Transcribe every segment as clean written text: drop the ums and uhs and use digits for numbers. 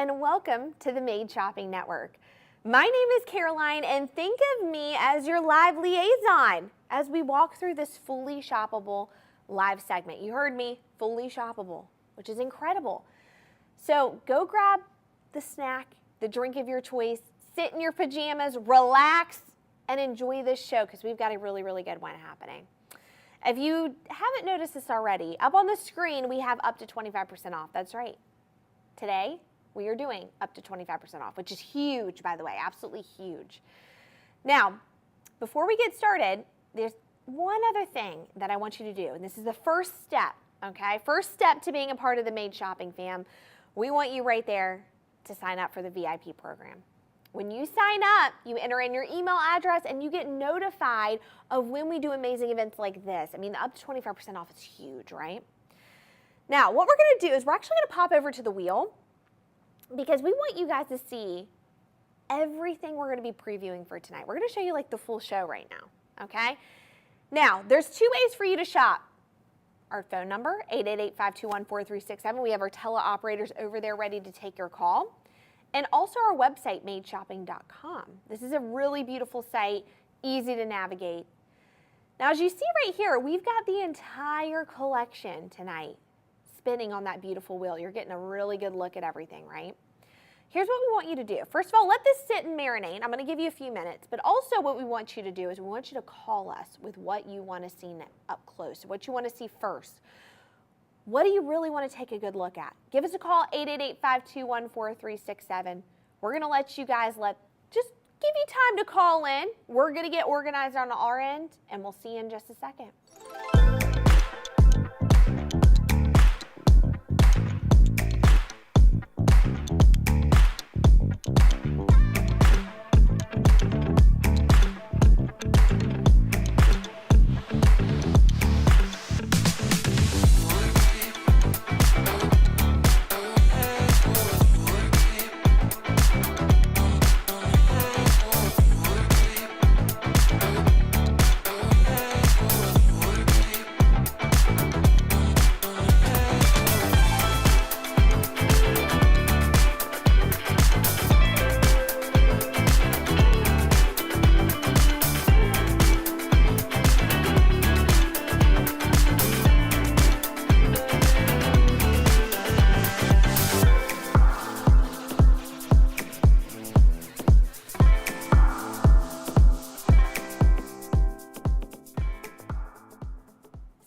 and welcome to the Made Shopping Network. My name is Caroline, and think of me as your live liaison as we walk through this fully shoppable live segment. You heard me, fully shoppable, which is incredible. So go grab the snack, the drink of your choice, sit in your pajamas, relax, and enjoy this show because we've got a really, really good one happening. If you haven't noticed this already, up on the screen we have up to 25% off. That's right. Today we are doing up to 25% off, which is huge, by the way, absolutely huge. Now, before we get started, there's one other thing that I want you to do, and this is the first step, okay? First step to being a part of the Made Shopping fam. We want you right there to sign up for the VIP program. When you sign up, you enter in your email address and you get notified of when we do amazing events like this. I mean, up to 25% off is huge, right? Now, what we're going to do is we're actually going to pop over to the wheel because we want you guys to see everything we're going to be previewing for tonight. We're going to show you like the full show right now, okay? Now, there's two ways for you to shop. Our phone number, 888-521-4367. We have our teleoperators over there ready to take your call. And also our website, madeshopping.com. This is a really beautiful site, easy to navigate. Now, as you see right here, we've got the entire collection tonight spinning on that beautiful wheel. You're getting a really good look at everything, right? Here's what we want you to do. First of all, let this sit and marinate. I'm going to give you a few minutes, but also what we want you to do is we want you to call us with what you want to see up close, what you want to see first. What do you really want to take a good look at? Give us a call, 888-521-4367. We're going to let you guys just give you time to call in. We're going to get organized on our end, and we'll see you in just a second.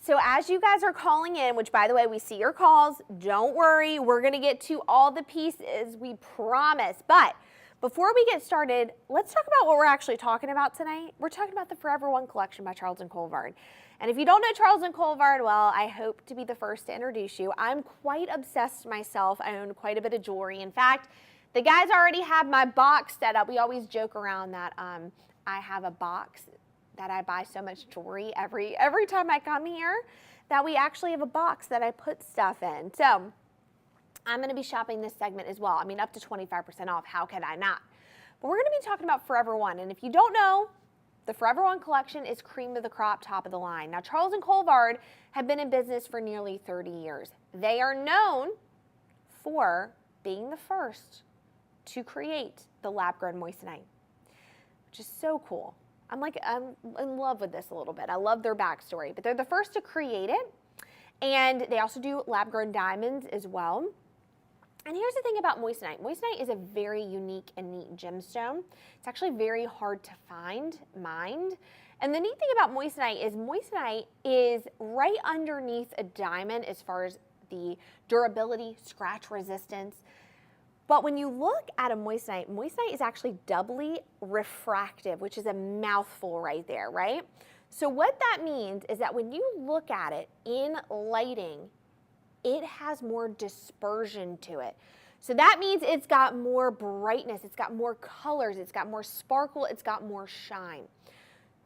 So as you guys are calling in, which by the way, we see your calls, don't worry, we're gonna get to all the pieces, we promise. But before we get started, let's talk about what we're actually talking about tonight. We're talking about the Forever One collection by Charles Colvard. And if you don't know Charles Colvard, well, I hope to be the first to introduce you. I'm quite obsessed myself. I own quite a bit of jewelry. In fact, the guys already have my box set up. We always joke around that I have a box that I buy so much jewelry every time I come here that we actually have a box that I put stuff in. So I'm going to be shopping this segment as well. I mean, up to 25% off. How could I not? But we're going to be talking about Forever One. And if you don't know, the Forever One collection is cream of the crop, top of the line. Now, Charles Colvard have been in business for nearly 30 years. They are known for being the first to create the lab-grown moissanite, which is so cool. I'm in love with this a little bit. I love their backstory, but they're the first to create it. And they also do lab-grown diamonds as well. And here's the thing about moissanite. Moissanite is a very unique and neat gemstone. It's actually very hard to mine. And the neat thing about moissanite is right underneath a diamond as far as the durability, scratch resistance. But when you look at a moissanite is actually doubly refractive, which is a mouthful right there, right? So what that means is that when you look at it in lighting, it has more dispersion to it. So that means it's got more brightness, it's got more colors, it's got more sparkle, it's got more shine.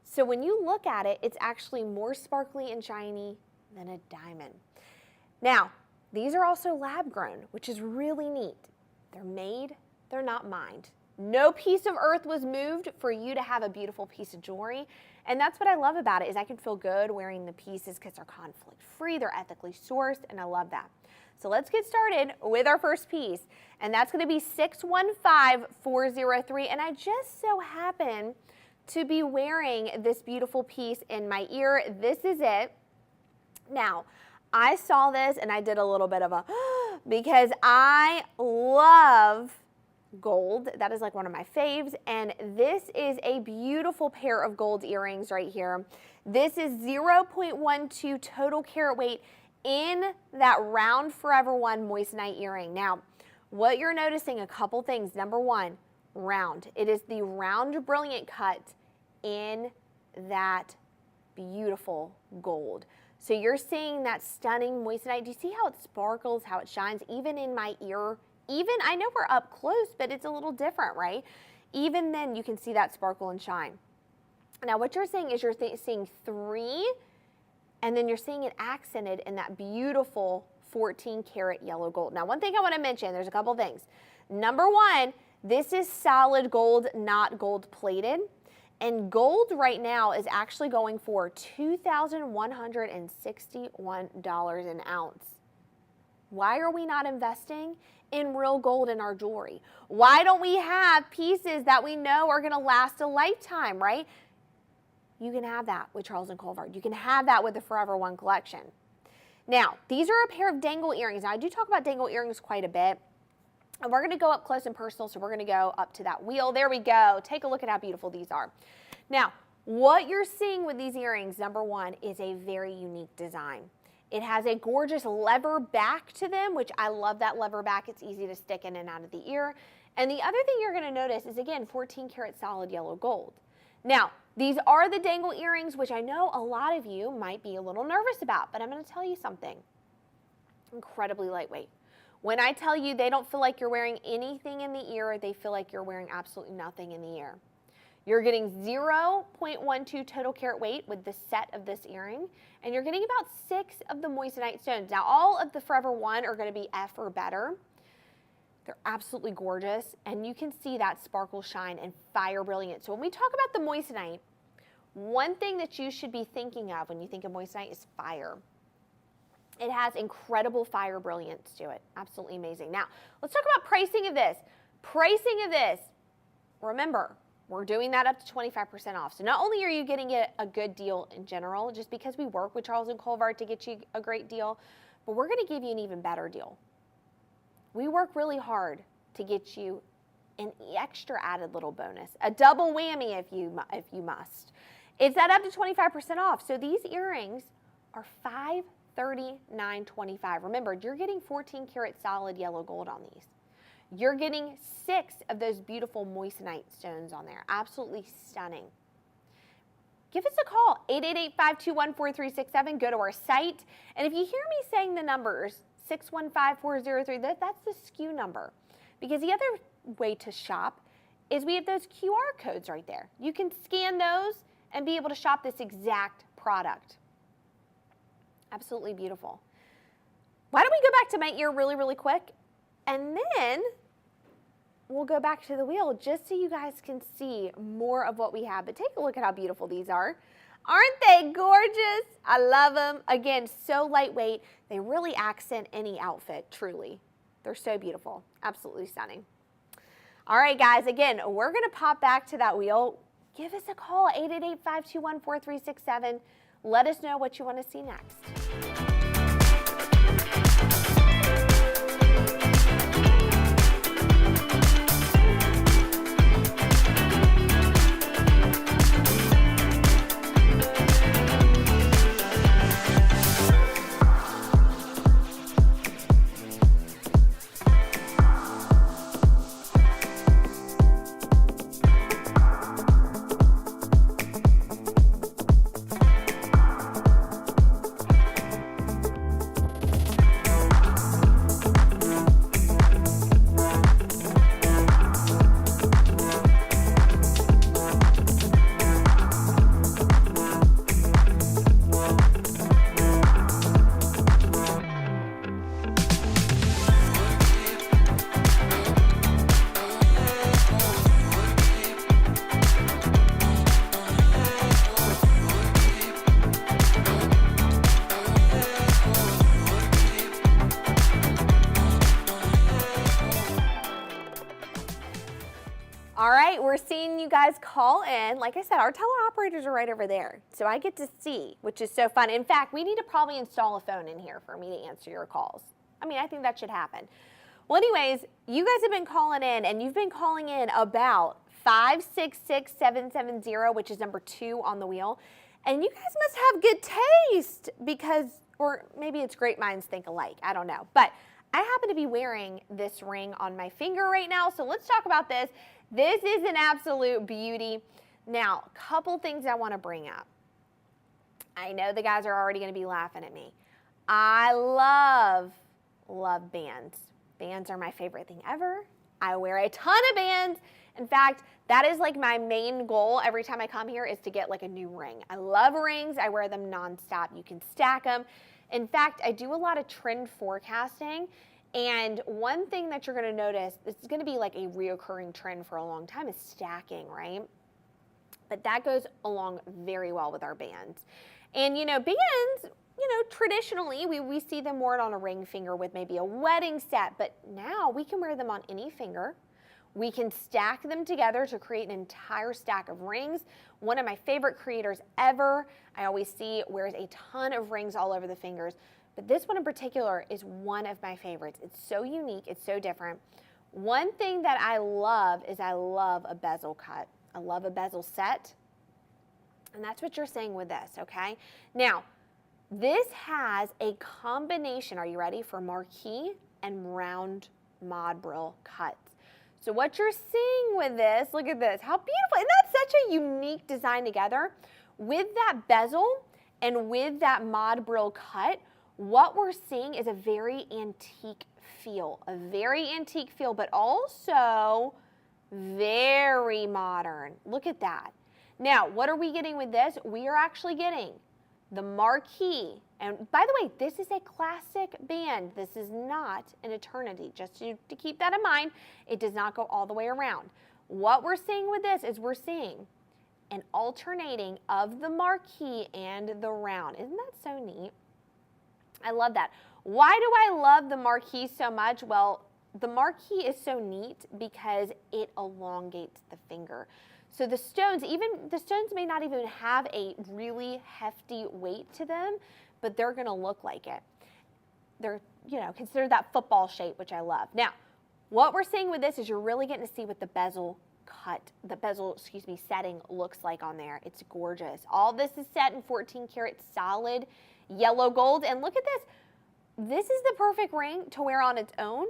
So when you look at it, it's actually more sparkly and shiny than a diamond. Now, these are also lab grown, which is really neat. They're made, they're not mined. No piece of earth was moved for you to have a beautiful piece of jewelry. And that's what I love about it, is I can feel good wearing the pieces because they're conflict free, they're ethically sourced, and I love that. So let's get started with our first piece, and that's going to be 615403. And I just so happen to be wearing this beautiful piece in my ear. This is it. Now, I saw this and I did a little bit of a because I love gold. That is like one of my faves, and this is a beautiful pair of gold earrings right here. This is 0.12 total carat weight in that round Forever One moissanite earring. Now, what you're noticing, a couple things. Number one, round. It is the round brilliant cut in that beautiful gold. So you're seeing that stunning moissanite. Do you see how it sparkles, how it shines, even in my ear? Even, I know we're up close, but it's a little different, right? Even then, you can see that sparkle and shine. Now, what you're seeing is you're seeing 3, and then you're seeing it accented in that beautiful 14 karat yellow gold. Now, one thing I want to mention, there's a couple things. Number one, this is solid gold, not gold plated. And gold right now is actually going for $2,161 an ounce. Why are we not investing in real gold in our jewelry? Why don't we have pieces that we know are going to last a lifetime, right? You can have that with Charles & Colvard. You can have that with the Forever One collection. Now, these are a pair of dangle earrings. Now, I do talk about dangle earrings quite a bit. And we're going to go up close and personal, so we're going to go up to that wheel. There we go. Take a look at how beautiful these are. Now, what you're seeing with these earrings, number one, is a very unique design. It has a gorgeous lever back to them, which I love that lever back. It's easy to stick in and out of the ear. And the other thing you're going to notice is, again, 14 karat solid yellow gold. Now, these are the dangle earrings, which I know a lot of you might be a little nervous about, but I'm going to tell you something. Incredibly lightweight. When I tell you they don't feel like you're wearing anything in the ear, they feel like you're wearing absolutely nothing in the ear. You're getting 0.12 total carat weight with the set of this earring, and you're getting about 6 of the moissanite stones. Now, all of the Forever One are going to be F or better. They're absolutely gorgeous, and you can see that sparkle, shine, and fire brilliance. So when we talk about the moissanite, one thing that you should be thinking of when you think of moissanite is fire. It has incredible fire brilliance to it. Absolutely amazing. Now, let's talk about pricing of this. Pricing of this, remember, we're doing that up to 25% off. So not only are you getting a good deal in general, just because we work with Charles & Colvard to get you a great deal, but we're going to give you an even better deal. We work really hard to get you an extra added little bonus, a double whammy if you must. It's that up to 25% off. So these earrings are $539.25. Remember, you're getting 14 karat solid yellow gold on these. You're getting 6 of those beautiful moissanite stones on there. Absolutely stunning. Give us a call, 888-521-4367. Go to our site. And if you hear me saying the numbers, 615403, that's the SKU number. Because the other way to shop is we have those QR codes right there. You can scan those and be able to shop this exact product. Absolutely beautiful. Why don't we go back to my ear really, really quick, and then we'll go back to the wheel just so you guys can see more of what we have. But take a look at how beautiful these are. Aren't they gorgeous? I love them. Again, so lightweight. They really accent any outfit, truly. They're so beautiful. Absolutely stunning. All right, guys, again, we're going to pop back to that wheel. Give us a call, 888-521-4367. Let us know what you want to see next. All right, we're seeing you guys call in. Like I said, our teleoperators are right over there, so I get to see, which is so fun. In fact, we need to probably install a phone in here for me to answer your calls. I mean, I think that should happen. Well, anyways, you guys have been calling in, and you've been calling in about 566770, which is number 2 on the wheel. And you guys must have good taste because, or maybe it's great minds think alike. I don't know. But I happen to be wearing this ring on my finger right now, so let's talk about this. This is an absolute beauty. Now, a couple things I want to bring up. I know the guys are already going to be laughing at me. I love bands. Bands are my favorite thing ever. I wear a ton of bands. In fact, that is like my main goal every time I come here is to get like a new ring. I love rings. I wear them nonstop. You can stack them. In fact, I do a lot of trend forecasting. And one thing that you're going to notice, this is going to be like a reoccurring trend for a long time, is stacking, right? But that goes along very well with our bands. And, you know, bands, you know, traditionally, we see them worn on a ring finger with maybe a wedding set. But now we can wear them on any finger. We can stack them together to create an entire stack of rings. One of my favorite creators ever, I always see, wears a ton of rings all over the fingers. But this one in particular is one of my favorites. It's so unique. It's so different. One thing that I love is I love a bezel cut. I love a bezel set. And that's what you're seeing with this, okay? Now, this has a combination, are you ready, for marquee and round mod brill cuts. So what you're seeing with this, look at this, how beautiful. Isn't that such a unique design together? With that bezel and with that mod brill cut, what we're seeing is a very antique feel, but also very modern. Look at that. Now, what are we getting with this? We are actually getting the marquee. And by the way, this is a classic band. This is not an eternity. Just to keep that in mind, it does not go all the way around. What we're seeing with this is we're seeing an alternating of the marquee and the round. Isn't that so neat? I love that. Why do I love the marquee so much? Well, the marquee is so neat because it elongates the finger. So the stones, even the stones may not even have a really hefty weight to them, but they're going to look like it. They're, you know, consider that football shape, which I love. Now, what we're seeing with this is you're really getting to see what the bezel setting looks like on there. It's gorgeous. All this is set in 14 karat solid yellow gold. And look at this. This is the perfect ring to wear on its own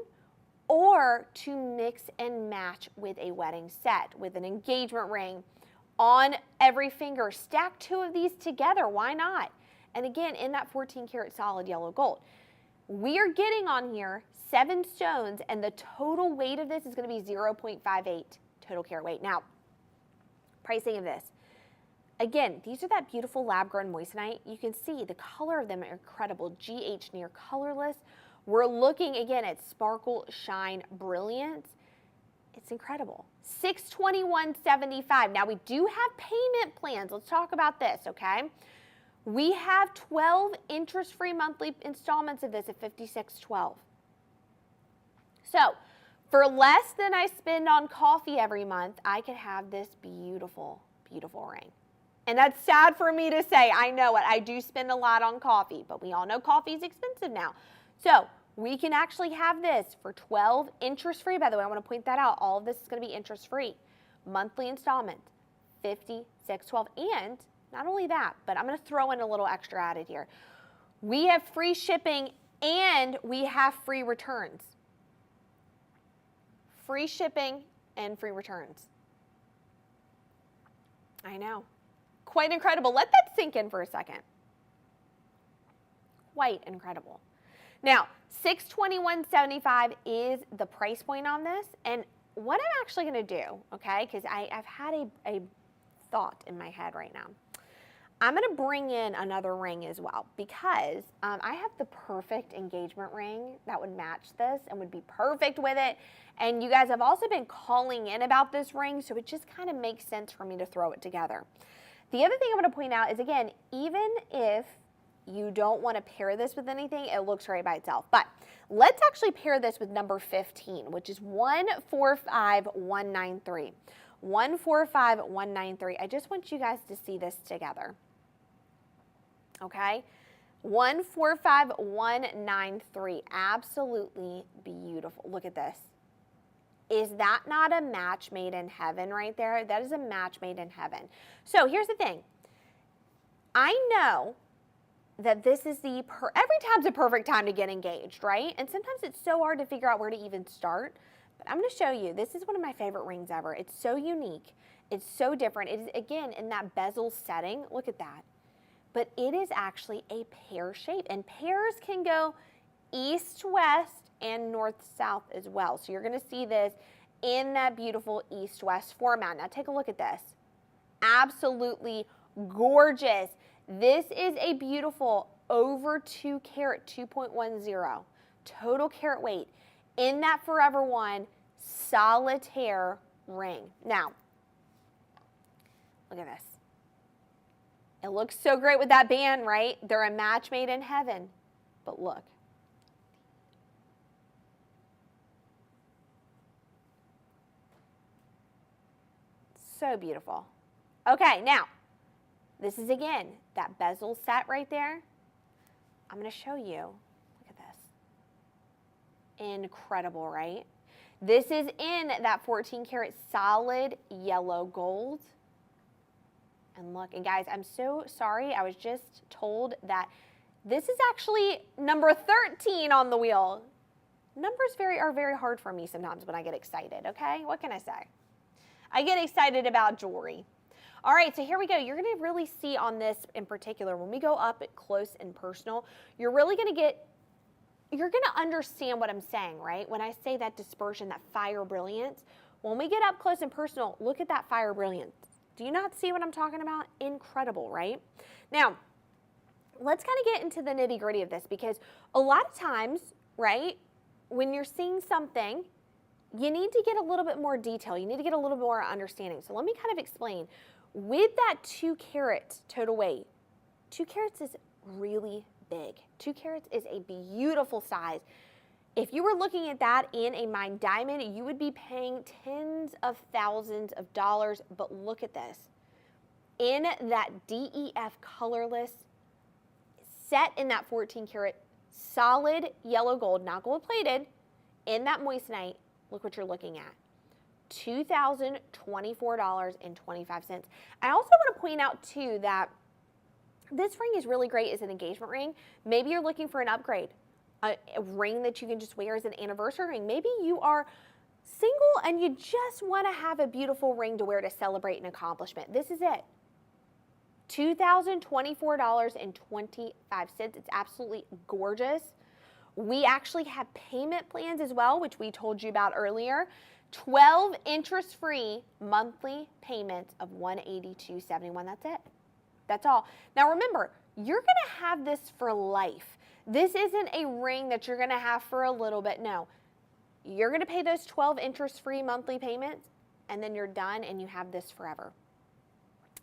or to mix and match with a wedding set, with an engagement ring on every finger. Stack 2 of these together. Why not? And again, in that 14 karat solid yellow gold. We are getting on here 7 stones, and the total weight of this is going to be 0.58 total carat weight. Now, pricing of this. Again, these are that beautiful lab-grown moissanite. You can see the color of them are incredible. GH near colorless. We're looking, again, at sparkle, shine, brilliance. It's incredible. $621.75. Now, we do have payment plans. Let's talk about this, okay? We have 12 interest-free monthly installments of this at $56.12. So, for less than I spend on coffee every month, I could have this beautiful, beautiful ring. And that's sad for me to say. I know it. I do spend a lot on coffee, but we all know coffee is expensive now. So we can actually have this for 12 interest-free. By the way, I want to point that out. All of this is going to be interest-free. Monthly installment, $56.12. And not only that, but I'm going to throw in a little extra added here. We have free shipping and we have free returns. Free shipping and free returns. I know. Quite incredible. Let that sink in for a second. Quite incredible. Now, $621.75 is the price point on this. And what I'm actually going to do, okay, because I've had a thought in my head right now. I'm going to bring in another ring as well because I have the perfect engagement ring that would match this and would be perfect with it. And you guys have also been calling in about this ring, so it just kind of makes sense for me to throw it together. The other thing I'm going to point out is, again, even if you don't want to pair this with anything. It looks great by itself. But let's actually pair this with number 15, which is 145193. 145193. I just want you guys to see this together. Okay? 145193. Absolutely beautiful. Look at this. Is that not a match made in heaven right there? That is a match made in heaven. So here's the thing. I know that this is every time's a perfect time to get engaged, right? And sometimes it's so hard to figure out where to even start. But I'm going to show you. This is one of my favorite rings ever. It's so unique. It's so different. It is, again, in that bezel setting. Look at that. But it is actually a pear shape. And pears can go east-west and north-south as well. So you're going to see this in that beautiful east-west format. Now take a look at this. Absolutely gorgeous. This is a beautiful over 2 carat, 2.10 total carat weight in that Forever One solitaire ring. Now, look at this. It looks so great with that band, right? They're a match made in heaven. But look. So beautiful. Okay, now, this is, again, that bezel set right there. I'm going to show you. Look at this. Incredible, right? This is in that 14 karat solid yellow gold. And look, and guys, I'm so sorry. I was just told that this is actually number 13 on the wheel. Numbers are very hard for me sometimes when I get excited, okay? What can I say? I get excited about jewelry. All right, so here we go. You're going to really see on this in particular, when we go up close and personal, you're really going to understand what I'm saying, right? When I say that dispersion, that fire brilliance, when we get up close and personal, look at that fire brilliance. Do you not see what I'm talking about? Incredible, right? Now, let's kind of get into the nitty gritty of this, because a lot of times, right, when you're seeing something, you need to get a little bit more detail. You need to get a little bit more understanding. So let me kind of explain. With that 2 carat total weight, 2 carats is really big. 2 carats is a beautiful size. If you were looking at that in a mined diamond, you would be paying tens of thousands of dollars. But look at this. In that DEF colorless, set in that 14 karat solid yellow gold, not gold plated, in that moissanite, look what you're looking at. $2,024.25. I also want to point out too that this ring is really great as an engagement ring. Maybe you're looking for an upgrade, a ring that you can just wear as an anniversary ring. Maybe you are single and you just want to have a beautiful ring to wear to celebrate an accomplishment. This is it. $2,024.25. It's absolutely gorgeous. We actually have payment plans as well, which we told you about earlier. 12 interest-free monthly payments of $182.71. That's it. That's all. Now remember, you're going to have this for life. This isn't a ring that you're going to have for a little bit. No. You're going to pay those 12 interest-free monthly payments, and then you're done and you have this forever.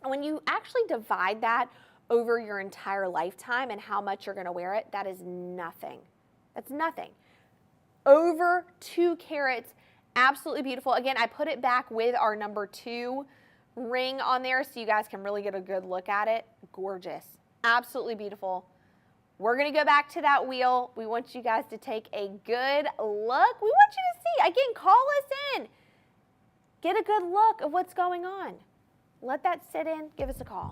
When you actually divide that over your entire lifetime and how much you're going to wear it, that is nothing. That's nothing. Over 2 carats, absolutely beautiful. Again, I put it back with our number 2 ring on there so you guys can really get a good look at it. Gorgeous. Absolutely beautiful. We're going to go back to that wheel. We want you guys to take a good look. We want you to see. Again, call us in. Get a good look of what's going on. Let that sit in. Give us a call.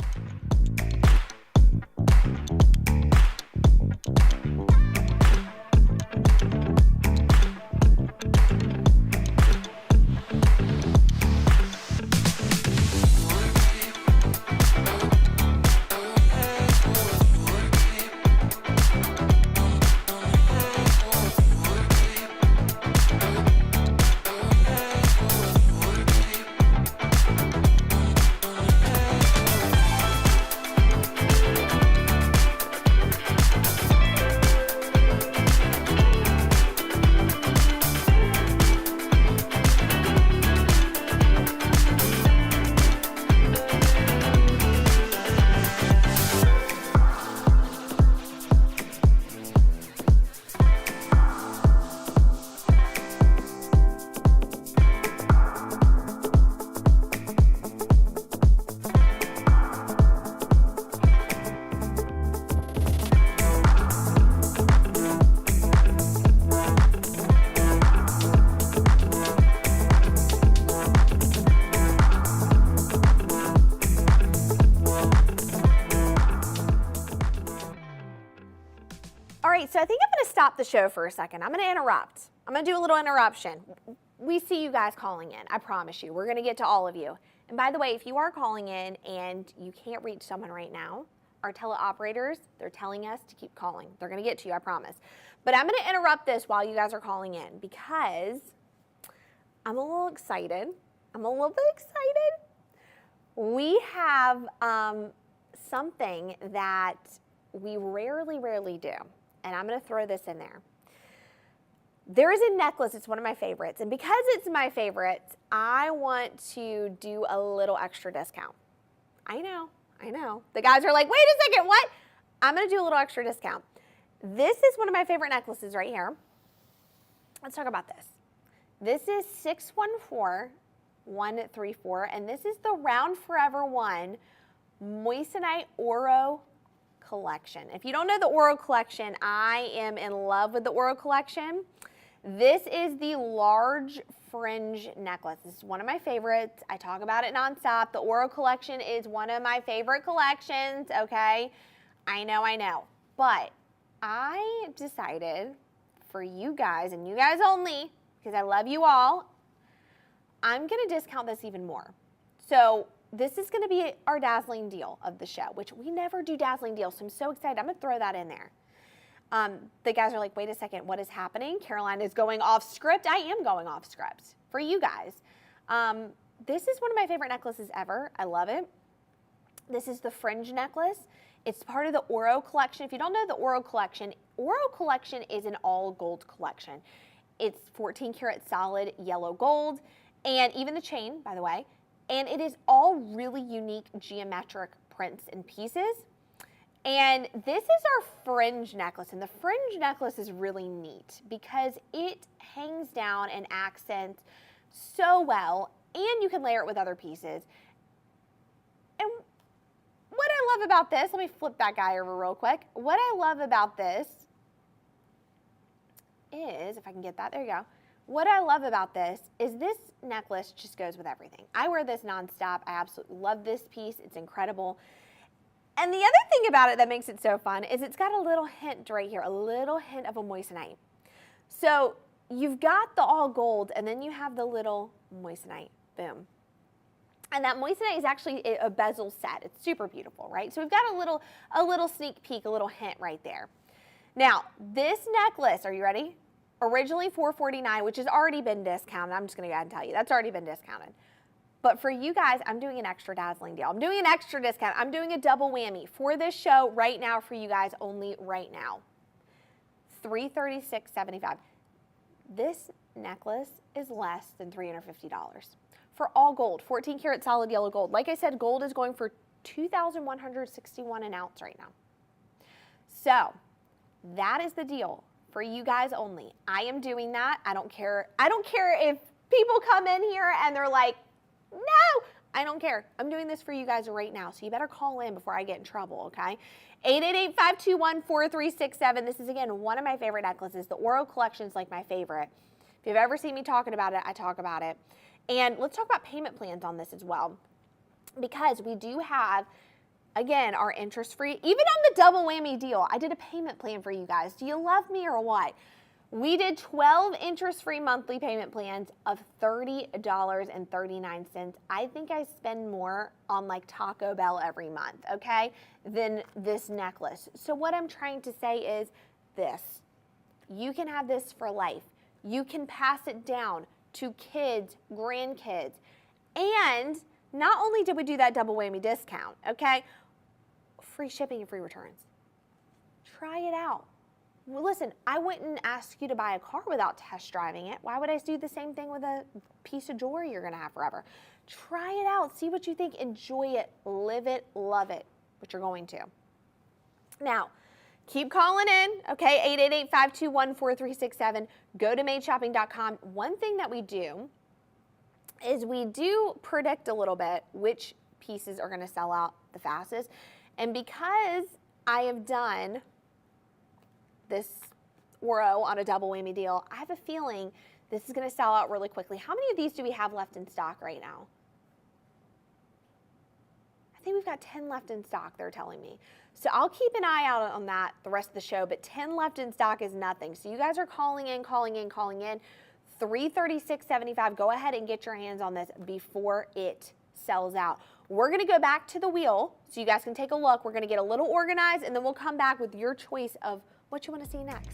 stop the show for a second. I'm going to interrupt. I'm going to do a little interruption. We see you guys calling in. I promise you. We're going to get to all of you. And by the way, if you are calling in and you can't reach someone right now, our teleoperators, they're telling us to keep calling. They're going to get to you, I promise. But I'm going to interrupt this while you guys are calling in because I'm a little excited. I'm a little bit excited. We have something that we rarely do. And I'm going to throw this in there. There is a necklace. It's one of my favorites. And because it's my favorite, I want to do a little extra discount. I know. The guys are like, wait a second, what? I'm going to do a little extra discount. This is one of my favorite necklaces right here. Let's talk about this. This is 614134, and this is the Round Forever One moissanite Oro collection. If you don't know the Oro collection, I am in love with the Oro collection. This is the large fringe necklace. This is one of my favorites. I talk about it nonstop. The Oro collection is one of my favorite collections, okay? I know. But I decided for you guys, and you guys only, because I love you all, I'm going to discount this even more. So this is going to be our dazzling deal of the show, which we never do dazzling deals, so I'm so excited. I'm going to throw that in there. The guys are like, wait a second, what is happening? Caroline is going off script. I am going off script for you guys. This is one of my favorite necklaces ever. I love it. This is the fringe necklace. It's part of the Oro collection. If you don't know the Oro collection is an all gold collection. It's 14 karat solid yellow gold, and even the chain, by the way. And it is all really unique geometric prints and pieces. And this is our fringe necklace, and the fringe necklace is really neat because it hangs down and accents so well, and you can layer it with other pieces. And what I love about this, let me flip that guy over real quick. What I love about this is, if I can get that, there you go. What I love about this is this necklace just goes with everything. I wear this nonstop. I absolutely love this piece. It's incredible. And the other thing about it that makes it so fun is it's got a little hint right here, a little hint of a moissanite. So you've got the all gold, and then you have the little moissanite. Boom. And that moissanite is actually a bezel set. It's super beautiful, right? So we've got a little sneak peek, a little hint right there. Now, this necklace, are you ready? Originally $449, which has already been discounted. I'm just going to go ahead and tell you, that's already been discounted. But for you guys, I'm doing an extra dazzling deal. I'm doing an extra discount. I'm doing a double whammy for this show right now for you guys, only right now. $336.75. This necklace is less than $350 for all gold, 14 karat solid yellow gold. Like I said, gold is going for $2,161 an ounce right now. So that is the deal for you guys only. I am doing that. I don't care if people come in here and they're like, no, I don't care. I'm doing this for you guys right now, so you better call in before I get in trouble, okay? 888-521-4367. This is, again, one of my favorite necklaces. The Oro collection is like my favorite. If you've ever seen me talking about it, I talk about it. And let's talk about payment plans on this as well, because we do have, again, our interest-free. Even on the double whammy deal, I did a payment plan for you guys. Do you love me or what? We did 12 interest-free monthly payment plans of $30.39. I think I spend more on like Taco Bell every month, okay, than this necklace. So what I'm trying to say is this. You can have this for life. You can pass it down to kids, grandkids. And not only did we do that double whammy discount, okay, free shipping and free returns. Try it out. Well, listen, I wouldn't ask you to buy a car without test driving it. Why would I do the same thing with a piece of jewelry you're going to have forever? Try it out. See what you think. Enjoy it. Live it. Love it. Which you're going to. Now, keep calling in, okay? 888-521-4367. Go to madeshopping.com. One thing that we do is we do predict a little bit which pieces are going to sell out the fastest. And because I have done this Oro on a double whammy deal, I have a feeling this is going to sell out really quickly. How many of these do we have left in stock right now? I I think we've got 10 left in stock, they're telling me. So I'll keep an eye out on that the rest of the show, but 10 left in stock is nothing. So you guys are calling in. $336.75. Go ahead and get your hands on this before it sells out. We're going to go back to the wheel so you guys can take a look. We're going to get a little organized, and then we'll come back with your choice of what you want to see next.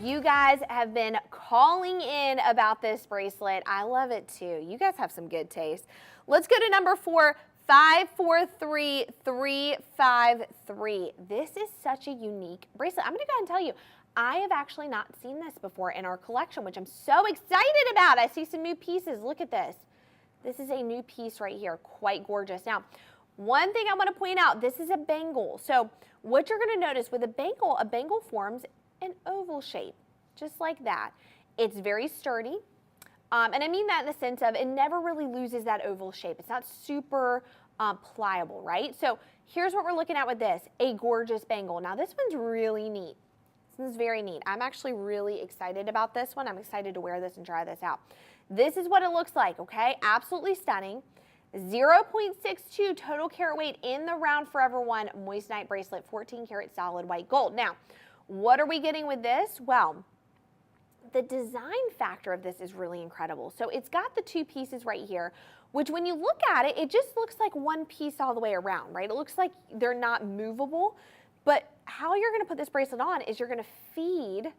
You guys have been calling in about this bracelet. I love it too. You guys have some good taste. Let's go to number 4, 543353. This is such a unique bracelet. I'm going to go ahead and tell you, I have actually not seen this before in our collection, which I'm so excited about. I see some new pieces. Look at this. This is a new piece right here. Quite gorgeous. Now, one thing I want to point out, this is a bangle. So what you're going to notice with a bangle forms an oval shape, just like that. It's very sturdy, and I mean that in the sense of it never really loses that oval shape. It's not super pliable, right? So here's what we're looking at with this, a gorgeous bangle. Now this one's really neat. This one's very neat. I'm actually really excited about this one. I'm excited to wear this and try this out. This is what it looks like, okay? Absolutely stunning. 0.62 total carat weight in the round Forever One moissanite bracelet, 14 karat solid white gold. Now, what are we getting with this? Well, the design factor of this is really incredible. So it's got the two pieces right here, which when you look at it, it just looks like one piece all the way around, right? It looks like they're not movable, but how you're gonna put this bracelet on is you're gonna feed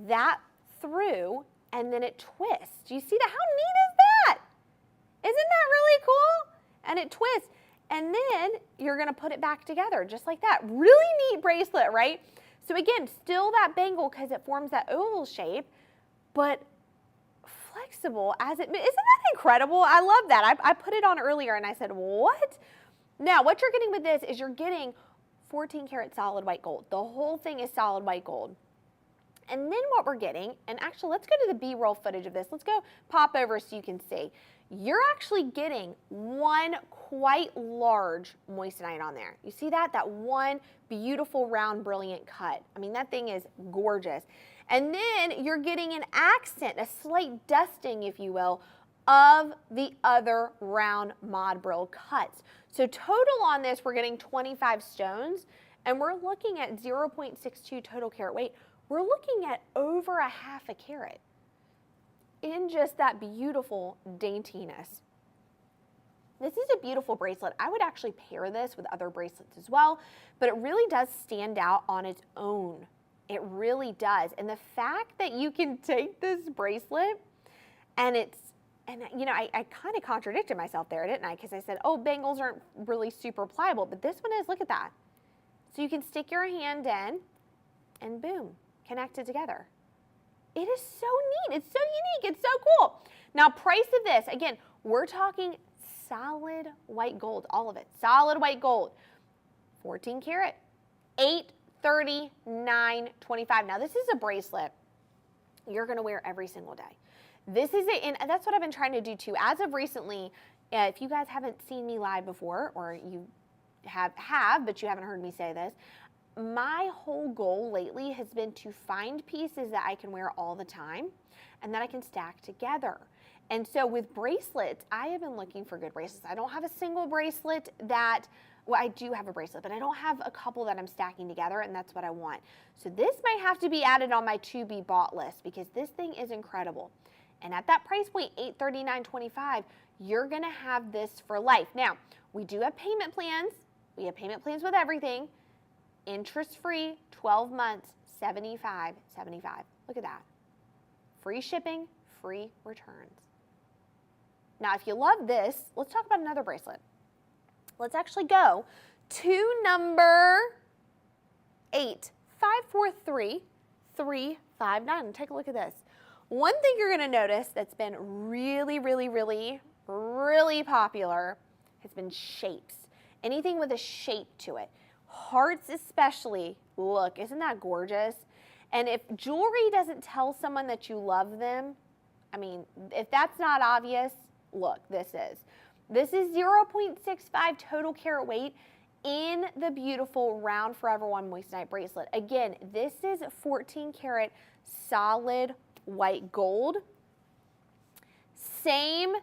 that through and then it twists. Do you see that? How neat is that? Isn't that really cool? And it twists, and then you're gonna put it back together just like that. Really neat bracelet, right? So again, still that bangle because it forms that oval shape, but flexible as it, isn't that incredible? I love that. I put it on earlier and I said, what? Now, what you're getting with this is you're getting 14 karat solid white gold. The whole thing is solid white gold. And then what we're getting, and actually let's go to the B-roll footage of this. Let's go pop over so you can see. You're actually getting one quite large moissanite on there. You see that? That one beautiful, round, brilliant cut. I mean, that thing is gorgeous. And then you're getting an accent, a slight dusting, if you will, of the other round mod brill cuts. So total on this, we're getting 25 stones, and we're looking at 0.62 total carat weight. We're looking at over a half a carat in just that beautiful daintiness. This is a beautiful bracelet. I would actually pair this with other bracelets as well, but it really does stand out on its own. It really does. And the fact that you can take this bracelet and you know, I kind of contradicted myself there, didn't I? Because I said, oh, bangles aren't really super pliable, but this one is, look at that. So you can stick your hand in and boom, connect it together. It is so neat. It's so unique. It's so cool. Now, price of this, again, we're talking solid white gold, all of it. Solid white gold, 14 karat, $839.25. Now, this is a bracelet you're going to wear every single day. This is it, and that's what I've been trying to do too. As of recently, if you guys haven't seen me live before, or you have, but you haven't heard me say this. My whole goal lately has been to find pieces that I can wear all the time and that I can stack together. And so with bracelets, I have been looking for good bracelets. I don't have a single bracelet that, well, I do have a bracelet, but I don't have a couple that I'm stacking together, and that's what I want. So this might have to be added on my to be bought list because this thing is incredible. And at that price point, $839.25, you're gonna have this for life. Now, we do have payment plans. We have payment plans with everything. Interest-free, 12 months, $75.75. Look at that. Free shipping, free returns. Now, if you love this, let's talk about another bracelet. Let's actually go to number 8, 543-359. Take a look at this. One thing you're going to notice that's been really, really, really, really popular has been shapes. Anything with a shape to it. Hearts especially. Look, isn't that gorgeous? And if jewelry doesn't tell someone that you love them, I mean, if that's not obvious, look, this is. This is 0.65 total carat weight in the beautiful round Forever One moissanite bracelet. Again, this is 14 karat solid white gold. Same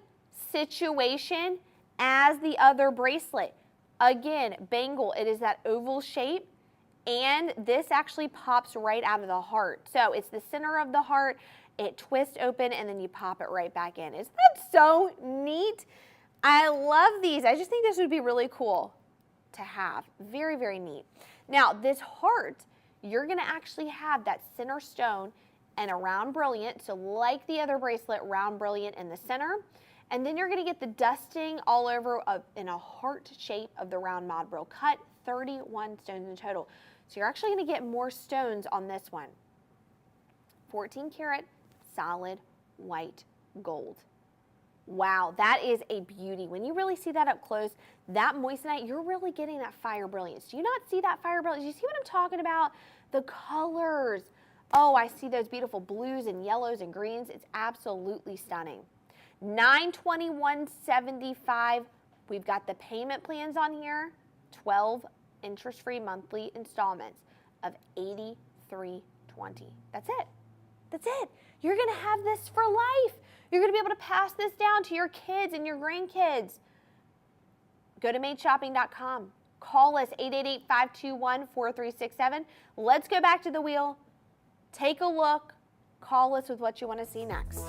situation as the other bracelet. Again, bangle, it is that oval shape, and this actually pops right out of the heart. So it's the center of the heart, it twists open, and then you pop it right back in. Isn't that so neat? I love these. I just think this would be really cool to have. Very, very neat. Now, this heart, you're gonna actually have that center stone and a round brilliant, so like the other bracelet, round brilliant in the center. And then you're gonna get the dusting all over in a heart shape of the round mod brill cut, 31 stones in total. So you're actually gonna get more stones on this one. 14 karat solid white gold. Wow, that is a beauty. When you really see that up close, that moissanite, you're really getting that fire brilliance. Do you not see that fire brilliance? Do you see what I'm talking about? The colors. Oh, I see those beautiful blues and yellows and greens. It's absolutely stunning. $921.75. We've got the payment plans on here. 12 interest-free monthly installments of $83.20. That's it. That's it. You're going to have this for life. You're going to be able to pass this down to your kids and your grandkids. Go to madeshopping.com. Call us 888-521-4367. Let's go back to the wheel. Take a look. Call us with what you want to see next.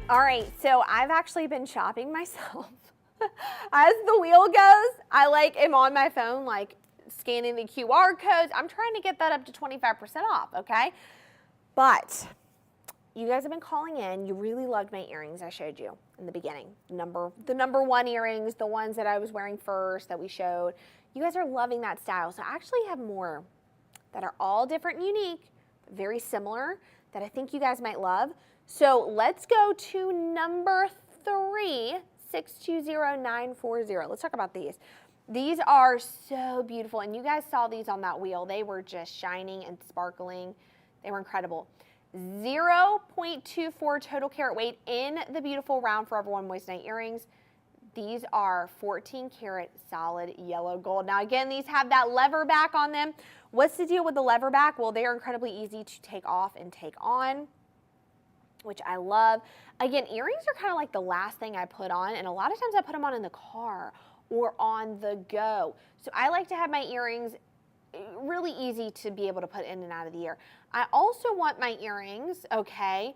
All right, so I've actually been shopping myself. As the wheel goes, I am on my phone, scanning the QR codes. I'm trying to get that up to 25% off, okay? But you guys have been calling in. You really loved my earrings I showed you in the beginning. The number one earrings, the ones that I was wearing first that we showed. You guys are loving that style. So I actually have more that are all different and unique, but very similar, that I think you guys might love. So let's go to number 3, 620940. Let's talk about these. These are so beautiful, and you guys saw these on that wheel. They were just shining and sparkling. They were incredible. 0.24 total carat weight in the beautiful round Forever One moissanite earrings. These are 14 karat solid yellow gold. Now again, these have that lever back on them. What's the deal with the lever back? Well, they are incredibly easy to take off and take on, which I love. Again, earrings are kind of like the last thing I put on, and a lot of times I put them on in the car or on the go. So I like to have my earrings really easy to be able to put in and out of the ear. I also want my earrings, okay,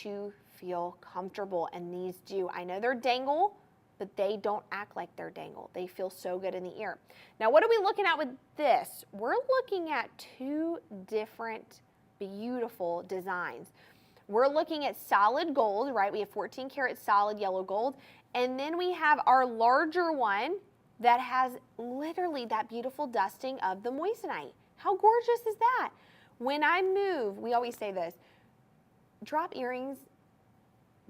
to feel comfortable, and these do. I know they're dangle, but they don't act like they're dangle. They feel so good in the ear. Now, what are we looking at with this? We're looking at two different beautiful designs. We're looking at solid gold, right? We have 14 karat solid yellow gold. And then we have our larger one that has literally that beautiful dusting of the moissanite. How gorgeous is that? When I move, we always say this, drop earrings,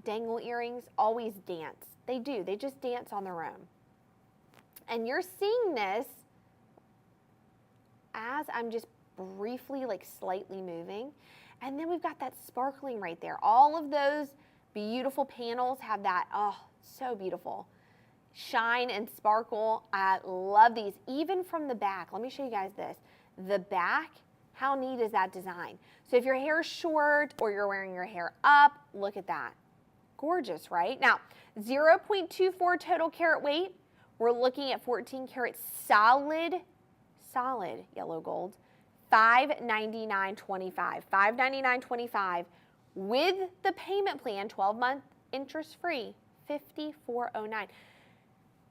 dangle earrings, always dance. They do, they just dance on their own. And you're seeing this as I'm just briefly, like slightly moving. And then we've got that sparkling right there. All of those beautiful panels have that, oh, so beautiful. Shine and sparkle. I love these, even from the back. Let me show you guys this. The back, how neat is that design? So if your hair is short or you're wearing your hair up, look at that. Gorgeous, right? Now, 0.24 total carat weight. We're looking at 14 karat solid yellow gold. $599.25. $599.25 with the payment plan, 12-month interest-free, $54.09.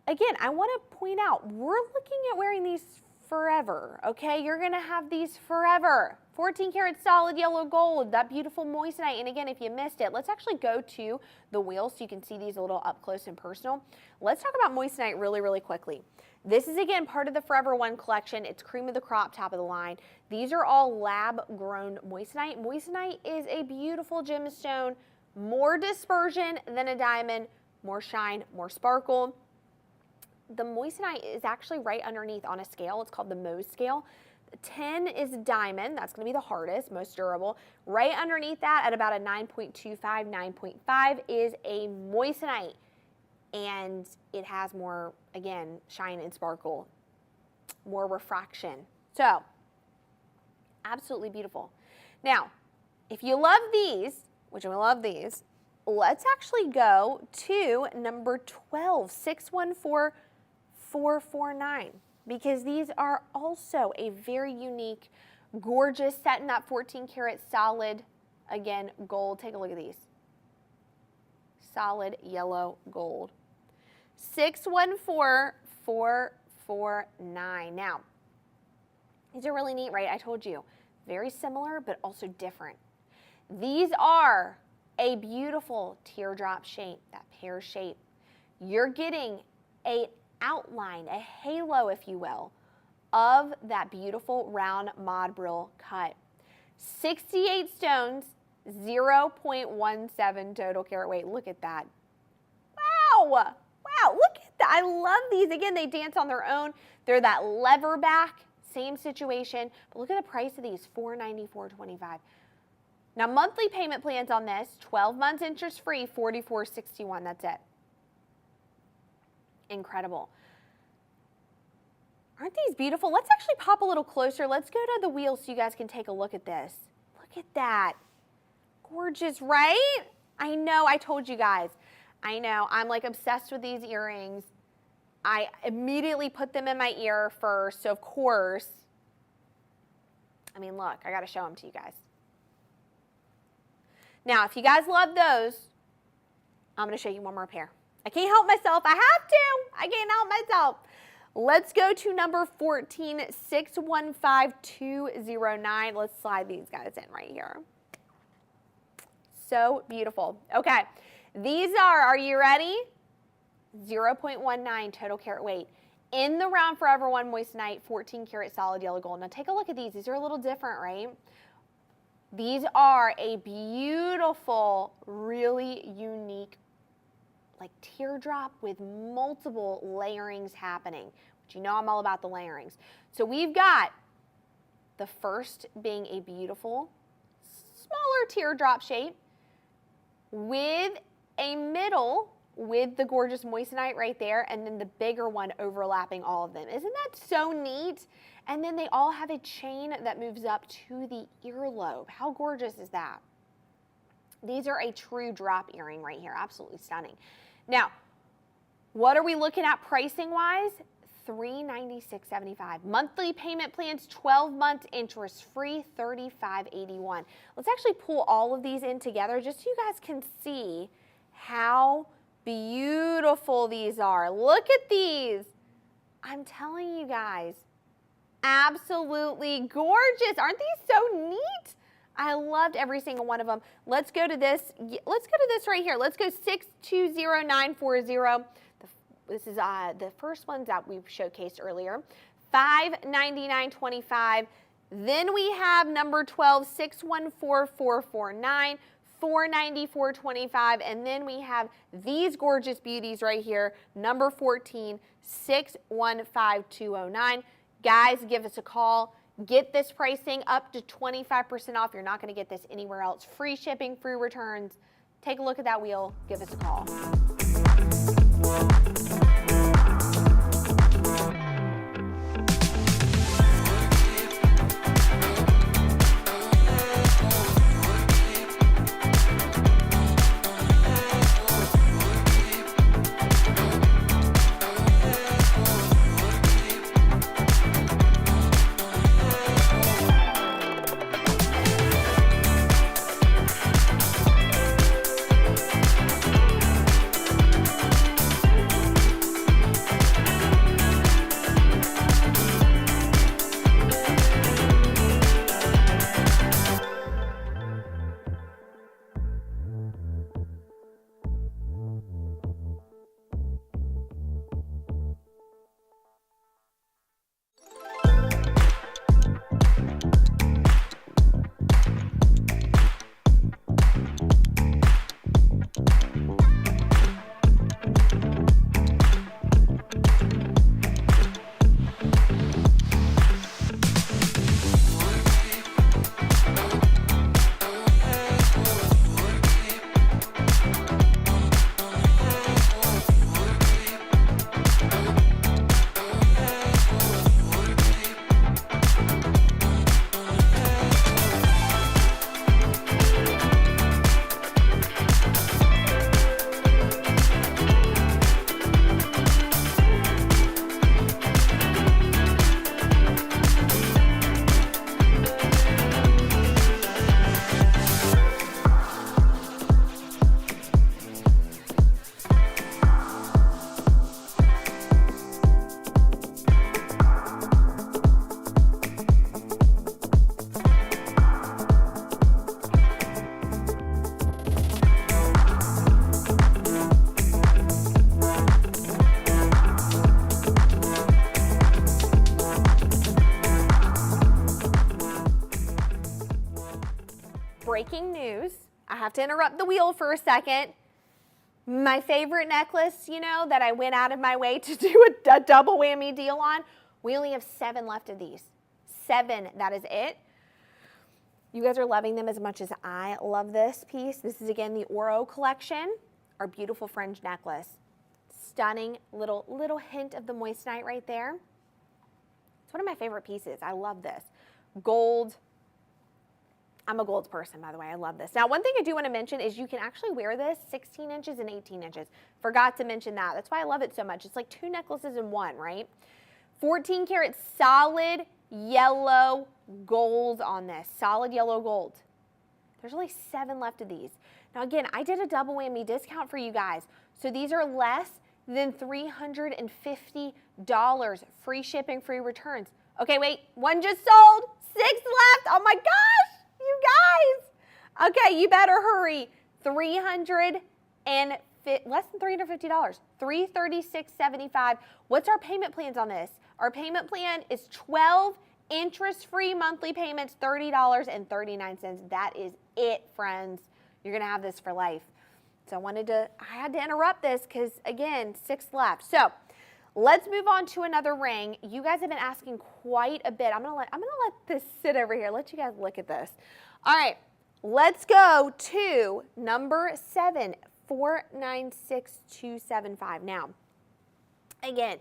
Again, I want to point out, we're looking at wearing these forever, okay? You're going to have these forever. 14 karat solid yellow gold, that beautiful moissanite. And again, if you missed it, let's actually go to the wheel so you can see these a little up close and personal. Let's talk about moissanite really, really quickly. This is, again, part of the Forever One collection. It's cream of the crop, top of the line. These are all lab-grown moissanite. Moissanite is a beautiful gemstone, more dispersion than a diamond, more shine, more sparkle. The moissanite is actually right underneath on a scale. It's called the Mohs scale. 10 is diamond. That's going to be the hardest, most durable. Right underneath that at about a 9.25, 9.5 is a moissanite. And it has more, again, shine and sparkle, more refraction. So, absolutely beautiful. Now, if you love these, which I love these, let's actually go to number 12, 614449, because these are also a very unique, gorgeous, set in that 14 karat solid, again, gold. Take a look at these. Solid yellow gold. 614449. Now, these are really neat, right? I told you, very similar, but also different. These are a beautiful teardrop shape, that pear shape. You're getting an outline, a halo, if you will, of that beautiful round mod brill cut. 68 stones, 0.17 total carat weight. Look at that. Wow. Wow, look at that. I love these. Again, they dance on their own. They're that lever back, same situation. But look at the price of these, $494.25. Now, monthly payment plans on this, 12 months interest free, $44.61. That's it. Incredible. Aren't these beautiful? Let's actually pop a little closer. Let's go to the wheel so you guys can take a look at this. Look at that. Gorgeous, right? I know, I told you guys. I know, I'm like obsessed with these earrings. I immediately put them in my ear first, so of course, I mean, look, I gotta show them to you guys. Now, if you guys love those, I'm gonna show you one more pair. I can't help myself, I have to, I can't help myself. Let's go to number 14, 615209. Let's slide these guys in right here. So beautiful. Okay. These are you ready? 0.19 total carat weight. In the round Forever One moissanite, 14 karat solid yellow gold. Now take a look at these. These are a little different, right? These are a beautiful, really unique, like teardrop with multiple layerings happening. But you know I'm all about the layerings. So we've got the first being a beautiful, smaller teardrop shape with a middle with the gorgeous moissanite right there, and then the bigger one overlapping all of them. Isn't that so neat? And then they all have a chain that moves up to the earlobe. How gorgeous is that? These are a true drop earring right here. Absolutely stunning. Now, what are we looking at pricing wise? $396.75. Monthly payment plans, 12 months interest free, $35.81. Let's actually pull all of these in together just so you guys can see how beautiful these are. Look at these. I'm telling you guys, absolutely gorgeous. Aren't these so neat? I loved every single one of them. Let's go to this. Let's go to this right here. Let's go 620940. This is the first ones that we've showcased earlier. $599.25. Then we have number 12, 614449. $494.25, and then we have these gorgeous beauties right here, number 14, 615209. Guys, give us a call. Get this pricing up to 25% off. You're not going to get this anywhere else. Free shipping, free returns. Take a look at that wheel. Give us a call. Breaking news. I have to interrupt the wheel for a second. My favorite necklace, you know, that I went out of my way to do a double whammy deal on, we only have 7 left of these. 7, that is it. You guys are loving them as much as I love this piece. This is, again, the Oro collection, our beautiful fringe necklace. Stunning little hint of the moissanite right there. It's one of my favorite pieces. I love this. Gold. I'm a gold person, by the way. I love this. Now, one thing I do want to mention is you can actually wear this 16 inches and 18 inches. Forgot to mention that. That's why I love it so much. It's like 2 necklaces in one, right? 14 karat solid yellow gold on this. Solid yellow gold. There's only 7 left of these. Now, again, I did a double whammy discount for you guys. So these are less than $350. Free shipping, free returns. Okay, wait. One just sold. 6 left. Oh, my gosh. You guys. Okay, you better hurry. less than $350. $336.75. What's our payment plans on this? Our payment plan is 12 interest-free monthly payments, $30.39. That is it, friends. You're going to have this for life. So I had to interrupt this because, again, 6 left. So Let's move on to another ring. You guys have been asking quite a bit. I'm gonna let this sit over here. Let you guys look at this. All right, let's go to number 7, 496275. Now, again,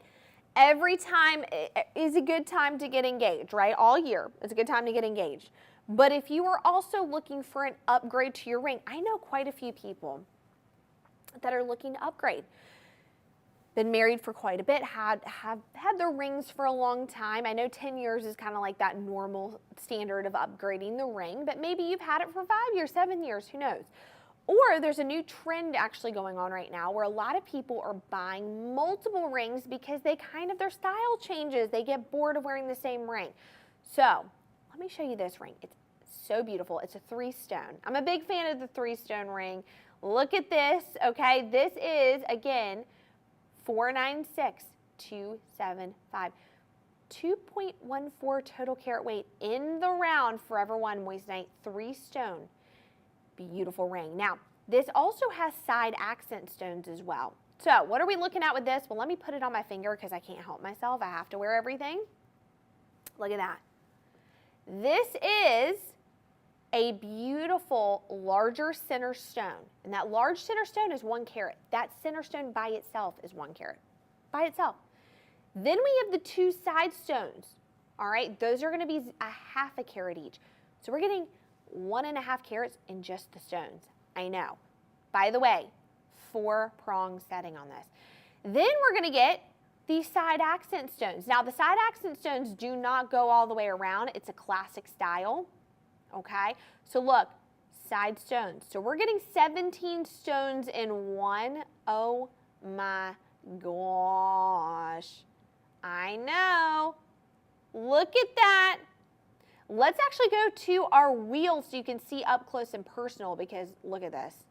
every time is a good time to get engaged, right? All year, it's a good time to get engaged. But if you are also looking for an upgrade to your ring, I know quite a few people that are looking to upgrade. Been married for quite a bit, have had their rings for a long time. I know 10 years is kind of like that normal standard of upgrading the ring, but maybe you've had it for 5 years, 7 years, who knows? Or there's a new trend actually going on right now where a lot of people are buying multiple rings because their style changes. They get bored of wearing the same ring. So let me show you this ring. It's so beautiful. It's a 3-stone. I'm a big fan of the 3-stone ring. Look at this, okay? This is, again, 496275. 2.14 total carat weight in the round, Forever One moissanite 3-stone. Beautiful ring. Now, this also has side accent stones as well. So, what are we looking at with this? Well, let me put it on my finger because I can't help myself. I have to wear everything. Look at that. This is a beautiful larger center stone. And that large center stone is 1 carat. That center stone by itself is 1 carat. By itself. Then we have the 2 side stones. All right, those are going to be a 1/2 carat each. So we're getting 1.5 carats in just the stones. I know. By the way, 4-prong setting on this. Then we're going to get these side accent stones. Now, the side accent stones do not go all the way around. It's a classic style. Okay, so look, side stones. So we're getting 17 stones in one. Oh my gosh. I know. Look at that. Let's actually go to our wheel so you can see up close and personal, because look at this.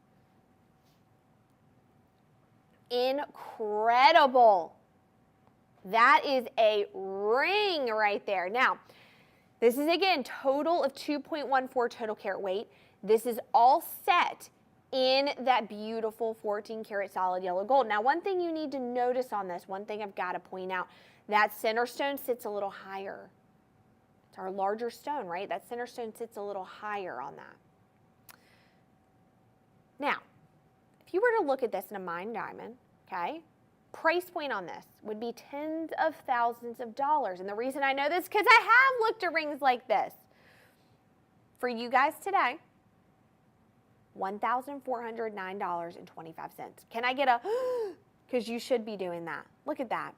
Incredible. That is a ring right there. Now, this is, again, total of 2.14 total carat weight. This is all set in that beautiful 14 karat solid yellow gold. Now, one thing you need to notice on this, one thing I've got to point out, that center stone sits a little higher. It's our larger stone, right? That center stone sits a little higher on that. Now, if you were to look at this in a mined diamond, okay, price point on this would be tens of thousands of dollars. And the reason I know this is because I have looked at rings like this. For you guys today, $1,409.25. Can I get a, because you should be doing that. Look at that.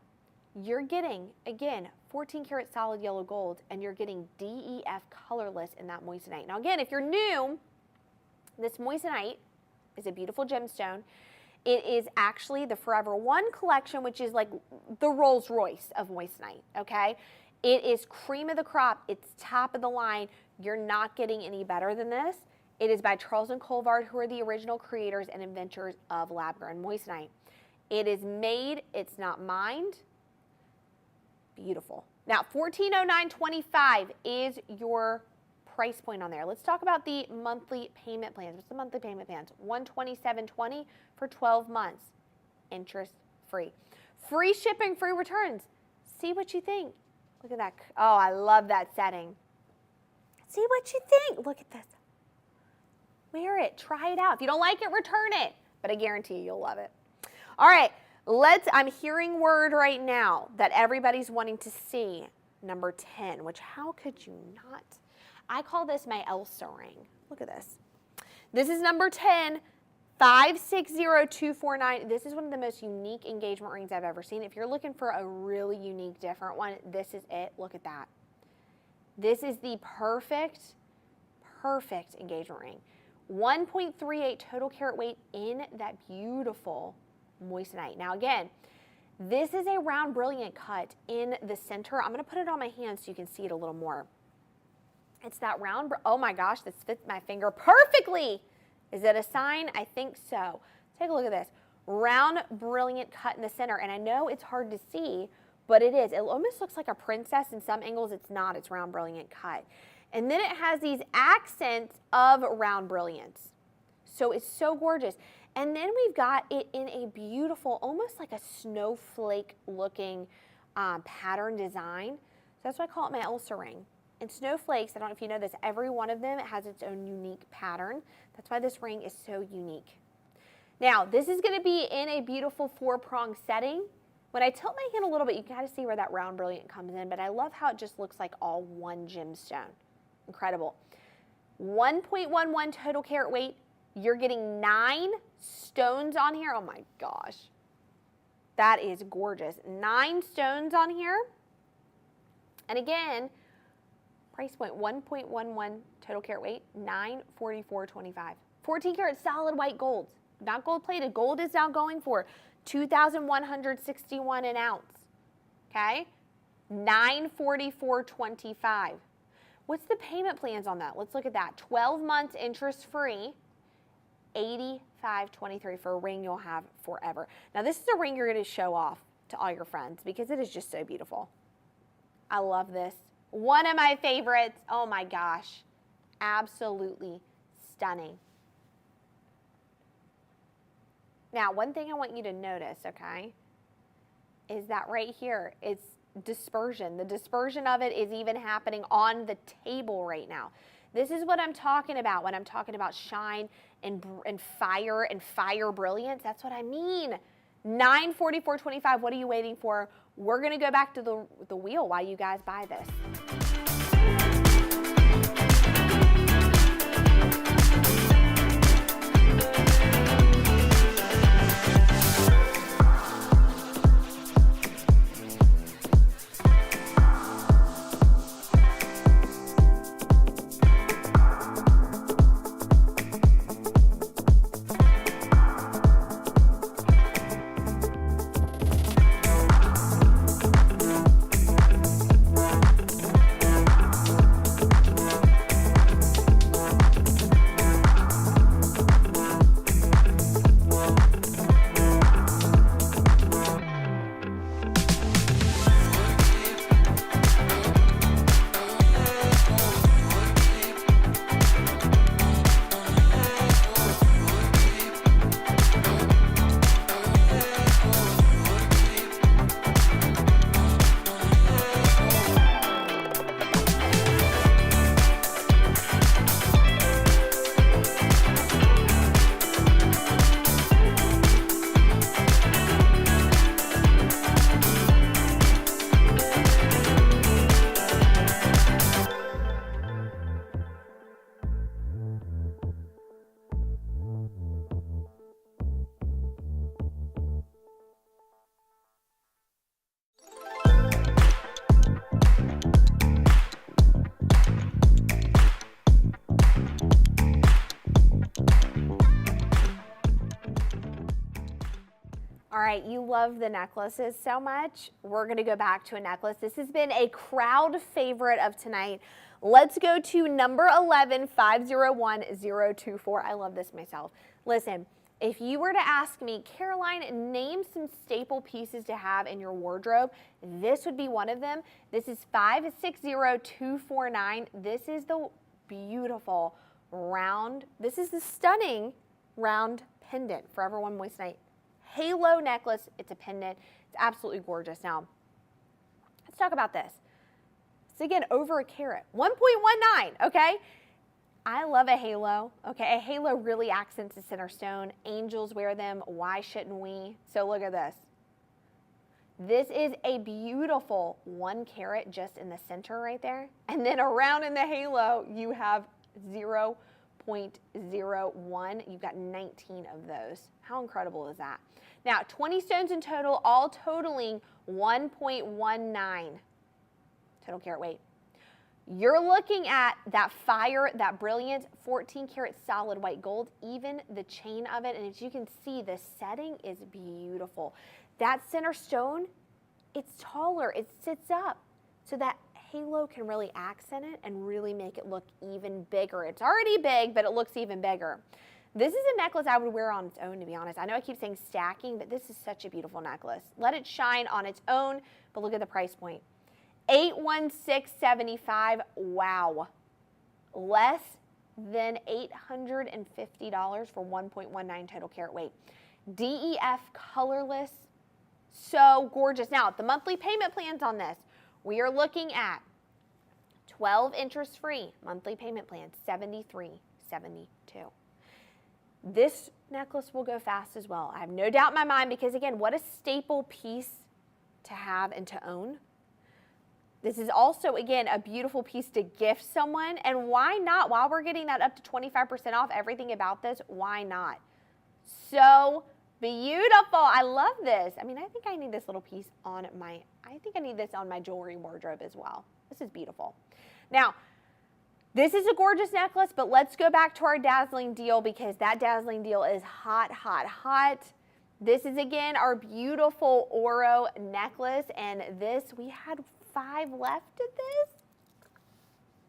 You're getting, again, 14 karat solid yellow gold, and you're getting DEF colorless in that moissanite. Now, again, if you're new, this moissanite is a beautiful gemstone. It is actually the Forever One collection, which is like the Rolls Royce of moissanite, okay? It is cream of the crop. It's top of the line. You're not getting any better than this. It is by Charles and Colvard, who are the original creators and inventors of lab-grown moissanite. It is made, it's not mined. Beautiful. Now, $1,409.25 is your price point on there. Let's talk about the monthly payment plans. What's the monthly payment plans? $127.20 for 12 months, interest free. Free shipping, free returns. See what you think. Look at that. Oh, I love that setting. See what you think. Look at this. Wear it. Try it out. If you don't like it, return it. But I guarantee you'll love it. All right. I'm hearing word right now that everybody's wanting to see number 10, which how could you not? I call this my Elsa ring. Look at this. This is number 10, 560249. This is one of the most unique engagement rings I've ever seen. If you're looking for a really unique, different one, this is it. Look at that. This is the perfect engagement ring. 1.38 total carat weight in that beautiful moissanite. Now, again, this is a round brilliant cut in the center. I'm going to put it on my hand so you can see it a little more. It's that round, oh my gosh, this fits my finger perfectly. Is it a sign? I think so. Take a look at this. Round brilliant cut in the center, and I know it's hard to see, but it is. It almost looks like a princess. In some angles, it's not. It's round brilliant cut. And then it has these accents of round brilliance. So it's so gorgeous. And then we've got it in a beautiful, almost like a snowflake looking pattern design. So that's why I call it my Elsa ring. And snowflakes, I don't know if you know this, every one of them has its own unique pattern. That's why this ring is so unique. Now, this is gonna be in a beautiful 4-prong setting. When I tilt my hand a little bit, you can kind of see where that round brilliant comes in, but I love how it just looks like all one gemstone. Incredible. 1.11 total carat weight. You're getting 9 stones on here. Oh my gosh. That is gorgeous. 9 stones on here. And again, price point 1.11 total carat weight, $944.25. 14 karat solid white gold, not gold plated. Gold is now going for $2,161 an ounce. Okay, $944.25. What's the payment plans on that? Let's look at that. 12 months interest free, $85.23 for a ring you'll have forever. Now this is a ring you're going to show off to all your friends because it is just so beautiful. I love this. One of my favorites. Oh my gosh. Absolutely stunning. Now, one thing I want you to notice, okay, is that right here, it's dispersion. The dispersion of it is even happening on the table right now. This is what I'm talking about when I'm talking about shine and fire brilliance. That's what I mean. $944.25. What are you waiting for? We're going to go back to the wheel while you guys buy this. All right, you love the necklaces so much. We're gonna go back to a necklace. This has been a crowd favorite of tonight. Let's go to number 11, 501024. I love this myself. Listen, if you were to ask me, Caroline, name some staple pieces to have in your wardrobe, this would be one of them. This is 560249. This is the beautiful round, this is the stunning round pendant, Forever One moissanite halo necklace. It's a pendant. It's absolutely gorgeous. Now, let's talk about this. It's again over a carat, 1.19, okay? I love a halo, okay? A halo really accents the center stone. Angels wear them. Why shouldn't we? So look at this. This is a beautiful 1 carat just in the center right there. And then around in the halo, you have 0.01. You've got 19 of those. How incredible is that? Now, 20 stones in total, all totaling 1.19 total carat weight. You're looking at that fire, that brilliant 14 karat solid white gold, even the chain of it. And as you can see, the setting is beautiful. That center stone, it's taller, it sits up so that halo can really accent it and really make it look even bigger. It's already big, but it looks even bigger. This is a necklace I would wear on its own, to be honest. I know I keep saying stacking, but this is such a beautiful necklace. Let it shine on its own, but look at the price point. $816.75. Wow. Less than $850 for 1.19 total carat weight. DEF colorless, so gorgeous. Now, the monthly payment plans on this, we are looking at 12 interest-free monthly payment plans, $73.72. This necklace will go fast as well. I have no doubt in my mind because, again, what a staple piece to have and to own. This is also, again, a beautiful piece to gift someone. And why not? While we're getting that up to 25% off everything about this, why not? So beautiful. I love this. I mean, I think I need this little piece on my, jewelry wardrobe as well. This is beautiful. Now, this is a gorgeous necklace, but let's go back to our dazzling deal because that dazzling deal is hot, hot, hot. This is, again, our beautiful Oro necklace, and this, we had 5 left of this.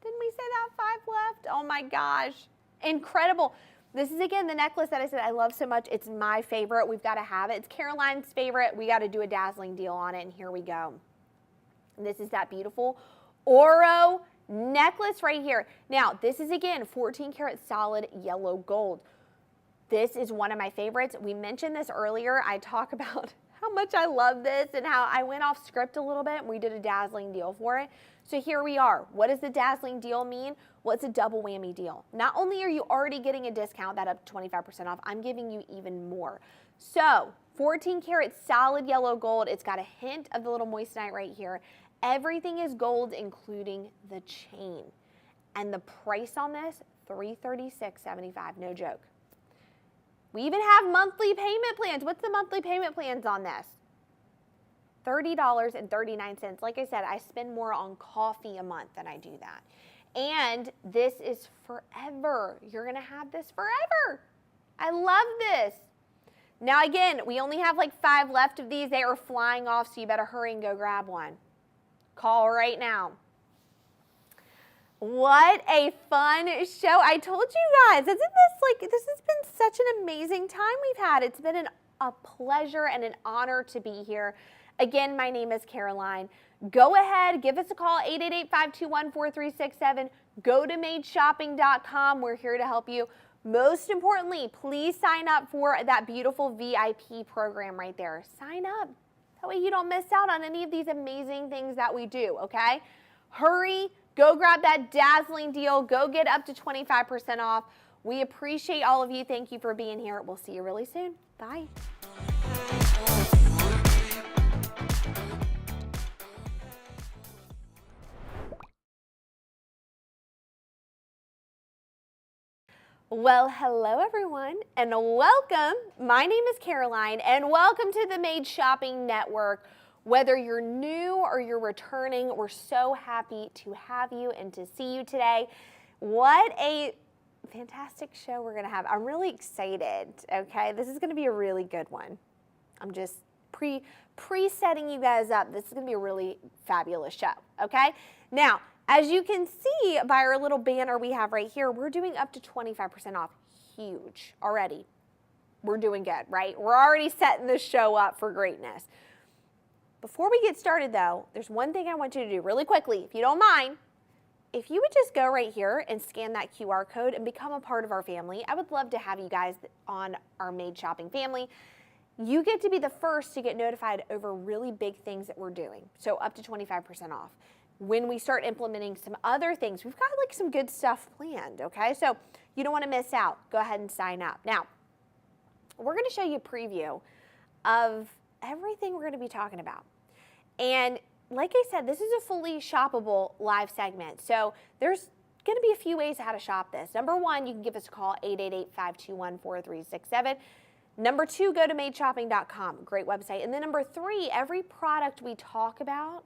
Didn't we say that? 5 left? Oh my gosh. Incredible. This is, again, the necklace that I said I love so much. It's my favorite. We've got to have it. It's Caroline's favorite. We got to do a dazzling deal on it, and here we go. And this is that beautiful Oro necklace right here. Now, this is, again, 14 karat solid yellow gold. This is one of my favorites. We mentioned this earlier. I talk about how much I love this and how I went off script a little bit and we did a dazzling deal for it. So here we are. What does the dazzling deal mean? Well, it's a double whammy deal. Not only are you already getting a discount, that up to 25% off, I'm giving you even more. So 14 karat solid yellow gold. It's got a hint of the little moissanite right here. Everything is gold, including the chain. And the price on this, $336.75, no joke. We even have monthly payment plans. What's the monthly payment plans on this? $30.39. Like I said, I spend more on coffee a month than I do that. And this is forever. You're going to have this forever. I love this. Now, again, we only have like 5 left of these. They are flying off, so you better hurry and go grab one. Call right now. What a fun show. I told you guys, this has been such an amazing time we've had. It's been a pleasure and an honor to be here. Again, my name is Caroline. Go ahead, give us a call, 888-521-4367. Go to madeshopping.com. We're here to help you. Most importantly, please sign up for that beautiful VIP program right there. Sign up. That way you don't miss out on any of these amazing things that we do, okay? Hurry, go grab that dazzling deal. Go get up to 25% off. We appreciate all of you. Thank you for being here. We'll see you really soon. Bye. Well, hello everyone, and welcome. My name is Caroline, and welcome to the Made Shopping Network. Whether you're new or you're returning, we're so happy to have you and to see you today. What a fantastic show we're gonna have. I'm really excited, okay? This is gonna be a really good one. I'm just pre-setting you guys up. This is gonna be a really fabulous show, okay? Now, as you can see by our little banner we have right here, we're doing up to 25% off. Huge already. We're doing good, right? We're already setting this show up for greatness. Before we get started though, there's one thing I want you to do really quickly, if you don't mind. If you would just go right here and scan that QR code and become a part of our family, I would love to have you guys on our Made Shopping family. You get to be the first to get notified over really big things that we're doing. So up to 25% off. When we start implementing some other things, we've got like some good stuff planned, okay? So you don't want to miss out. Go ahead and sign up. Now, we're going to show you a preview of everything we're going to be talking about. And like I said, this is a fully shoppable live segment. So there's going to be a few ways how to shop this. Number one, you can give us a call, 888-521-4367. Number two, go to madeshopping.com. Great website. And then number three, every product we talk about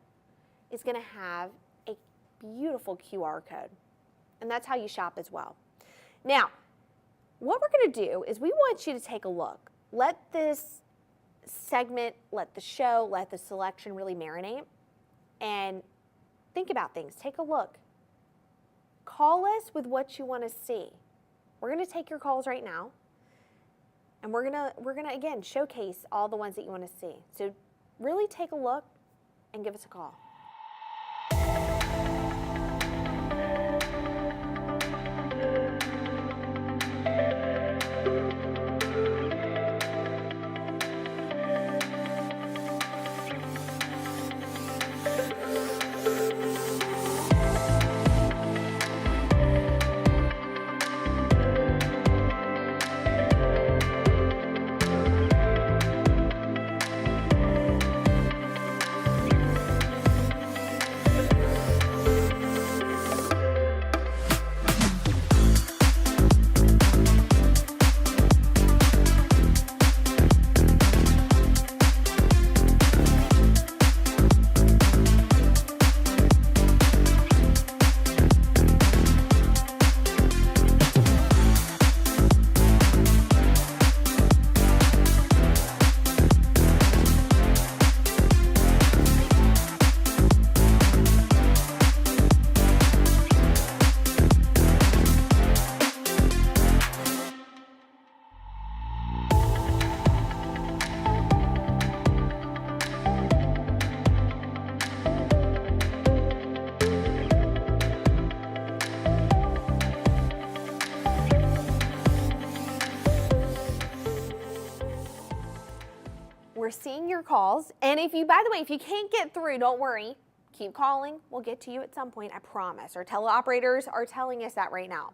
is going to have a beautiful QR code. And that's how you shop as well. Now, what we're going to do is we want you to take a look. Let this segment, let the show, let the selection really marinate and think about things. Take a look. Call us with what you want to see. We're going to take your calls right now. And we're gonna again showcase all the ones that you want to see. So really take a look and give us a call. your calls. And if you, by the way, if you can't get through, don't worry. Keep calling. We'll get to you at some point, I promise. Our teleoperators are telling us that right now.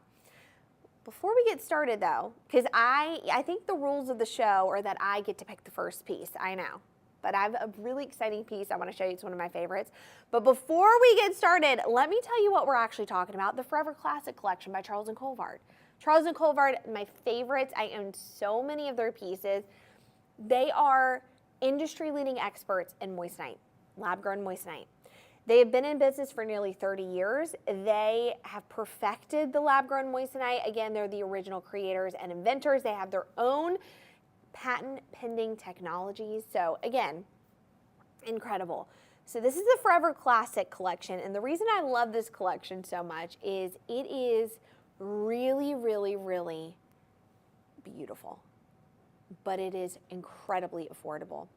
Before we get started, though, because I think the rules of the show are that I get to pick the first piece. I know. But I have a really exciting piece I want to show you. It's one of my favorites. But before we get started, let me tell you what we're actually talking about. The Forever Classic Collection by Charles Colvard. Charles Colvard, my favorites. I own so many of their pieces. They are industry-leading experts in moissanite, lab-grown moissanite. They have been in business for nearly 30 years. They have perfected the lab-grown moissanite. Again, they're the original creators and inventors. They have their own patent-pending technologies. So again, incredible. So this is the Forever Classic Collection, and the reason I love this collection so much is it is really, really, really beautiful, but it is incredibly affordable.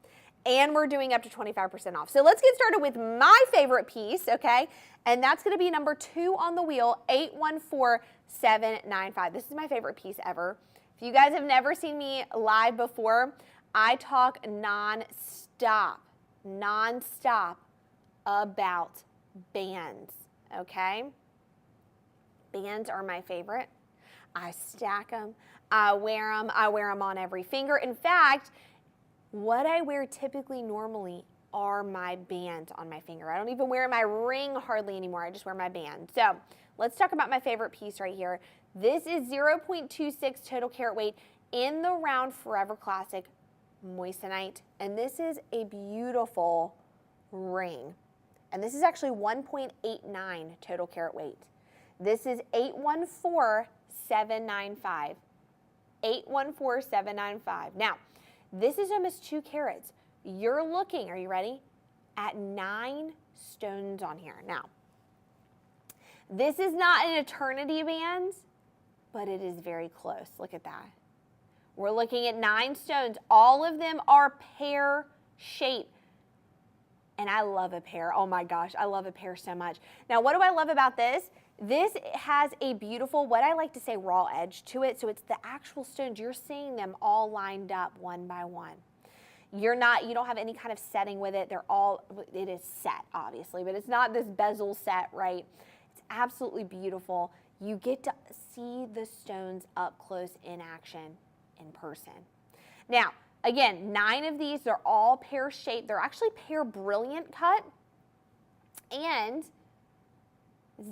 And we're doing up to 25% off. So let's get started with my favorite piece, okay? And that's gonna be number 2 on the wheel, 814795. This is my favorite piece ever. If you guys have never seen me live before, I talk non-stop about bands, okay? Bands are my favorite. I stack them, I wear them on every finger. In fact, what I wear typically normally are my bands on my finger. I don't even wear my ring hardly anymore. I just wear my band. So let's talk about my favorite piece right here. This is 0.26 total carat weight in the round Forever Classic moissanite. And this is a beautiful ring. And this is actually 1.89 total carat weight. This is 814795. 814795. Now, this is almost 2 carats. You're looking, are you ready, at 9 stones on here. Now, this is not an eternity band, but it is very close. Look at that. We're looking at 9 stones. All of them are pear shaped. And I love a pear. Oh my gosh, I love a pear so much. Now, what do I love about this? This has a beautiful, what I like to say, raw edge to it. So it's the actual stones. You're seeing them all lined up one by one. You don't have any kind of setting with it. It is set, obviously, but it's not this bezel set, right? It's absolutely beautiful. You get to see the stones up close in action in person. Now, again, 9 of these, they're all pear shaped. They're actually pear brilliant cut. And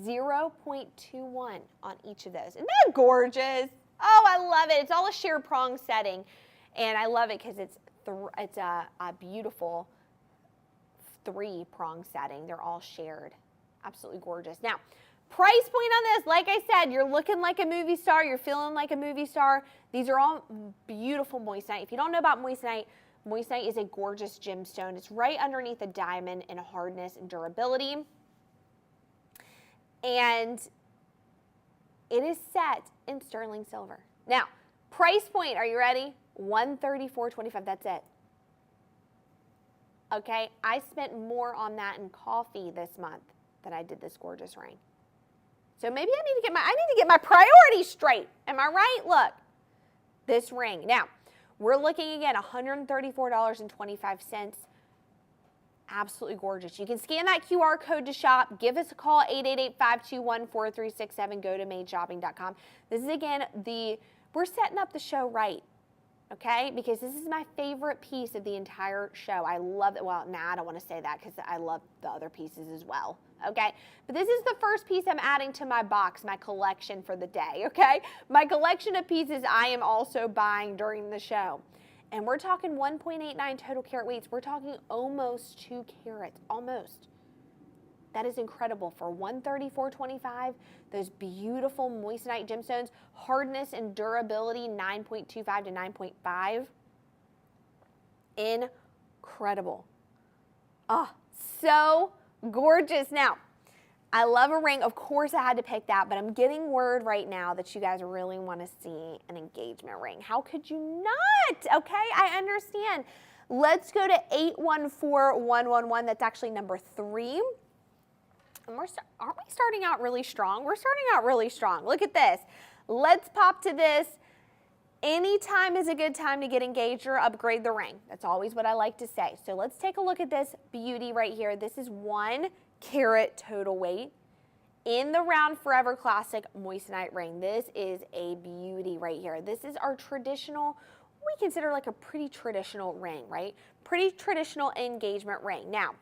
0.21 on each of those. Isn't that gorgeous? Oh, I love it. It's all a sheer prong setting. And I love it because it's a beautiful 3-prong setting. They're all shared. Absolutely gorgeous. Now, price point on this, like I said, you're looking like a movie star. You're feeling like a movie star. These are all beautiful moissanite. If you don't know about moissanite, moissanite is a gorgeous gemstone. It's right underneath a diamond in hardness and durability. And it is set in sterling silver. Now, price point, are you ready? $134.25, that's it. Okay, I spent more on that in coffee this month than I did this gorgeous ring. So maybe I need to get my priorities straight. Am I right? Look, this ring. Now, we're looking again, $134.25. Absolutely gorgeous. You can scan that QR code to shop. Give us a call, 888-521-4367. Go to madeshopping.com. This is, again, we're setting up the show right, okay? Because this is my favorite piece of the entire show. I love it. Well, I don't want to say that because I love the other pieces as well, okay? But this is the first piece I'm adding to my box, my collection for the day, okay? My collection of pieces I am also buying during the show. And we're talking 1.89 total carat weights. We're talking almost 2 carats, almost. That is incredible for $134.25. Those beautiful moissanite gemstones, hardness and durability, 9.25 to 9.5. Incredible. Oh, so gorgeous. Now, I love a ring. Of course, I had to pick that, but I'm getting word right now that you guys really want to see an engagement ring. How could you not? Okay, I understand. Let's go to 814111. That's actually number 3. And aren't we starting out really strong? We're starting out really strong. Look at this. Let's pop to this. Anytime is a good time to get engaged or upgrade the ring. That's always what I like to say. So let's take a look at this beauty right here. This is 1 carat total weight in the Round Forever Classic moissanite ring. This is a beauty right here. This is our traditional, we consider like a pretty traditional ring, right? Pretty traditional engagement ring. Now,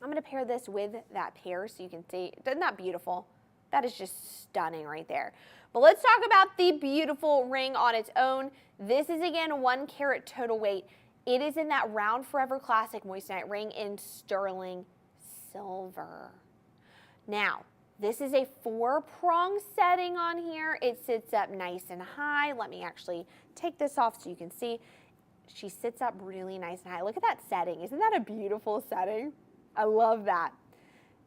I'm going to pair this with that pair so you can see. Isn't that beautiful? That is just stunning right there. But let's talk about the beautiful ring on its own. This is, again, 1 carat total weight. It is in that Round Forever Classic moissanite ring in sterling silver. Now, this is a 4-prong setting on here. It sits up nice and high. Let me actually take this off so you can see. She sits up really nice and high. Look at that setting. Isn't that a beautiful setting? I love that.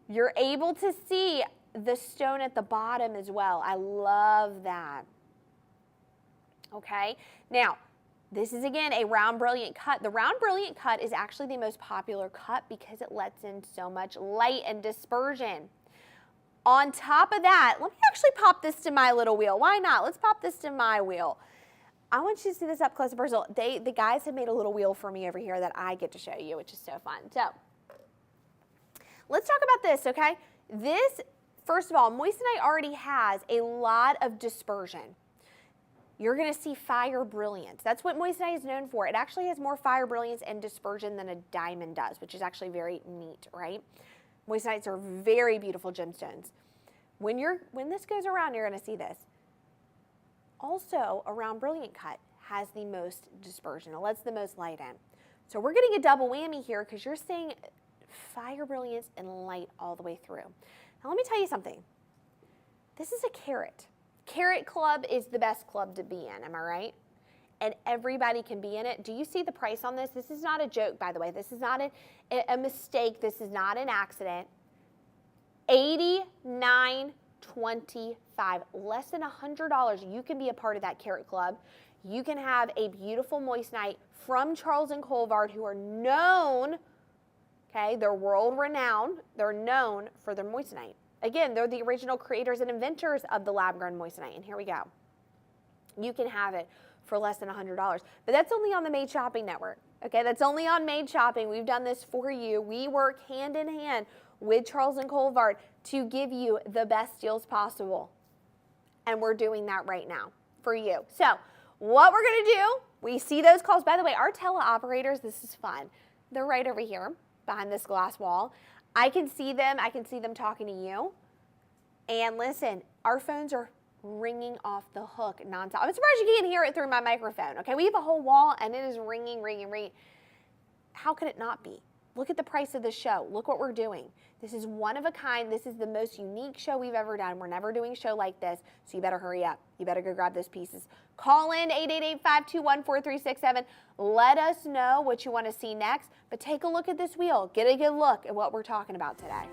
You're able to see the stone at the bottom as well. I love that. Okay, now this is again a round brilliant cut. The round brilliant cut is actually the most popular cut because it lets in so much light and dispersion. On top of that, let me actually pop this to my little wheel. Why not? Let's pop this to my wheel. I want you to see this up close and personal. The guys have made a little wheel for me over here that I get to show you, which is so fun. So let's talk about this, okay? This, first of all, moissanite already has a lot of dispersion. You're going to see fire brilliance. That's what moissanite is known for. It actually has more fire brilliance and dispersion than a diamond does, which is actually very neat, right? Moissanites are very beautiful gemstones. When this goes around, you're going to see this. Also, a round brilliant cut has the most dispersion. It lets the most light in. So we're getting a double whammy here because you're seeing fire brilliance and light all the way through. Now let me tell you something. This is a carat. Carat club is the best club to be in, am I right? And everybody can be in it. Do you see the price on this? This is not a joke, by the way. This is not a mistake. This is not an accident. $89.25, less than $100. You can be a part of that carat club. You can have a beautiful moissanite from Charles and Colvard, who are known, okay, they're world renowned. They're known for their moissanite. Again, they're the original creators and inventors of the lab-grown moissanite. And here we go. You can have it for less than $100. But that's only on the Made Shopping Network. Okay, that's only on Made Shopping. We've done this for you. We work hand in hand with Charles and Colvard to give you the best deals possible. And we're doing that right now for you. So what we're going to do, we see those calls. By the way, our teleoperators, this is fun. They're right over here behind this glass wall. I can see them. I can see them talking to you. And listen, our phones are ringing off the hook nonstop. I'm surprised you can't hear it through my microphone. Okay, we have a whole wall and it is ringing, ringing, ringing. How could it not be? Look at the price of the show. Look what we're doing. This is one of a kind. This is the most unique show we've ever done. We're never doing a show like this, so you better hurry up. You better go grab those pieces. Call in 888-521-4367. Let us know what you want to see next, but take a look at this wheel. Get a good look at what we're talking about today.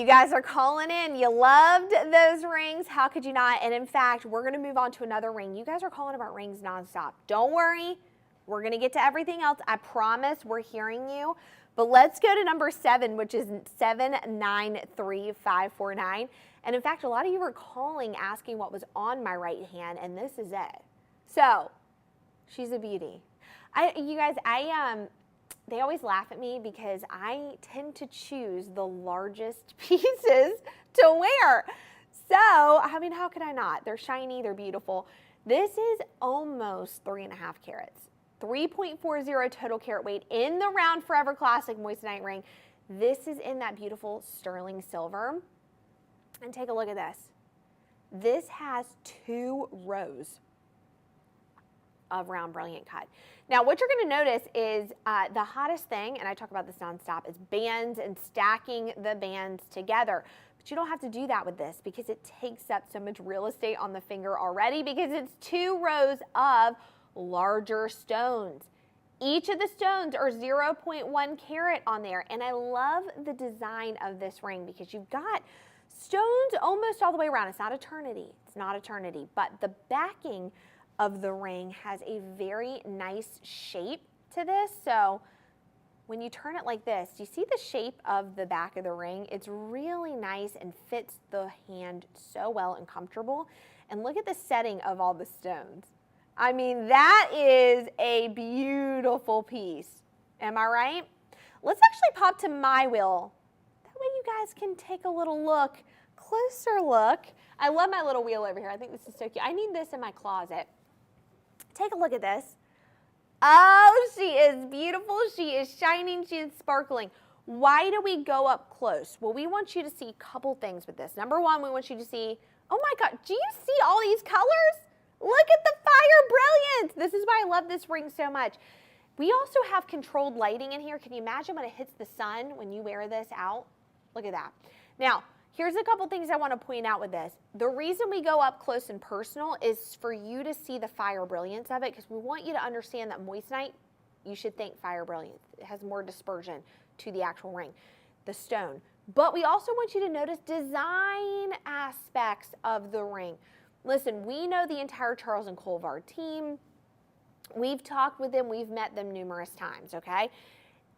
You guys are calling in. You loved those rings. How could you not? And in fact, we're going to move on to another ring. You guys are calling about rings nonstop. Don't worry. We're going to get to everything else. I promise we're hearing you. But let's go to number 7, which is 793549. And in fact, a lot of you were calling asking what was on my right hand, and this is it. So, she's a beauty. You guys, they always laugh at me because I tend to choose the largest pieces to wear. So, I mean, how could I not? They're shiny, they're beautiful. This is almost 3.5 carats. 3.40 total carat weight in the Round Forever Classic moissanite ring. This is in that beautiful sterling silver. And take a look at this. This has 2 rows of round brilliant cut. Now, what you're going to notice is the hottest thing, and I talk about this nonstop, is bands and stacking the bands together. But you don't have to do that with this because it takes up so much real estate on the finger already because it's 2 rows of larger stones. Each of the stones are 0.1 carat on there, and I love the design of this ring because you've got stones almost all the way around. It's not eternity. It's not eternity, but the backing of the ring has a very nice shape to this. So when you turn it like this, do you see the shape of the back of the ring? It's really nice and fits the hand so well and comfortable. And look at the setting of all the stones. I mean, that is a beautiful piece. Am I right? Let's actually pop to my wheel. That way you guys can take a little look, closer look. I love my little wheel over here. I think this is so cute. I need this in my closet. Take a look at this. Oh, she is beautiful. She is shining. She is sparkling. Why do we go up close? Well, we want you to see a couple things with this. Number one, we want you to see, oh my God, do you see all these colors? Look at the fire brilliance. This is why I love this ring so much. We also have controlled lighting in here. Can you imagine when it hits the sun when you wear this out? Look at that. Now, here's a couple things I want to point out with this. The reason we go up close and personal is for you to see the fire brilliance of it because we want you to understand that moissanite, you should think fire brilliance. It has more dispersion to the actual ring, the stone. But we also want you to notice design aspects of the ring. Listen, we know the entire Charles and Colvard team. We've talked with them. We've met them numerous times, okay?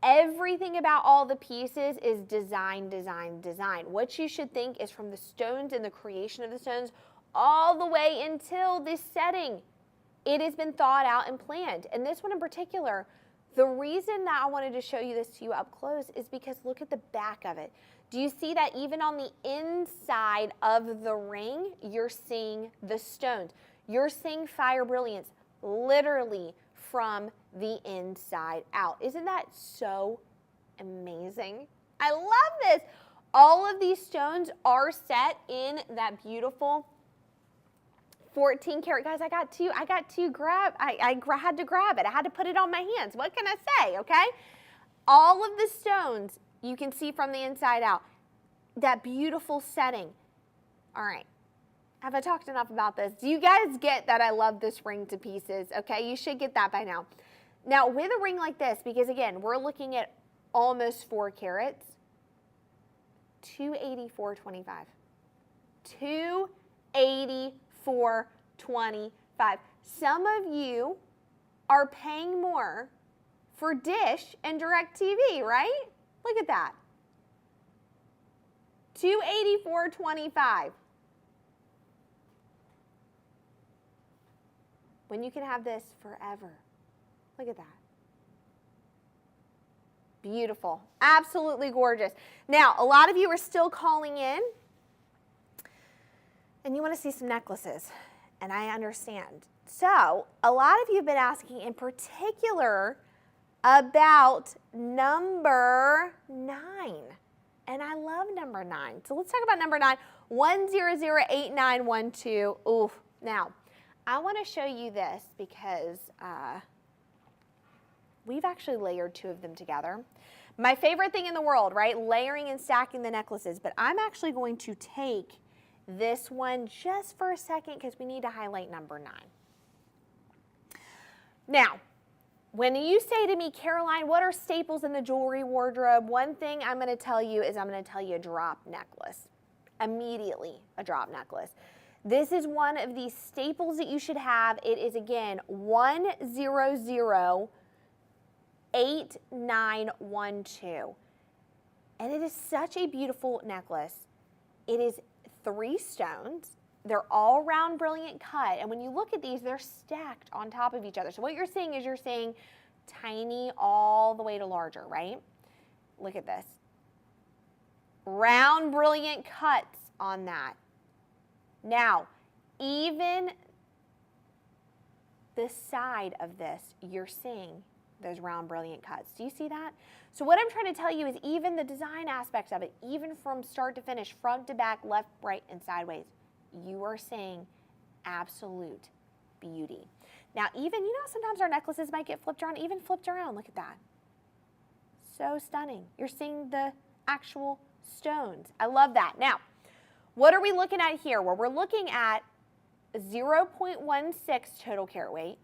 Everything about all the pieces is design, design, design. What you should think is from the stones and the creation of the stones all the way until this setting. It has been thought out and planned. And this one in particular, the reason that I wanted to show you this to you up close is because look at the back of it. Do you see that even on the inside of the ring, you're seeing the stones? You're seeing fire brilliance literally from the inside out. Isn't that so amazing? I love this. All of these stones are set in that beautiful 14 karat. Guys, I had to grab it. I had to put it on my hands. What can I say, okay? All of the stones you can see from the inside out. That beautiful setting. All right. Have I talked enough about this? Do you guys get that I love this ring to pieces? Okay, you should get that by now. Now, with a ring like this, because again, we're looking at almost 4 carats, $284.25. $284.25. Some of you are paying more for Dish and DirecTV, right? Look at that. $284.25. When you can have this forever. Look at that. Beautiful. Absolutely gorgeous. Now, a lot of you are still calling in and you want to see some necklaces, and I understand. So, a lot of you have been asking in particular about number 9. And I love number 9. So let's talk about number 9, 1008912. Ooh, now, I want to show you this because we've actually layered 2 of them together. My favorite thing in the world, right? Layering and stacking the necklaces. But I'm actually going to take this one just for a second because we need to highlight number 9. Now, when you say to me, Caroline, what are staples in the jewelry wardrobe? One thing I'm going to tell you is I'm going to tell you a drop necklace. Immediately, a drop necklace. This is one of these staples that you should have. It is, again, 1008912. And it is such a beautiful necklace. It is 3 stones. They're all round, brilliant cut. And when you look at these, they're stacked on top of each other. So what you're seeing is you're seeing tiny all the way to larger, right? Look at this. Round, brilliant cuts on that. Now, even the side of this, you're seeing those round, brilliant cuts. Do you see that? So what I'm trying to tell you is even the design aspects of it, even from start to finish, front to back, left, right, and sideways, you are seeing absolute beauty. Now, even, you know, sometimes our necklaces might get flipped around, even flipped around. Look at that. So stunning. You're seeing the actual stones. I love that. Now, what are we looking at here? Well, we're looking at 0.16 total carat weight,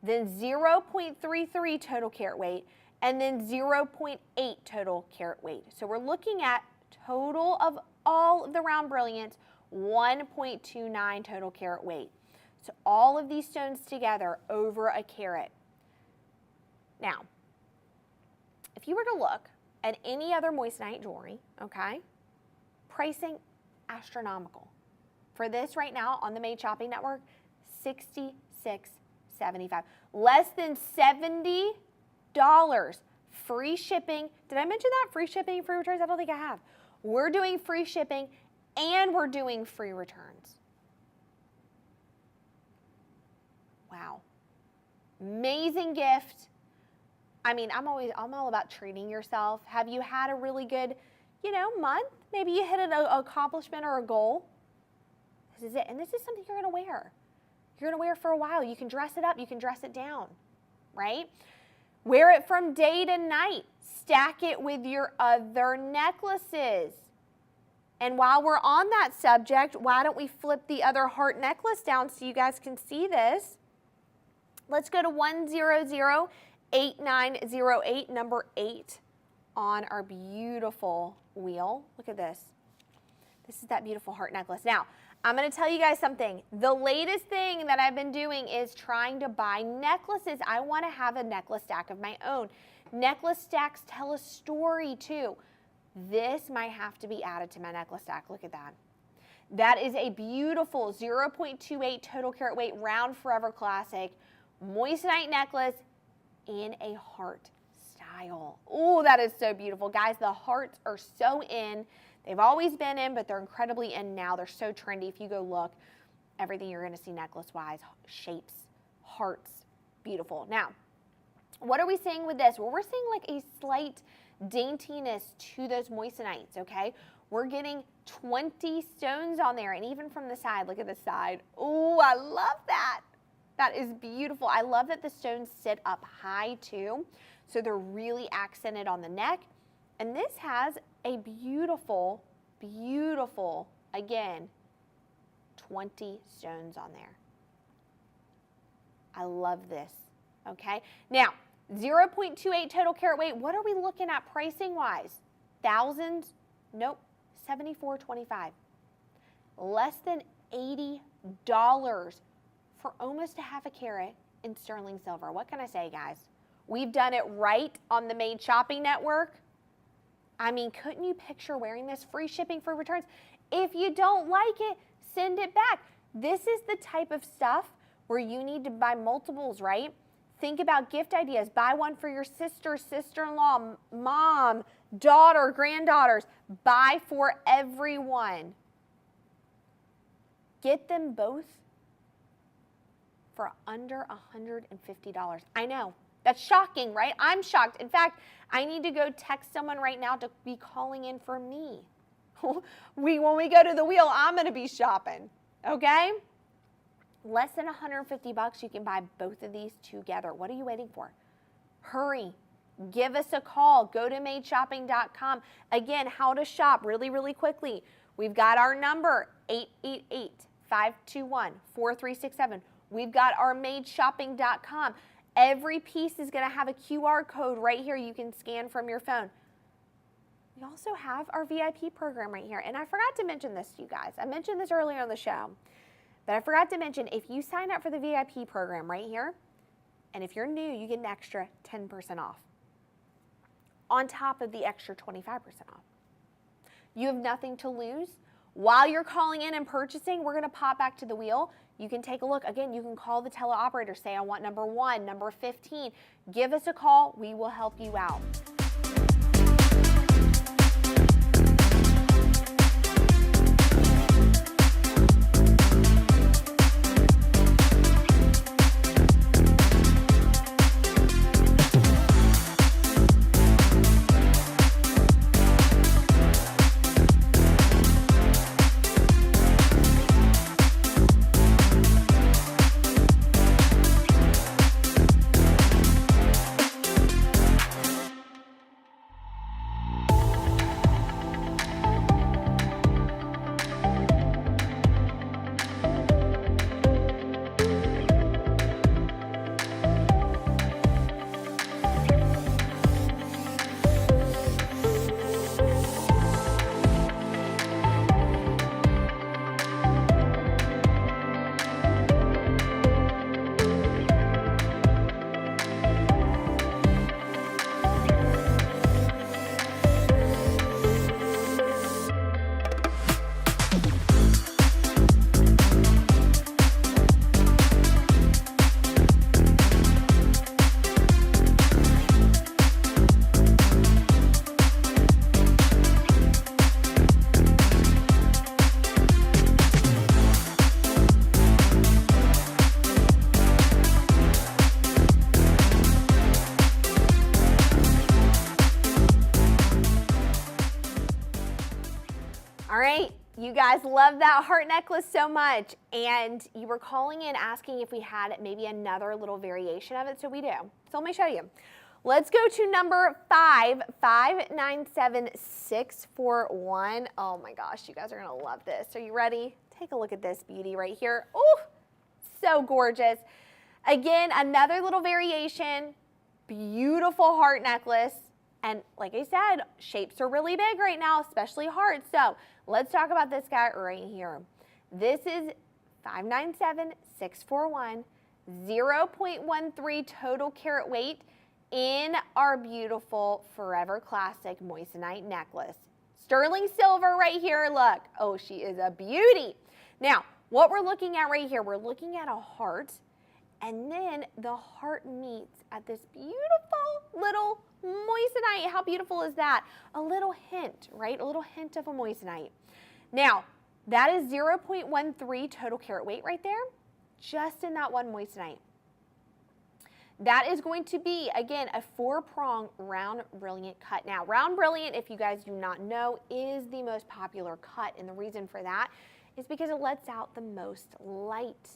then 0.33 total carat weight, and then 0.8 total carat weight. So we're looking at total of all of the round brilliants, 1.29 total carat weight. So all of these stones together over a carat. Now, if you were to look at any other moissanite jewelry, okay, pricing astronomical. For this right now on the Made Shopping Network, $66.75. Less than $70. Free shipping. Did I mention that? Free shipping, free returns? I don't think I have. We're doing free shipping and we're doing free returns. Wow. Amazing gift. I mean, I'm all about treating yourself. Have you had a really good, you know, month? Maybe you hit an accomplishment or a goal. This is it. And this is something you're going to wear. You're going to wear for a while. You can dress it up. You can dress it down, right? Wear it from day to night. Stack it with your other necklaces. And while we're on that subject, why don't we flip the other heart necklace down so you guys can see this? Let's go to 1008908, number 8 on our beautiful wheel. Look at this. This is that beautiful heart necklace. Now, I'm going to tell you guys something. The latest thing that I've been doing is trying to buy necklaces. I want to have a necklace stack of my own. Necklace stacks tell a story too. This might have to be added to my necklace stack. Look at that. That is a beautiful 0.28 total carat weight round forever classic moissanite necklace in a heart style. Oh, that is so beautiful. Guys, the hearts are so in. They've always been in, but they're incredibly in now. They're so trendy. If you go look, everything you're going to see necklace-wise, shapes, hearts, beautiful. Now, what are we seeing with this? Well, we're seeing like a slight daintiness to those moissanites, okay? We're getting 20 stones on there, and even from the side, look at the side. Oh, I love that. That is beautiful. I love that the stones sit up high too, so they're really accented on the neck. And this has a beautiful, beautiful, again, 20 stones on there. I love this, okay? Now, 0.28 total carat weight, what are we looking at pricing-wise? Thousands? Nope, $74.25. Less than $80 for almost a half a carat in sterling silver. What can I say, guys? We've done it right on the Made Shopping Network. I mean, couldn't you picture wearing this? Free shipping, free returns. If you don't like it, send it back. This is the type of stuff where you need to buy multiples, right? Think about gift ideas. Buy one for your sister, sister-in-law, mom, daughter, granddaughters. Buy for everyone. Get them both for under $150. I know. That's shocking, right? I'm shocked. In fact, I need to go text someone right now to be calling in for me. When we go to the wheel, I'm going to be shopping, okay? Less than $150, you can buy both of these together. What are you waiting for? Hurry. Give us a call. Go to madeshopping.com. Again, how to shop really, really quickly. We've got our number, 888-521-4367. We've got our madeshopping.com. Every piece is going to have a QR code right here you can scan from your phone. We also have our VIP program right here. And I forgot to mention this to you guys. I mentioned this earlier on the show. But I forgot to mention, if you sign up for the VIP program right here, and if you're new, you get an extra 10% off on top of the extra 25% off. You have nothing to lose. While you're calling in and purchasing, we're going to pop back to the wheel. You can take a look. Again, you can call the teleoperator, say, I want number 1, number 15. Give us a call. We will help you out. All right, you guys love that heart necklace so much, and you were calling in asking if we had maybe another little variation of it, so we do. So let me show you. Let's go to number 597641. Oh my gosh, you guys are gonna love this. Are you ready? Take a look at this beauty right here. Oh, so gorgeous. Again, another little variation, beautiful heart necklace. And like I said, shapes are really big right now, especially hearts. So let's talk about this guy right here. This is 597641, 0.13 total carat weight in our beautiful Forever Classic moissanite necklace. Sterling silver right here, look. Oh, she is a beauty. Now, what we're looking at right here, we're looking at a heart, and then the heart meets at this beautiful little moissanite. How beautiful is that? A little hint, right? A little hint of a moissanite. Now, that is 0.13 total carat weight right there, just in that one moissanite. That is going to be, again, a 4-prong round brilliant cut. Now, round brilliant, if you guys do not know, is the most popular cut, and the reason for that is because it lets out the most light,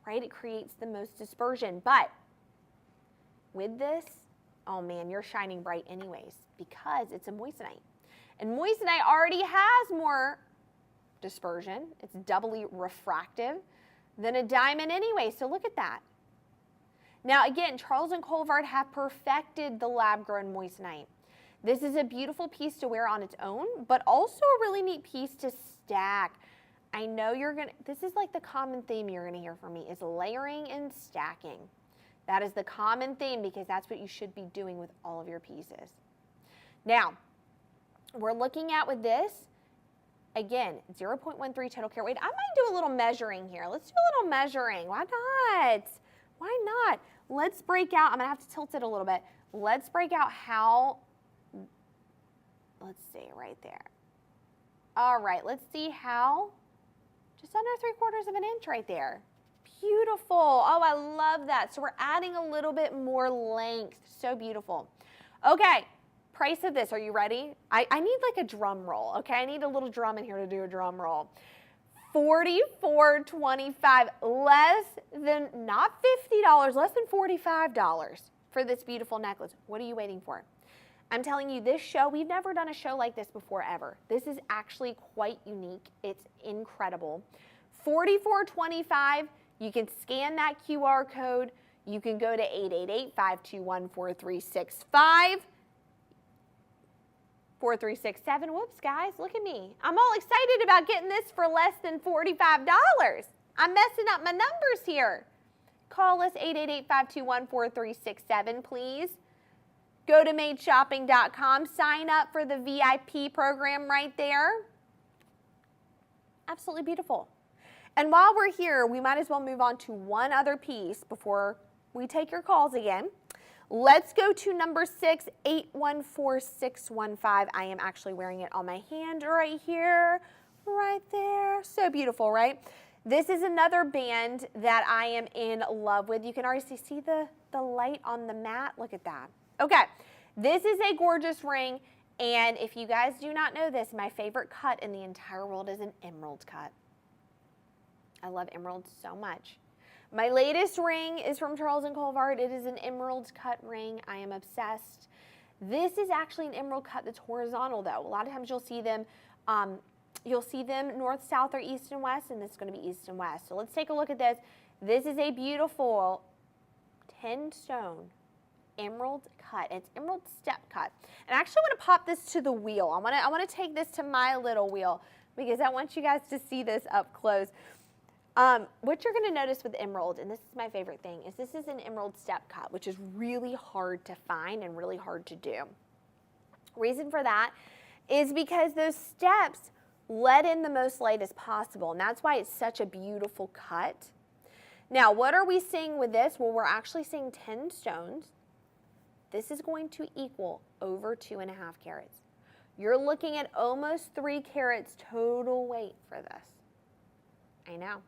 right? It creates the most dispersion. But with this, oh man, you're shining bright anyways because it's a moissanite. And moissanite already has more dispersion. It's doubly refractive than a diamond anyway, so look at that. Now again, Charles and Colvard have perfected the lab-grown moissanite. This is a beautiful piece to wear on its own, but also a really neat piece to stack. I know you're gonna, this is like the common theme you're gonna hear from me, is layering and stacking. That is the common theme because that's what you should be doing with all of your pieces. Now, we're looking at with this, again, 0.13 total carat weight. I might do a little measuring here. Let's do a little measuring. Why not? Why not? Let's break out. I'm going to have to tilt it a little bit. Let's break out how, let's see, right there. All right, let's see how, just under 3/4 of an inch right there. Beautiful. Oh, I love that. So we're adding a little bit more length. So beautiful. Okay, price of this. Are you ready? I need like a drum roll, okay? I need a little drum in here to do a drum roll. $44.25, less than, not $50, less than $45 for this beautiful necklace. What are you waiting for? I'm telling you, this show, we've never done a show like this before ever. This is actually quite unique. It's incredible. $44.25. You can scan that QR code. You can go to 888-521-4365. 4367. Whoops, guys, look at me. I'm all excited about getting this for less than $45. I'm messing up my numbers here. Call us 888-521-4367, please. Go to madeshopping.com. Sign up for the VIP program right there. Absolutely beautiful. And while we're here, we might as well move on to one other piece before we take your calls again. Let's go to number 6, 814615. I am actually wearing it on my hand right here, right there. So beautiful, right? This is another band that I am in love with. You can already see the light on the mat. Look at that. Okay, this is a gorgeous ring. And if you guys do not know this, my favorite cut in the entire world is an emerald cut. I love emeralds so much. My latest ring is from Charles Colvard. It is an emerald cut ring. I am obsessed. This is actually an emerald cut that's horizontal though. A lot of times you'll see them north, south, or east and west, and this is going to be east and west. So let's take a look at this. This is a beautiful 10-stone emerald cut. It's emerald step cut. And I actually want to pop this to the wheel. I want to take this to my little wheel because I want you guys to see this up close. What you're going to notice with emerald, and this is my favorite thing, is this is an emerald step cut, which is really hard to find and really hard to do. Reason for that is because those steps let in the most light as possible, and that's why it's such a beautiful cut. Now, what are we seeing with this? Well, we're actually seeing 10 stones. This is going to equal over 2.5 carats. You're looking at almost 3 carats total weight for this. I know.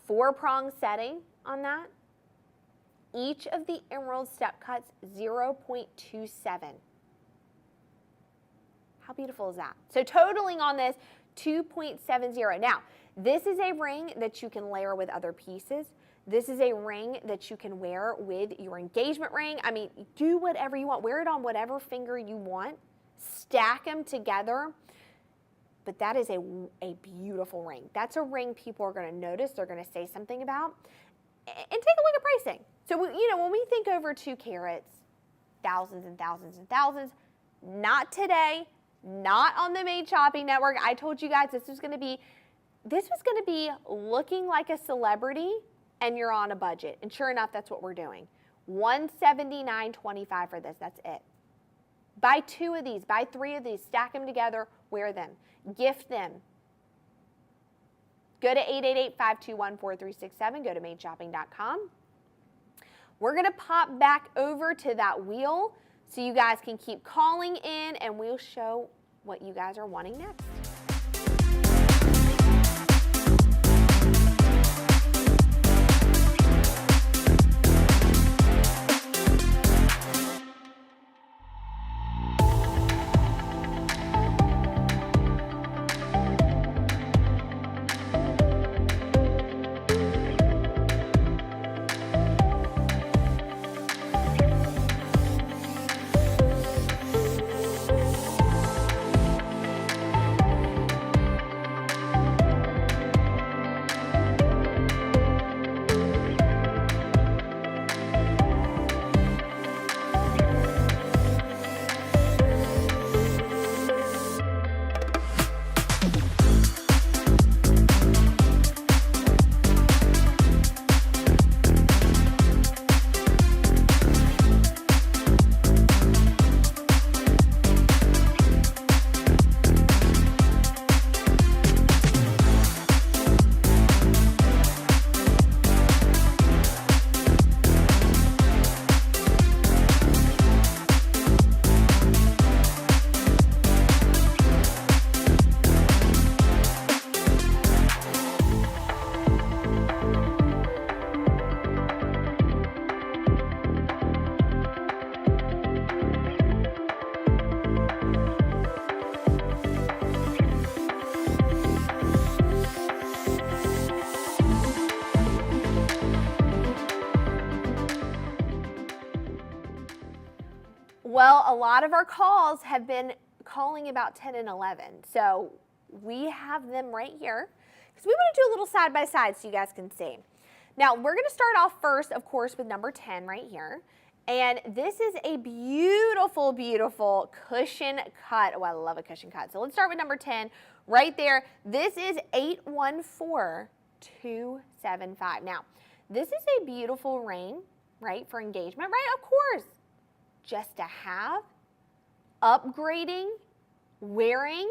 4-prong setting on that. Each of the emerald step cuts 0.27. How beautiful is that? So totaling on this 2.70. Now, this is a ring that you can layer with other pieces. This is a ring that you can wear with your engagement ring. I mean, do whatever you want. Wear it on whatever finger you want. Stack them together. But that is a beautiful ring. That's a ring people are going to notice. They're going to say something about. And take a look at pricing. So, when we think over 2 carats, thousands and thousands and thousands, not today, not on the Made Shopping Network. I told you guys this was going to be looking like a celebrity, and you're on a budget. And sure enough, that's what we're doing. $179.25 for this. That's it. Buy 2 of these. Buy 3 of these. Stack them together. Wear them. Gift them. Go to 888-521-4367. Go to madeshopping.com. We're going to pop back over to that wheel so you guys can keep calling in, and we'll show what you guys are wanting next. Well, a lot of our calls have been calling about 10 and 11. So we have them right here because we want to do a little side by side so you guys can see. Now, we're going to start off first, of course, with number 10 right here. And this is a beautiful, beautiful cushion cut. Oh, I love a cushion cut. So let's start with number 10 right there. This is 814275. Now, this is a beautiful ring, right, for engagement, right? Of course. Just to have, upgrading, wearing.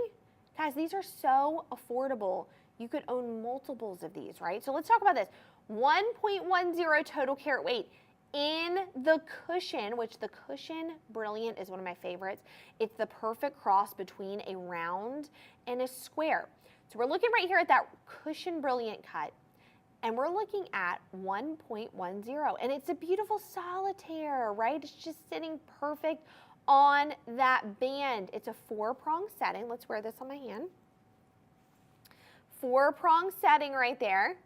Guys, these are so affordable. You could own multiples of these, right? So let's talk about this. 1.10 total carat weight in the cushion, which the cushion brilliant is one of my favorites. It's the perfect cross between a round and a square. So we're looking right here at that cushion brilliant cut, and we're looking at 1.10, and it's a beautiful solitaire, right? It's just sitting perfect on that band. It's a 4-prong setting. Let's wear this on my hand. 4-prong setting right there.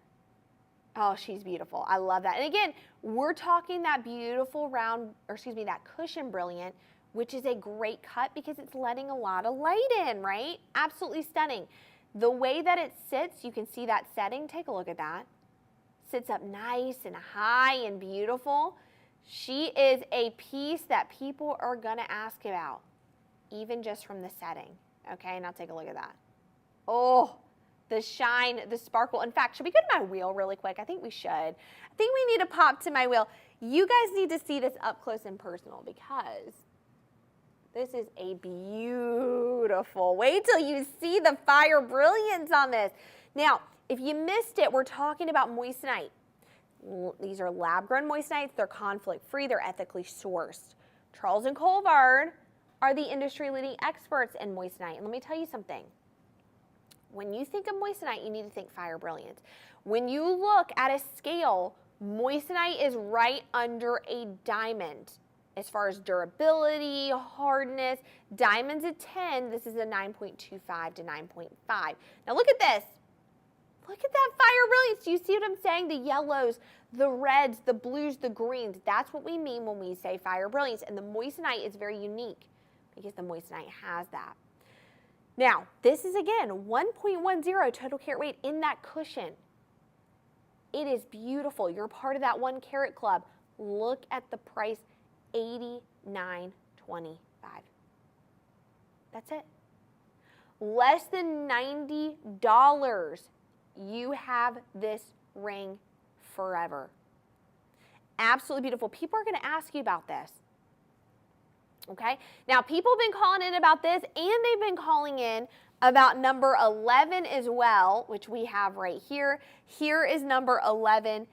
Oh, she's beautiful. I love that. And again, we're talking that beautiful round, or excuse me, that cushion brilliant, which is a great cut because it's letting a lot of light in, right? Absolutely stunning. The way that it sits, you can see that setting. Take a look at that. Sits up nice and high and beautiful. She is a piece that people are going to ask about, even just from the setting. Okay, now take a look at that. Oh, the shine, the sparkle. In fact, should we go to my wheel really quick? I think we should. I think we need to pop to my wheel. You guys need to see this up close and personal because this is a beautiful. Wait till you see the fire brilliance on this. Now, if you missed it, we're talking about moissanite. These are lab-grown moissanites. They're conflict-free. They're ethically sourced. Charles and Colvard are the industry-leading experts in moissanite. And let me tell you something. When you think of moissanite, you need to think fire brilliance. When you look at a scale, moissanite is right under a diamond. As far as durability, hardness, diamond's a 10. This is a 9.25 to 9.5. Now look at this. Look at that fire brilliance. Do you see what I'm saying? The yellows, the reds, the blues, the greens. That's what we mean when we say fire brilliance. And the moissanite is very unique because the moissanite has that. Now, this is, again, 1.10 total carat weight in that cushion. It is beautiful. You're part of that 1 carat club. Look at the price, $89.25. That's it. Less than $90. You have this ring forever. Absolutely beautiful. People are going to ask you about this. Okay, now people have been calling in about this, and they've been calling in about number 11 as well, which we have right here. Here is number 11,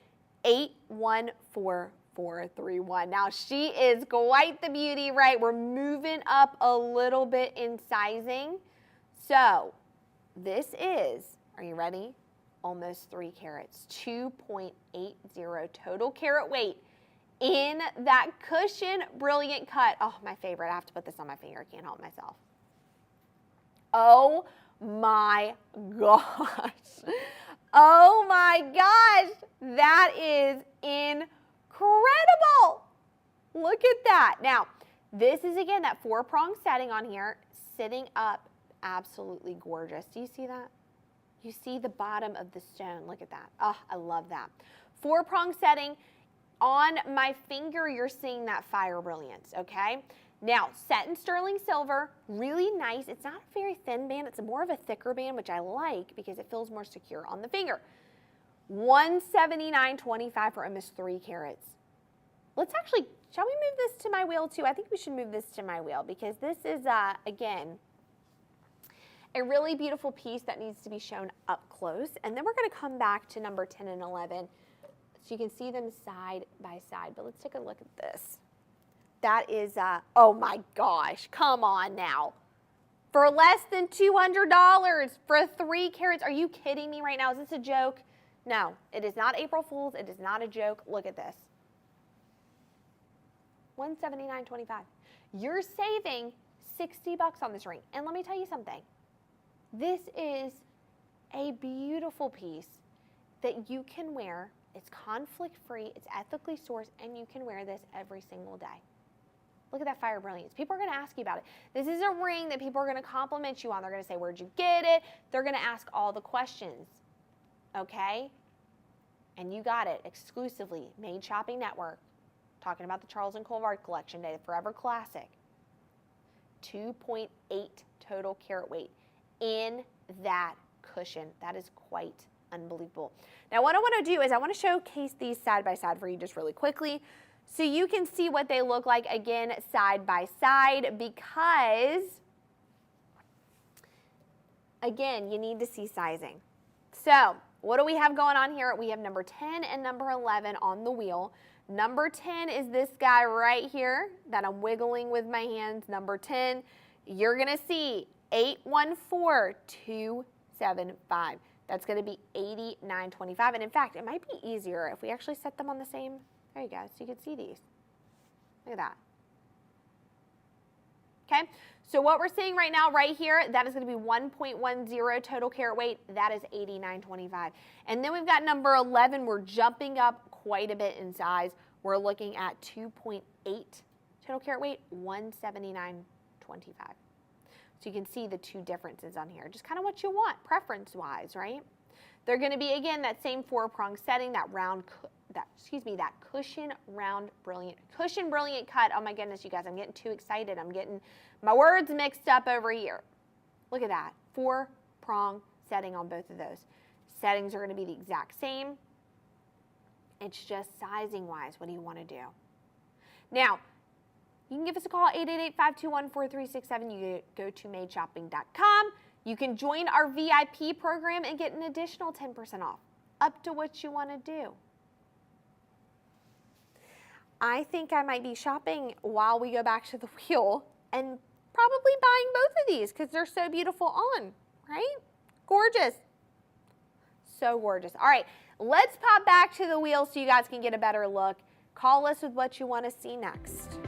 814431. Now she is quite the beauty, right? We're moving up a little bit in sizing. So this is, are you ready? Almost 3 carats, 2.80 total carat weight. In that cushion brilliant cut. Oh, my favorite. I have to put this on my finger. I can't help myself. Oh my gosh. Oh my gosh. That is incredible. Look at that. Now, this is again that 4-prong setting on here, sitting up absolutely gorgeous. Do you see that? You see the bottom of the stone. Look at that. Oh, I love that. 4-prong setting. On my finger, you're seeing that fire brilliance, okay? Now, set in sterling silver, really nice. It's not a very thin band. It's more of a thicker band, which I like because it feels more secure on the finger. $179.25 for almost 3 carats. Let's actually, shall we move this to my wheel too? I think we should move this to my wheel because this is, again, a really beautiful piece that needs to be shown up close. And then we're going to come back to number 10 and 11. So you can see them side by side, but let's take a look at this. That is, oh my gosh, come on now. For less than $200 for 3 carats, are you kidding me right now? Is this a joke? No, it is not April Fool's. It is not a joke. Look at this. $179.25. You're saving $60 on this ring. And let me tell you something. This is a beautiful piece that you can wear. It's conflict-free, it's ethically sourced, and you can wear this every single day. Look at that fire brilliance. People are going to ask you about it. This is a ring that people are going to compliment you on. They're going to say, where'd you get it? They're going to ask all the questions, okay? And you got it exclusively, Made Shopping Network. Talking about the Charles and Colvard collection, the Forever Classic. 2.8 total carat weight in that cushion. That is quite unbelievable. Now what I want to do is I want to showcase these side by side for you just really quickly so you can see what they look like again side by side, because again, you need to see sizing. So what do we have going on here? We have number 10 and number 11 on the wheel. Number 10 is this guy right here that I'm wiggling with my hands. Number 10, you're going to see 814275. That's going to be $89.25. And in fact, it might be easier if we actually set them on the same. There you go. So you can see these. Look at that. Okay. So what we're seeing right now, right here, that is going to be 1.10 total carat weight. That is $89.25. And then we've got number 11. We're jumping up quite a bit in size. We're looking at 2.8 total carat weight, $179.25. So you can see the two differences on here. Just kind of what you want, preference-wise, right? They're going to be, again, that same four-prong setting, that round, that cushion brilliant cut. Oh my goodness, you guys, I'm getting too excited. I'm getting my words mixed up over here. Look at that, four-prong setting on both of those. Settings are going to be the exact same. It's just sizing-wise, what do you want to do? Now, you can give us a call, 888-521-4367. You go to madeshopping.com. You can join our VIP program and get an additional 10% off, up to what you want to do. I think I might be shopping while we go back to the wheel and probably buying both of these because they're so beautiful on, right? Gorgeous. So gorgeous. All right, let's pop back to the wheel so you guys can get a better look. Call us with what you want to see next.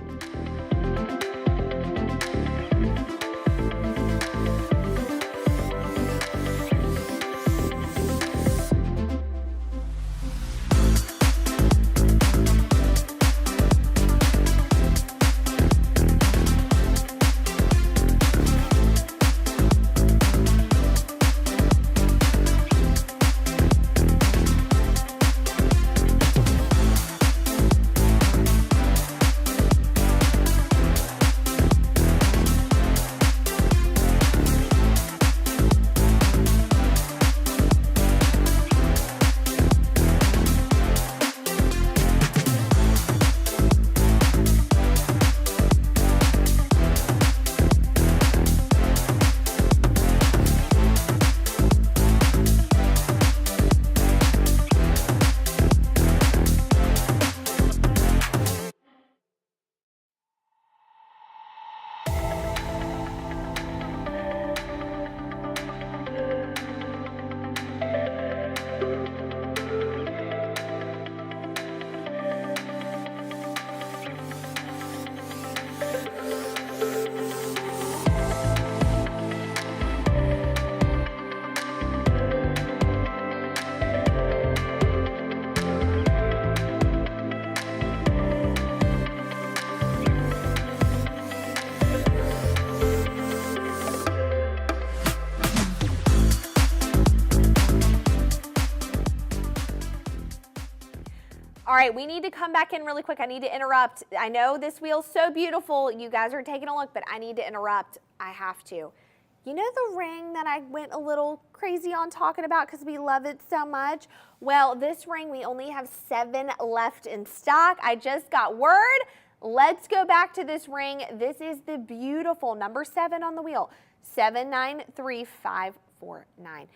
All right, we need to come back in really quick. I need to interrupt. I know this wheel's so beautiful. You guys are taking a look, but I need to interrupt. I have to. You know the ring that I went a little crazy on talking about because we love it so much? Well, this ring, we only have 7 left in stock. I just got word. Let's go back to this ring. This is the beautiful number 7 on the wheel, 793549.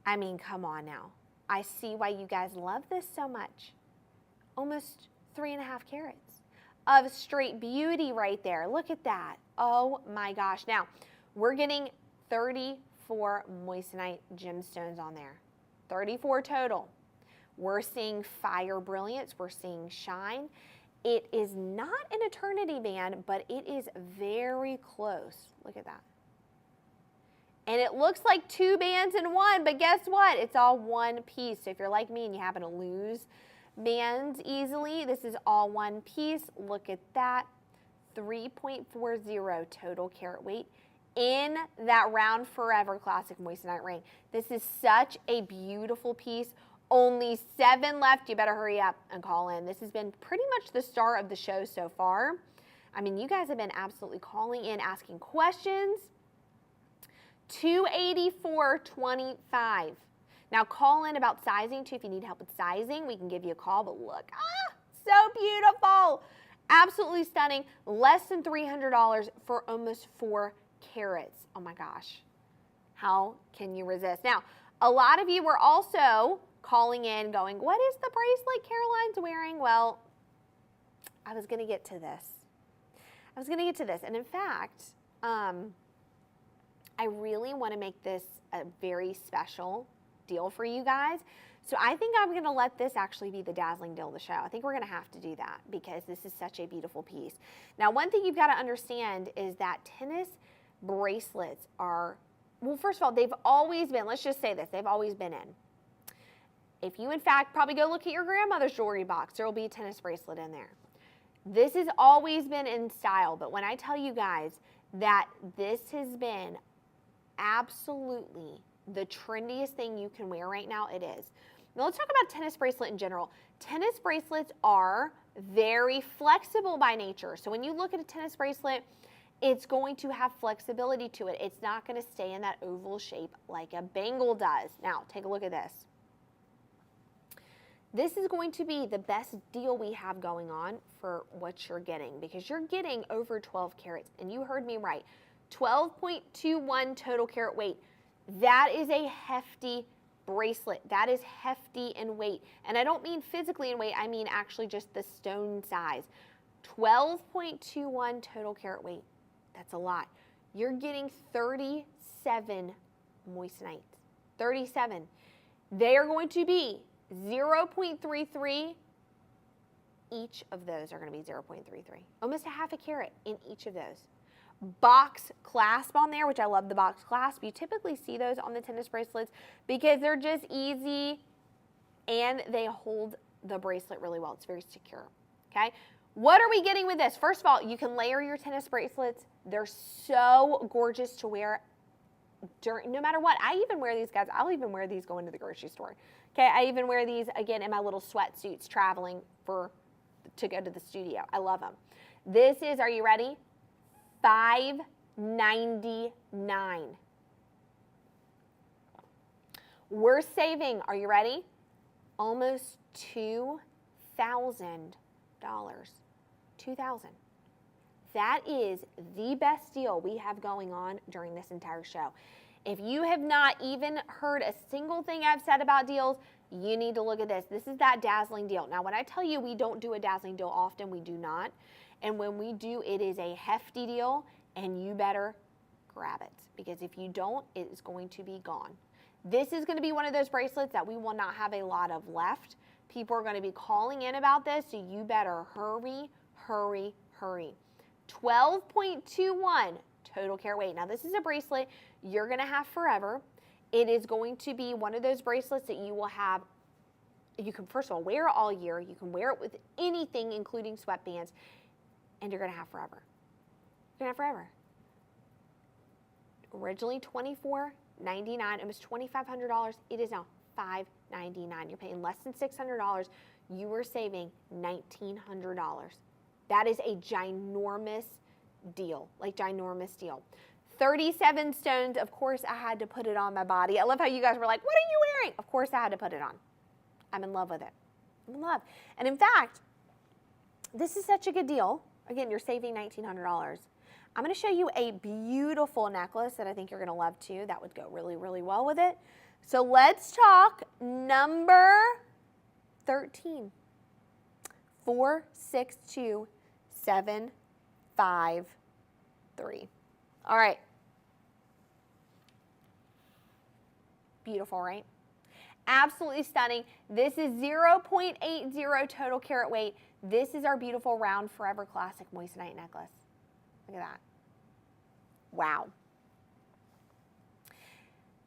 I mean, come on now. I see why you guys love this so much. Almost 3.5 carats of straight beauty right there. Look at that. Oh my gosh. Now, we're getting 34 moissanite gemstones on there. 34 total. We're seeing fire brilliance. We're seeing shine. It is not an eternity band, but it is very close. Look at that. And it looks like 2 bands in one, but guess what? It's all one piece. So if you're like me and you happen to lose bands easily, this is all one piece. Look at that. 3.40 total carat weight in that round forever classic moissanite ring. This is such a beautiful piece. Only 7 left. You better hurry up and call in. This has been pretty much the star of the show so far. I mean, you guys have been absolutely calling in, asking questions. $284.25. Now call in about sizing too if you need help with sizing. We can give you a call, but look, so beautiful. Absolutely stunning. Less than $300 for almost 4 carats. Oh my gosh. How can you resist? Now, a lot of you were also calling in going, what is the bracelet Caroline's wearing? Well, I was going to get to this. And in fact, I really want to make this a very special deal for you guys. So I think I'm going to let this actually be the dazzling deal of the show. I think we're going to have to do that because this is such a beautiful piece. Now, one thing you've got to understand is that tennis bracelets are, well, first of all, they've always been, let's just say this, they've always been in. If you, in fact, probably go look at your grandmother's jewelry box, there will be a tennis bracelet in there. This has always been in style, but when I tell you guys that this has been absolutely the trendiest thing you can wear right now, it is. Now let's talk about tennis bracelet in general. Tennis bracelets are very flexible by nature. So when you look at a tennis bracelet, it's going to have flexibility to it. It's not going to stay in that oval shape like a bangle does. Now take a look at this. This is going to be the best deal we have going on for what you're getting because you're getting over 12 carats, and you heard me right. 12.21 total carat weight. That is a hefty bracelet. That is hefty in weight. And I don't mean physically in weight, I mean actually just the stone size. 12.21 total carat weight. That's a lot. You're getting 37 moissanite. 37. They are going to be 0.33. Each of those are going to be 0.33. Almost a half a carat in each of those. Box clasp on there, which I love the box clasp. You typically see those on the tennis bracelets because they're just easy and they hold the bracelet really well. It's very secure, okay? What are we getting with this? First of all, you can layer your tennis bracelets. They're so gorgeous to wear during, no matter what. I even wear these, guys. I'll even wear these going to the grocery store. Okay, I even wear these, again, in my little sweatsuits traveling to go to the studio. I love them. This is, are you ready? $5.99. We're saving, are you ready? Almost $2,000. $2,000. That is the best deal we have going on during this entire show. If you have not even heard a single thing I've said about deals, you need to look at this. This is that dazzling deal. Now, when I tell you we don't do a dazzling deal often, we do not. And when we do, it is a hefty deal, and you better grab it. Because if you don't, it is going to be gone. This is going to be one of those bracelets that we will not have a lot of left. People are going to be calling in about this, so you better hurry, hurry, hurry. 12.21 total carat weight. Now, this is a bracelet you're going to have forever. It is going to be one of those bracelets that you will have. You can, first of all, wear it all year. You can wear it with anything, including sweatbands. And you're going to have forever. You're going to have forever. Originally $24.99, almost $2,500. It is now $5.99. You're paying less than $600. You are saving $1,900. That is a ginormous deal, like ginormous deal. 37 stones. Of course, I had to put it on my body. I love how you guys were like, what are you wearing? Of course, I had to put it on. I'm in love with it. I'm in love. And in fact, this is such a good deal. Again, you're saving $1,900. I'm going to show you a beautiful necklace that I think you're going to love too. That would go really, really well with it. So let's talk number 13. 462753. All right. Beautiful, right? Absolutely stunning. This is 0.80 total carat weight. This is our beautiful round forever classic moissanite necklace. Look at that. Wow.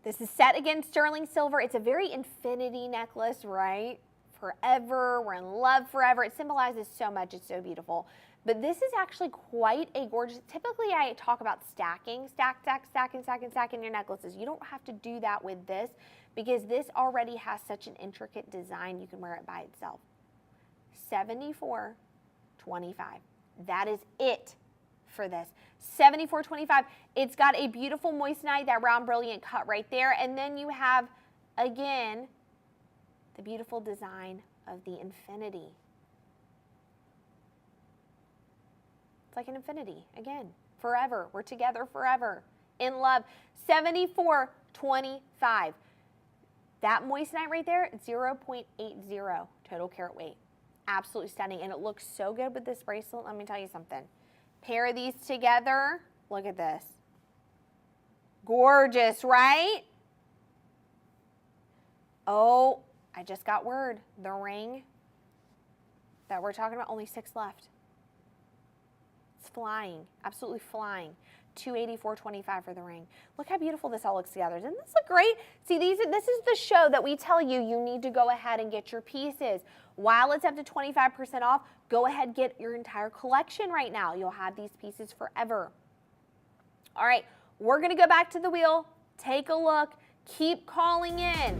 This is set against sterling silver. It's a very infinity necklace, right? Forever, we're in love forever. It symbolizes so much. It's so beautiful. But this is actually quite a gorgeous, typically I talk about stacking, stack, and stacking your necklaces. You don't have to do that with this because this already has such an intricate design. You can wear it by itself. $74.25. That is it for this. $74.25. It's got a beautiful moissanite, that round brilliant cut right there. And then you have, again, the beautiful design of the infinity. It's like an infinity, again, forever. We're together forever, in love. $74.25. That moissanite right there, 0.80 total carat weight. Absolutely stunning, and it looks so good with this bracelet. Let me tell you something. Pair these together. Look at this. Gorgeous, right? Oh, I just got word. The ring that we're talking about, only 6 left. It's flying, absolutely flying. $284.25 for the ring. Look how beautiful this all looks together. Doesn't this look great? See, this is the show that we tell you you need to go ahead and get your pieces. While it's up to 25% off, go ahead and get your entire collection right now. You'll have these pieces forever. All right, we're gonna go back to the wheel, take a look, keep calling in.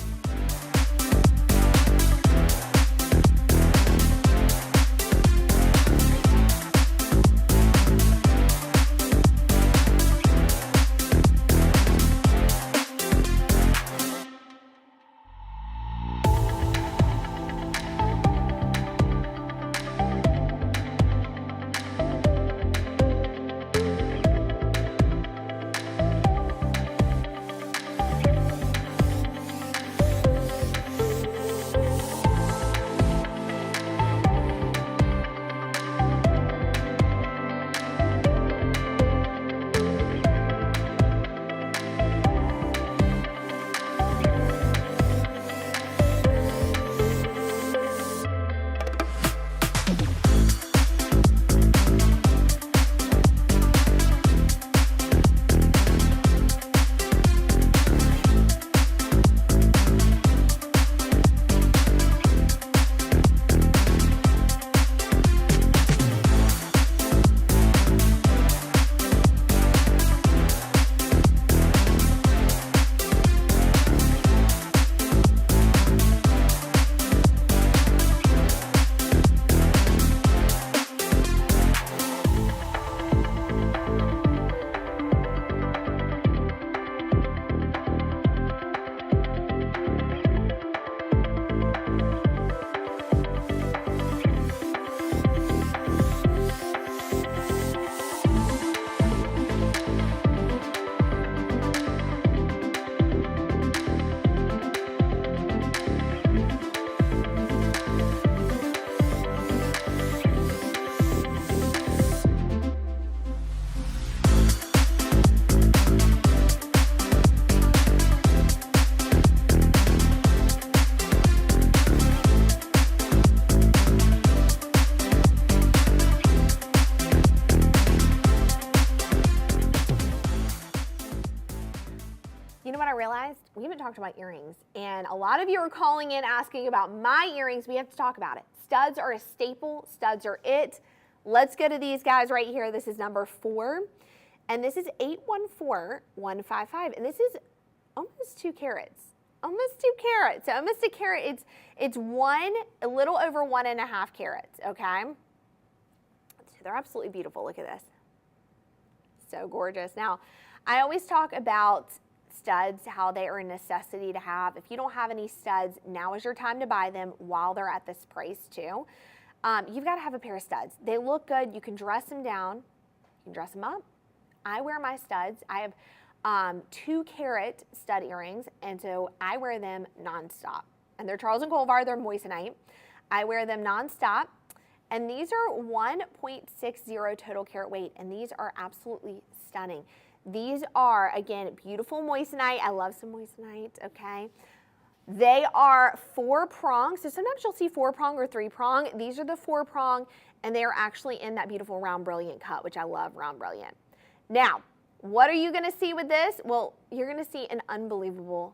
We haven't talked about earrings, and a lot of you are calling in asking about my earrings. We have to talk about it. Studs are a staple. Studs are it. Let's go to these guys right here. This is number 4, and this is 814155, and this is almost 2 carats. Almost 2 carats. So almost a carat. It's a little over 1.5 carats. Okay. They're absolutely beautiful. Look at this. So gorgeous. Now, I always talk about studs, how they are a necessity to have. If you don't have any studs, now is your time to buy them while they're at this price too. You've got to have a pair of studs. They look good. You can dress them down. You can dress them up. I wear my studs. I have 2 carat stud earrings, and so I wear them nonstop. And they're Charles & Colvard. They're moissanite. I wear them nonstop. And these are 1.60 total carat weight, and these are absolutely stunning. These are, again, beautiful moissanite. I love some moissanite, okay? They are 4-prong, so sometimes you'll see 4-prong or 3-prong. These are the 4-prong, and they are actually in that beautiful round brilliant cut, which I love, round brilliant. Now, what are you gonna see with this? Well, you're gonna see an unbelievable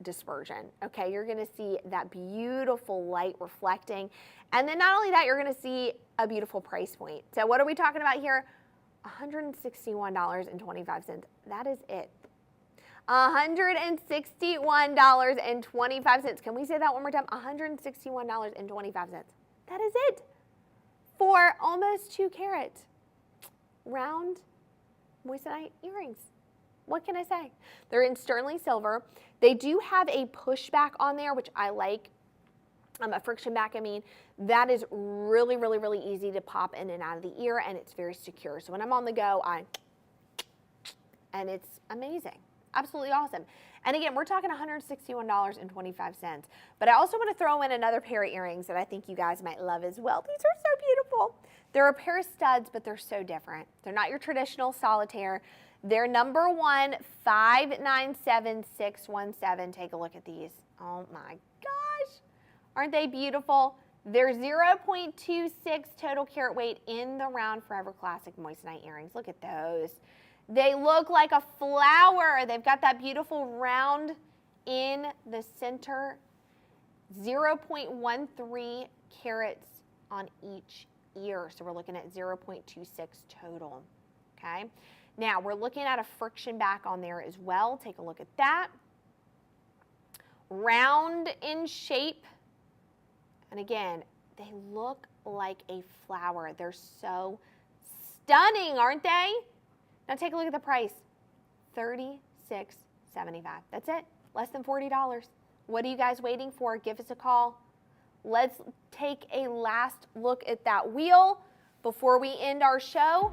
dispersion, okay? You're gonna see that beautiful light reflecting. And then not only that, you're gonna see a beautiful price point. So what are we talking about here? $161.25. That is it. $161.25. Can we say that one more time? $161.25. That is it for almost 2 carat round moissanite earrings. What can I say? They're in sterling silver. They do have a pushback on there, which I like. A friction back, I mean, that is really, really, really easy to pop in and out of the ear, and it's very secure. So when I'm on the go, and it's amazing. Absolutely awesome. And again, we're talking $161.25. But I also want to throw in another pair of earrings that I think you guys might love as well. These are so beautiful. They're a pair of studs, but they're so different. They're not your traditional solitaire. They're number one, 597617. Take a look at these. Oh my gosh. Aren't they beautiful? They're 0.26 total carat weight in the round Forever Classic moissanite earrings. Look at those. They look like a flower. They've got that beautiful round in the center. 0.13 carats on each ear. So we're looking at 0.26 total. Okay. Now we're looking at a friction back on there as well. Take a look at that. Round in shape. And again, they look like a flower. They're so stunning, aren't they? Now take a look at the price. $36.75. That's it. Less than $40. What are you guys waiting for? Give us a call. Let's take a last look at that wheel before we end our show.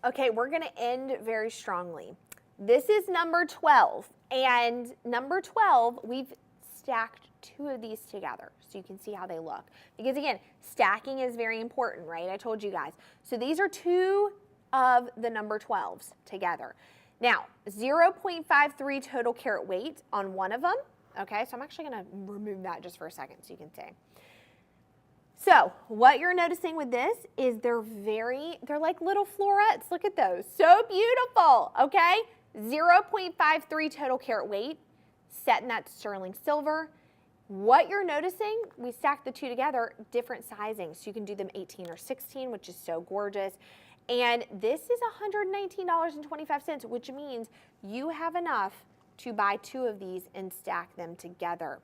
Okay, we're going to end very strongly. This is number 12, and number 12, we've stacked 2 of these together so you can see how they look. Because again, stacking is very important, right? I told you guys. So these are 2 of the number 12s together. Now, 0.53 total carat weight on one of them. Okay, so I'm actually going to remove that just for a second so you can see. So what you're noticing with this is they're like little florets. Look at those. So beautiful, okay? 0.53 total carat weight, set in that sterling silver. What you're noticing, we stacked the 2 together, different sizing. So you can do them 18 or 16, which is so gorgeous. And this is $119.25, which means you have enough to buy 2 of these and stack them together.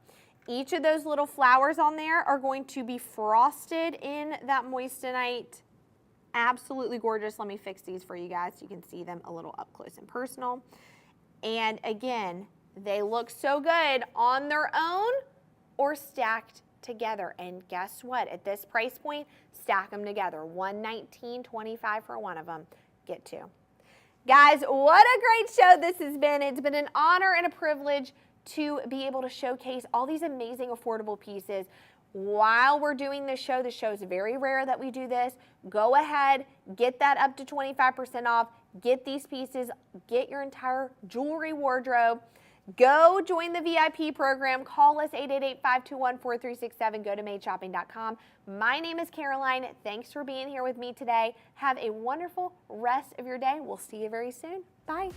Each of those little flowers on there are going to be frosted in that moissanite. Absolutely gorgeous. Let me fix these for you guys so you can see them a little up close and personal. And again, they look so good on their own or stacked together. And guess what? At this price point, stack them together. $119.25 for one of them. Get 2. Guys, what a great show this has been. It's been an honor and a privilege to be able to showcase all these amazing affordable pieces while we're doing this show. The show is very rare that we do this. Go ahead, get that up to 25% off, get these pieces, get your entire jewelry wardrobe. Go join the VIP program. Call us 888-521-4367. Go to madeshopping.com. My name is Caroline. Thanks for being here with me today. Have a wonderful rest of your day. We'll see you very soon. Bye.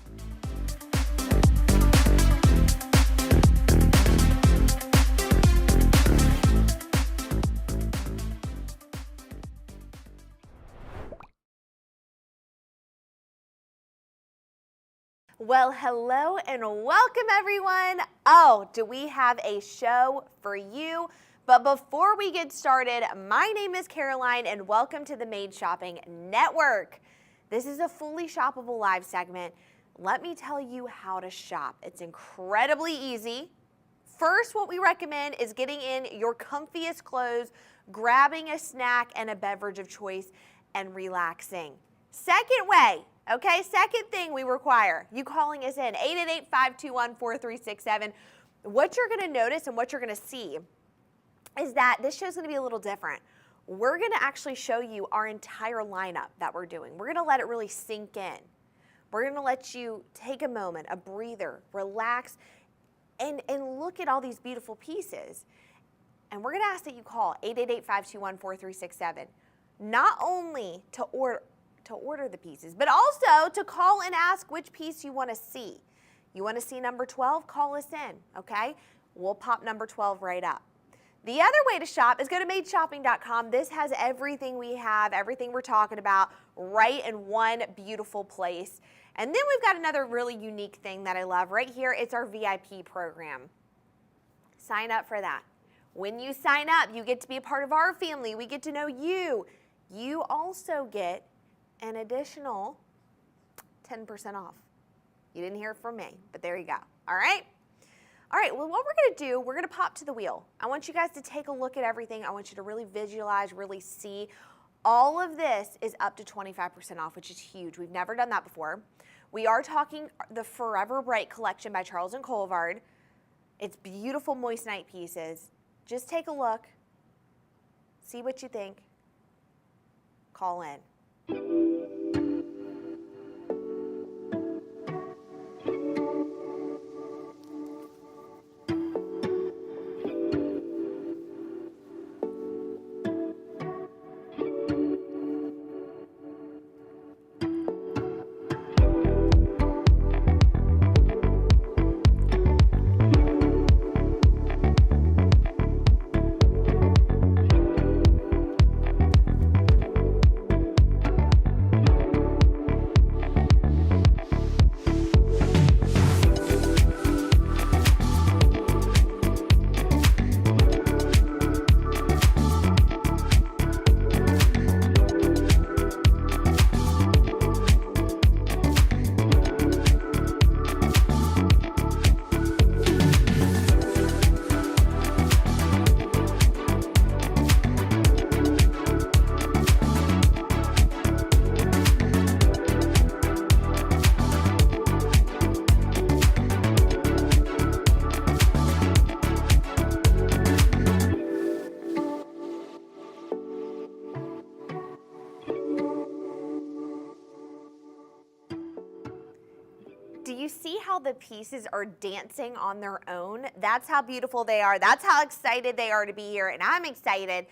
Well, hello and welcome everyone. Oh, do we have a show for you? But before we get started, my name is Caroline and welcome to the Made Shopping Network. This is a fully shoppable live segment. Let me tell you how to shop. It's incredibly easy. First, what we recommend is getting in your comfiest clothes, grabbing a snack and a beverage of choice, and relaxing. Second way, okay, second thing we require, you calling us in, 888-521-4367. What you're gonna notice and what you're gonna see is that this show's gonna be a little different. We're gonna actually show you our entire lineup that we're doing. We're gonna let it really sink in. We're gonna let you take a moment, a breather, relax, and look at all these beautiful pieces. And we're gonna ask that you call 888-521-4367, not only to order the pieces, but also to call and ask which piece you wanna see. You wanna see number 12, call us in, okay? We'll pop number 12 right up. The other way to shop is go to madeshopping.com. This has everything we have, everything we're talking about, right in one beautiful place. And then we've got another really unique thing that I love right here. It's our VIP program. Sign up for that. When you sign up, you get to be a part of our family. We get to know you. You also get an additional 10% off. You didn't hear it from me, but there you go. All right? All right, well, what we're gonna do, we're gonna pop to the wheel. I want you guys to take a look at everything. I want you to really visualize, really see. All of this is up to 25% off, which is huge. We've never done that before. We are talking the Forever Bright collection by Charles and Colvard. It's beautiful moissanite pieces. Just take a look, see what you think, call in. Do you see how the pieces are dancing on their own? That's how beautiful they are. That's how excited they are to be here, and I'm excited.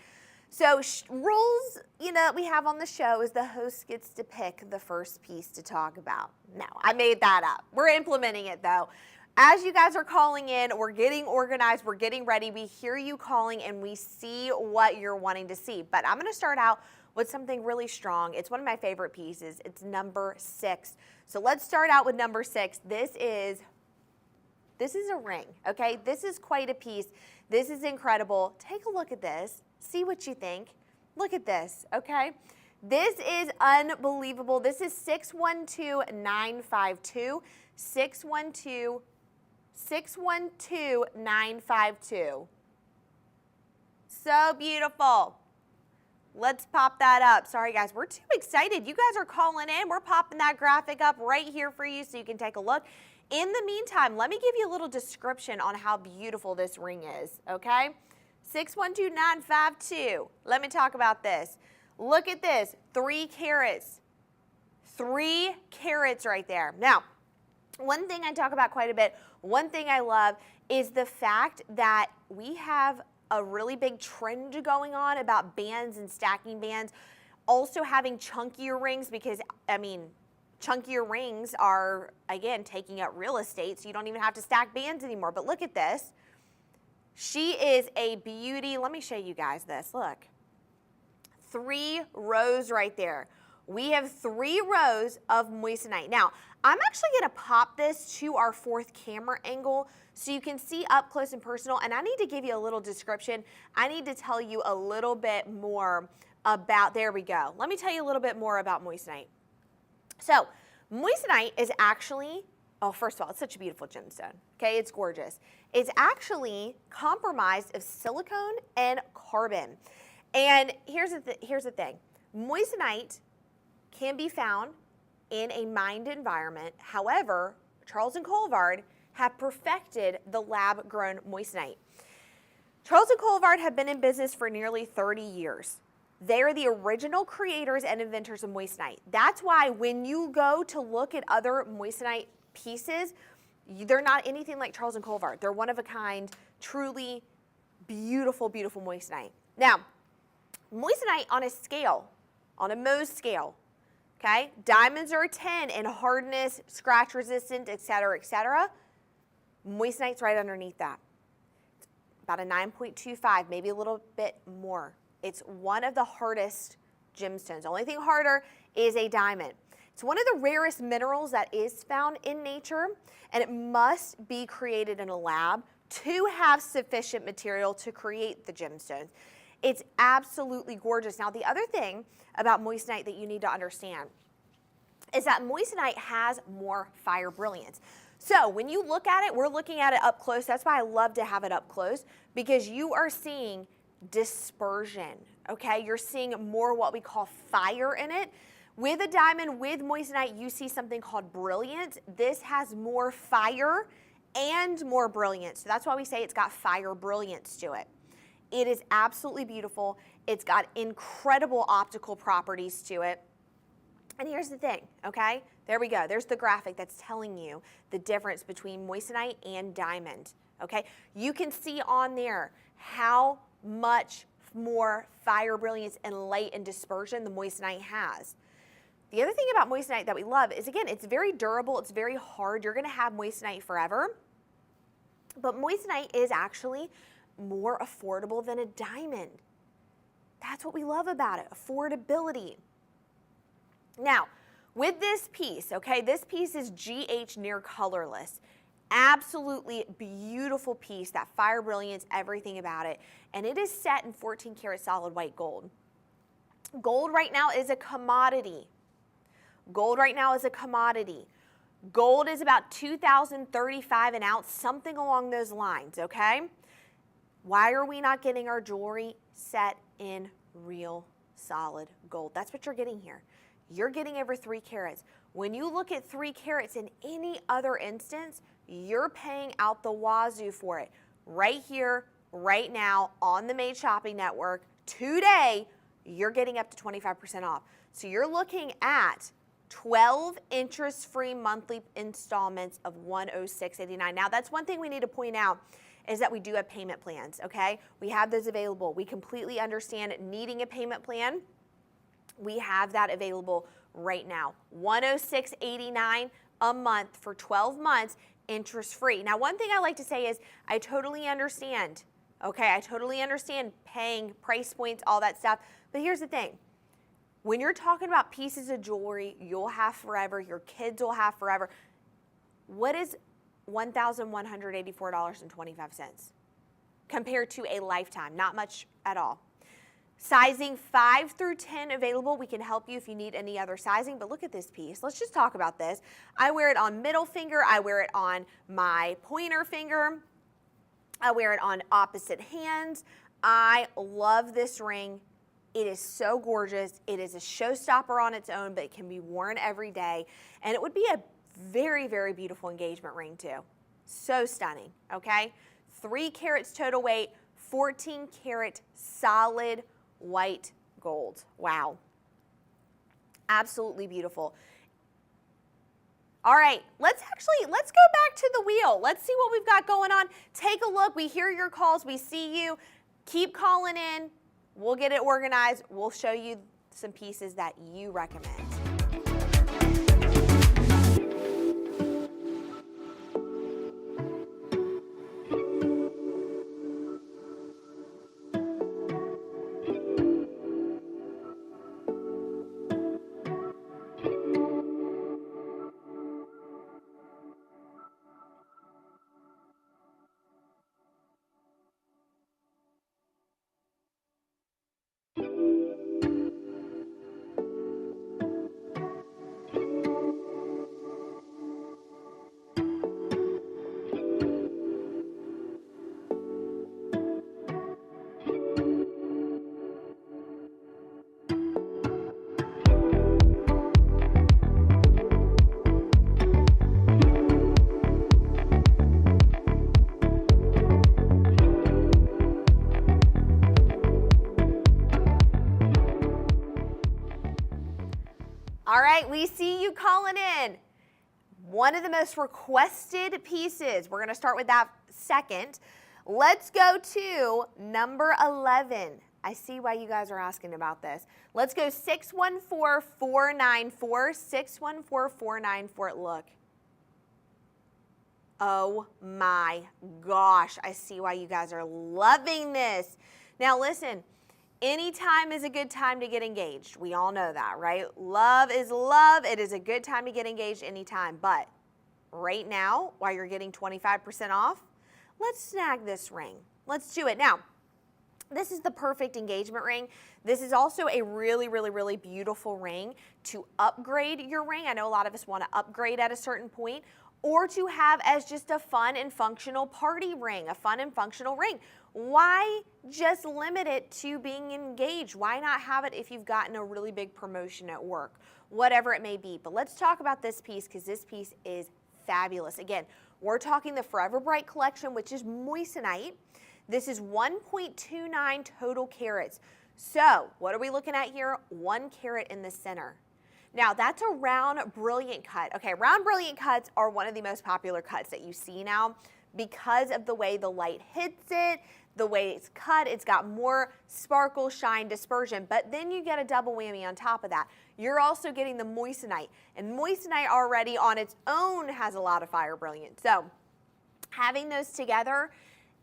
So rules, we have on the show is the host gets to pick the first piece to talk about. No, I made that up. We're implementing it though. As you guys are calling in, we're getting organized, we're getting ready. We hear you calling and we see what you're wanting to see. But I'm gonna start out with something really strong. It's one of my favorite pieces. It's number 6. So let's start out with number 6. This is a ring, okay? This is quite a piece. This is incredible. Take a look at this. See what you think. Look at this, okay? This is unbelievable. This is 612952. 612952. So beautiful. Let's pop that up. Sorry guys, we're too excited. You guys are calling in. We're popping that graphic up right here for you so you can take a look. In the meantime, let me give you a little description on how beautiful this ring is, okay? 612952. Let me talk about this. Look at this, 3 carats. 3 carats right there. Now, one thing I talk about quite a bit, one thing I love is the fact that we have a really big trend going on about bands and stacking bands. Also having chunkier rings because, chunkier rings are, again, taking up real estate, so you don't even have to stack bands anymore. But look at this. She is a beauty. Let me show you guys this. Look. 3 rows right there. we have 3 rows of moissanite. Now, I'm actually gonna pop this to our 4th camera angle so you can see up close and personal, and I need to give you a little description. I need to tell you a little bit more about, there we go. Let me tell you a little bit more about moissanite. So, moissanite is actually, oh, first of all, it's such a beautiful gemstone, okay? It's gorgeous. It's actually comprised of silicone and carbon. And here's the thing. Moissanite can be found in a mined environment. However, Charles and Colvard have perfected the lab-grown moissanite. Charles and Colvard have been in business for nearly 30 years. They are the original creators and inventors of moissanite. That's why when you go to look at other moissanite pieces, they're not anything like Charles and Colvard. They're one of a kind, truly beautiful, beautiful moissanite. Now, moissanite on a scale, on a Mohs scale, okay? Diamonds are a 10 in hardness, scratch resistant, et cetera, moissanite's right underneath that. It's about a 9.25, maybe a little bit more. It's one of the hardest gemstones. The only thing harder is a diamond. It's one of the rarest minerals that is found in nature, and it must be created in a lab to have sufficient material to create the gemstones. It's absolutely gorgeous. Now, the other thing about moissanite that you need to understand is that moissanite has more fire brilliance. So when you look at it, we're looking at it up close. That's why I love to have it up close, because you are seeing dispersion, okay? You're seeing more what we call fire in it. With a diamond, with moissanite, you see something called brilliance. This has more fire and more brilliance. So that's why we say it's got fire brilliance to it. It is absolutely beautiful. It's got incredible optical properties to it. And here's the thing, okay? There we go. There's the graphic that's telling you the difference between moissanite and diamond, okay? You can see on there how much more fire brilliance and light and dispersion the moissanite has. The other thing about moissanite that we love is, again, it's very durable, it's very hard. You're gonna have moissanite forever, but moissanite is actually more affordable than a diamond. That's what we love about it, affordability. Now, with this piece, okay, this piece is GH near colorless. Absolutely beautiful piece, that fire brilliance, everything about it. And it is set in 14 karat solid white gold. Gold right now is a commodity. Gold right now is a commodity. Gold is about $2,035 an ounce, something along those lines, okay? Why are we not getting our jewelry set in real solid gold? That's what you're getting here. You're getting over 3 carats. When you look at 3 carats in any other instance, you're paying out the wazoo for it. Right here, right now, on the Made Shopping Network, today, you're getting up to 25% off. So you're looking at 12 interest-free monthly installments of $106.89. Now, that's one thing we need to point out, is that we do have payment plans, okay? We have those available. We completely understand needing a payment plan. We have that available right now. $106.89 a month for 12 months, interest-free. Now, one thing I like to say is I totally understand, okay? I totally understand paying price points, all that stuff. But here's the thing. When you're talking about pieces of jewelry you'll have forever, your kids will have forever, what is $1,184.25 compared to a lifetime? Not much at all. Sizing 5 through 10 available. We can help you if you need any other sizing, but look at this piece. Let's just talk about this. I wear it on middle finger. I wear it on my pointer finger. I wear it on opposite hands. I love this ring. It is so gorgeous. It is a showstopper on its own, but it can be worn every day. And it would be a very, very beautiful engagement ring too. So stunning, okay? 3 carats total weight, 14 karat solid white gold. Wow. Absolutely beautiful. All right, let's go back to the wheel. Let's see what we've got going on. Take a look. We hear your calls. We see you. Keep calling in. We'll get it organized. We'll show you some pieces that you recommend. All right, we see you calling in. One of the most requested pieces. We're going to start with that second. Let's go to number 11. I see why you guys are asking about this. Let's go 614-494, 614-494. Look. Oh my gosh, I see why you guys are loving this. Now listen, anytime is a good time to get engaged. We all know that, right? Love is love. It is a good time to get engaged anytime. But right now, while you're getting 25% off, let's snag this ring. Let's do it. Now, this is the perfect engagement ring. This is also a really, really, really beautiful ring to upgrade your ring. I know a lot of us want to upgrade at a certain point, or to have as just a fun and functional party ring, a fun and functional ring. Why just limit it to being engaged? Why not have it if you've gotten a really big promotion at work, whatever it may be? But let's talk about this piece because this piece is fabulous. Again, we're talking the Forever Bright collection, which is moissanite. This is 1.29 total carats. So what are we looking at here? 1 carat in the center. Now that's a round brilliant cut. Okay, round brilliant cuts are one of the most popular cuts that you see now because of the way the light hits it, the way it's cut. It's got more sparkle, shine, dispersion, but then you get a double whammy on top of that. You're also getting the moissanite, and moissanite already on its own has a lot of fire brilliance. So having those together,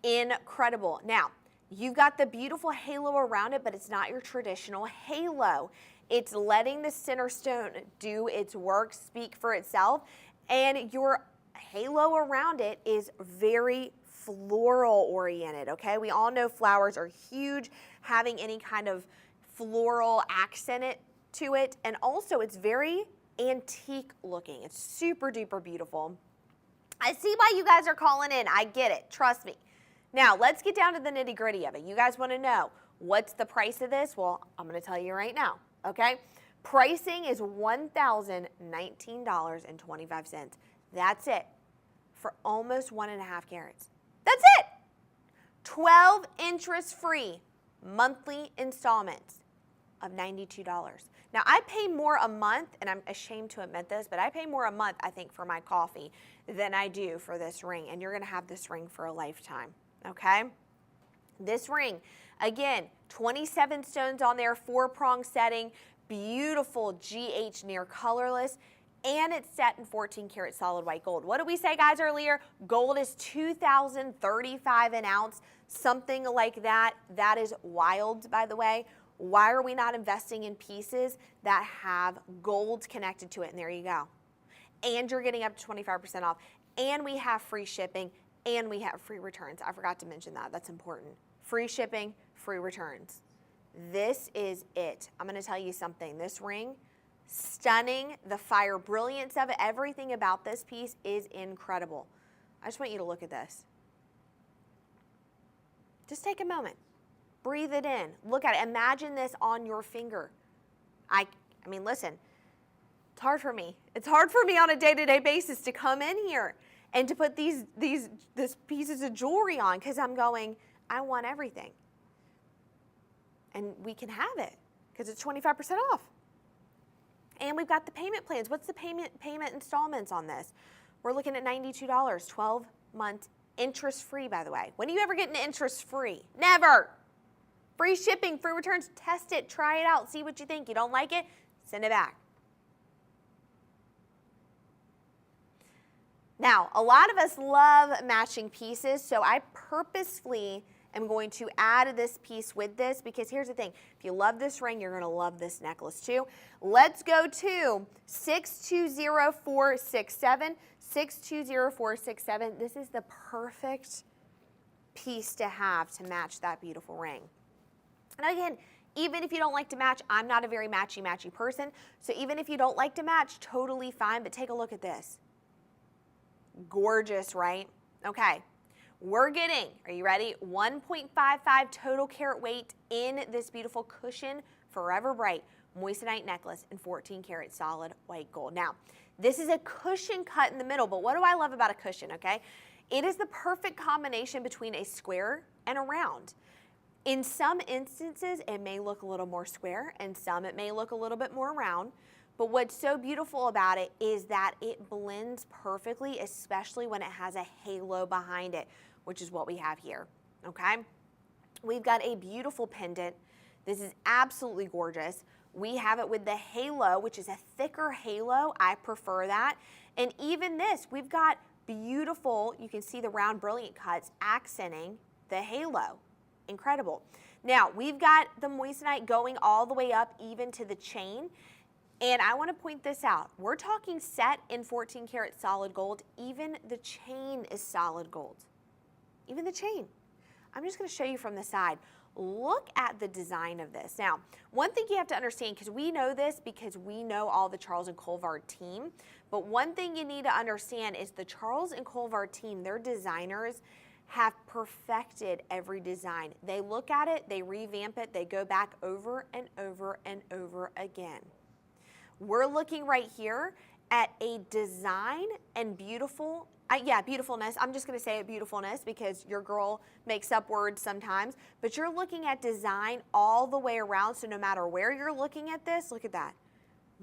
incredible. Now, you've got the beautiful halo around it, but it's not your traditional halo. It's letting the center stone do its work, speak for itself, and your halo around it is very floral oriented, okay? We all know flowers are huge, having any kind of floral accent to it, and also it's very antique looking. It's super duper beautiful. I see why you guys are calling in. I get it, trust me. Now, let's get down to the nitty gritty of it. You guys want to know what's the price of this? Well, I'm going to tell you right now, okay? Pricing is $1,019.25. That's it for almost 1.5 carats. That's it. 12 interest-free monthly installments of $92. Now, I pay more a month, and I'm ashamed to admit this, but I pay more a month, I think, for my coffee than I do for this ring, and you're going to have this ring for a lifetime, okay? This ring, again, 27 stones on there, 4-prong setting, beautiful GH near colorless, and it's set in 14 karat solid white gold. What did we say, guys, earlier? Gold is $2,035 an ounce, something like that. That is wild, by the way. Why are we not investing in pieces that have gold connected to it? And there you go. And you're getting up to 25% off. And we have free shipping, and we have free returns. I forgot to mention that. That's important. Free shipping, free returns. This is it. I'm going to tell you something. This ring, stunning. The fire brilliance of it, everything about this piece is incredible. I just want you to look at this. Just take a moment. Breathe it in. Look at it. Imagine this on your finger. I mean, listen, it's hard for me. It's hard for me on a day-to-day basis to come in here and to put these pieces of jewelry on because I'm going, I want everything. And we can have it because it's 25% off. And we've got the payment plans. What's the payment installments on this? We're looking at $92, 12 months, interest-free, by the way. When do you ever get an interest-free? Never. Free shipping, free returns. Test it, try it out, see what you think. You don't like it, send it back. Now, a lot of us love matching pieces, so I purposefully am going to add this piece with this because here's the thing. If you love this ring, you're going to love this necklace too. Let's go to 620467. 620467. This is the perfect piece to have to match that beautiful ring. And again, even if you don't like to match, I'm not a very matchy-matchy person, so even if you don't like to match, totally fine, but take a look at this. Gorgeous, right? Okay. We're getting, are you ready? 1.55 total carat weight in this beautiful cushion, Forever Bright moissanite necklace in 14 karat solid white gold. Now, this is a cushion cut in the middle, but what do I love about a cushion, okay? It is the perfect combination between a square and a round. In some instances, it may look a little more square, and some it may look a little bit more round. But what's so beautiful about it is that it blends perfectly, especially when it has a halo behind it, which is what we have here, okay? We've got a beautiful pendant. This is absolutely gorgeous. We have it with the halo, which is a thicker halo. I prefer that. And even this, we've got beautiful, you can see the round brilliant cuts accenting the halo. Incredible. Now, we've got the moissanite going all the way up even to the chain. And I want to point this out. We're talking set in 14 karat solid gold. Even the chain is solid gold. Even the chain. I'm just going to show you from the side. Look at the design of this. Now, one thing you have to understand, because we know this because we know all the Charles and Colvard team, but one thing you need to understand is the Charles and Colvard team, their designers have perfected every design. They look at it, they revamp it, they go back over and over and over again. We're looking right here at a design and beautifulness. I'm just going to say it beautifulness because your girl makes up words sometimes. But you're looking at design all the way around. So no matter where you're looking at this, look at that.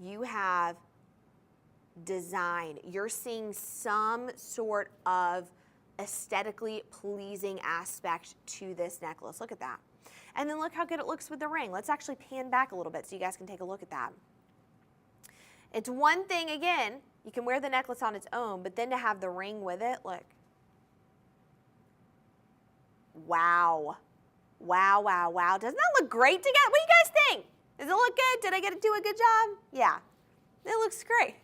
You have design. You're seeing some sort of aesthetically pleasing aspect to this necklace. Look at that. And then look how good it looks with the ring. Let's actually pan back a little bit so you guys can take a look at that. It's one thing, again, you can wear the necklace on its own, but then to have the ring with it, look. Wow. Wow, wow, wow. Doesn't that look great together? What do you guys think? Does it look good? Did I get to do a good job? Yeah. It looks great.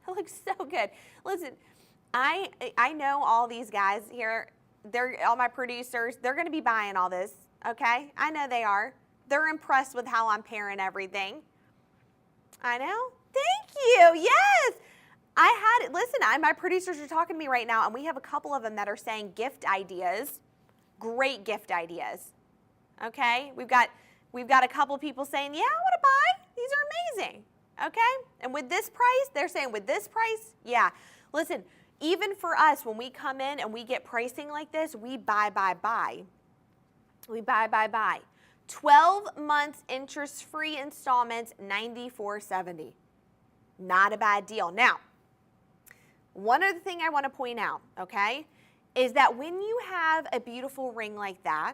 It looks so good. Listen, I know all these guys here, they're all my producers, they're going to be buying all this, okay? I know they are. They're impressed with how I'm pairing everything. I know. Thank you. Yes. Listen, my producers are talking to me right now, and we have a couple of them that are saying gift ideas, great gift ideas. Okay? We've got a couple of people saying, yeah, I want to buy. These are amazing. Okay? And with this price, they're saying with this price, yeah. Listen, even for us, when we come in and we get pricing like this, we buy. We buy. 12 months interest-free installments, $94.70. Not a bad deal. Now, one other thing I want to point out, okay, is that when you have a beautiful ring like that,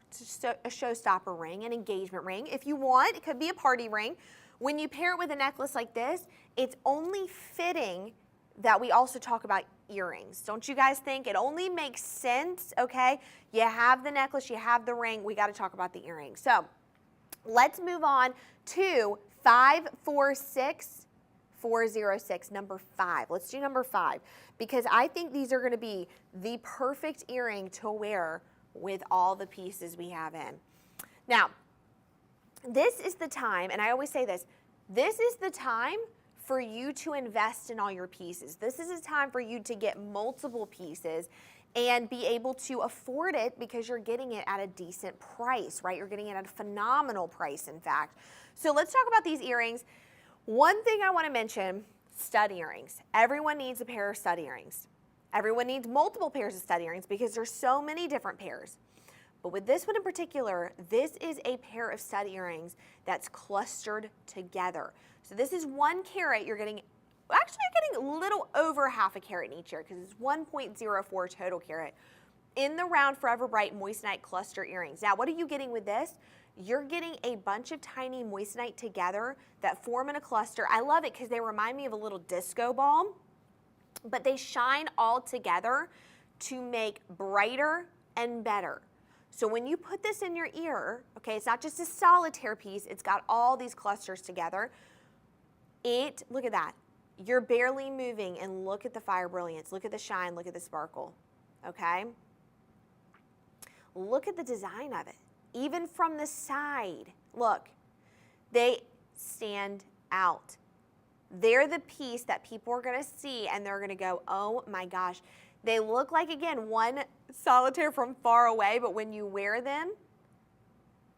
it's a showstopper ring, an engagement ring, if you want, it could be a party ring. When you pair it with a necklace like this, it's only fitting that we also talk about earrings. Don't you guys think? It only makes sense, okay? You have the necklace, you have the ring, we got to talk about the earrings. So let's move on to 546406, number 5. Let's do number 5 because I think these are going to be the perfect earring to wear with all the pieces we have in. Now, this is the time, and I always say this is the time for you to invest in all your pieces. This is a time for you to get multiple pieces and be able to afford it because you're getting it at a decent price, right? You're getting it at a phenomenal price, in fact. So let's talk about these earrings. One thing I want to mention, stud earrings. Everyone needs a pair of stud earrings. Everyone needs multiple pairs of stud earrings because there's so many different pairs. But with this one in particular, this is a pair of stud earrings that's clustered together. So this is 1 carat. You're getting a little over half a carat in each ear because it's 1.04 total carat in the round Forever Bright moissanite cluster earrings. Now, what are you getting with this? You're getting a bunch of tiny moissanite together that form in a cluster. I love it because they remind me of a little disco ball, but they shine all together to make brighter and better. So when you put this in your ear, okay, it's not just a solitaire piece, it's got all these clusters together. Look at that. You're barely moving, and look at the fire brilliance. Look at the shine, look at the sparkle, okay? Look at the design of it. Even from the side, look, they stand out. They're the piece that people are gonna see and they're gonna go, oh my gosh. They look like, again, one solitaire from far away, but when you wear them,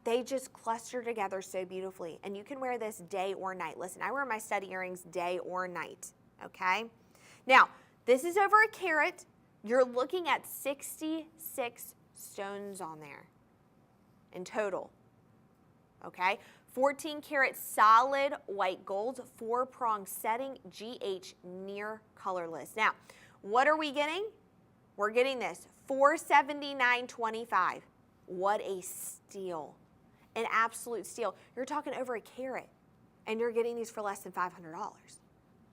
they just cluster together so beautifully. And you can wear this day or night. Listen, I wear my stud earrings day or night, okay? Now, this is over a carat. You're looking at 66 stones on there in total, okay? 14 karat solid white gold, 4-prong setting, GH near colorless. Now, what are we getting? We're getting this, $479.25. What a steal, an absolute steal. You're talking over a carat, and you're getting these for less than $500.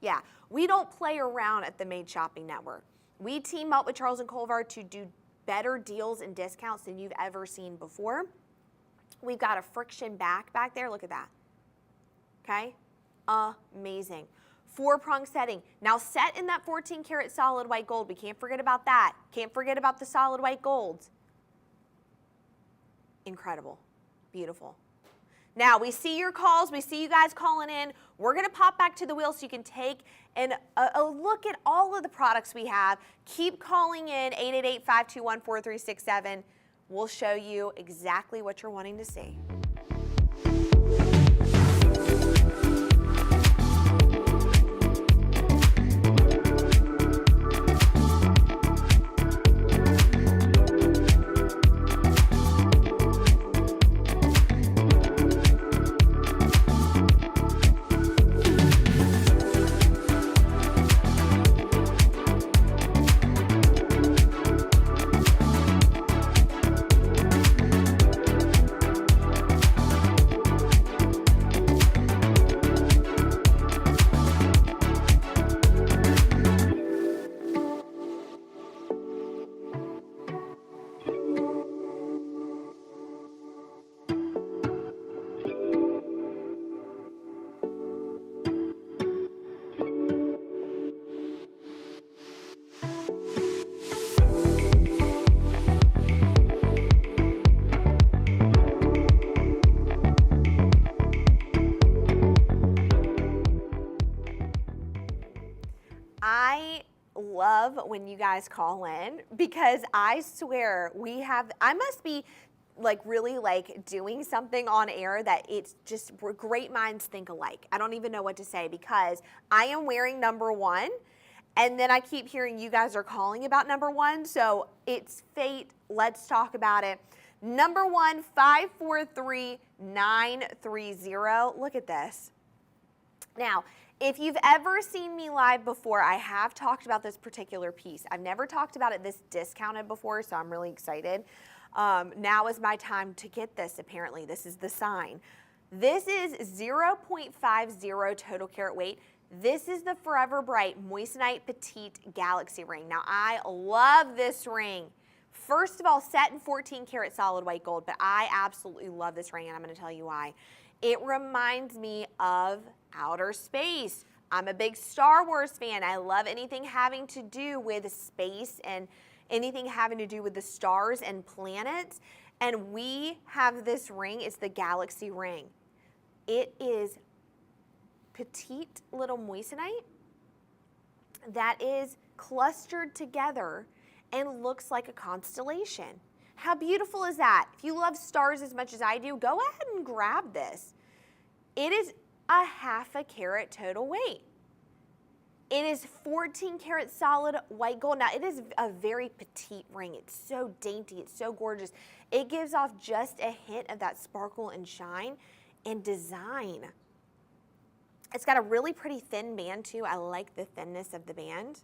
Yeah, we don't play around at the Made Shopping Network. We team up with Charles and Colvard to do better deals and discounts than you've ever seen before. We've got a friction back there. Look at that. Okay? Amazing. 4-prong setting. Now set in that 14 karat solid white gold. We can't forget about that. Can't forget about the solid white golds. Incredible. Beautiful. Now, we see your calls. We see you guys calling in. We're going to pop back to the wheel so you can take a look at all of the products we have. Keep calling in, 888-521-4367. We'll show you exactly what you're wanting to see. I love when you guys call in because I swear I must be really doing something on air that it's just great minds think alike. I don't even know what to say because I am wearing number one and then I keep hearing you guys are calling about number one. So it's fate. Let's talk about it. Number one, 543930. Look at this. Now, if you've ever seen me live before, I have talked about this particular piece. I've never talked about it this discounted before, so I'm really excited. Now is my time to get this, apparently. This is the sign. This is 0.50 total carat weight. This is the Forever Bright Moissanite Petite Galaxy ring. Now, I love this ring. First of all, set in 14 karat solid white gold, but I absolutely love this ring, and I'm going to tell you why. It reminds me of outer space. I'm a big Star Wars fan. I love anything having to do with space and anything having to do with the stars and planets. And we have this ring. It's the Galaxy ring. It is petite little moissanite that is clustered together and looks like a constellation. How beautiful is that? If you love stars as much as I do, go ahead and grab this. It is a ½ carat total weight. It is 14 karat solid white gold. Now, it is a very petite ring. It's so dainty. It's so gorgeous. It gives off just a hint of that sparkle and shine and design. It's got a really pretty thin band, too. I like the thinness of the band.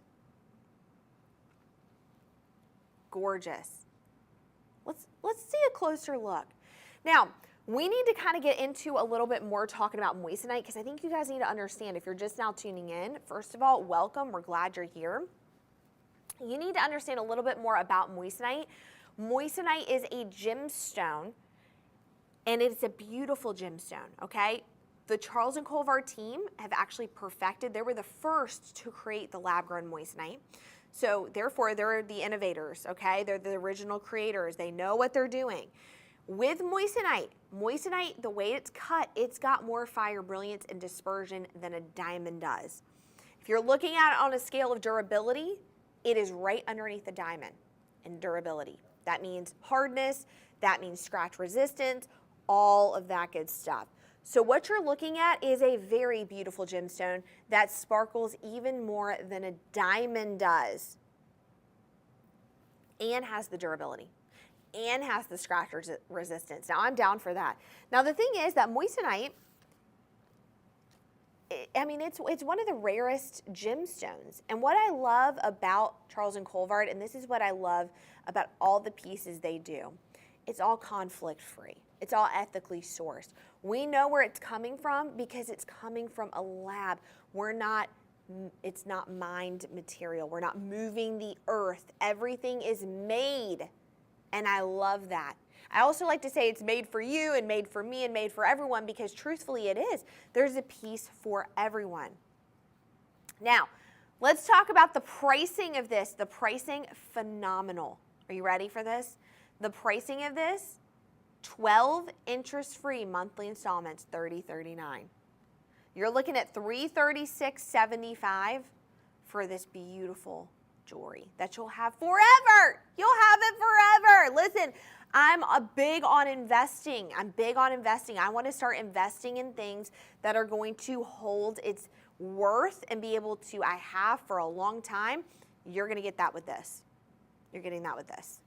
Gorgeous. Let's see a closer look. Now, we need to kind of get into a little bit more talking about moissanite because I think you guys need to understand if you're just now tuning in. First of all, welcome. We're glad you're here. You need to understand a little bit more about moissanite. Moissanite is a gemstone, and it's a beautiful gemstone, okay? The Charles and Colvard team have actually perfected. They were the first to create the lab-grown moissanite. So therefore, they're the innovators, okay? They're the original creators. They know what they're doing. With moissanite, the way it's cut, it's got more fire brilliance and dispersion than a diamond does. If you're looking at it on a scale of durability, it is right underneath the diamond in durability. That means hardness, that means scratch resistance, all of that good stuff. So what you're looking at is a very beautiful gemstone that sparkles even more than a diamond does and has the durability. and has the scratch resistance. Now, I'm down for that. Now, the thing is that moissanite, I mean, it's one of the rarest gemstones. And what I love about Charles and Colvard, and this is what I love about all the pieces they do, it's all conflict-free. It's all ethically sourced. We know where it's coming from because it's coming from a lab. It's not mined material. We're not moving the earth. Everything is made, and I love that. I also like to say it's made for you and made for me and made for everyone because truthfully it is. There's a piece for everyone. Now, let's talk about the pricing of this. The pricing, phenomenal. Are you ready for this? The pricing of this, 12 interest-free monthly installments, $30.39. You're looking at $336.75 for this beautiful jewelry that you'll have forever. You'll have it forever. Listen, I'm big on investing. I want to start investing in things that are going to hold its worth and be able to, I have for a long time. You're going to get that with this. You're getting that with this.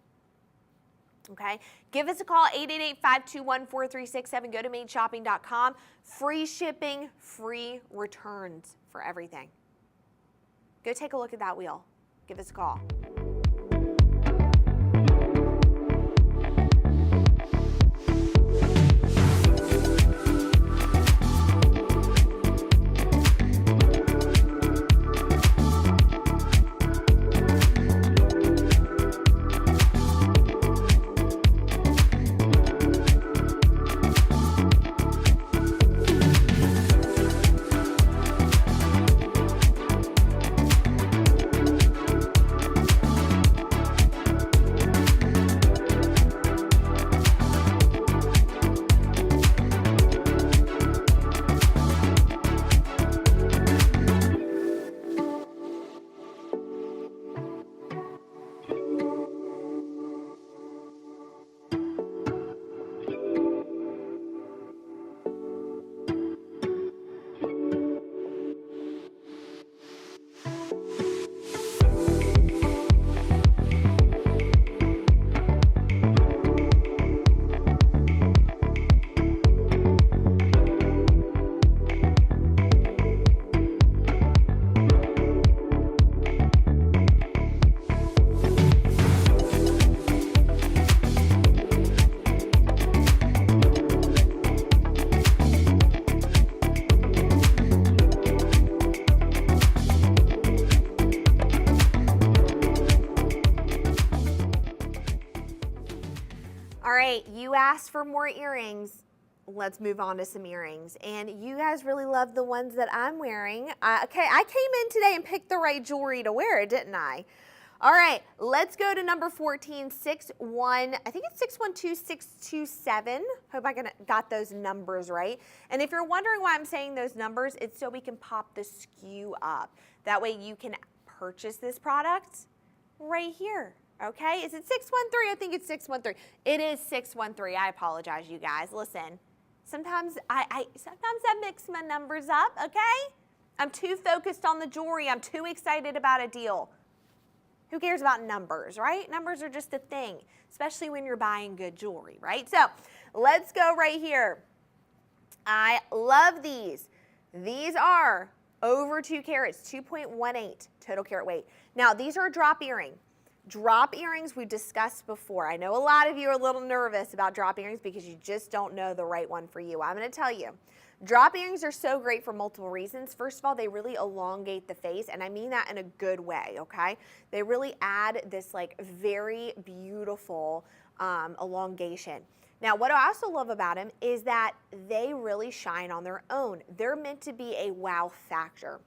Okay, give us a call, 888-521-4367. Go to mainshopping.com. Free shipping, free returns for everything. Go take a look at that wheel. Give us a call. All right, you asked for more earrings. Let's move on to some earrings. And you guys really love the ones that I'm wearing. Okay, I came in today and picked the right jewelry to wear, didn't I? All right, let's go to number 14, I think it's 612627. Hope I got those numbers right. And if you're wondering why I'm saying those numbers, it's so we can pop the SKU up. That way you can purchase this product right here. Okay, is it 613? I think it's 613. It is 613. I apologize, you guys. Listen, sometimes I mix my numbers up, okay? I'm too focused on the jewelry. I'm too excited about a deal. Who cares about numbers, right? Numbers are just a thing, especially when you're buying good jewelry, right? So let's go right here. I love these. These are over 2 carats, 2.18 total carat weight. Now, these are a drop earring. Drop earrings we've discussed before. I know a lot of you are a little nervous about drop earrings because you just don't know the right one for you. I'm going to tell you. Drop earrings are so great for multiple reasons. First of all, they really elongate the face, and I mean that in a good way, okay? They really add this like very beautiful elongation. Now, what I also love about them is that they really shine on their own. They're meant to be a wow factor.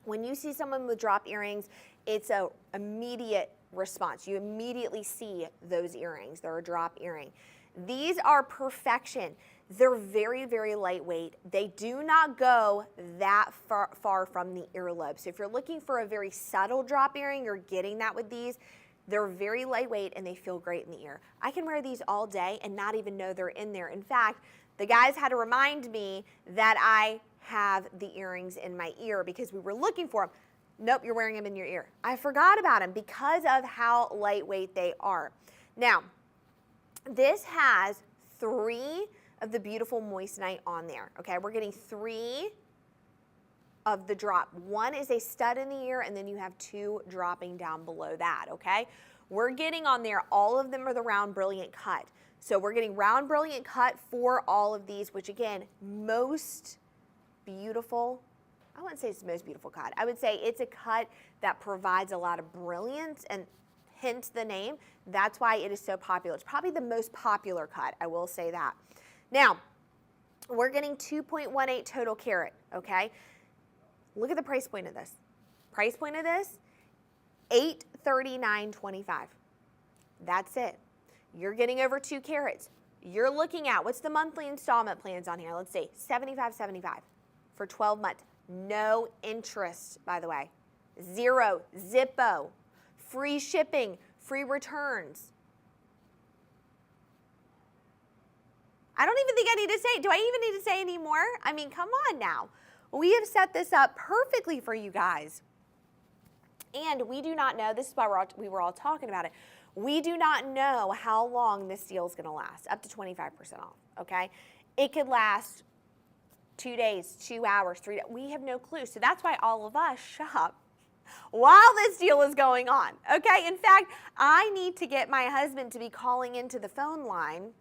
When you see someone with drop earrings, it's an immediate response. You immediately see those earrings. They're a drop earring. These are perfection. They're very, very lightweight. They do not go that far from the earlobe. So if you're looking for a very subtle drop earring, you're getting that with these. They're very lightweight and they feel great in the ear. I can wear these all day and not even know they're in there. In fact, the guys had to remind me that I have the earrings in my ear because we were looking for them. Nope, you're wearing them in your ear. I forgot about them because of how lightweight they are. Now, This has 3 of the beautiful moissanite on there, okay? We're getting 3 of the drop. 1 is a stud in the ear, and then you have 2 dropping down below that, okay? We're getting on there, all of them are the round brilliant cut. So we're getting round brilliant cut for all of these, which again, most beautiful, I wouldn't say it's the most beautiful cut. I would say it's a cut that provides a lot of brilliance, and hence the name. That's why it is so popular. It's probably the most popular cut, I will say that. Now, we're getting 2.18 total carat, okay? Look at the price point of this. Price point of this, $839.25. That's it. You're getting over 2 carats. You're looking at, what's the monthly installment plans on here? Let's see, $75.75 for 12 months. No interest, by the way. 0, Zippo, free shipping, free returns. I don't even think I need to say, do I even need to say any more? I mean, come on now. We have set this up perfectly for you guys. And we do not know, this is why we were all talking about it. We do not know how long this deal is going to last, up to 25% off, okay? It could last 2 days, 2 hours, 3 days. We have no clue. So that's why all of us shop while this deal is going on, okay? In fact, I need to get my husband to be calling into the phone line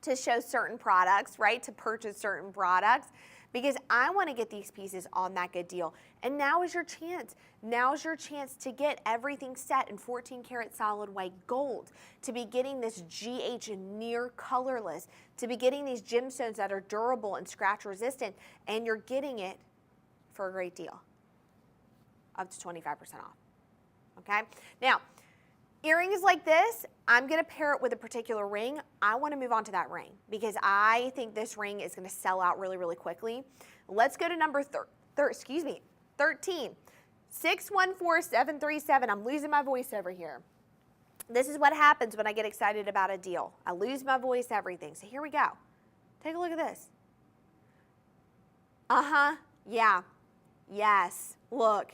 to show certain products, right, to purchase certain products, because I want to get these pieces on that good deal. And now is your chance. Now is your chance to get everything set in 14 karat solid white gold, to be getting this GH near colorless, to be getting these gemstones that are durable and scratch resistant, and you're getting it for a great deal, up to 25% off, okay? Now, earrings like this, I'm going to pair it with a particular ring. I want to move on to that ring because I think this ring is going to sell out really, really quickly. Let's go to number 13. 614737. I'm losing my voice over here. This is what happens when I get excited about a deal. I lose my voice, everything. So here we go. Take a look at this. Uh-huh. Yeah. Yes. Look.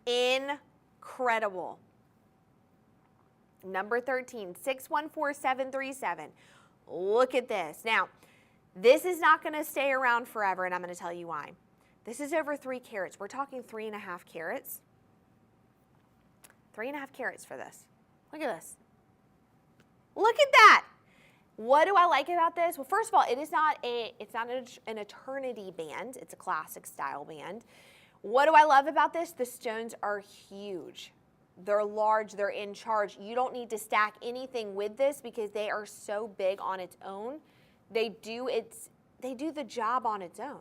Incredible. Number 13, 614737. Look at this. Now, this is not going to stay around forever, and I'm going to tell you why. This is over 3 carats. We're talking 3.5 carats. 3.5 carats for this. Look at this. Look at that. What do I like about this? Well, first of all, it's not an eternity band. It's a classic style band. What do I love about this? The stones are huge. They're large, they're in charge. You don't need to stack anything with this because they are so big on its own. They do the job on its own.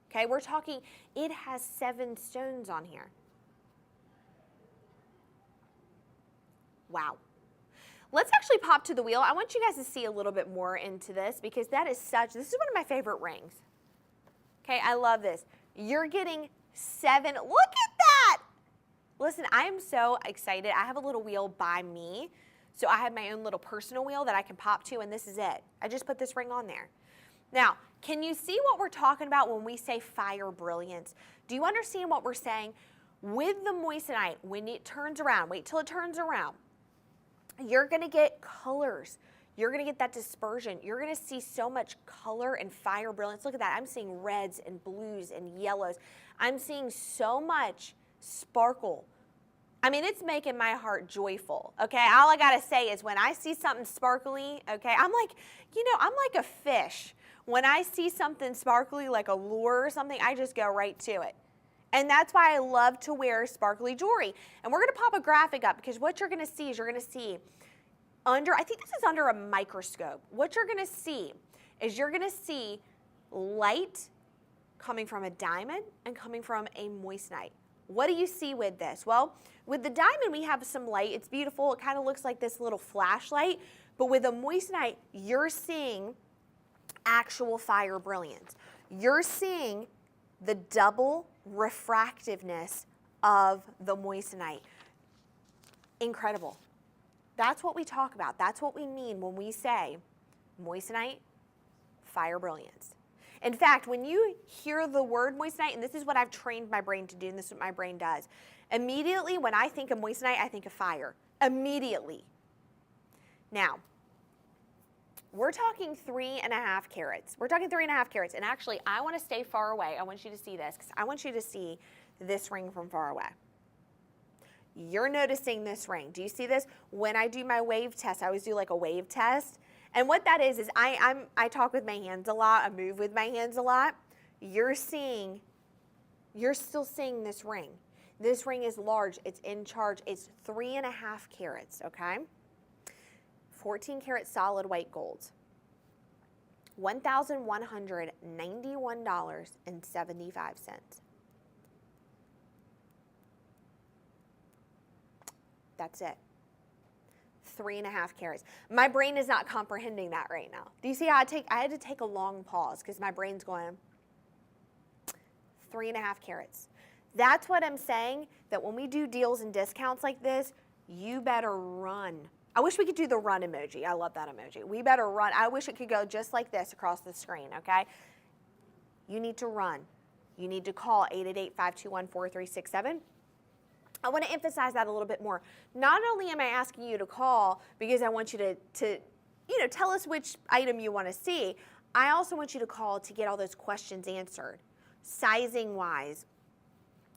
Okay, we're talking, it has 7 stones on here. Wow. Let's actually pop to the wheel. I want you guys to see a little bit more into this because this is one of my favorite rings. Okay, I love this. You're getting 7, look at that! Listen, I am so excited. I have a little wheel by me. So I have my own little personal wheel that I can pop to, and this is it. I just put this ring on there. Now, can you see what we're talking about when we say fire brilliance? Do you understand what we're saying? With the moissanite, when it turns around, wait till it turns around, you're gonna get colors. You're gonna get that dispersion. You're gonna see so much color and fire brilliance. Look at that, I'm seeing reds and blues and yellows. I'm seeing so much sparkle. I mean, it's making my heart joyful, okay? All I gotta say is when I see something sparkly, okay, I'm like, I'm like a fish. When I see something sparkly, like a lure or something, I just go right to it. And that's why I love to wear sparkly jewelry. And we're gonna pop a graphic up because what you're gonna see is I think this is under a microscope. What you're gonna see is light coming from a diamond and coming from a moissanite. What do you see with this? Well, with the diamond, we have some light. It's beautiful. It kind of looks like this little flashlight. But with a moissanite, you're seeing actual fire brilliance. You're seeing the double refractiveness of the moissanite. Incredible. That's what we talk about. That's what we mean when we say moissanite, fire brilliance. In fact, when you hear the word moissanite, and this is what I've trained my brain to do, and this is what my brain does, Immediately, when I think of moissanite, I think of fire. Immediately. Now, we're talking 3.5 carats. We're talking 3.5 carats. And actually, I want to stay far away. I want you to see this because I want you to see this ring from far away. You're noticing this ring. Do you see this? When I do my wave test, I always do like a wave test. And what that is I talk with my hands a lot. I move with my hands a lot. You're still seeing this ring. This ring is large. It's in charge. It's 3.5 carats, okay? 14 karat solid white gold. $1,191.75. That's it. 3.5 carats. My brain is not comprehending that right now. Do you see how I had to take a long pause because my brain's going 3.5 carats. That's what I'm saying, that when we do deals and discounts like this, you better run. I wish we could do the run emoji. I love that emoji. We better run. I wish it could go just like this across the screen, okay? You need to run. You need to call 888-521-4367. I want to emphasize that a little bit more. Not only am I asking you to call because I want you to tell us which item you want to see, I also want you to call to get all those questions answered. Sizing-wise,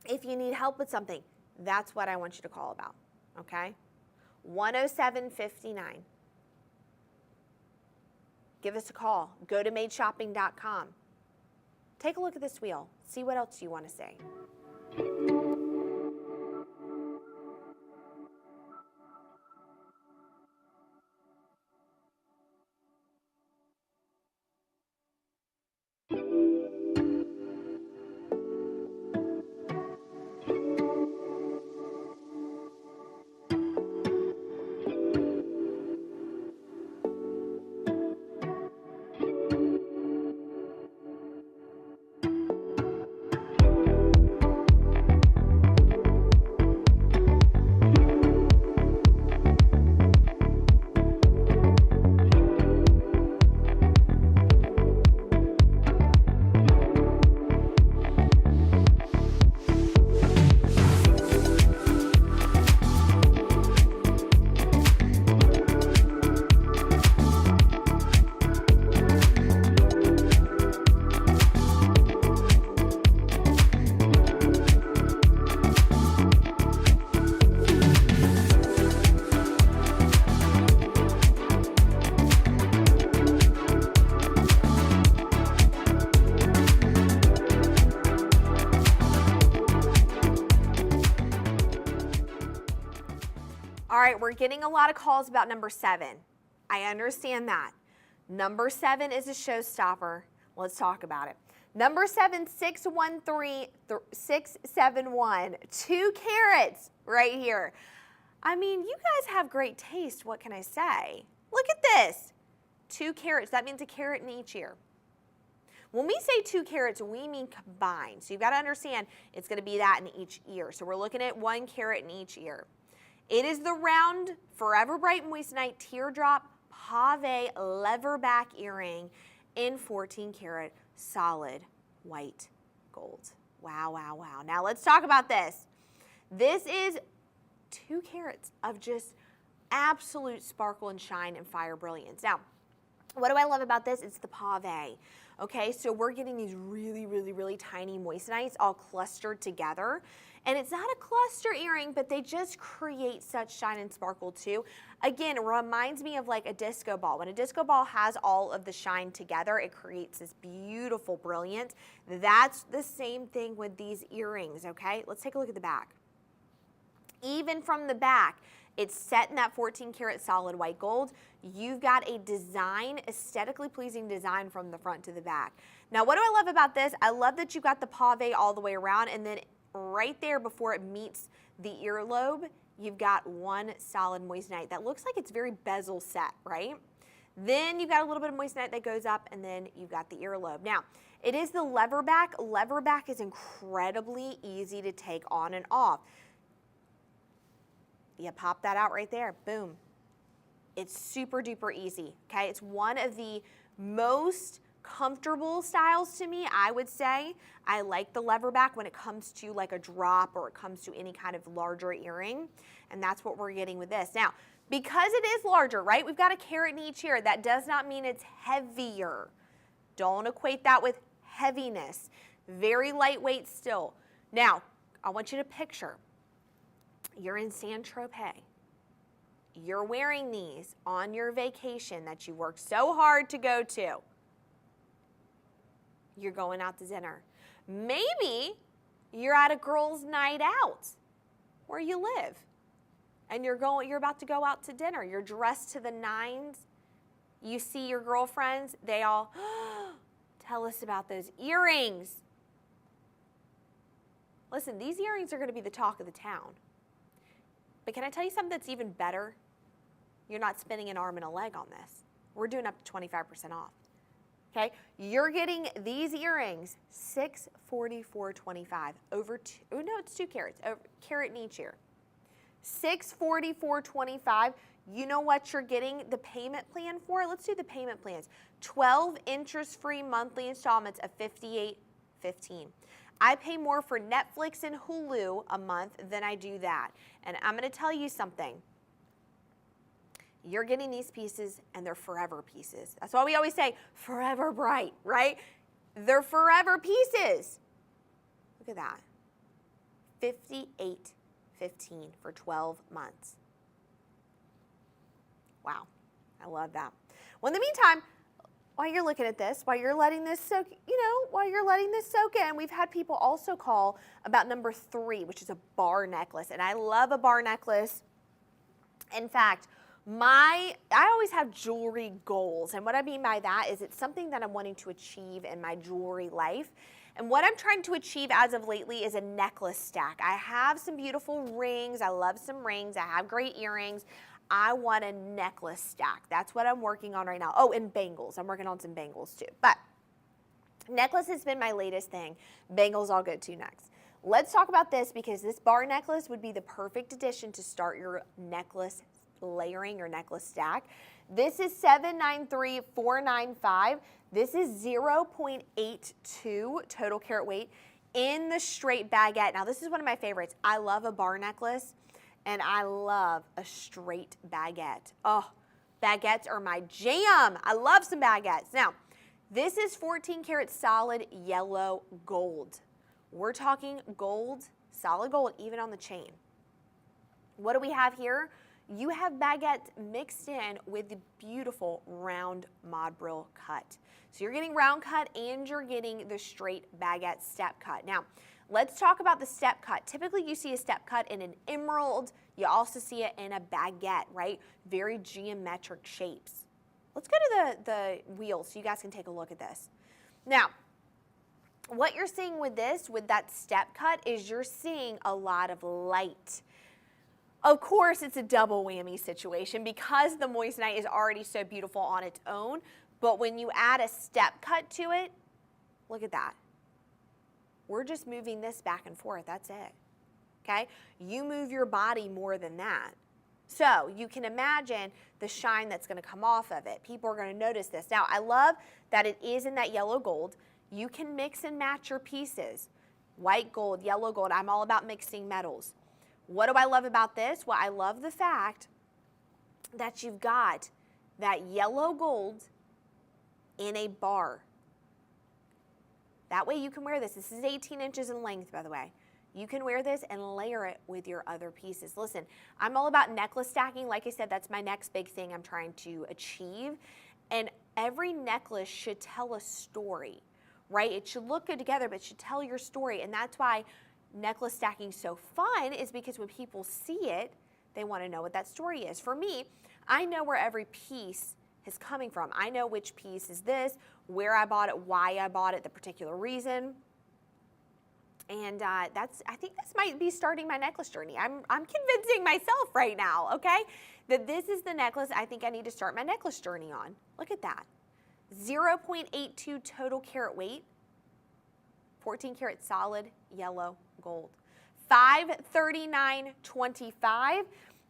if you need help with something, that's what I want you to call about, okay? 10759. Give us a call. Go to madeshopping.com. Take a look at this wheel. See what else you want to say. All right, we're getting a lot of calls about number 7. I understand that. Number 7 is a showstopper. Let's talk about it. Number 7, 613671, 2 carats right here. I mean, you guys have great taste, what can I say? Look at this, 2 carats, that means a carat in each ear. When we say 2 carats, we mean combined. So you've got to understand it's going to be that in each ear. So we're looking at 1 carat in each ear. It is the round, Forever Bright Moissanite Teardrop Pave Leverback Earring in 14 karat solid white gold. Wow, wow, wow. Now let's talk about this. This is 2 carats of just absolute sparkle and shine and fire brilliance. Now, what do I love about this? It's the pave. Okay, so we're getting these really, really, really tiny moissanites all clustered together. And it's not a cluster earring, but they just create such shine and sparkle too. Again, it reminds me of like a disco ball. When a disco ball has all of the shine together, it creates this beautiful brilliance. That's the same thing with these earrings, okay? Let's take a look at the back. Even from the back, it's set in that 14 karat solid white gold. You've got a design, aesthetically pleasing design from the front to the back. Now, what do I love about this? I love that you've got the pave all the way around, and then right there before it meets the earlobe, you've got 1 solid moissanite. That looks like it's very bezel set, right? Then you've got a little bit of moissanite that goes up, and then you've got the earlobe. Now, it is the leverback. Leverback is incredibly easy to take on and off. You pop that out right there, boom. It's super duper easy, okay? It's one of the most comfortable styles to me, I would say. I like the lever back when it comes to like a drop or it comes to any kind of larger earring. And that's what we're getting with this. Now, because it is larger, right? We've got a carat in each ear. That does not mean it's heavier. Don't equate that with heaviness. Very lightweight still. Now, I want you to picture, you're in Saint-Tropez. You're wearing these on your vacation that you worked so hard to go to. You're going out to dinner. Maybe you're at a girls' night out where you live. And you're about to go out to dinner. You're dressed to the nines. You see your girlfriends. They all, tell us about those earrings. Listen, these earrings are going to be the talk of the town. But can I tell you something that's even better? You're not spending an arm and a leg on this. We're doing up to 25% off. Okay? You're getting these earrings, $644.25. It's 2 carats, over carat in each ear. $644.25. You know what you're getting the payment plan for? Let's do the payment plans. 12 interest-free monthly installments of $58.15. I pay more for Netflix and Hulu a month than I do that. And I'm going to tell you something. You're getting these pieces, and they're forever pieces. That's why we always say, forever bright, right? They're forever pieces. Look at that. $58.15 for 12 months. Wow, I love that. Well, in the meantime, while you're looking at this, while you're letting this soak, in, we've had people also call about number 3, which is a bar necklace. And I love a bar necklace. In fact, I always have jewelry goals. And what I mean by that is it's something that I'm wanting to achieve in my jewelry life. And what I'm trying to achieve as of lately is a necklace stack. I have some beautiful rings. I love some rings. I have great earrings. I want a necklace stack. That's what I'm working on right now. Oh, and bangles. I'm working on some bangles too. But necklace has been my latest thing. Bangles I'll go to next. Let's talk about this because this bar necklace would be the perfect addition to start your necklace layering, your necklace stack. This is $793,495. This is 0.82 total carat weight in the straight baguette. Now this is one of my favorites. I love a bar necklace. And I love a straight baguette. Oh, baguettes are my jam. I love some baguettes. Now, this is 14 karat solid yellow gold. We're talking gold, solid gold, even on the chain. What do we have here? You have baguettes mixed in with the beautiful round mod brill cut. So you're getting round cut and you're getting the straight baguette step cut. Now, let's talk about the step cut. Typically, you see a step cut in an emerald. You also see it in a baguette, right? Very geometric shapes. Let's go to the wheel so you guys can take a look at this. Now, what you're seeing with this, with that step cut, is you're seeing a lot of light. Of course, it's a double whammy situation because the moissanite is already so beautiful on its own. But when you add a step cut to it, look at that. We're just moving this back and forth. That's it. Okay? You move your body more than that. So you can imagine the shine that's going to come off of it. People are going to notice this. Now, I love that it is in that yellow gold. You can mix and match your pieces. White gold, yellow gold. I'm all about mixing metals. What do I love about this? Well, I love the fact that you've got that yellow gold in a bar. That way you can wear this. This is 18 inches in length, by the way. You can wear this and layer it with your other pieces. Listen, I'm all about necklace stacking. Like I said, that's my next big thing I'm trying to achieve. And every necklace should tell a story, right? It should look good together, but it should tell your story. And that's why necklace stacking is so fun, is because when people see it, they want to know what that story is. For me, I know where every piece is coming from. I know which piece is this, where I bought it, why I bought it, the particular reason. And I think this might be starting my necklace journey. I'm convincing myself right now, okay, that this is the necklace I think I need to start my necklace journey on. Look at that. 0.82 total carat weight, 14 karat solid yellow gold. $539.25.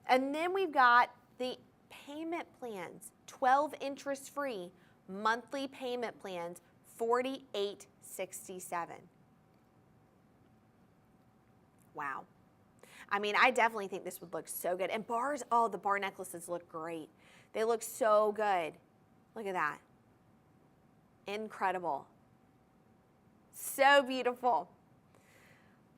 And then we've got the payment plans, 12 interest free monthly payment plans, $48.67. Wow. I mean, I definitely think this would look so good. And bars, oh, the bar necklaces look great. They look so good. Look at that. Incredible. So beautiful.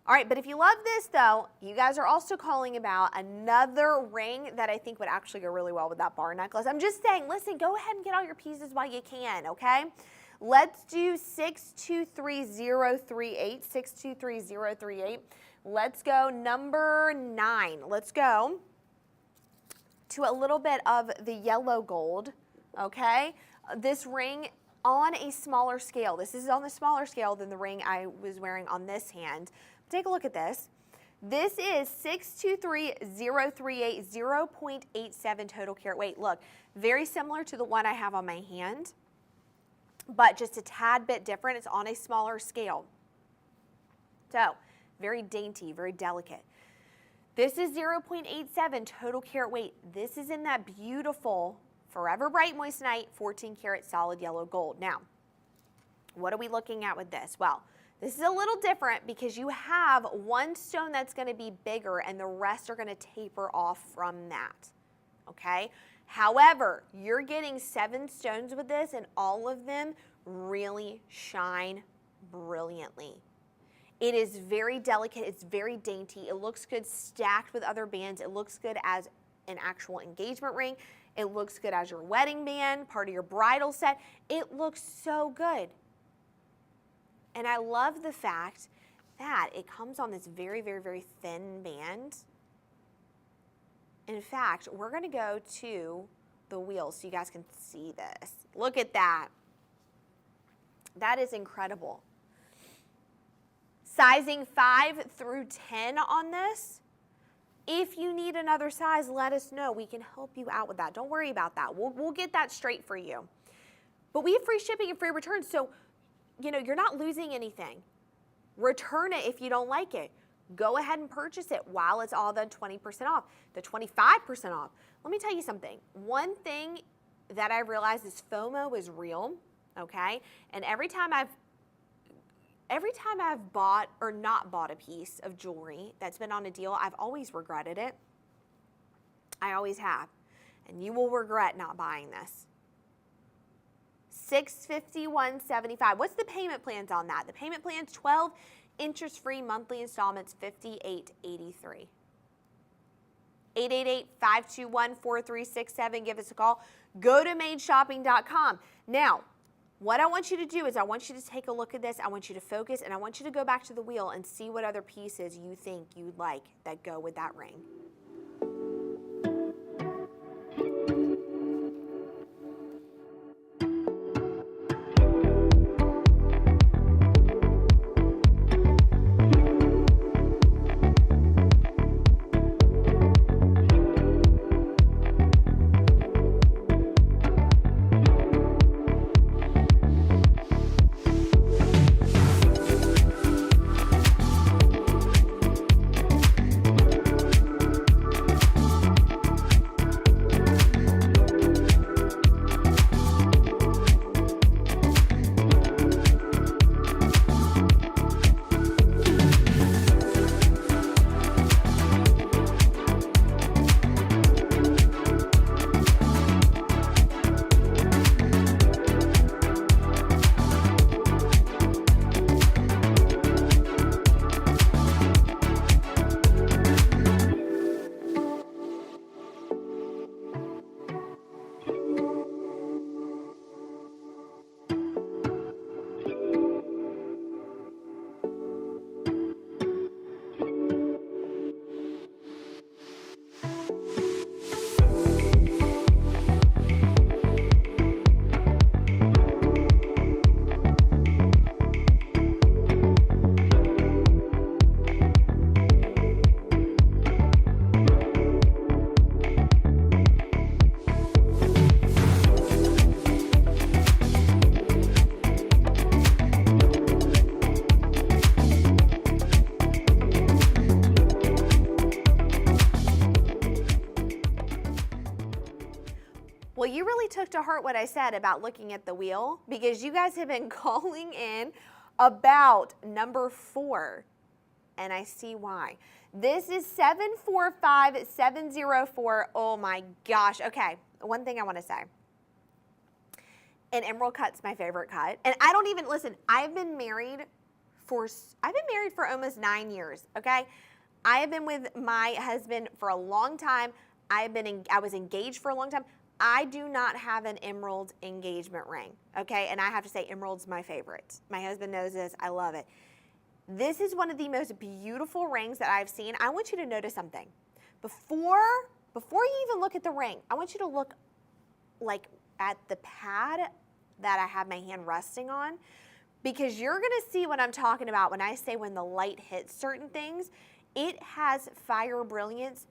All right, but if you love this though, you guys are also calling about another ring that I think would actually go really well with that bar necklace. I'm just saying, listen, go ahead and get all your pieces while you can, okay? Let's do 623038, 623038. Let's go number 9. Let's go to a little bit of the yellow gold, okay? This ring on a smaller scale. This is on the smaller scale than the ring I was wearing on this hand. Take a look at this. This is 623038, 0.87 total carat weight. Look, very similar to the one I have on my hand, but just a tad bit different. It's on a smaller scale. So, very dainty, very delicate. This is 0.87 total carat weight. This is in that beautiful Forever Bright Moissanite 14 karat solid yellow gold. Now, what are we looking at with this? Well, this is a little different because you have one stone that's going to be bigger and the rest are going to taper off from that, okay? However, you're getting 7 stones with this and all of them really shine brilliantly. It is very delicate, it's very dainty, it looks good stacked with other bands, it looks good as an actual engagement ring, it looks good as your wedding band, part of your bridal set, it looks so good. And I love the fact that it comes on this very, very, very thin band. In fact, we're going to go to the wheel so you guys can see this. Look at that. That is incredible. Sizing 5 through 10 on this. If you need another size, let us know. We can help you out with that. Don't worry about that. We'll get that straight for you. But we have free shipping and free returns, so you're not losing anything. Return it if you don't like it. Go ahead and purchase it while it's all the 20% off, the 25% off. Let me tell you something. One thing that I realized is FOMO is real, okay? And every time I've bought or not bought a piece of jewelry that's been on a deal, I've always regretted it. I always have. And you will regret not buying this. $651.75. What's the payment plans on that? The payment plan's 12 interest-free monthly installments, $58.83. 888-521-4367. Give us a call. Go to madeshopping.com. Now, what I want you to do is I want you to take a look at this. I want you to focus, and I want you to go back to the wheel and see what other pieces you think you'd like that go with that ring. to heart what I said about looking at the wheel, because you guys have been calling in about number 4, and I see why. This is 745704. Oh my gosh. Okay, one thing I want to say. An emerald cut's my favorite cut. And I don't even, listen, I've been married for almost 9 years, okay? I have been with my husband for a long time. I was engaged for a long time. I do not have an emerald engagement ring, okay? And I have to say, emerald's my favorite. My husband knows this. I love it. This is one of the most beautiful rings that I've seen. I want you to notice something. Before you even look at the ring, I want you to look like at the pad that I have my hand resting on, because you're gonna see what I'm talking about when I say when the light hits certain things. It has fire brilliance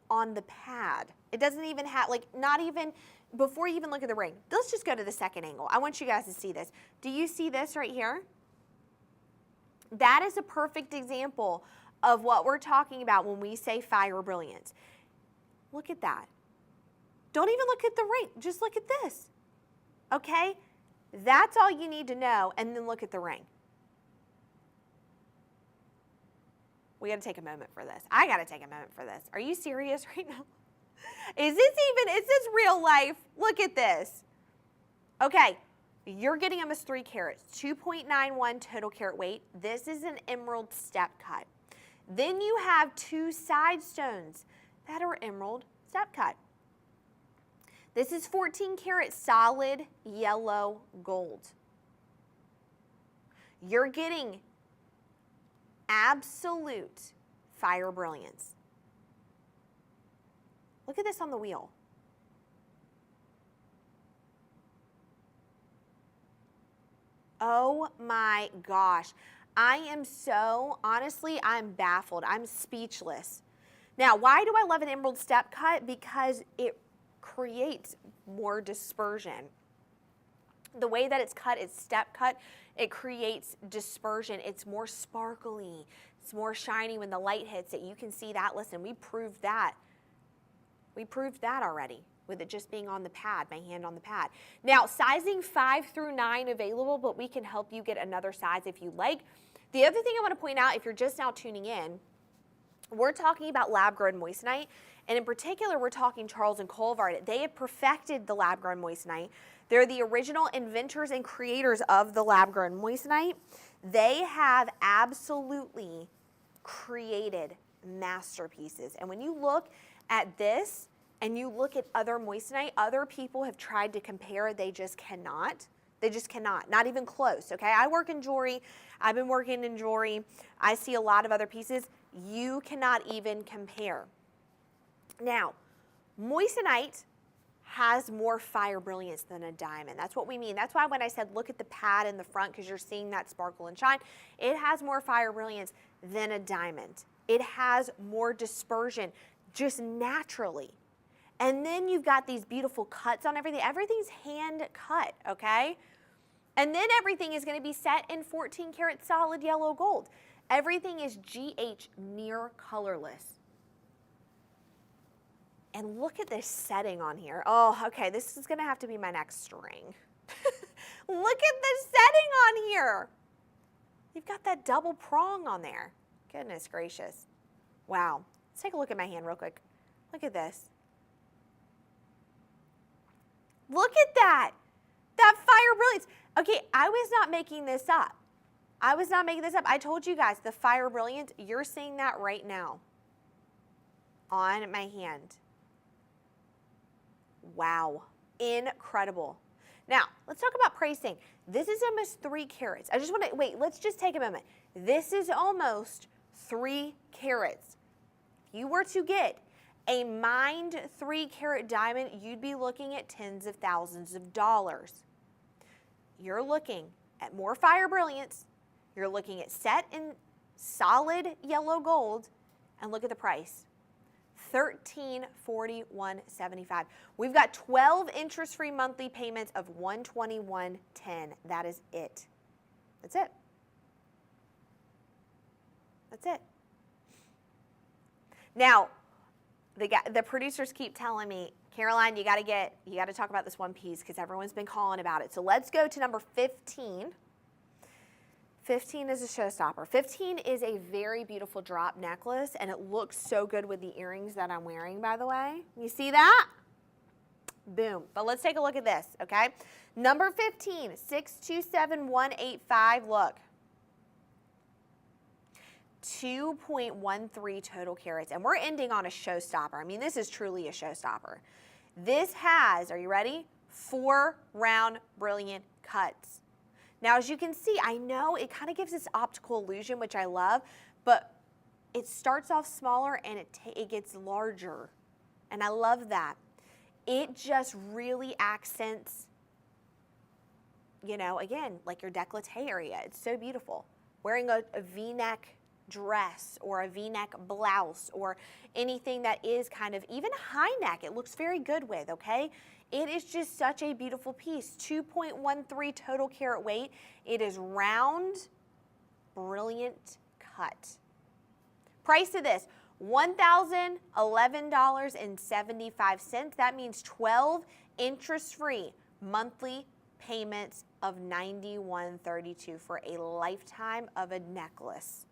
on the pad. It doesn't even have, like, not even, before you even look at the ring. Let's just go to the second angle. I want you guys to see this. Do you see this right here? That is a perfect example of what we're talking about when we say fire brilliance. Look at that. Don't even look at the ring, just look at this, okay? That's all you need to know, and then look at the ring. We gotta take a moment for this. I gotta take a moment for this. Are you serious right now? Is this real life? Look at this. Okay, you're getting almost 3 carats, 2.91 total carat weight. This is an emerald step cut. Then you have 2 side stones that are emerald step cut. This is 14 karat solid yellow gold. You're getting absolute fire brilliance. Look at this on the wheel. Oh my gosh. I am so, honestly, I'm baffled. I'm speechless. Now, why do I love an emerald step cut? Because it creates more dispersion. The way that it's cut, it's step cut, it creates dispersion. It's more sparkly. It's more shiny when the light hits it. You can see that. Listen, we proved that. We proved that already with it just being on the pad, my hand on the pad. Now, sizing 5 through 9 available, but we can help you get another size if you like. The other thing I want to point out, if you're just now tuning in, we're talking about lab-grown moissanite, and in particular, we're talking Charles and Colvard. They have perfected the lab-grown moissanite. They're the original inventors and creators of the lab-grown moissanite. They have absolutely created masterpieces. And when you look at this and you look at other moissanite, other people have tried to compare, they just cannot. They just cannot, not even close, okay? I work in jewelry, I've been working in jewelry, I see a lot of other pieces. You cannot even compare. Now, moissanite has more fire brilliance than a diamond. That's what we mean. That's why when I said look at the pad in the front, because you're seeing that sparkle and shine, it has more fire brilliance than a diamond. It has more dispersion just naturally. And then you've got these beautiful cuts on everything. Everything's hand cut, okay? And then everything is going to be set in 14 karat solid yellow gold. Everything is GH near colorless. And look at this setting on here. Oh, okay, this is gonna have to be my next string. Look at the setting on here. You've got that double prong on there. Goodness gracious. Wow. Let's take a look at my hand real quick. Look at this. Look at that. That fire brilliance. Okay, I was not making this up. I was not making this up. I told you guys the fire brilliance, you're seeing that right now on my hand. Wow, incredible. Now, let's talk about pricing. This is almost 3 carats. I just want to, wait, let's just take a moment. This is almost 3 carats. If you were to get a mined 3 carat diamond, you'd be looking at tens of thousands of dollars. You're looking at more fire brilliance. You're looking at set in solid yellow gold, and look at the price. $1,341.75. We've got 12 interest-free monthly payments of $121.10. That is it. That's it. That's it. Now, the producers keep telling me, Caroline, you got to talk about this one piece because everyone's been calling about it. So let's go to number 15. 15 is a showstopper. 15 is a very beautiful drop necklace, and it looks so good with the earrings that I'm wearing, by the way. You see that? Boom. But let's take a look at this, okay? Number 15, 627185, look. 2.13 total carats, and we're ending on a showstopper. I mean, this is truly a showstopper. This has, are you ready? 4 round brilliant cuts. Now, as you can see, I know it kind of gives this optical illusion, which I love, but it starts off smaller and it gets larger, and I love that. It just really accents, you know, again, like your décolleté area. It's so beautiful. Wearing a V-neck dress or a V-neck blouse or anything that is kind of even high neck, it looks very good with, okay? It is just such a beautiful piece. 2.13 total carat weight. It is round, brilliant cut. Price of this, $1,011.75. That means 12 interest-free monthly payments of $91.32 for a lifetime of a necklace.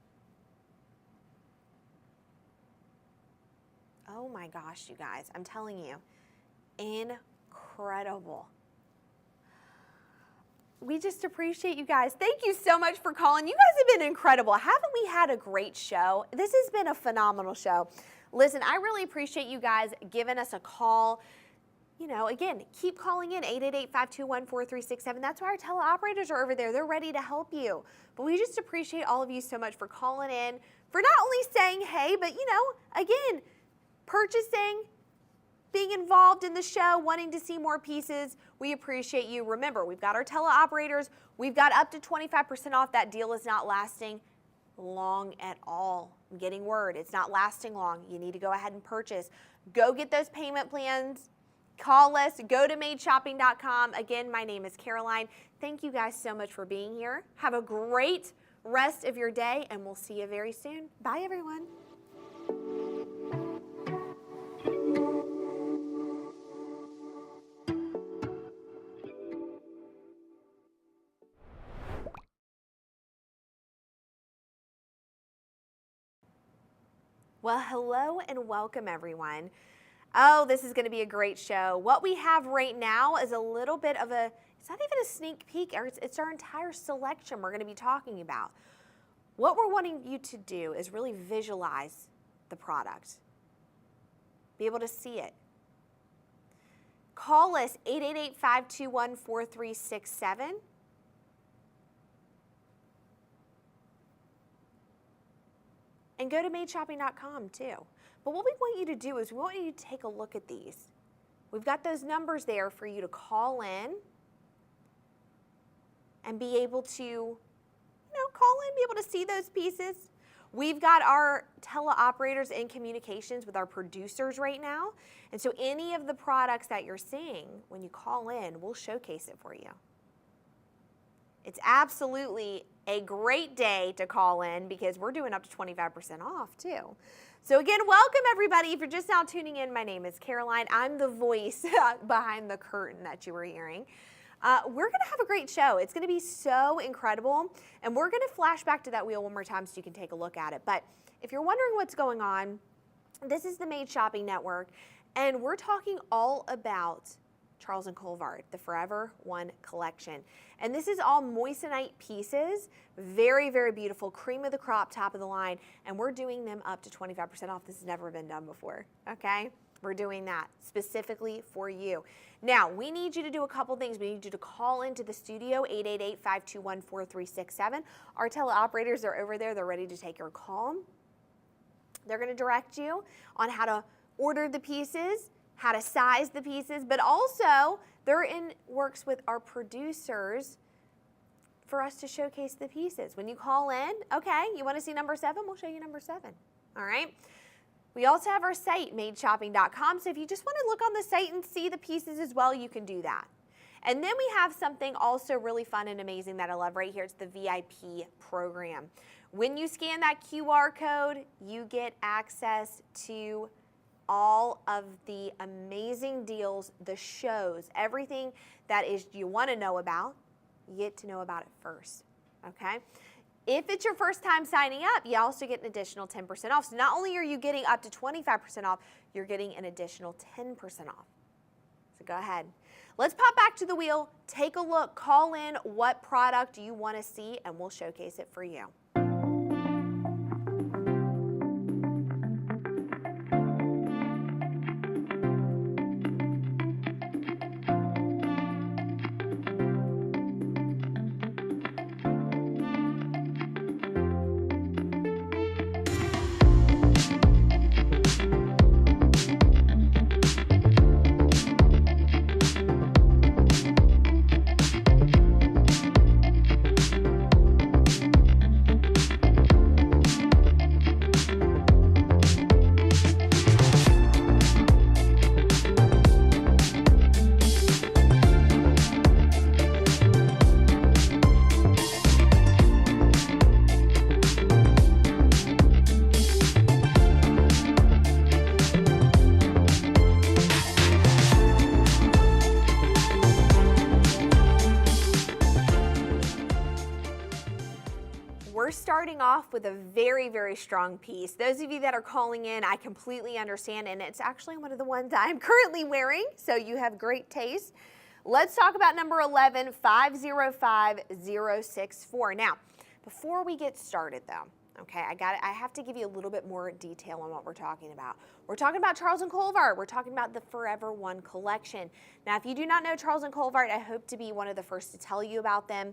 Oh my gosh, you guys, I'm telling you, incredible. We just appreciate you guys. Thank you so much for calling. You guys have been incredible. Haven't we had a great show? This has been a phenomenal show. Listen, I really appreciate you guys giving us a call. You know, again, keep calling in, 888-521-4367. That's why our teleoperators are over there. They're ready to help you. But we just appreciate all of you so much for calling in, for not only saying hey, but, you know, again, purchasing, being involved in the show, wanting to see more pieces. We appreciate you. Remember, we've got our teleoperators. We've got up to 25% off. That deal is not lasting long at all. I'm getting word. It's not lasting long. You need to go ahead and purchase. Go get those payment plans. Call us. Go to madeshopping.com. Again, my name is Caroline. Thank you guys so much for being here. Have a great rest of your day, and we'll see you very soon. Bye, everyone. Well, hello and welcome, everyone. Oh, this is going to be a great show. What we have right now is a little bit of a, it's not even a sneak peek, it's our entire selection we're going to be talking about. What we're wanting you to do is really visualize the product, be able to see it. Call us 888-521-4367. And go to madeshopping.com too. But what we want you to do is we want you to take a look at these. We've got those numbers there for you to call in and be able to, call in, be able to see those pieces. We've got our teleoperators in communications with our producers right now. And so any of the products that you're seeing, when you call in, we'll showcase it for you. It's absolutely a great day to call in because we're doing up to 25% off too. So again, welcome everybody. If you're just now tuning in, my name is Caroline. I'm the voice behind the curtain that you were hearing. We're going to have a great show. It's going to be so incredible. And we're going to flash back to that wheel one more time so you can take a look at it. But if you're wondering what's going on, this is the Made Shopping Network. And we're talking all about Charles & Colvard, the Forever One collection. And this is all moissanite pieces, very, very beautiful, cream of the crop, top of the line, and we're doing them up to 25% off. This has never been done before, okay? We're doing that specifically for you. Now, we need you to do a couple things. We need you to call into the studio, 888-521-4367. Our teleoperators are over there. They're ready to take your call. They're going to direct you on how to order the pieces, how to size the pieces, but also they're in works with our producers for us to showcase the pieces. When you call in, okay, you want to see number 7? We'll show you number 7, all right? We also have our site, madeshopping.com, so if you just want to look on the site and see the pieces as well, you can do that. And then we have something also really fun and amazing that I love right here. It's the VIP program. When you scan that QR code, you get access to all of the amazing deals, the shows, everything that is you want to know about, you get to know about it first, okay? If it's your first time signing up, you also get an additional 10% off. So not only are you getting up to 25% off, you're getting an additional 10% off. So go ahead. Let's pop back to the wheel, take a look, call in what product you want to see, and we'll showcase it for you. We're starting off with a very, very strong piece. Those of you that are calling in, I completely understand, and it's actually one of the ones I'm currently wearing, so you have great taste. Let's talk about number 11, 505064. Now, before we get started though, okay, I have to give you a little bit more detail on what we're talking about. We're talking about Charles Colvard. We're talking about the Forever One collection. Now, if you do not know Charles Colvard, I hope to be one of the first to tell you about them.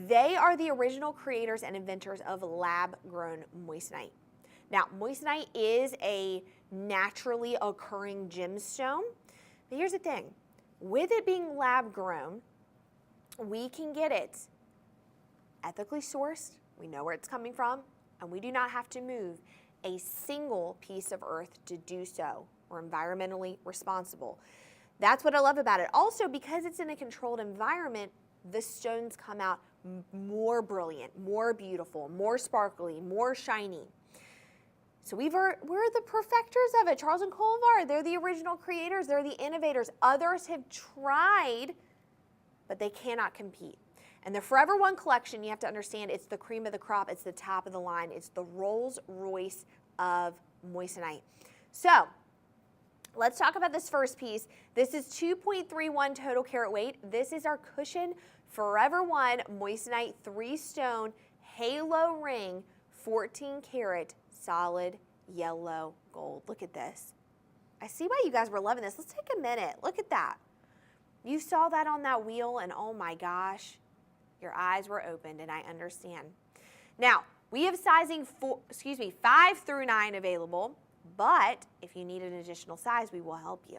They are the original creators and inventors of lab-grown moissanite. Now, moissanite is a naturally occurring gemstone, but here's the thing. With it being lab-grown, we can get it ethically sourced, we know where it's coming from, and we do not have to move a single piece of earth to do so. We're environmentally responsible. That's what I love about it. Also, because it's in a controlled environment, the stones come out more brilliant, more beautiful, more sparkly, more shiny. So we're the perfecters of it. Charles and Colvard, they're the original creators, they're the innovators. Others have tried, but they cannot compete. And the Forever One collection, you have to understand, it's the cream of the crop, it's the top of the line, it's the Rolls Royce of moissanite. So let's talk about this first piece. This is 2.31 total carat weight. This is our cushion Forever One moissanite 3-stone halo ring, 14 karat solid yellow gold. Look at this. I see why you guys were loving this. Let's take a minute. Look at that. You saw that on that wheel and oh my gosh, your eyes were opened and I understand. Now, we have sizing 5 through 9 available, but if you need an additional size, we will help you.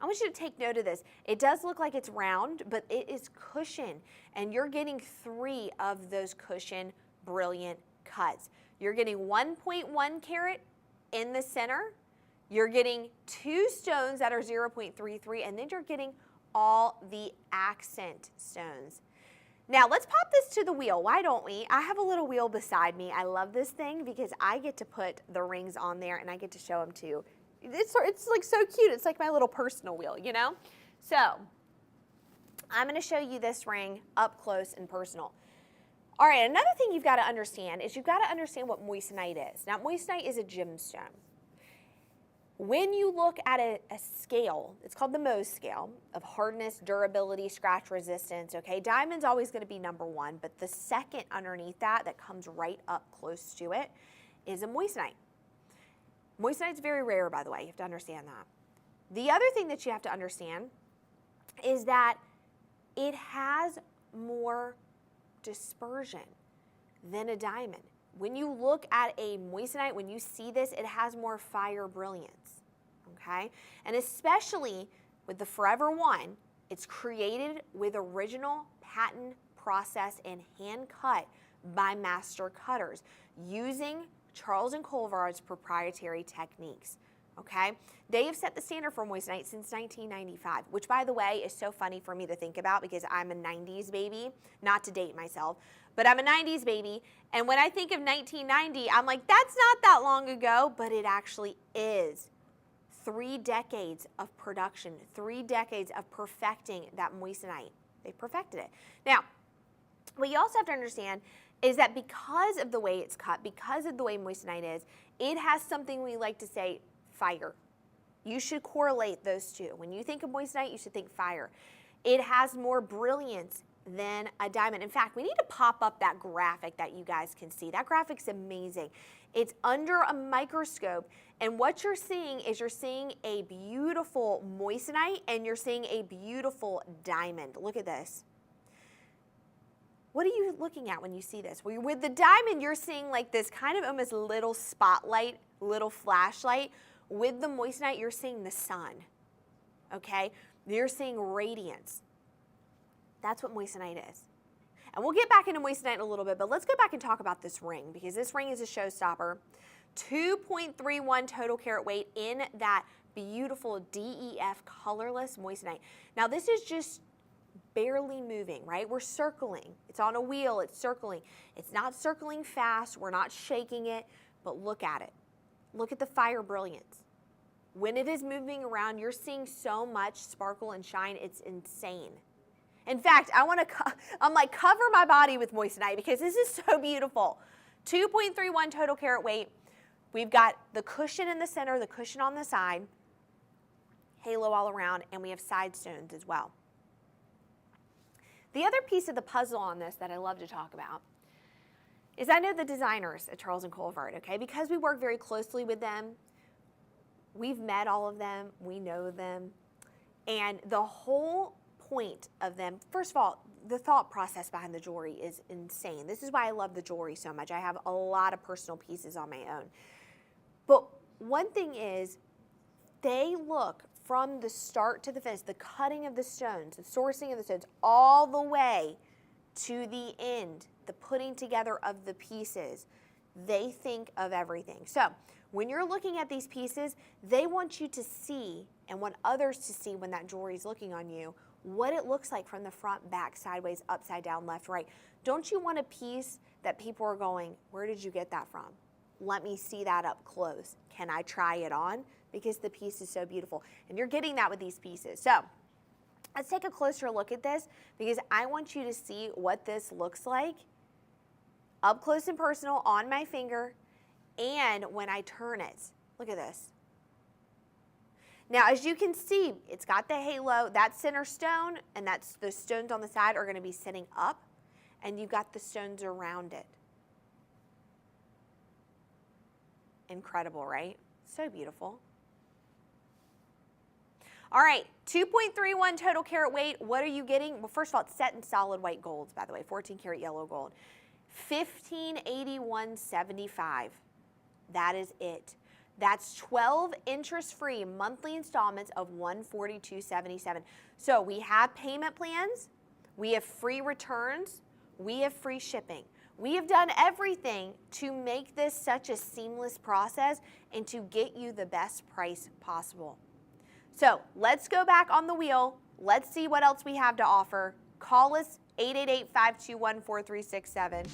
I want you to take note of this. It does look like it's round, but it is cushion, and you're getting 3 of those cushion brilliant cuts. You're getting 1.1 carat in the center, you're getting 2 stones that are 0.33, and then you're getting all the accent stones. Now let's pop this to the wheel. Why don't we? I have a little wheel beside me. I love this thing because I get to put the rings on there and I get to show them to you. It's like so cute. It's like my little personal wheel, you know? So I'm going to show you this ring up close and personal. All right, another thing you've got to understand is you've got to understand what moissanite is. Now, moissanite is a gemstone. When you look at a scale, it's called the Mohs scale of hardness, durability, scratch resistance, okay? Diamond's always going to be number 1, but the second underneath that comes right up close to it is a moissanite. Moissanite's very rare, by the way. You have to understand that. The other thing that you have to understand is that it has more dispersion than a diamond. When you look at a moissanite, when you see this, it has more fire brilliance, okay? And especially with the Forever One, it's created with original patent process and hand cut by master cutters using Charles and Colvard's proprietary techniques, okay? They have set the standard for moissanite since 1995, which, by the way, is so funny for me to think about because I'm a 90s baby, not to date myself, but I'm a 90s baby, and when I think of 1990, I'm like, that's not that long ago, but it actually is. 3 decades of production, 3 decades of perfecting that moissanite. They perfected it. Now, what you also have to understand is that because of the way it's cut, because of the way moissanite is, it has something we like to say, fire. You should correlate those two. When you think of moissanite, you should think fire. It has more brilliance than a diamond. In fact, we need to pop up that graphic that you guys can see. That graphic's amazing. It's under a microscope, and what you're seeing is you're seeing a beautiful moissanite and you're seeing a beautiful diamond. Look at this. What are you looking at when you see this? Well, with the diamond, you're seeing like this kind of almost little spotlight, little flashlight. With the moissanite, you're seeing the sun, okay? You're seeing radiance. That's what moissanite is. And we'll get back into moissanite in a little bit, but let's go back and talk about this ring because this ring is a showstopper. 2.31 total carat weight in that beautiful DEF colorless moissanite. Now this is just barely moving, right? We're circling. It's on a wheel, it's circling. It's not circling fast, we're not shaking it, but look at it. Look at the fire brilliance. When it is moving around, you're seeing so much sparkle and shine, it's insane. In fact, I'm like, cover my body with moissanite because this is so beautiful. 2.31 total carat weight. We've got the cushion in the center, the cushion on the side, halo all around, and we have side stones as well. The other piece of the puzzle on this that I love to talk about is I know the designers at Charles Colvard, okay? Because we work very closely with them, we've met all of them, we know them, and the whole point of them, first of all, the thought process behind the jewelry is insane. This is why I love the jewelry so much. I have a lot of personal pieces on my own. But one thing is, they look from the start to the finish, the cutting of the stones, the sourcing of the stones, all the way to the end, the putting together of the pieces. They think of everything. So when you're looking at these pieces, they want you to see and want others to see when that jewelry is looking on you, what it looks like from the front, back, sideways, upside down, left, right. Don't you want a piece that people are going, where did you get that from? Let me see that up close. Can I try it on? Because the piece is so beautiful. And you're getting that with these pieces. So let's take a closer look at this because I want you to see what this looks like up close and personal on my finger and when I turn it. Look at this. Now, as you can see, it's got the halo, that center stone, and that's the stones on the side are going to be sitting up, and you've got the stones around it. Incredible, right? So beautiful. All right, 2.31 total carat weight. What are you getting? Well, first of all, it's set in solid white golds, by the way, 14 karat yellow gold. $1581.75. That is it. That's 12 interest-free monthly installments of $142.77. So we have payment plans, we have free returns, we have free shipping. We have done everything to make this such a seamless process and to get you the best price possible. So let's go back on the wheel. Let's see what else we have to offer. Call us 888-521-4367.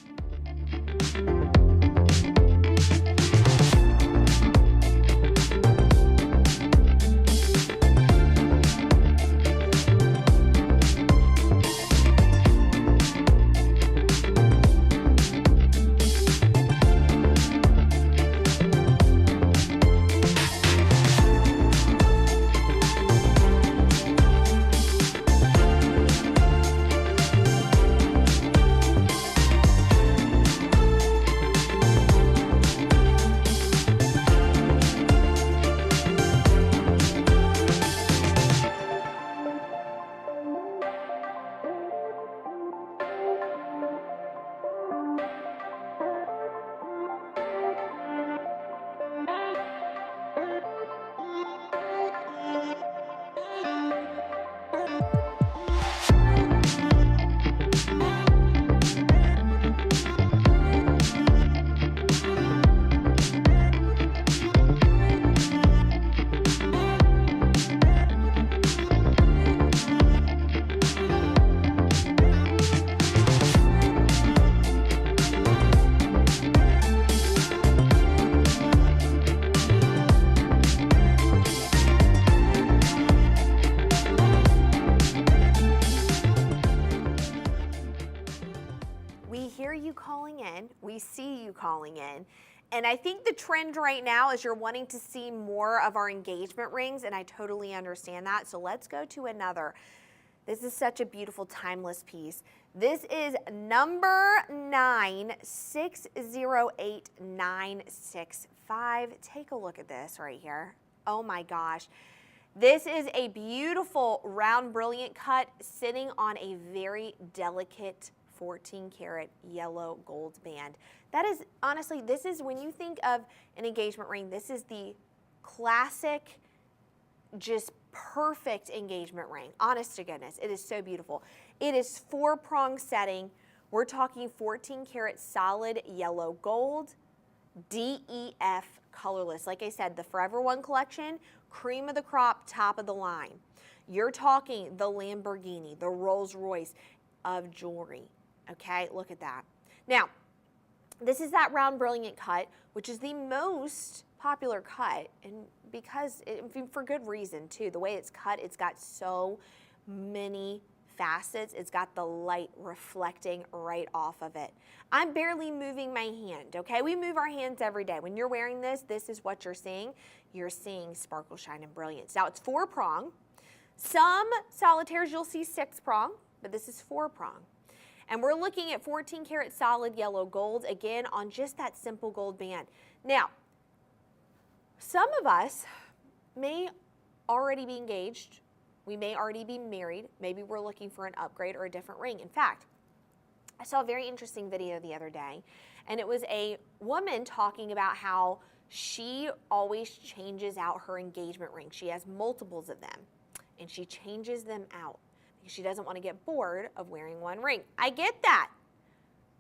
hear you calling in. We see you calling in. And I think the trend right now is you're wanting to see more of our engagement rings, and I totally understand that. So let's go to another. This is such a beautiful, timeless piece. This is number 9608965. Take a look at this right here. Oh my gosh. This is a beautiful round brilliant cut sitting on a very delicate 14 karat yellow gold band. That is, honestly, this is, when you think of an engagement ring, this is the classic, just perfect engagement ring. Honest to goodness, it is so beautiful. It is 4-prong setting. We're talking 14 karat solid yellow gold, DEF colorless. Like I said, the Forever One collection, cream of the crop, top of the line. You're talking the Lamborghini, the Rolls Royce of jewelry. Okay, look at that. Now, this is that round brilliant cut, which is the most popular cut, and because, for good reason too. The way it's cut, it's got so many facets. It's got the light reflecting right off of it. I'm barely moving my hand, okay? We move our hands every day. When you're wearing this, this is what you're seeing. You're seeing sparkle, shine, and brilliance. Now, it's 4-prong. Some solitaires you'll see 6-prong, but this is 4-prong. And we're looking at 14 karat solid yellow gold, again, on just that simple gold band. Now, some of us may already be engaged. We may already be married. Maybe we're looking for an upgrade or a different ring. In fact, I saw a very interesting video the other day, and it was a woman talking about how she always changes out her engagement ring. She has multiples of them, and she changes them out because she doesn't want to get bored of wearing one ring. I get that.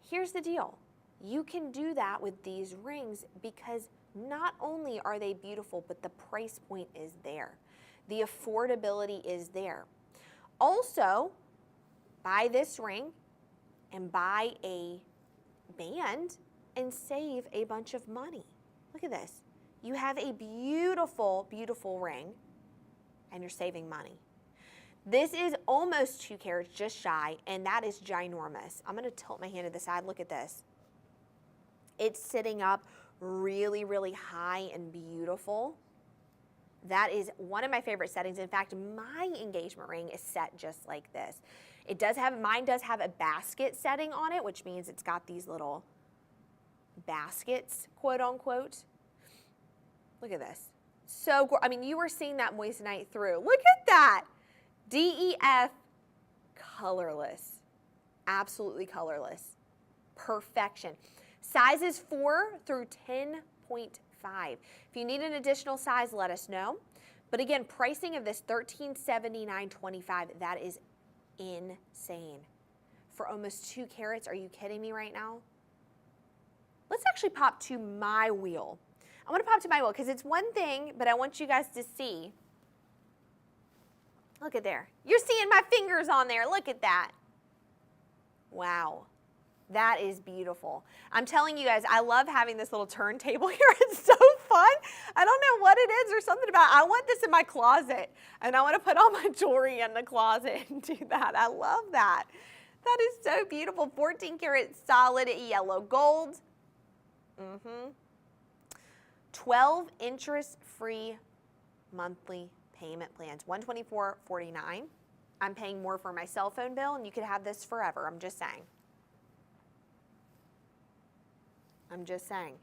Here's the deal. You can do that with these rings because not only are they beautiful, but the price point is there. The affordability is there. Also, buy this ring and buy a band and save a bunch of money. Look at this. You have a beautiful, beautiful ring and you're saving money. This is almost 2 carats, just shy, and that is ginormous. I'm gonna tilt my hand to the side. Look at this. It's sitting up really, really high and beautiful. That is one of my favorite settings. In fact, my engagement ring is set just like this. It does have, mine does have a basket setting on it, which means it's got these little baskets, quote unquote. Look at this. So, I mean, you were seeing that moissanite through. Look at that. DEF colorless. Absolutely colorless. Perfection. Sizes 4 through 10.5. If you need an additional size, let us know. But again, pricing of this $1379.25, that is insane. For almost 2 carats, are you kidding me right now? Let's actually pop to my wheel. I want to pop to my wheel because it's one thing, but I want you guys to see. Look at there. You're seeing my fingers on there. Look at that. Wow. That is beautiful. I'm telling you guys, I love having this little turntable here. It's so fun. I don't know what it is or something about it. I want this in my closet, and I want to put all my jewelry in the closet and do that. I love that. That is so beautiful. 14 karat solid yellow gold. 12 interest-free monthly payment plans, $124.49. I'm paying more for my cell phone bill, and you could have this forever. I'm just saying. I'm just saying.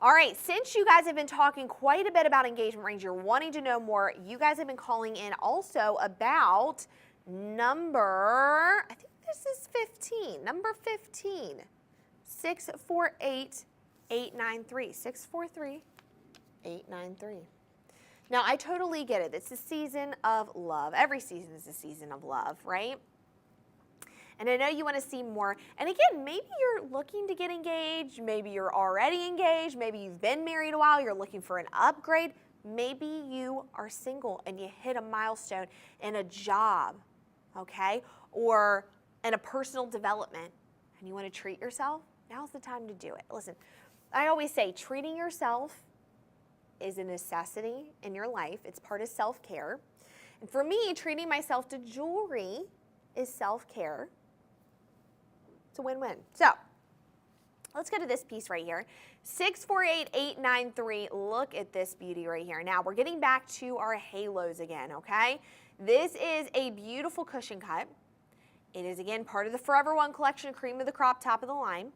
All right, since you guys have been talking quite a bit about engagement rings, you're wanting to know more, you guys have been calling in also about number, I think this is 15, number 15, 648-893, 643-893. Now, I totally get it. It's a season of love. Every season is a season of love, right? And I know you want to see more. And again, maybe you're looking to get engaged. Maybe you're already engaged. Maybe you've been married a while. You're looking for an upgrade. Maybe you are single and you hit a milestone in a job, okay? Or in a personal development and you want to treat yourself. Now's the time to do it. Listen, I always say treating yourself is a necessity in your life. It's part of self-care. And for me, treating myself to jewelry is self-care. It's a win-win. So Let's go to this piece right here. 648893. Look at this beauty right here. Now we're getting back to our halos again, okay? This is a beautiful cushion cut. It is again part of the Forever One collection, cream of the crop, top of the line.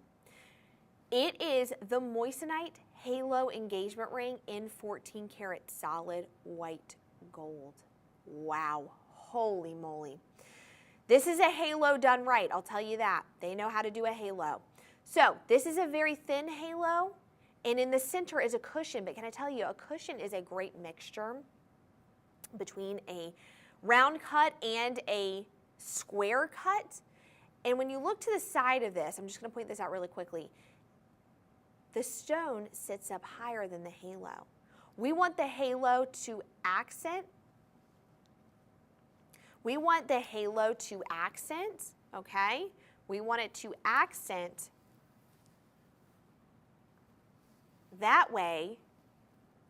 It is the moissanite halo engagement ring in 14 karat solid white gold. Wow, holy moly. This is a halo done right, I'll tell you that. They know how to do a halo. So this is a very thin halo, and in the center is a cushion, but can I tell you, a cushion is a great mixture between a round cut and a square cut. And when you look to the side of this, I'm just gonna point this out really quickly, the stone sits up higher than the halo. We want the halo to accent. We want the halo to accent, okay? We want it to accent. That way,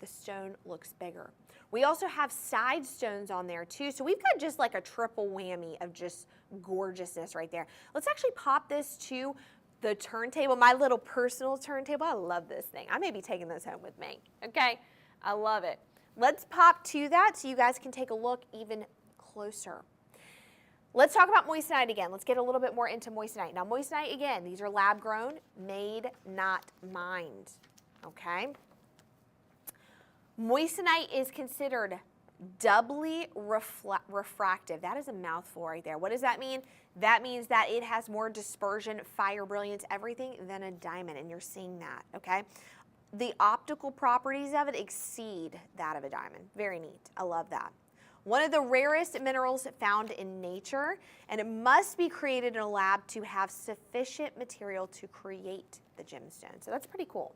the stone looks bigger. We also have side stones on there too, so we've got just like a triple whammy of just gorgeousness right there. Let's actually pop this to the turntable, my little personal turntable. I love this thing. I may be taking this home with me, okay? I love it. Let's pop to that so you guys can take a look even closer. Let's talk about moissanite again. Let's get a little bit more into moissanite. Now moissanite, again, these are lab grown, made, not mined, okay? Moissanite is considered doubly refractive. That is a mouthful right there. What does that mean? That means that it has more dispersion, fire, brilliance, everything than a diamond, and you're seeing that, okay? The optical properties of it exceed that of a diamond. Very neat. I love that. One of the rarest minerals found in nature, and it must be created in a lab to have sufficient material to create the gemstone. So that's pretty cool.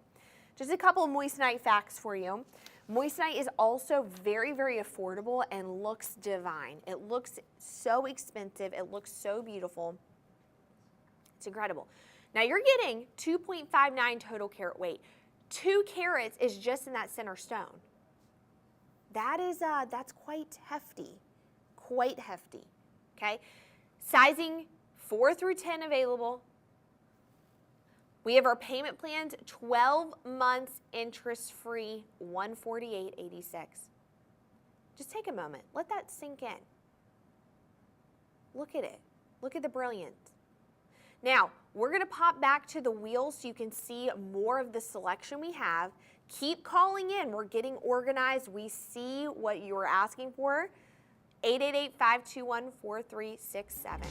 Just a couple of moissanite facts for you. Moissanite is also very, very affordable and looks divine. It looks so expensive. It looks so beautiful. It's incredible. Now you're getting 2.59 total carat weight. 2 carats is just in that center stone. That is, that's quite hefty, okay? Sizing 4 through 10 available. We have our payment plans, 12 months interest-free, $148.86. Just take a moment, let that sink in. Look at it, look at the brilliance. Now, we're gonna pop back to the wheel so you can see more of the selection we have. Keep calling in, we're getting organized. We see what you're asking for. 888-521-4367.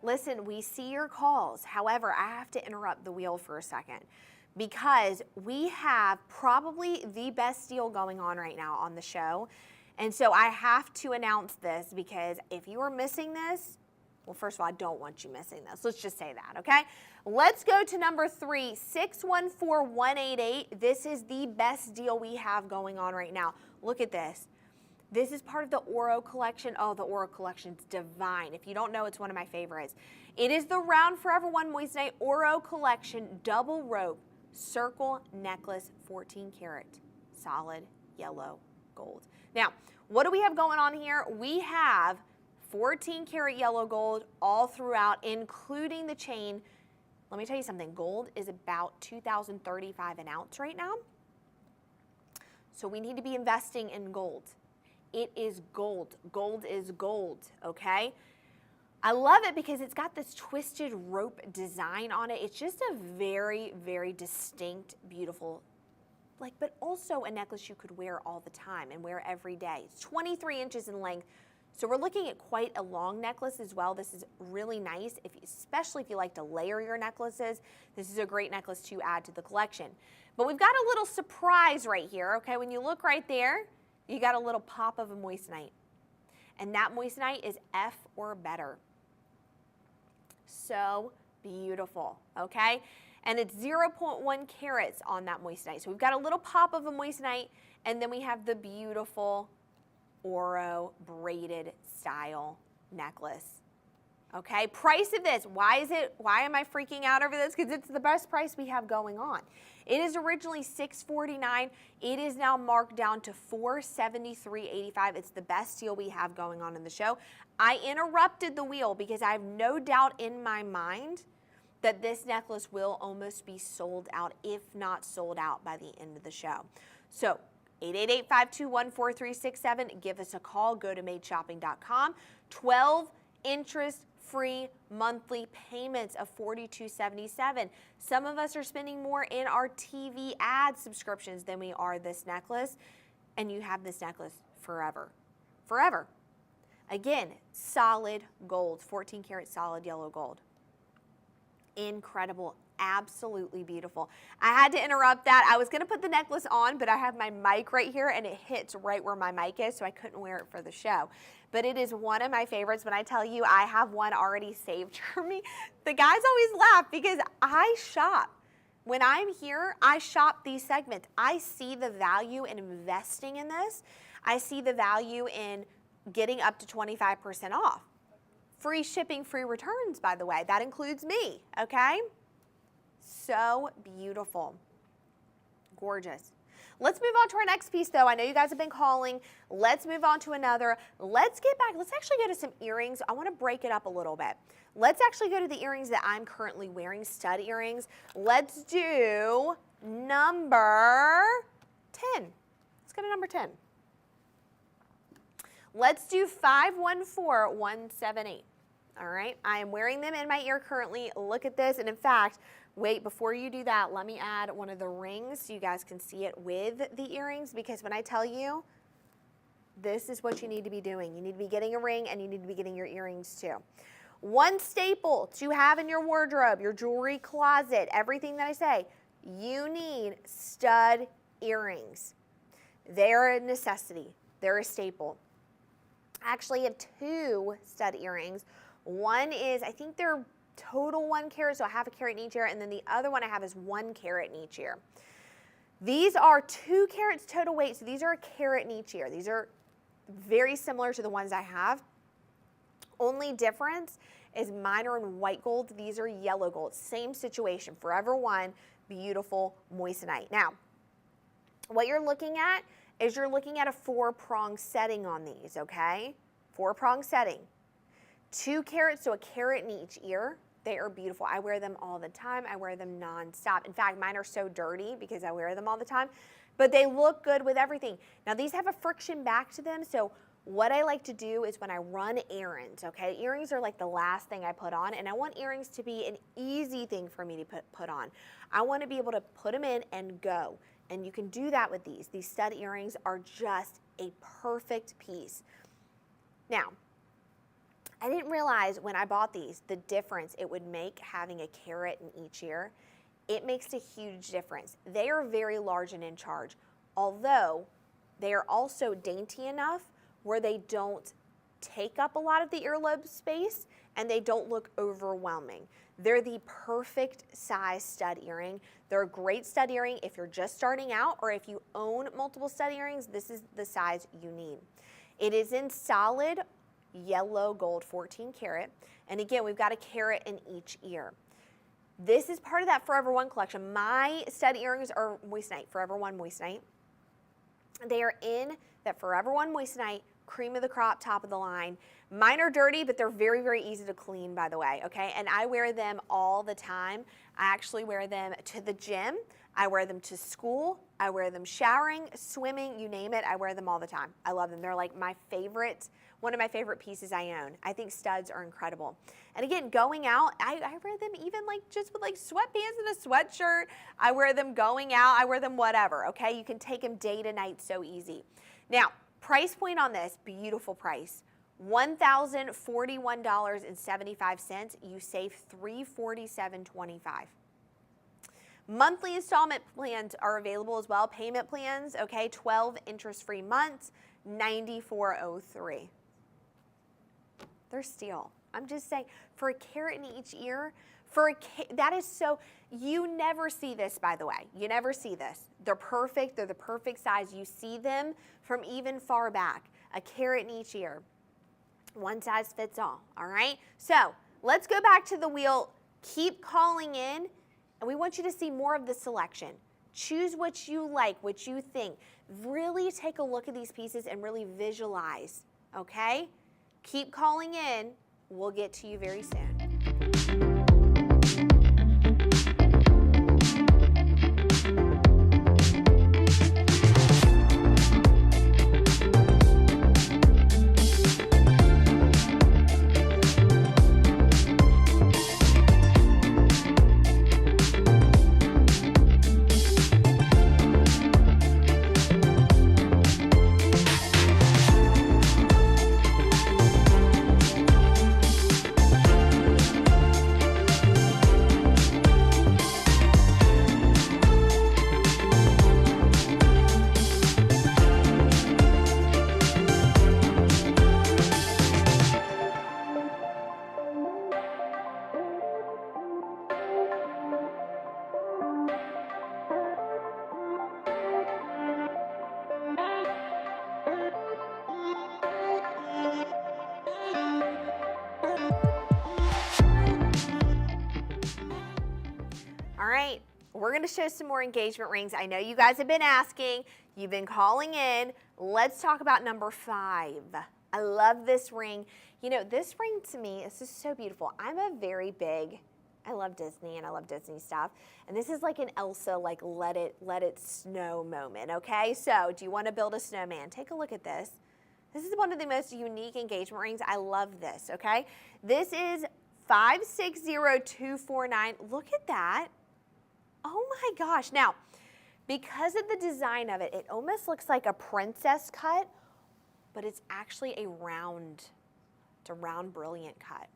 Listen, we see your calls. However, I have to interrupt the wheel for a second because we have probably the best deal going on right now on the show. And so I have to announce this because if you are missing this, well, first of all, I don't want you missing this. Let's just say that, okay? Let's go to number 3, 614-188. This is the best deal we have going on right now. Look at this. This is part of the Oro collection. Oh, the Oro collection's divine. If you don't know, it's one of my favorites. It is the Round Forever One Moissanite Oro collection double rope circle necklace, 14 karat, solid yellow gold. Now, what do we have going on here? We have 14 karat yellow gold all throughout, including the chain. Let me tell you something, gold is about $2,035 an ounce right now. So we need to be investing in gold. It is gold. Gold is gold, okay? I love it because it's got this twisted rope design on it. It's just a very, very distinct, beautiful, but also a necklace you could wear all the time and wear every day. It's 23 inches in length. So we're looking at quite a long necklace as well. This is really nice, especially if you like to layer your necklaces. This is a great necklace to add to the collection. But we've got a little surprise right here, okay? When you look right there, you got a little pop of a moissanite. And that moissanite is F or better. So beautiful, okay? And it's 0.1 carats on that moissanite. So we've got a little pop of a moissanite, and then we have the beautiful Oro braided style necklace. Okay, price of this, why am I freaking out over this? Because it's the best price we have going on. It is originally $649. It is now marked down to $473.85. It's the best deal we have going on in the show. I interrupted the wheel because I have no doubt in my mind that this necklace will almost be sold out, if not sold out, by the end of the show. So 888-521-4367. Give us a call. Go to madeshopping.com. 12 interest-free monthly payments of $42.77. Some of us are spending more in our TV ad subscriptions than we are this necklace, and you have this necklace forever. Forever. Again, solid gold, 14 karat solid yellow gold. Incredible. Absolutely beautiful. I had to interrupt that. I was going to put the necklace on, but I have my mic right here and it hits right where my mic is, so I couldn't wear it for the show. But it is one of my favorites. When I tell you I have one already saved for me, the guys always laugh because I shop. When I'm here, I shop these segments. I see the value in investing in this. I see the value in getting up to 25% off. Free shipping, free returns, by the way. That includes me, okay? So beautiful. Gorgeous. Let's move on to our next piece, though. I know you guys have been calling. Let's move on to another. Let's get back. Let's actually go to some earrings. I want to break it up a little bit. Let's actually go to the earrings that I'm currently wearing, stud earrings. Let's do number 10. Let's go to number 10. Let's do 514178. All right, I am wearing them in my ear currently. Look at this, and in fact, wait, before you do that, let me add one of the rings so you guys can see it with the earrings, because when I tell you, this is what you need to be doing. You need to be getting a ring, and you need to be getting your earrings too. One staple to have in your wardrobe, your jewelry closet, everything that I say, you need stud earrings. They're a necessity. They're a staple. I actually have two stud earrings. One is, I think they're total 1 carat, so I have a carat in each ear, and then the other one I have is 1 carat in each ear. These are 2 carats total weight, so these are a carat in each ear. These are very similar to the ones I have. Only difference is mine are in white gold, these are yellow gold. Same situation, Forever One, beautiful moissanite. Now, what you're looking at is you're looking at a 4-prong setting on these, okay? 4-prong setting. 2 carats, so a carat in each ear. They are beautiful. I wear them all the time. I wear them nonstop. In fact, mine are so dirty because I wear them all the time, but they look good with everything. Now, these have a friction back to them, so what I like to do is when I run errands, okay, earrings are like the last thing I put on, and I want earrings to be an easy thing for me to put on. I want to be able to put them in and go, and you can do that with these. These stud earrings are just a perfect piece. Now, I didn't realize when I bought these the difference it would make having a carat in each ear. It makes a huge difference. They are very large and in charge, although they are also dainty enough where they don't take up a lot of the earlobe space and they don't look overwhelming. They're the perfect size stud earring. They're a great stud earring if you're just starting out, or if you own multiple stud earrings, this is the size you need. It is in solid yellow gold 14 karat. And again, we've got a carat in each ear. This is part of that Forever One collection. My stud earrings are moissanite, Forever One moissanite. They are in that Forever One moissanite, cream of the crop, top of the line. Mine are dirty, but they're very, very easy to clean, by the way, okay? And I wear them all the time. I actually wear them to the gym. I wear them to school. I wear them showering, swimming, you name it. I wear them all the time. I love them. They're like my favorite, one of my favorite pieces I own. I think studs are incredible. And again, going out, I wear them even like just with like sweatpants and a sweatshirt. I wear them going out. I wear them whatever, okay? You can take them day to night so easy. Now, price point on this, beautiful price. $1,041.75. You save $347.25. Monthly installment plans are available as well. Payment plans, okay, 12 interest-free months, $94.03. They're steal. I'm just saying, for a carat in each ear, that is so, you never see this, by the way. You never see this. They're perfect. They're the perfect size. You see them from even far back. A carat in each ear. One size fits all right? So let's go back to the wheel. Keep calling in, and we want you to see more of the selection. Choose what you like, what you think. Really take a look at these pieces and really visualize, okay? Keep calling in. We'll get to you very soon. We're going to show some more engagement rings. I know you guys have been asking. You've been calling in. Let's talk about number 5. I love this ring. You know, this ring to me is just so beautiful. I'm a very big, I love Disney and I love Disney stuff. And this is like an Elsa, like let it snow moment, okay? So do you want to build a snowman? Take a look at this. This is one of the most unique engagement rings. I love this, okay? This is 560249. Look at that. Oh my gosh. Now, because of the design of it, it almost looks like a princess cut, but it's actually a round, it's a round brilliant cut.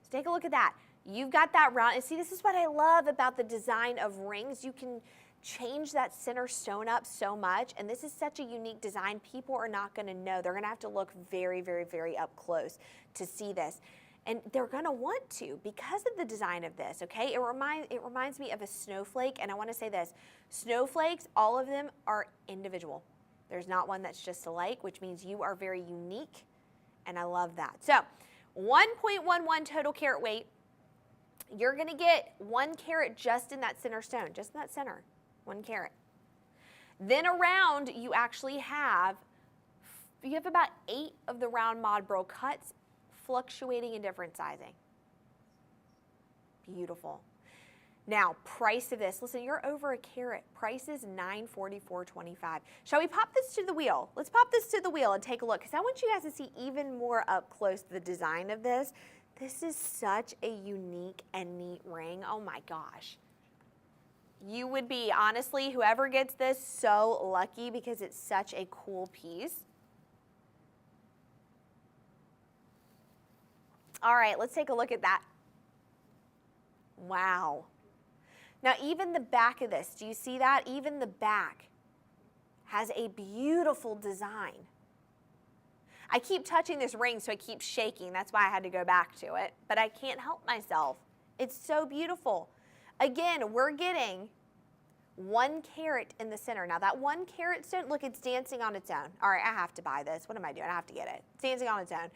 So take a look at that. You've got that round, and see, this is what I love about the design of rings. You can change that center stone up so much, and this is such a unique design. People are not gonna know. They're gonna have to look very, very, very up close to see this. And they're gonna want to because of the design of this, okay? It reminds me of a snowflake, and I wanna say this. Snowflakes, all of them are individual. There's not one that's just alike, which means you are very unique, and I love that. So, 1.11 total carat weight. You're gonna get 1 carat just in that center stone, just in that center, 1 carat. Then around, you actually have about 8 of the round mod burl cuts, fluctuating in different sizing. Beautiful. Now, price of this, listen, you're over a carat. Price is $944.25. Shall we pop this to the wheel? Let's pop this to the wheel and take a look, because I want you guys to see even more up close the design of this. This is such a unique and neat ring. Oh my gosh. You would be, honestly, whoever gets this, so lucky because it's such a cool piece. All right, let's take a look at that. Wow. Now, even the back of this, do you see that? Even the back has a beautiful design. I keep touching this ring, so I keep shaking. That's why I had to go back to it, but I can't help myself. It's so beautiful. Again, we're getting 1 carat in the center. Now that 1 carat stone, look, it's dancing on its own. All right, I have to buy this. What am I doing? I have to get it. It's dancing on its own.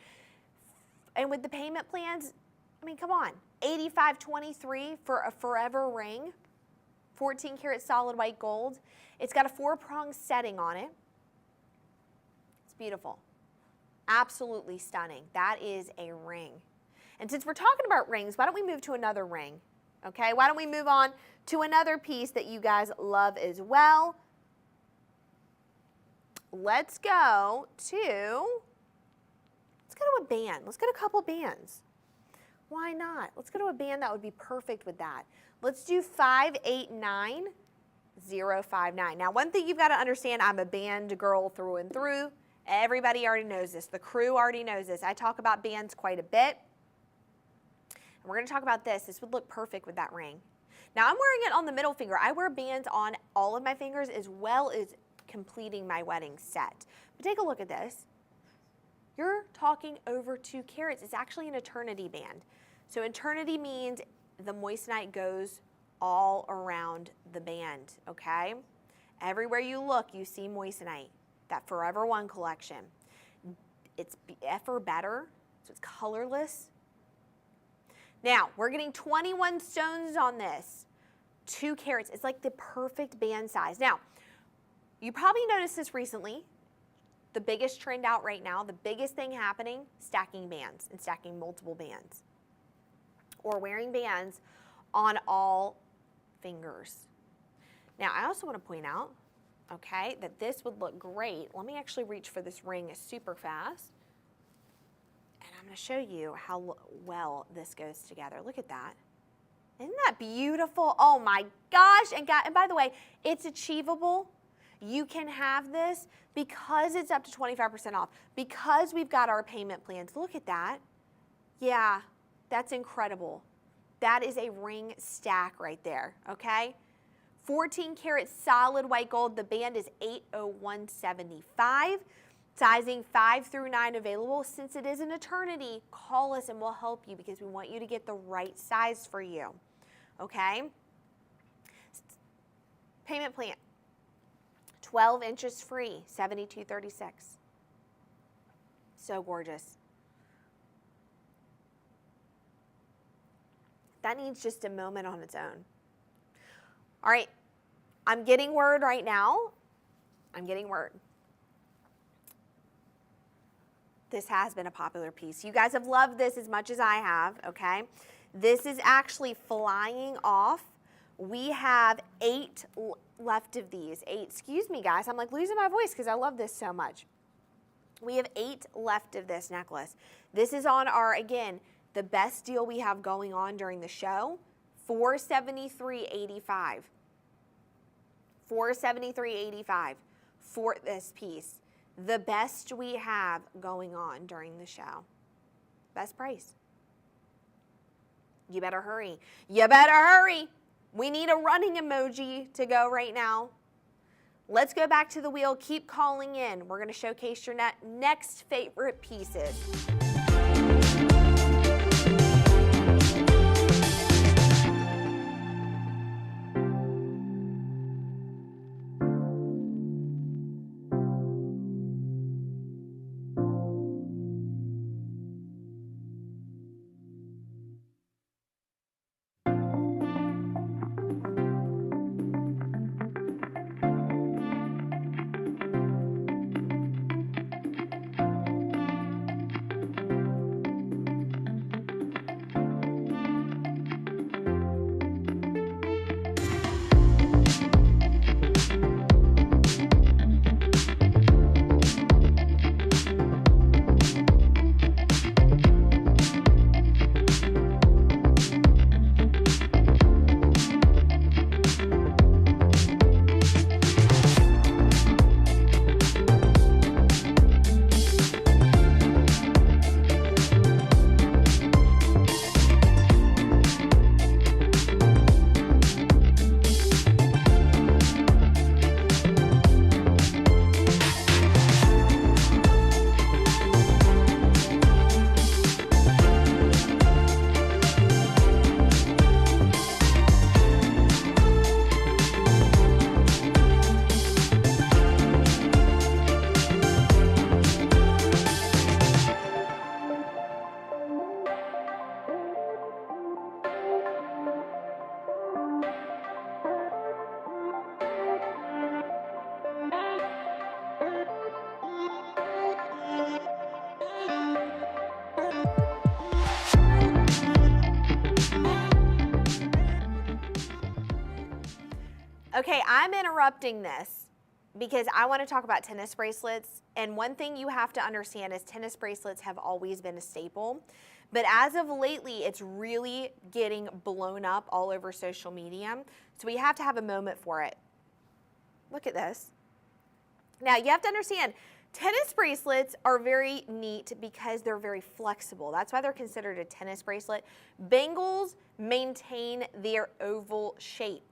And with the payment plans, I mean, come on. $85.23 for a forever ring. 14 karat solid white gold. It's got a 4-prong setting on it. It's beautiful. Absolutely stunning. That is a ring. And since we're talking about rings, why don't we move to another ring? Okay, why don't we move on to another piece that you guys love as well. Let's go to a band. Let's get a couple bands. Why not? Let's go to a band that would be perfect with that. Let's do 589059. Now, one thing you've got to understand, I'm a band girl through and through. Everybody already knows this. The crew already knows this. I talk about bands quite a bit. And we're going to talk about this. This would look perfect with that ring. Now, I'm wearing it on the middle finger. I wear bands on all of my fingers as well as completing my wedding set. But take a look at this. You're talking over 2 carats. It's actually an eternity band. So eternity means the moissanite goes all around the band, okay? Everywhere you look, you see moissanite, that Forever One collection. It's F better, so it's colorless. Now, we're getting 21 stones on this. 2 carats. It's like the perfect band size. Now, you probably noticed this recently. The biggest trend out right now, the biggest thing happening, stacking bands and stacking multiple bands. Or wearing bands on all fingers. Now, I also want to point out, okay, that this would look great. Let me actually reach for this ring super fast. And I'm going to show you how well this goes together. Look at that. Isn't that beautiful? Oh my gosh. And by the way, it's achievable. You can have this because it's up to 25% off. Because we've got our payment plans. Look at that. Yeah, that's incredible. That is a ring stack right there, okay? 14 karat solid white gold. The band is 80175. Sizing 5 through 9 available. Since it is an eternity, call us and we'll help you because we want you to get the right size for you. Okay? Payment plan. 12 inches free, $72.36. So gorgeous. That needs just a moment on its own. All right, I'm getting word right now. I'm getting word. This has been a popular piece. You guys have loved this as much as I have, okay? This is actually flying off. We have 8 left of these. 8, excuse me guys, I'm like losing my voice because I love this so much. We have 8 left of this necklace. This is on our, again, the best deal we have going on during the show, $473.85. $473.85 for this piece. The best we have going on during the show. Best price. You better hurry. You better hurry. We need a running emoji to go right now. Let's go back to the wheel. Keep calling in. We're going to showcase your next favorite pieces. Okay, I'm interrupting this because I want to talk about tennis bracelets. And one thing you have to understand is tennis bracelets have always been a staple. But as of lately, it's really getting blown up all over social media. So we have to have a moment for it. Look at this. Now, you have to understand, tennis bracelets are very neat because they're very flexible. That's why they're considered a tennis bracelet. Bangles maintain their oval shape.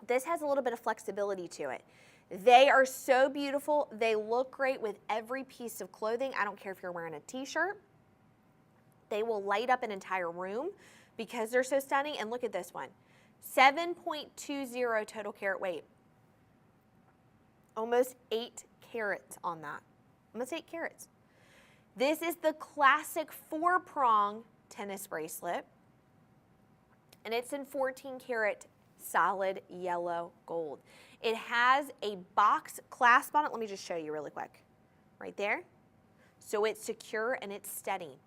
This has a little bit of flexibility to it. They are so beautiful. They look great with every piece of clothing. I don't care if you're wearing a t-shirt. They will light up an entire room because they're so stunning. And look at this one, 7.20 total carat weight. Almost 8 carats on that, almost 8 carats. This is the classic 4-prong tennis bracelet, and it's in 14 karat solid yellow gold. It has a box clasp on it. Let me just show you really quick. Right there. So it's secure and it's steady.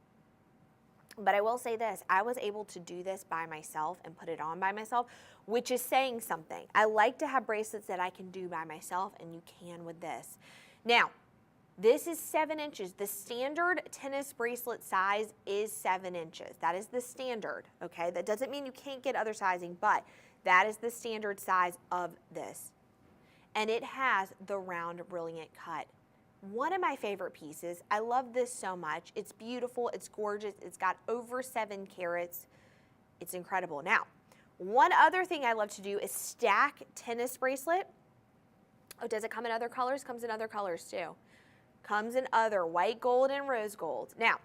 But I will say this, I was able to do this by myself and put it on by myself, which is saying something. I like to have bracelets that I can do by myself, and you can with this. Now, this is 7 inches. The standard tennis bracelet size is 7 inches. That is the standard, okay? That doesn't mean you can't get other sizing, but that is the standard size of this. And it has the round, brilliant cut. One of my favorite pieces. I love this so much. It's beautiful, it's gorgeous, it's got over 7 carats. It's incredible. Now, one other thing I love to do is stack tennis bracelet. Oh, does it come in other colors? Comes in other colors too. Comes in other white gold and rose gold. Now,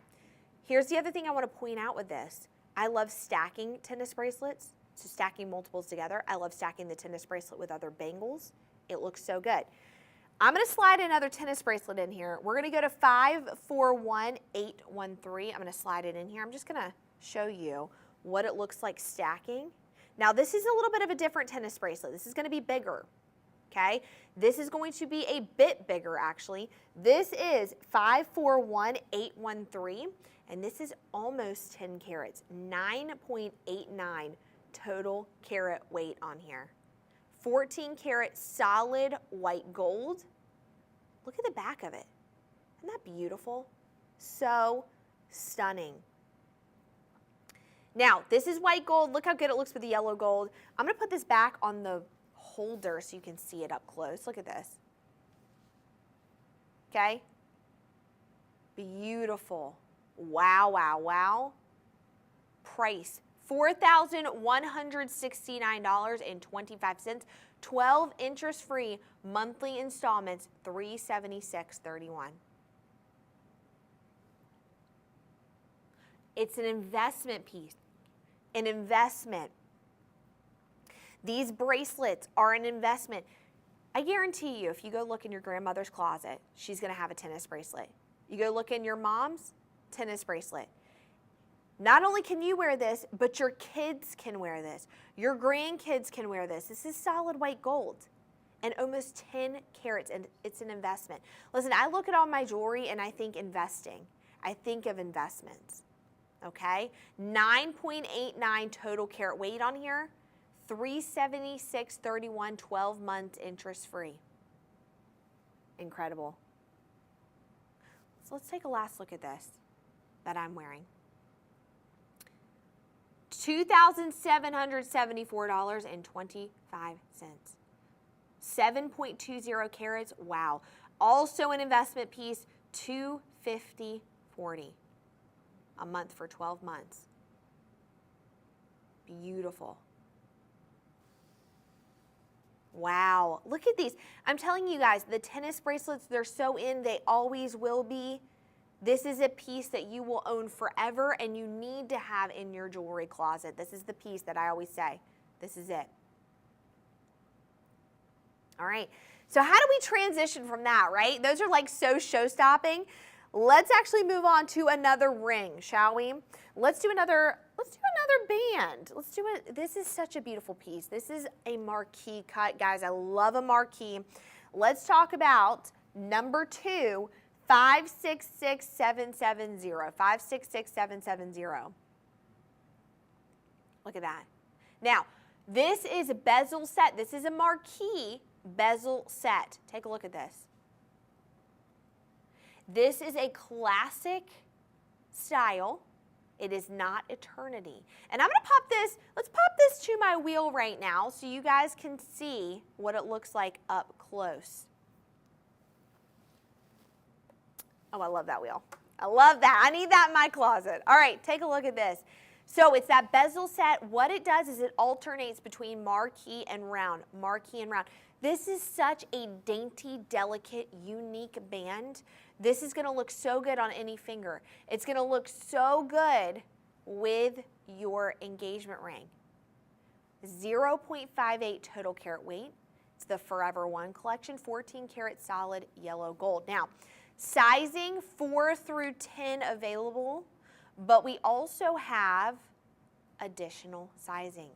here's the other thing I want to point out with this. I love stacking tennis bracelets, so stacking multiples together. I love stacking the tennis bracelet with other bangles. It looks so good. I'm going to slide another tennis bracelet in here. We're going to go to 541813. I'm going to slide it in here. I'm just going to show you what it looks like stacking. Now, this is a little bit of a different tennis bracelet. This is going to be bigger, okay? This is going to be a bit bigger, actually. This is 541813, and this is almost 10 carats, 9.89 total carat weight on here. 14 karat solid white gold. Look at the back of it. Isn't that beautiful? So stunning. Now, this is white gold. Look how good it looks with the yellow gold. I'm going to put this back on the holder so you can see it up close. Look at this. Okay? Beautiful. Wow, wow, wow. Price, $4,169.25. 12 interest-free monthly installments, $376.31. It's an investment piece, an investment. These bracelets are an investment. I guarantee you, if you go look in your grandmother's closet, she's going to have a tennis bracelet. You go look in your mom's, tennis bracelet. Not only can you wear this, but your kids can wear this. Your grandkids can wear this. This is solid white gold and almost 10 carats, and it's an investment. Listen, I look at all my jewelry and I think investing. I think of investments, okay? 9.89 total carat weight on here, $376.31, 12 months interest free. Incredible. So let's take a last look at this that I'm wearing. $2,774.25. 7.20 carats. Wow. Also an investment piece, $250.40 a month for 12 months. Beautiful. Wow. Look at these. I'm telling you guys, the tennis bracelets, they're so in, they always will be. This is a piece that you will own forever and you need to have in your jewelry closet. This is the piece that I always say. This is it. All right. So how do we transition from that, right? Those are like so show-stopping. Let's actually move on to another ring, shall we? Let's do another band. This is such a beautiful piece. This is a marquee cut, guys. I love a marquee. Let's talk about number 2, 566770. 566770. Look at that. Now, This is a bezel set. This is a marquee bezel set. Take a look at this. This is a classic style. It is not eternity. And I'm going to pop this, let's pop this to my wheel right now so you guys can see what it looks like up close. Oh, I love that wheel. I love that. I need that in my closet. All right, take a look at this. So it's that bezel set. What it does is it alternates between marquee and round, marquee and round. This is such a dainty, delicate, unique band. This is going to look so good on any finger. It's going to look so good with your engagement ring. 0.58 total carat weight. It's the Forever One collection, 14 karat solid yellow gold. Now, sizing 4 through 10 available, but we also have additional sizing.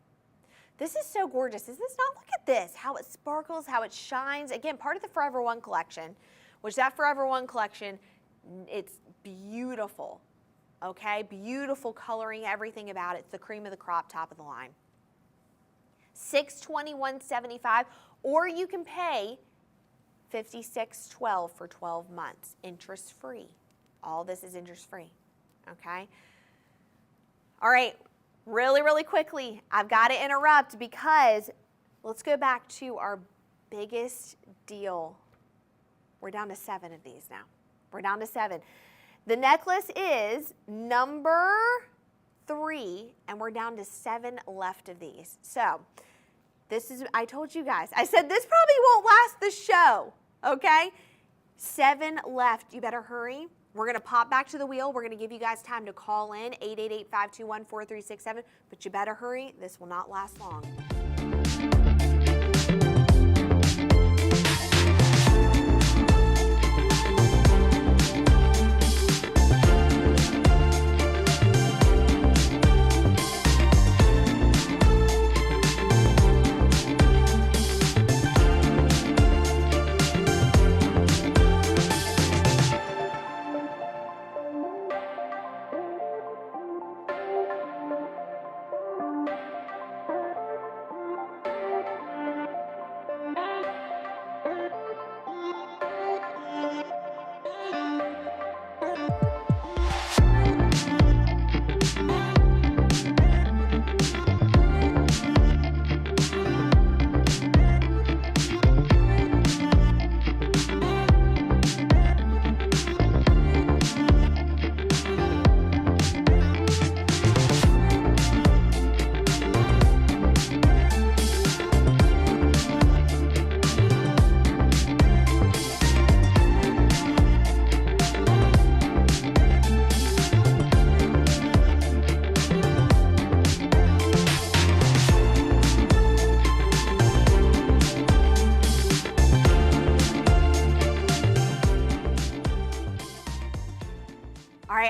This is so gorgeous. Is this not? Look at this, how it sparkles, how it shines. Again, part of the Forever One collection, which that Forever One collection, it's beautiful, okay? Beautiful coloring, everything about it. It's the cream of the crop, top of the line. $621.75, or you can pay $56.12 for 12 months, interest-free. All this is interest-free, okay? All right, really, really quickly, I've got to interrupt because let's go back to our biggest deal. We're down to 7 of these now. We're down to 7. The necklace is number 3, and we're down to 7 left of these. So this is, I told you guys, I said this probably won't last the show, okay? 7 left. You better hurry. We're going to pop back to the wheel. We're going to give you guys time to call in, 888-521-4367, but you better hurry. This will not last long.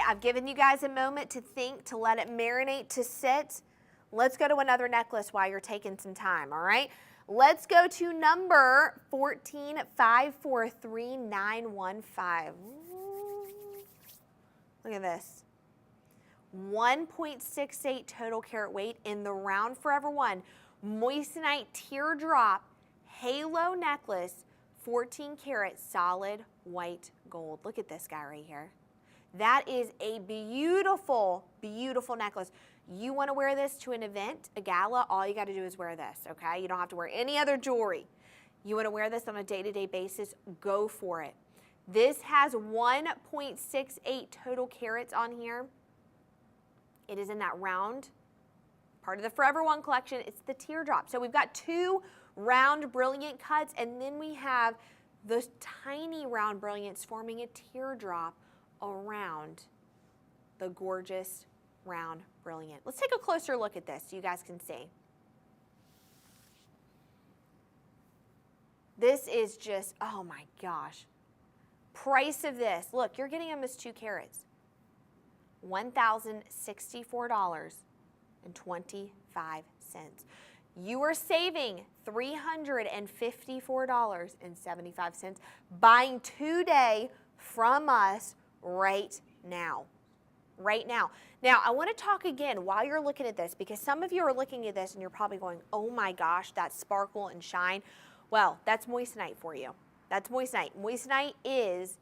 I've given you guys a moment to think, to let it marinate, to sit. Let's go to another necklace while you're taking some time, all right? Let's go to number 14543,915. Look at this. 1.68 total carat weight in the round Forever One moissanite teardrop halo necklace, 14 karat solid white gold. Look at this guy right here. That is a beautiful, beautiful necklace. You want to wear this to an event, a gala, all you got to do is wear this, okay? You don't have to wear any other jewelry. You want to wear this on a day-to-day basis, go for it. This has 1.68 total carats on here. It is in that round, part of the Forever One collection. It's the teardrop. So we've got 2 round brilliant cuts, and then we have those tiny round brilliants forming a teardrop around the gorgeous round brilliant. Let's take a closer look at this so you guys can see. This is just, oh my gosh. Price of this, look, you're getting them as 2 carats. $1,064.25. You are saving $354.75 buying today from us right now. right now. Now, I want to talk again while you're looking at this, because some of you are looking at this and you're probably going, oh my gosh, that sparkle and shine. Well, that's moissanite for you. That's moissanite. Moissanite is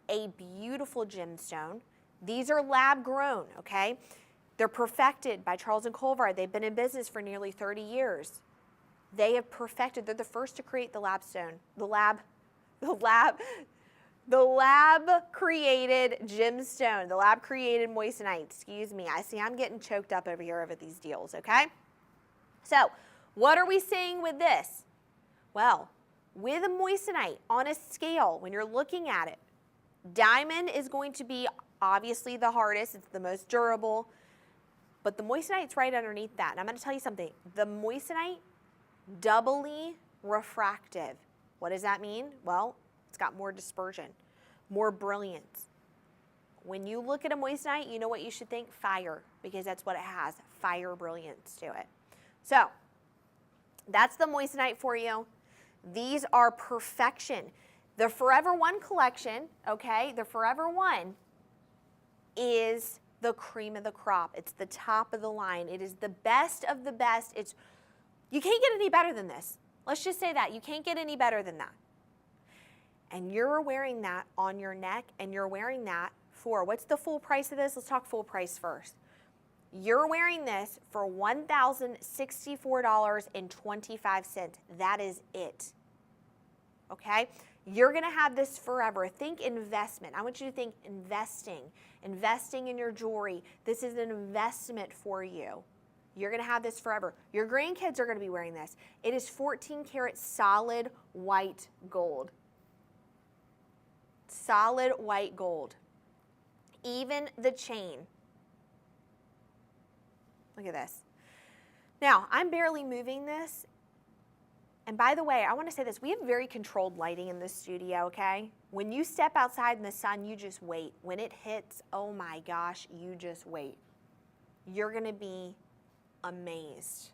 a beautiful gemstone. These are lab grown, okay? They're perfected by Charles and Colvard. They've been in business for nearly 30 years. They have perfected, they're the first to create the lab created gemstone, the lab created moissanite, excuse me. I see I'm getting choked up over here over these deals, okay? So, what are we seeing with this? Well, with a moissanite on a scale, when you're looking at it, diamond is going to be obviously the hardest, it's the most durable, but the moissanite's right underneath that. And I'm gonna tell you something, the moissanite, doubly refractive. What does that mean? Well, it's got more dispersion, more brilliance. When you look at a moissanite, you know what you should think? Fire, because that's what it has, fire brilliance to it. So, that's the moissanite for you. These are perfection. The Forever One collection, okay, the Forever One is the cream of the crop. It's the top of the line. It is the best of the best. You can't get any better than this. Let's just say that. You can't get any better than that. And you're wearing that on your neck, and you're wearing that for, what's the full price of this? Let's talk full price first. You're wearing this for $1,064.25. That is it. Okay? You're going to have this forever. Think investment. I want you to think investing in your jewelry. This is an investment for you. You're going to have this forever. Your grandkids are going to be wearing this. It is 14 karat solid white gold. Solid white gold. Even the chain. Look at this. Now, I'm barely moving this. And by the way, I want to say this. We have very controlled lighting in this studio, okay? When you step outside in the sun, you just wait. When it hits, oh my gosh, you just wait. You're going to be amazed.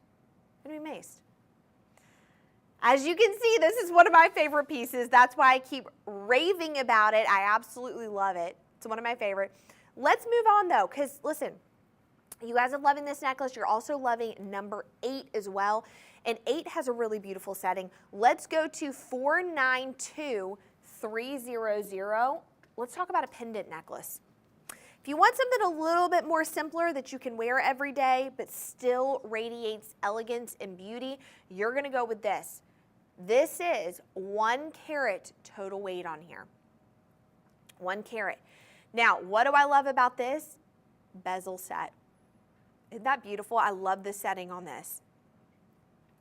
You're going to be amazed. As you can see, this is one of my favorite pieces. That's why I keep raving about it. I absolutely love it. It's one of my favorite. Let's move on though, because listen, you guys are loving this necklace. You're also loving number 8 as well. And 8 has a really beautiful setting. Let's go to 492300. Let's talk about a pendant necklace. If you want something a little bit more simpler that you can wear every day but still radiates elegance and beauty, you're going to go with this. This is 1 carat total weight on here. 1 carat. Now, what do I love about this? Bezel set. Isn't that beautiful? I love the setting on this.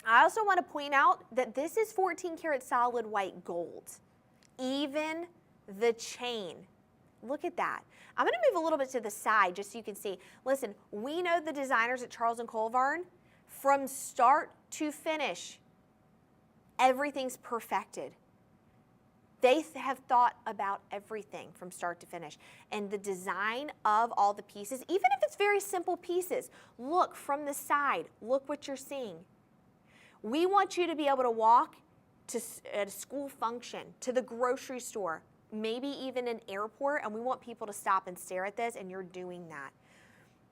I also want to point out that this is 14 karat solid white gold. Even the chain. Look at that. I'm going to move a little bit to the side just so you can see. Listen, we know the designers at Charles & Colvard, from start to finish, everything's perfected. They have thought about everything from start to finish. And the design of all the pieces, even if it's very simple pieces, look from the side, look what you're seeing. We want you to be able to walk to a school function, to the grocery store, maybe even an airport, and we want people to stop and stare at this, and you're doing that.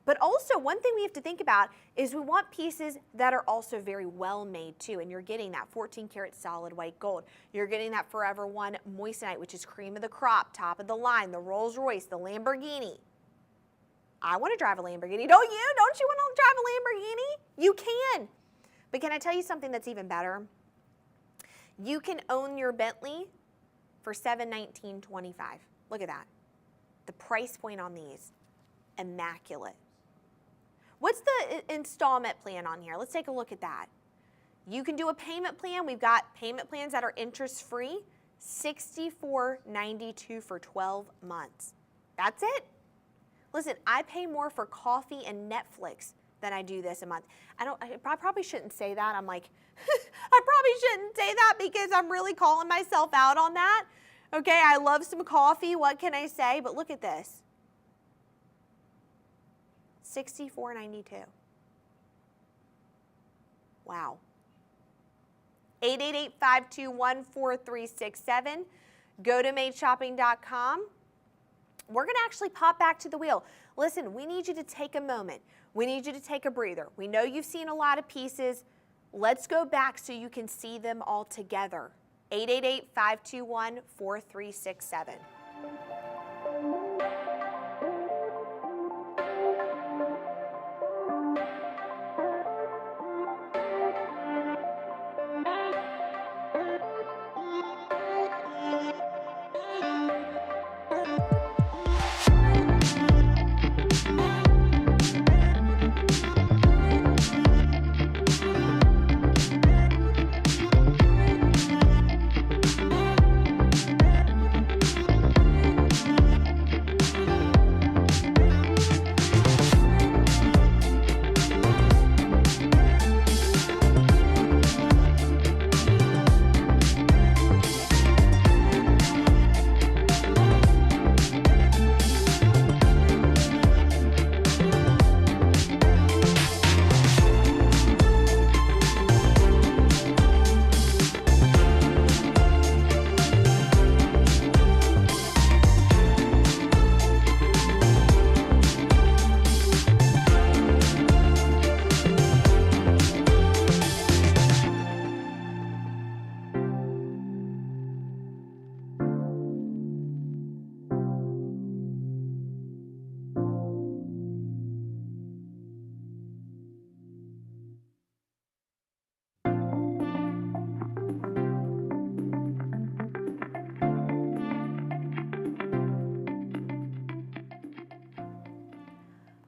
But also, one thing we have to think about is we want pieces that are also very well made too, and you're getting that 14 karat solid white gold. You're getting that Forever One moissanite, which is cream of the crop, top of the line, the Rolls Royce, the Lamborghini. I want to drive a Lamborghini. Don't you? Don't you want to drive a Lamborghini? You can. But can I tell you something that's even better? You can own your Bentley for $719.25. Look at that. The price point on these, immaculate. What's the installment plan on here? Let's take a look at that. You can do a payment plan. We've got payment plans that are interest-free, $64.92 for 12 months. That's it. Listen, I pay more for coffee and Netflix than I do this a month. I probably shouldn't say that. I'm like, I probably shouldn't say that because I'm really calling myself out on that. Okay, I love some coffee. What can I say? But look at this. $64.92. Wow. 888-521-4367. Go to madeshopping.com. We're going to actually pop back to the wheel. Listen, we need you to take a moment. We need you to take a breather. We know you've seen a lot of pieces. Let's go back so you can see them all together. 888-521-4367.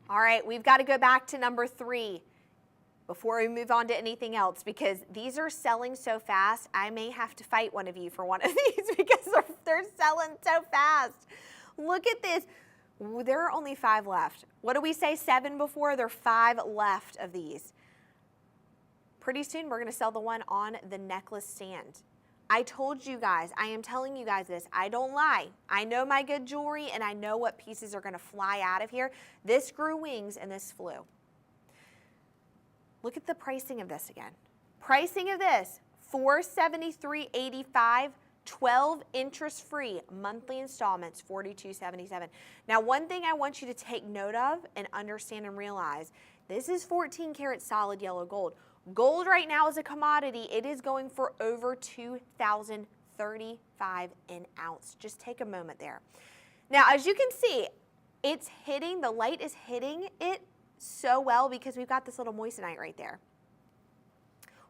All right, we've got to go back to number 3 before we move on to anything else, because these are selling so fast, I may have to fight one of you for one of these because they're selling so fast. Look at this. There are only 5 left. What did we say, 7 before? There are 5 left of these. Pretty soon, we're going to sell the one on the necklace stand. I told you guys, I am telling you guys this, I don't lie. I know my good jewelry and I know what pieces are gonna fly out of here. This grew wings and this flew. Look at the pricing of this again. Pricing of this, $473.85, 12 interest-free monthly installments, $42.77. Now, one thing I want you to take note of and understand and realize, this is 14 karat solid yellow gold. Gold right now is a commodity. It is going for over $2,035 an ounce. Just take a moment there. Now, as you can see, it's hitting, the light is hitting it so well because we've got this little moissanite right there.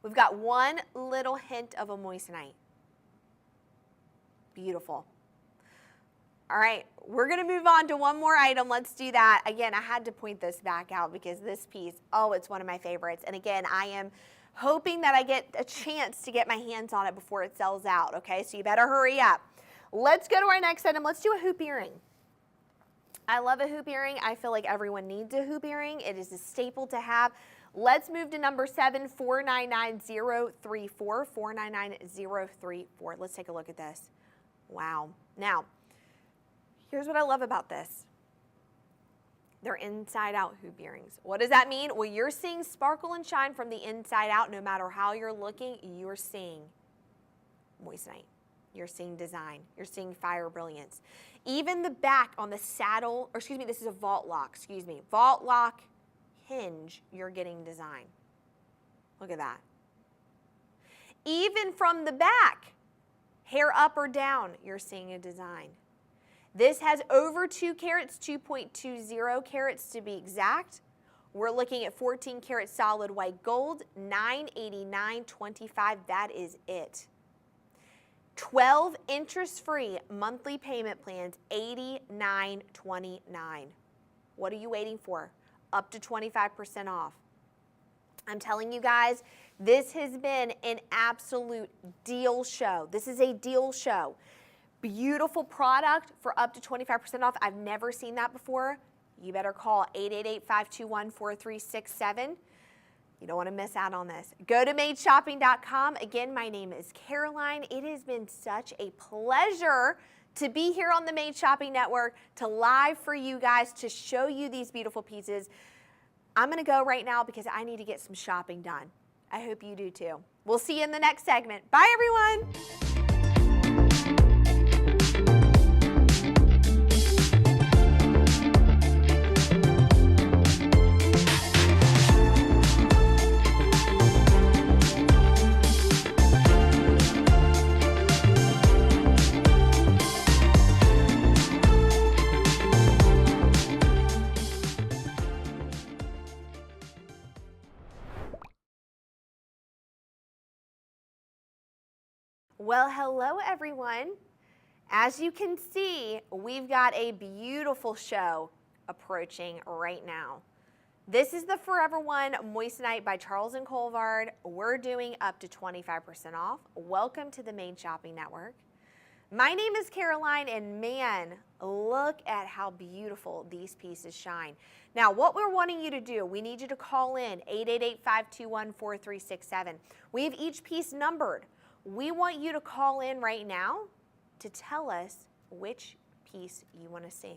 We've got one little hint of a moissanite. Beautiful. All right, we're gonna move on to one more item. Let's do that. Again, I had to point this back out because this piece, oh, it's one of my favorites. And again, I am hoping that I get a chance to get my hands on it before it sells out, okay? So you better hurry up. Let's go to our next item. Let's do a hoop earring. I love a hoop earring. I feel like everyone needs a hoop earring. It is a staple to have. Let's move to number 7, 499034, 499034. Let's take a look at this. Wow. Now, here's what I love about this. They're inside out hoop earrings. What does that mean? Well, you're seeing sparkle and shine from the inside out. No matter how you're looking, you're seeing moissanite. You're seeing design. You're seeing fire brilliance. Even the back on the saddle, or excuse me, this is a vault lock, excuse me. Vault lock hinge, you're getting design. Look at that. Even from the back, hair up or down, you're seeing a design. This has over 2 carats, 2.20 carats to be exact. We're looking at 14 karat solid white gold, $989.25. That is it. 12 interest-free monthly payment plans, $89.29. What are you waiting for? Up to 25% off. I'm telling you guys, this has been an absolute deal show. This is a deal show. Beautiful product for up to 25% off. I've never seen that before. You better call 888-521-4367. You don't want to miss out on this. Go to madeshopping.com. Again, my name is Caroline. It has been such a pleasure to be here on the Made Shopping Network, to live for you guys, to show you these beautiful pieces. I'm going to go right now because I need to get some shopping done. I hope you do too. We'll see you in the next segment. Bye, everyone. Well, hello everyone. As you can see, we've got a beautiful show approaching right now. This is the Forever One Moissanite by Charles and Colvard. We're doing up to 25% off. Welcome to the Maid Shopping Network. My name is Caroline, and man, look at how beautiful these pieces shine. Now, what we're wanting you to do, we need you to call in 888-521-4367. We have each piece numbered. We want you to call in right now to tell us which piece you want to see.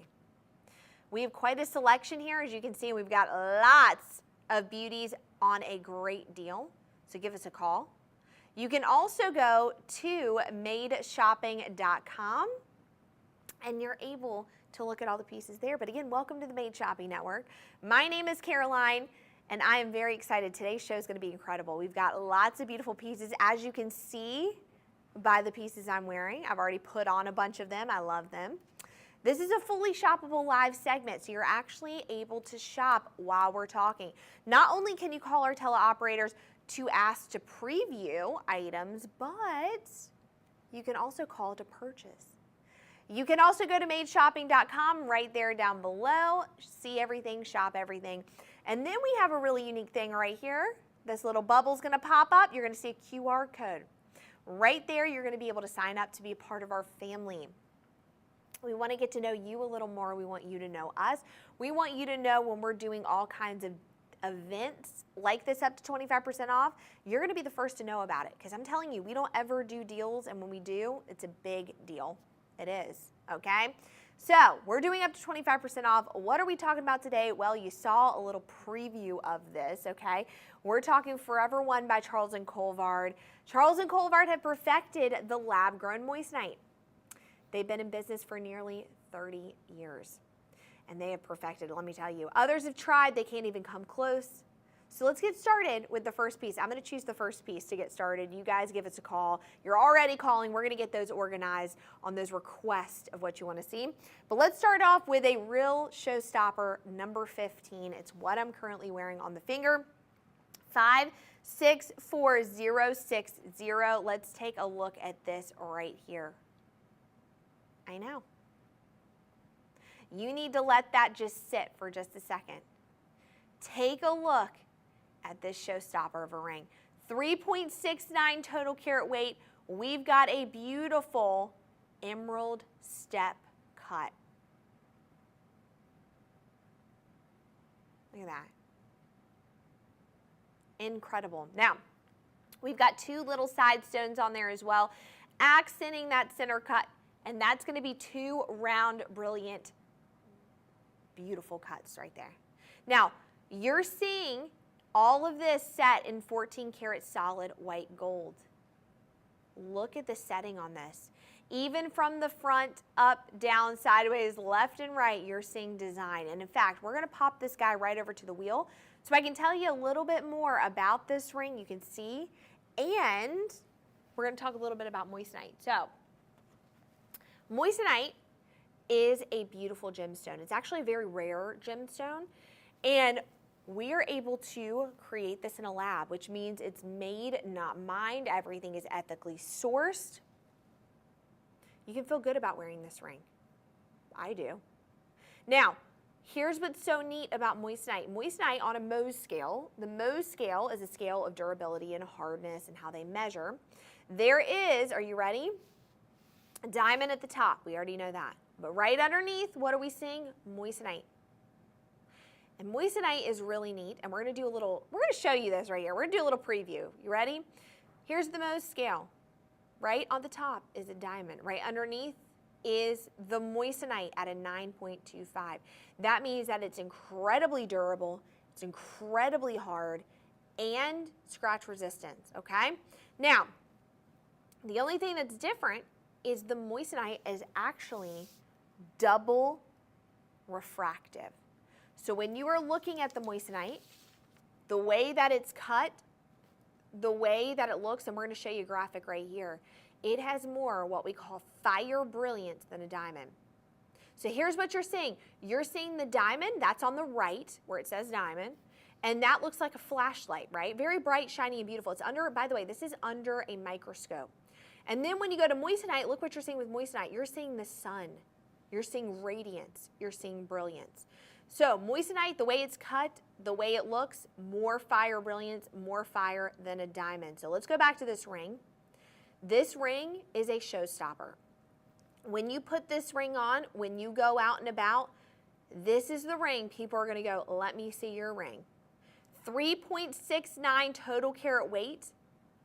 We have quite a selection here. As you can see, we've got lots of beauties on a great deal, so give us a call. You can also go to maidshopping.com and you're able to look at all the pieces there. But again, welcome to the Maid Shopping Network. My name is Caroline, and I am very excited. Today's show is going to be incredible. We've got lots of beautiful pieces. As you can see by the pieces I'm wearing, I've already put on a bunch of them. I love them. This is a fully shoppable live segment, so you're actually able to shop while we're talking. Not only can you call our teleoperators to ask to preview items, but you can also call to purchase. You can also go to maidshopping.com right there down below, see everything, shop everything. And then we have a really unique thing right here. This little bubble's gonna pop up. You're gonna see a QR code. Right there, you're gonna be able to sign up to be a part of our family. We want to get to know you a little more. We want you to know us. We want you to know when we're doing all kinds of events like this up to 25% off, you're going to be the first to know about it. Because I'm telling you, we don't ever do deals, and when we do, it's a big deal. It is, okay? So we're doing up to 25% off. What are we talking about today? Well, you saw a little preview of this, okay? We're talking Forever One by Charles and Colvard. Charles and Colvard have perfected the lab-grown moissanite. They've been in business for nearly 30 years, and they have perfected it, let me tell you. Others have tried, they can't even come close. So let's get started with the first piece. I'm gonna choose the first piece to get started. You guys give us a call. You're already calling. We're gonna get those organized on those requests of what you wanna see. But let's start off with a real showstopper, number 15. It's what I'm currently wearing on the finger. 564060. Let's take a look at this right here. I know. You need to let that just sit for just a second. Take a look at this showstopper of a ring. 3.69 total carat weight. We've got a beautiful emerald step cut. Look at that. Incredible. Now, we've got two little side stones on there as well, accenting that center cut. And that's going to be two round, brilliant, beautiful cuts right there. Now, you're seeing all of this set in 14 karat solid white gold. Look at the setting on this. Even from the front, up, down, sideways, left and right, you're seeing design. And in fact, we're going to pop this guy right over to the wheel so I can tell you a little bit more about this ring. You can see, and we're going to talk a little bit about moissanite. So, moissanite is a beautiful gemstone. It's actually a very rare gemstone, and we are able to create this in a lab, which means it's made, not mined. Everything is ethically sourced. You can feel good about wearing this ring. I do. Now, here's what's so neat about moissanite. Moissanite on a Mohs scale, the Mohs scale is a scale of durability and hardness and how they measure. There is, are you ready? A diamond at the top, we already know that. But right underneath, what are we seeing? Moissanite. And moissanite is really neat, and we're gonna show you this right here. We're gonna do a little preview. You ready? Here's the Mohs scale. Right on the top is a diamond. Right underneath is the moissanite at a 9.25. That means that it's incredibly durable, it's incredibly hard, and scratch resistance, okay? Now, the only thing that's different is the moissanite is actually double refractive. So when you are looking at the moissanite, the way that it's cut, the way that it looks, and we're going to show you a graphic right here, it has more what we call fire brilliance than a diamond. So here's what you're seeing. You're seeing the diamond, that's on the right where it says diamond, and that looks like a flashlight, right? Very bright, shiny, and beautiful. It's under, by the way, this is under a microscope. And then when you go to moissanite, look what you're seeing with moissanite. You're seeing the sun. You're seeing radiance. You're seeing brilliance. So moissanite, the way it's cut, the way it looks, more fire brilliance, more fire than a diamond. So let's go back to this ring. This ring is a showstopper. When you put this ring on, when you go out and about, this is the ring. People are going to go, let me see your ring. 3.69 total carat weight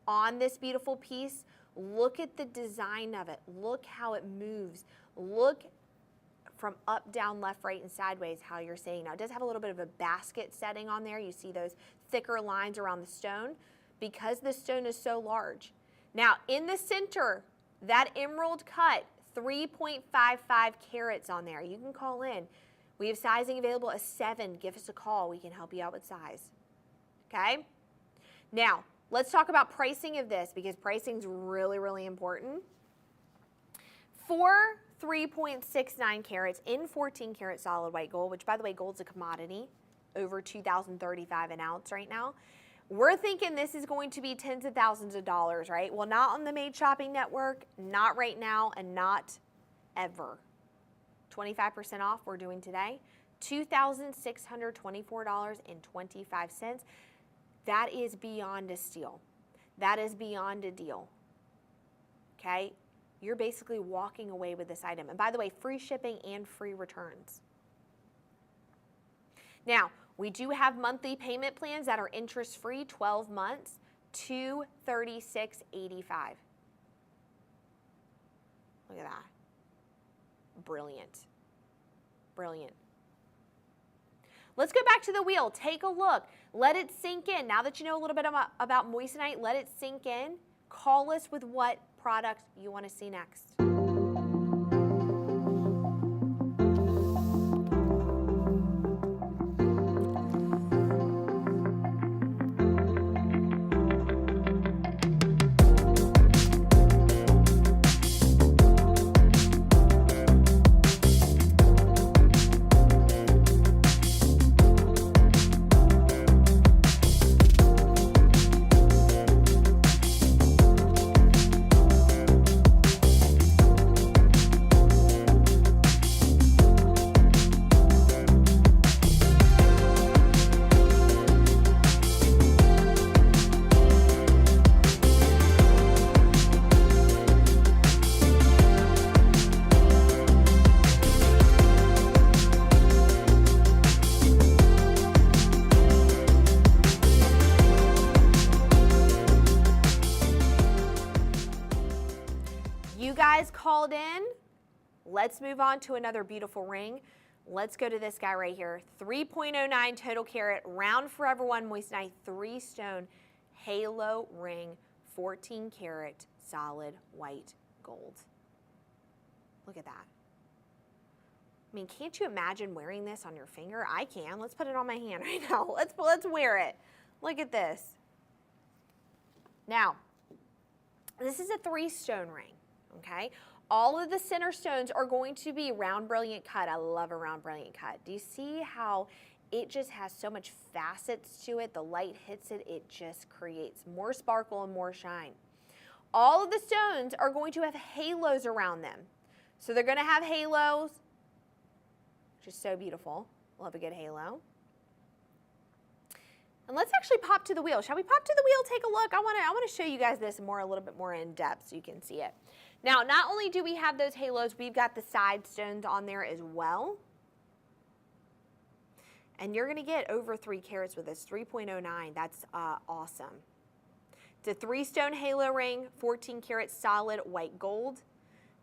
on this beautiful piece. Look at the design of it. Look how it moves. Look from up, down, left, right, and sideways how you're seeing. Now, it does have a little bit of a basket setting on there. You see those thicker lines around the stone because the stone is so large. Now, in the center, that emerald cut, 3.55 carats on there. You can call in. We have sizing available a 7. Give us a call. We can help you out with size. Okay? Now, let's talk about pricing of this because pricing is really, really important. For 3.69 carats in 14 karat solid white gold, which by the way, gold's a commodity, over $2,035 an ounce right now. We're thinking this is going to be tens of thousands of dollars, right? Well, not on the Made Shopping Network, not right now, and not ever. 25% off we're doing today, $2,624.25. That is beyond a steal. That is beyond a deal. Okay? You're basically walking away with this item. And by the way, free shipping and free returns. Now, we do have monthly payment plans that are interest-free, 12 months, $236.85. Look at that. Brilliant. Brilliant. Let's go back to the wheel. Take a look. Let it sink in. Now that you know a little bit about moissanite, let it sink in. Call us with what product you want to see next. Called in. Let's move on to another beautiful ring. Let's go to this guy right here. 3.09 total carat, round forever one moissanite, 3-stone halo ring, 14 karat solid white gold. Look at that. I mean, can't you imagine wearing this on your finger? I can. Let's put it on my hand right now. Let's wear it. Look at this. Now, this is a 3-stone ring, okay? All of the center stones are going to be round brilliant cut. I love a round brilliant cut. Do you see how it just has so much facets to it? The light hits it, it just creates more sparkle and more shine. All of the stones are going to have halos around them. So they're going to have halos, which is so beautiful. Love a good halo. And let's actually pop to the wheel. Shall we pop to the wheel, take a look? I want to show you guys this a little bit more in depth so you can see it. Now, not only do we have those halos, we've got the side stones on there as well. And you're going to get over 3 carats with this, 3.09. That's awesome. It's a 3-stone halo ring, 14 karat solid white gold.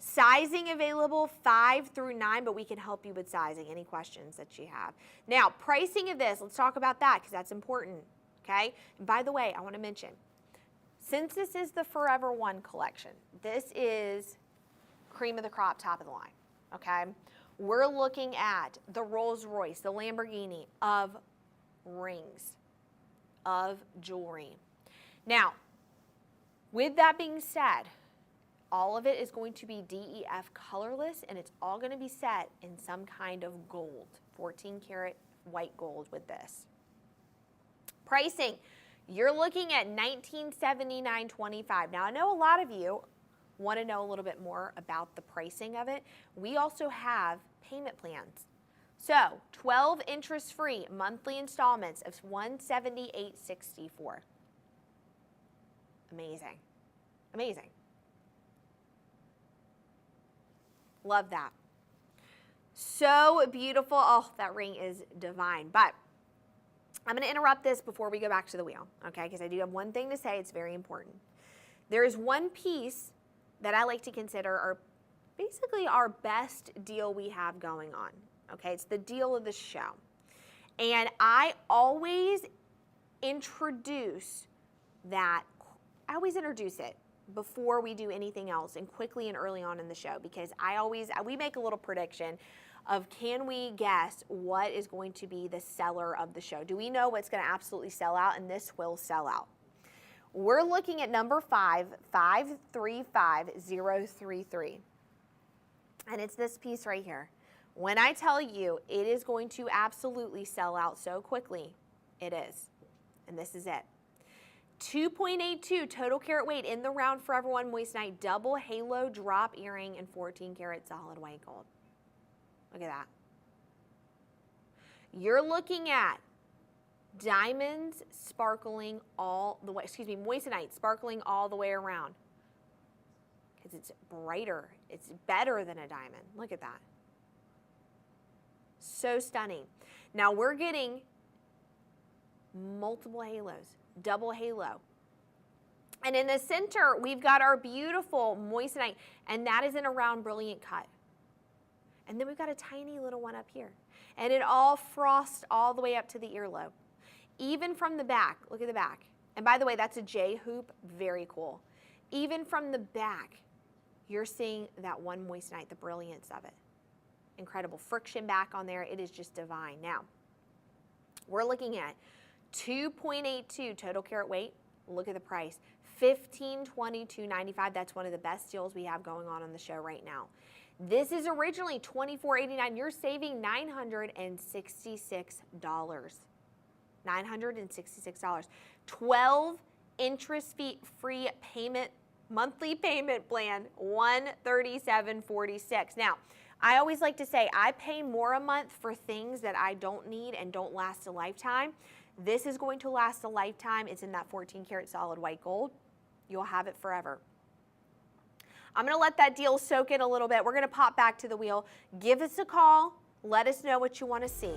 Sizing available 5 through 9, but we can help you with sizing, any questions that you have. Now, pricing of this, let's talk about that because that's important, okay? And by the way, I want to mention, since this is the Forever One collection, this is cream of the crop, top of the line, okay? We're looking at the Rolls Royce, the Lamborghini of rings, of jewelry. Now, with that being said, all of it is going to be DEF colorless, and it's all going to be set in some kind of gold, 14 karat white gold with this. Pricing, you're looking at $1979.25. Now, I know a lot of you want to know a little bit more about the pricing of it, we also have payment plans. So 12 interest-free monthly installments of $178.64. Amazing. Amazing. Love that. So beautiful. Oh, that ring is divine. But I'm going to interrupt this before we go back to the wheel, okay? Because I do have one thing to say. It's very important. There is one piece that I like to consider basically our best deal we have going on, okay? It's the deal of the show. And I always introduce it before we do anything else and quickly and early on in the show, because we make a little prediction of, can we guess what is going to be the seller of the show? Do we know what's going to absolutely sell out? And this will sell out. We're looking at number 535033. And it's this piece right here. When I tell you it is going to absolutely sell out so quickly, it is. And this is it. 2.82 total carat weight in the round Forever One moissanite double halo drop earring in 14 karat solid white gold. Look at that. You're looking at diamonds sparkling all the way, moissanite sparkling all the way around. Because it's brighter. It's better than a diamond. Look at that. So stunning. Now we're getting multiple halos, double halo. And in the center, we've got our beautiful moissanite, and that is in a round brilliant cut. And then we've got a tiny little one up here. And it all frosts all the way up to the earlobe. Even from the back, look at the back. And by the way, that's a J hoop, very cool. Even from the back, you're seeing that one moissanite, the brilliance of it. Incredible friction back on there. It is just divine. Now, we're looking at 2.82 total carat weight. Look at the price, $1522.95. That's one of the best deals we have going on the show right now. This is originally $24.89. You're saving $966. $966. 12 interest-free payment, monthly payment plan, $137.46. Now, I always like to say I pay more a month for things that I don't need and don't last a lifetime. This is going to last a lifetime. It's in that 14 karat solid white gold. You'll have it forever. I'm going to let that deal soak in a little bit. We're going to pop back to the wheel. Give us a call. Let us know what you want to see.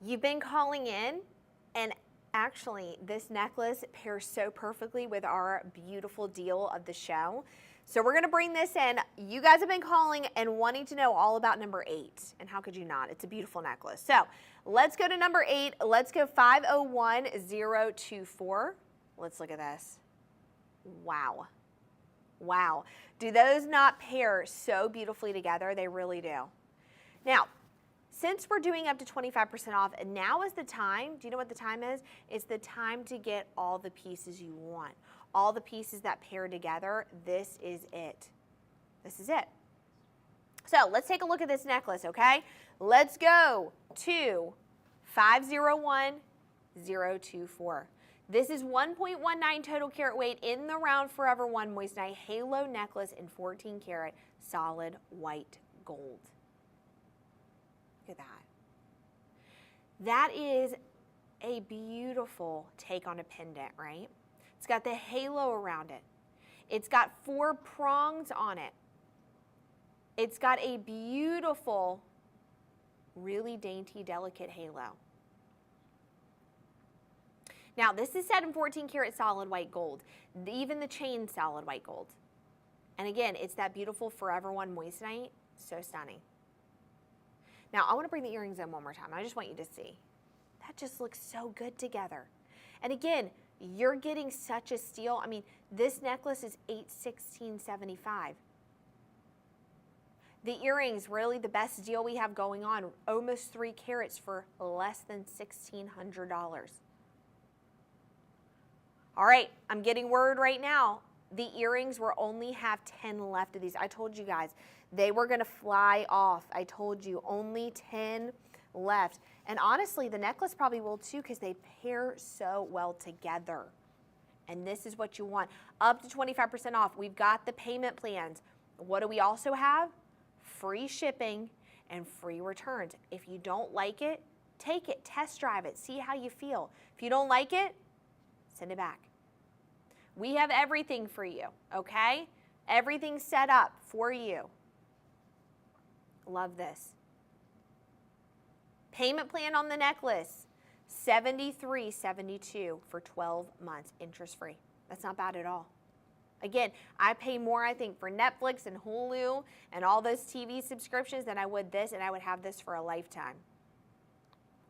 You've been calling in, and actually this necklace pairs so perfectly with our beautiful deal of the show. So we're gonna bring this in. You guys have been calling and wanting to know all about number 8, and how could you not? It's a beautiful necklace. So let's go to number 8. Let's go 501024. Let's look at this. Wow. Wow. Do those not pair so beautifully together? They really do. Now, since we're doing up to 25% off, and now is the time, do you know what the time is? It's the time to get all the pieces you want. All the pieces that pair together, this is it. This is it. So let's take a look at this necklace, okay? Let's go to 501024. This is 1.19 total carat weight in the round Forever One moissanite halo necklace in 14 karat solid white gold. Look at that. That is a beautiful take on a pendant, right? It's got the halo around it. It's got 4 prongs on it. It's got a beautiful, really dainty, delicate halo. Now, this is set in 14 karat solid white gold, even the chain solid white gold. And again, it's that beautiful Forever One moissanite, so stunning. Now, I want to bring the earrings in one more time. I just want you to see. That just looks so good together. And again, you're getting such a steal. I mean, this necklace is $816.75. The earrings, really the best deal we have going on, almost 3 carats for less than $1,600. All right, I'm getting word right now. The earrings will only have 10 left of these. I told you guys, they were gonna fly off. I told you, only 10 left. And honestly, the necklace probably will too, because they pair so well together. And this is what you want. Up to 25% off. We've got the payment plans. What do we also have? Free shipping and free returns. If you don't like it, take it, test drive it, see how you feel. If you don't like it, send it back. We have everything for you, okay? Everything's set up for you. Love this. Payment plan on the necklace, $73.72 for 12 months, interest-free. That's not bad at all. Again, I pay more, I think, for Netflix and Hulu and all those TV subscriptions than I would this, and I would have this for a lifetime.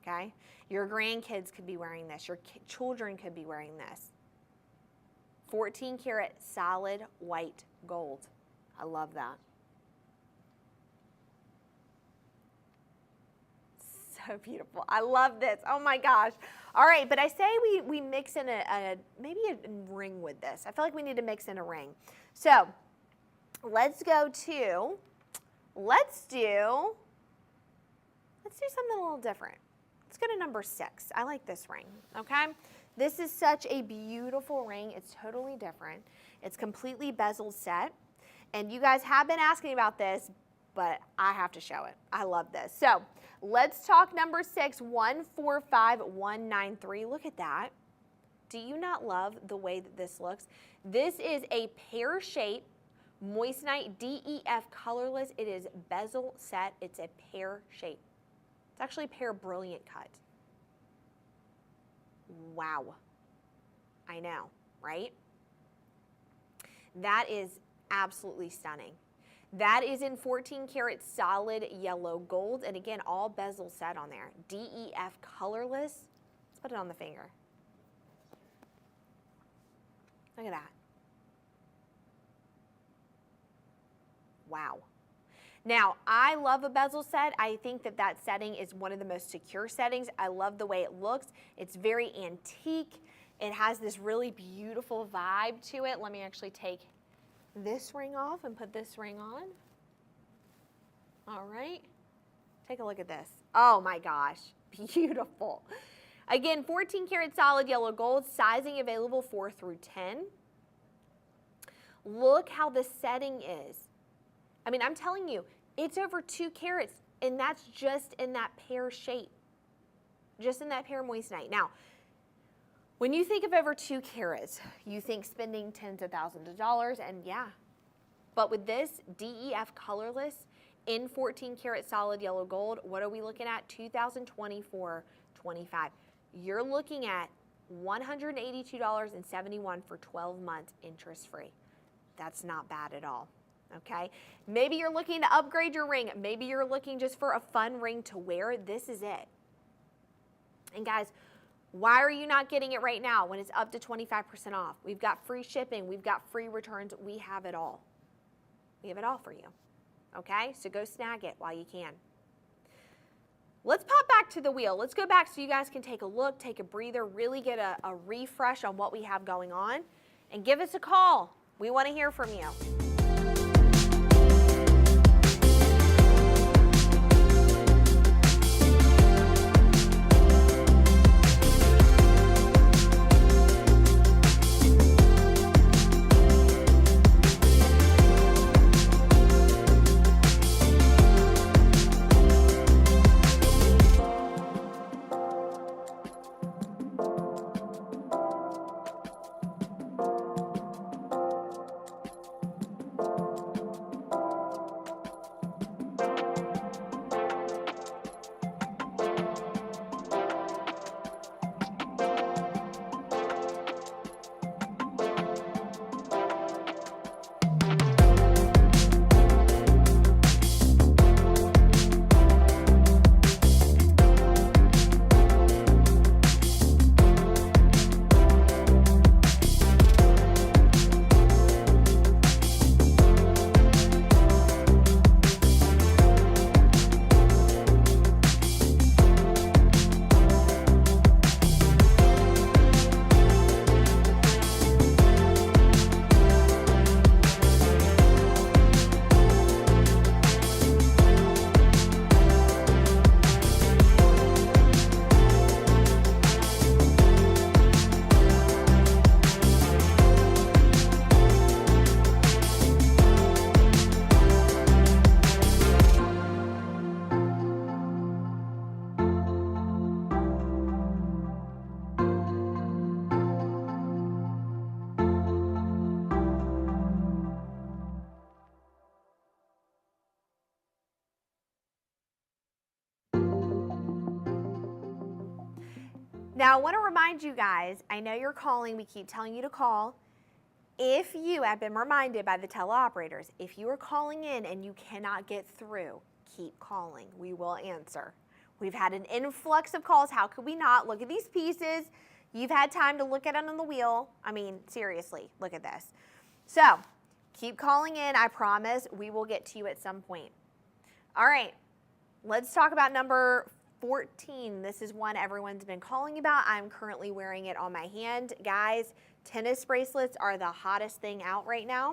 Okay? Your grandkids could be wearing this. Your children could be wearing this. 14 karat solid white gold. I love that. So beautiful. I love this. Oh my gosh. All right, but I say we mix in maybe a ring with this. I feel like we need to mix in a ring. So let's do something a little different. Let's go to number 6. I like this ring, okay? This is such a beautiful ring. It's totally different. It's completely bezel set. And you guys have been asking about this, but I have to show it. I love this. So let's talk number 6, 145193. Look at that. Do you not love the way that this looks? This is a pear-shaped moissanite DEF colorless. It is bezel set. It's a pear shape. It's actually a pear brilliant cut. Wow. I know, right? That is absolutely stunning. That is in 14 karat solid yellow gold, and again, all bezel set on there. DEF colorless. Let's put it on the finger. Look at that. Wow. Now, I love a bezel set. I think that setting is one of the most secure settings. I love the way it looks. It's very antique. It has this really beautiful vibe to it. Let me actually take this ring off and put this ring on. All right. Take a look at this. Oh my gosh, beautiful. Again, 14 karat solid yellow gold, sizing available 4 through 10. Look how the setting is. I mean, I'm telling you, it's over 2 carats, and that's just in that pear shape, just in that pear moissanite. Now, when you think of over 2 carats, you think spending tens of thousands of dollars, and yeah. But with this DEF colorless in 14 karat solid yellow gold, what are we looking at? $2,024.25. You're looking at $182.71 for 12 months interest-free. That's not bad at all. Okay, maybe you're looking to upgrade your ring. Maybe you're looking just for a fun ring to wear. This is it. And guys, why are you not getting it right now when it's up to 25% off? We've got free shipping. We've got free returns. We have it all. We have it all for you. Okay, so go snag it while you can. let's pop back to the wheel. Let's go back so you guys can take a look, take a breather, really get a refresh on what we have going on, and give us a call. We want to hear from you. Now, I want to remind you guys, I know you're calling, we keep telling you to call. If you have been reminded by the teleoperators, if you are calling in and you cannot get through, keep calling. We will answer. We've had an influx of calls. How could we not? Look at these pieces. You've had time to look at them on the wheel. I mean, seriously, look at this. So, keep calling in. I promise we will get to you at some point. All right, let's talk about number 14. This is one everyone's been calling about. I'm currently wearing it on my hand. Guys, tennis bracelets are the hottest thing out right now.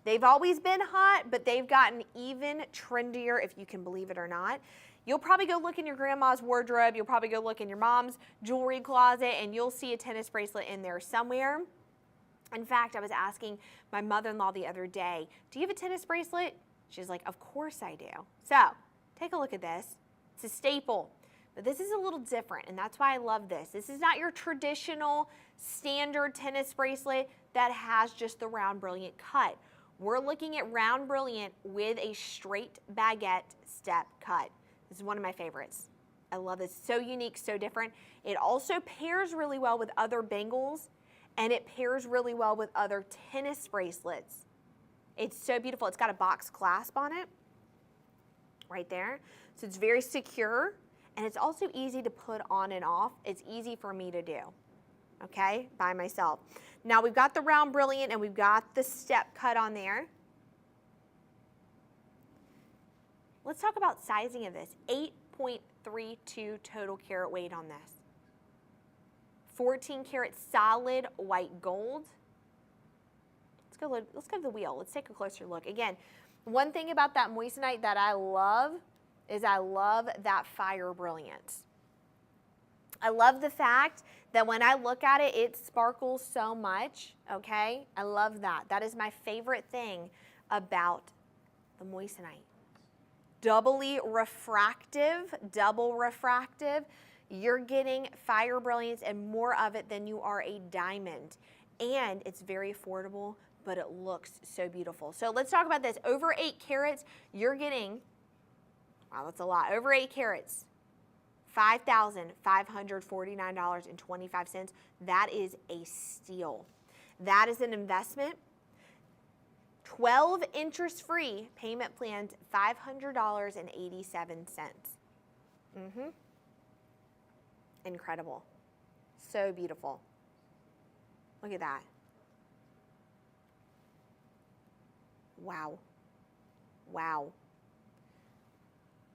They've always been hot, but they've gotten even trendier, if you can believe it or not. You'll probably go look in your grandma's wardrobe. You'll probably go look in your mom's jewelry closet, and you'll see a tennis bracelet in there somewhere. In fact, I was asking my mother-in-law the other day, do you have a tennis bracelet? She's like, of course I do. So, take a look at this. It's a staple, but this is a little different, and that's why I love this. This is not your traditional standard tennis bracelet that has just the round brilliant cut. We're looking at round brilliant with a straight baguette step cut. This is one of my favorites. I love this. So unique, so different. It also pairs really well with other bangles, and it pairs really well with other tennis bracelets. It's so beautiful. It's got a box clasp on it right there. So it's very secure, and it's also easy to put on and off. It's easy for me to do, okay, by myself. Now we've got the round brilliant and we've got the step cut on there. Let's talk about sizing of this. 8.32 total carat weight on this. 14 karat solid white gold. Let's go to the wheel. Let's take a closer look. Again, one thing about that moissanite that I love is I love that fire brilliance. I love the fact that when I look at it, it sparkles so much, okay? I love that. That is my favorite thing about the moissanite. Doubly refractive, double refractive. You're getting fire brilliance and more of it than you are a diamond. And it's very affordable, but it looks so beautiful. So let's talk about this. Over 8 carats, you're getting, wow, that's a lot. Over 8 carats, $5,549.25. That is a steal. That is an investment. 12 interest-free payment plans, $500.87. Incredible. So beautiful. Look at that. Wow. Wow.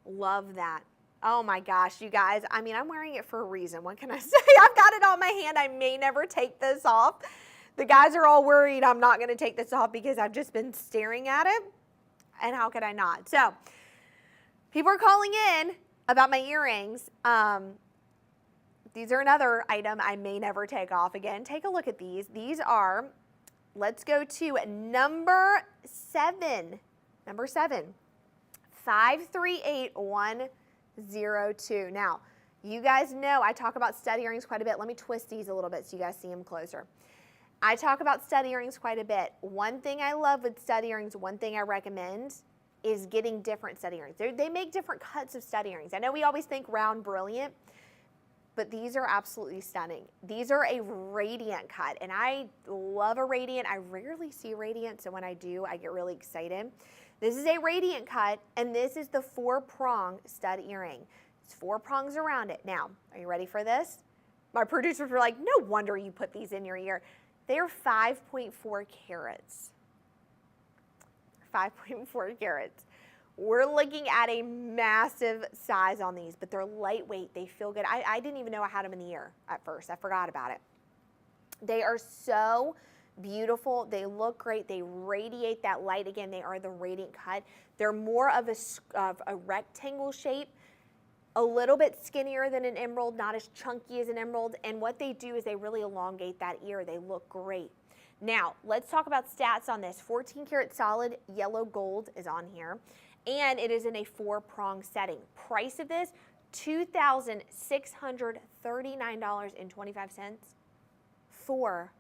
Love that. Oh my gosh, you guys. I mean, I'm wearing it for a reason. What can I say? I've got it on my hand. I may never take this off. The guys are all worried I'm not going to take this off because I've just been staring at it. And how could I not? So, people are calling in about my earrings. These are another item I may never take off again. Take a look at these. These are, let's go to number 7. Number 7, 538102. Now, you guys know I talk about stud earrings quite a bit. Let me twist these a little bit so you guys see them closer. I talk about stud earrings quite a bit. One thing I love with stud earrings, one thing I recommend is getting different stud earrings. They make different cuts of stud earrings. I know we always think round brilliant, but these are absolutely stunning. These are a radiant cut, and I love a radiant. I rarely see radiant, so when I do, I get really excited. This is a radiant cut, and this is the 4-prong stud earring. It's 4 prongs around it. Now, are you ready for this? My producers were like, no wonder you put these in your ear. They're 5.4 carats. 5.4 carats. We're looking at a massive size on these, but they're lightweight. They feel good. I didn't even know I had them in the ear at first. I forgot about it. They are so beautiful. They look great. They radiate that light. Again, they are the radiant cut. They're more of a rectangle shape, a little bit skinnier than an emerald, not as chunky as an emerald. And what they do is they really elongate that ear. They look great. Now, let's talk about stats on this. 14 karat solid yellow gold is on here, and it is in a 4-prong setting. Price of this, $2,639.25 for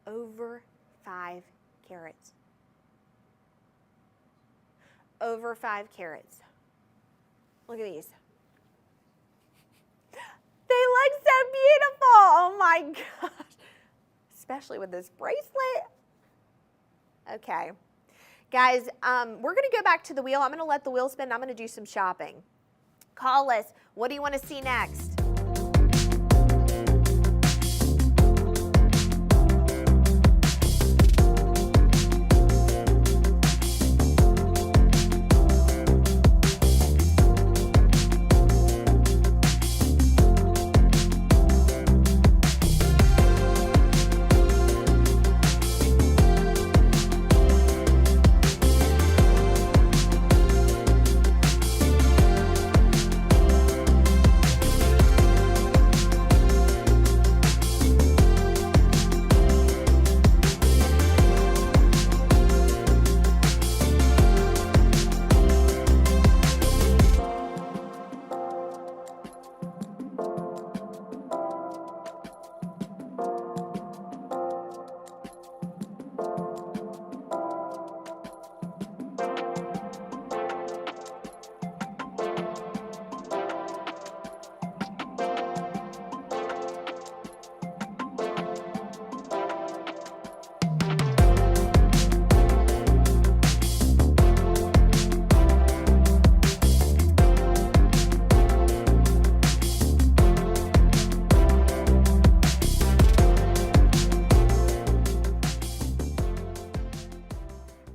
over 5 carats. Over 5 carats. Look at these. They look so beautiful. Oh my gosh. Especially with this bracelet. Okay. Guys, we're going to go back to the wheel. I'm going to let the wheel spin. I'm going to do some shopping. Call us. What do you want to see next?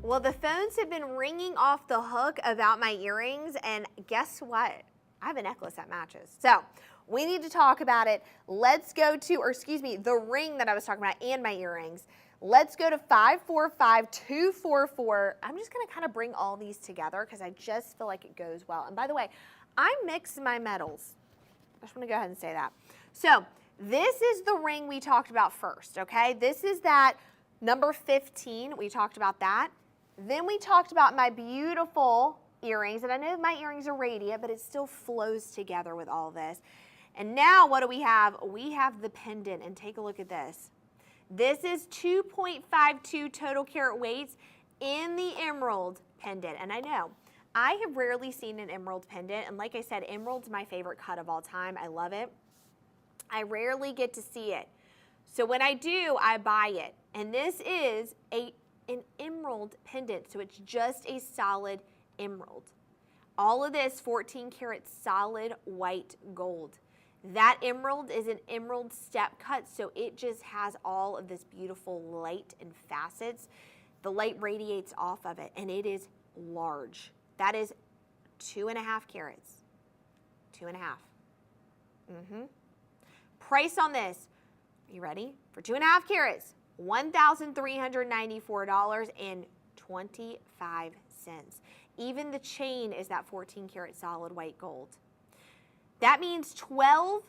Well, the phones have been ringing off the hook about my earrings, and guess what? I have a necklace that matches. So we need to talk about it. Let's go to, or excuse me, the ring that I was talking about and my earrings. Let's go to 545244. I'm just gonna kind of bring all these together because I just feel like it goes well. And by the way, I mix my metals. I just wanna go ahead and say that. So this is the ring we talked about first, okay? This is that number 15, we talked about that. Then we talked about my beautiful earrings, and I know my earrings are radiant, but it still flows together with all this. And now what do we have? We have the pendant, and take a look at this. This is 2.52 total carat weights in the emerald pendant. And I know, I have rarely seen an emerald pendant, and like I said, emerald's my favorite cut of all time. I love it. I rarely get to see it. So when I do, I buy it. And this is an emerald pendant, so it's just a solid emerald. All of this 14 karat solid white gold. That emerald is an emerald step cut, so it just has all of this beautiful light and facets. The light radiates off of it, and it is large. That is 2.5 carats. 2.5. Price on this, are you ready? For 2.5 carats, $1,394.25. Even the chain is that 14 karat solid white gold. That means 12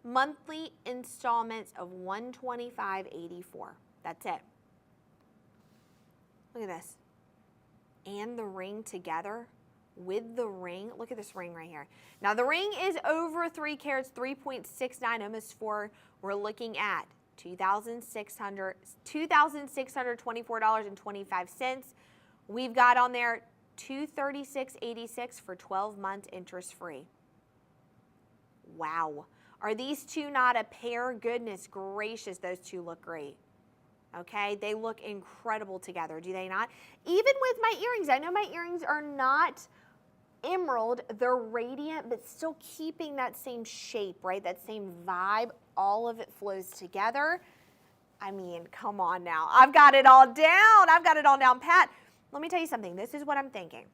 monthly installments of $125.84. That's it. Look at this. And the ring together with the ring. Look at this ring right here. Now the ring is over 3 carats, 3.69, almost 4. We're looking at $2,624.25. We've got on there $236.86 for 12 months interest free. Wow. Are these two not a pair? Goodness gracious, those two look great. Okay, they look incredible together, do they not? Even with my earrings, I know my earrings are not emerald, they're radiant, but still keeping that same shape, right? That same vibe, all of it flows together. I mean, come on now. I've got it all down. I've got it all down pat. Let me tell you something. This is what I'm thinking.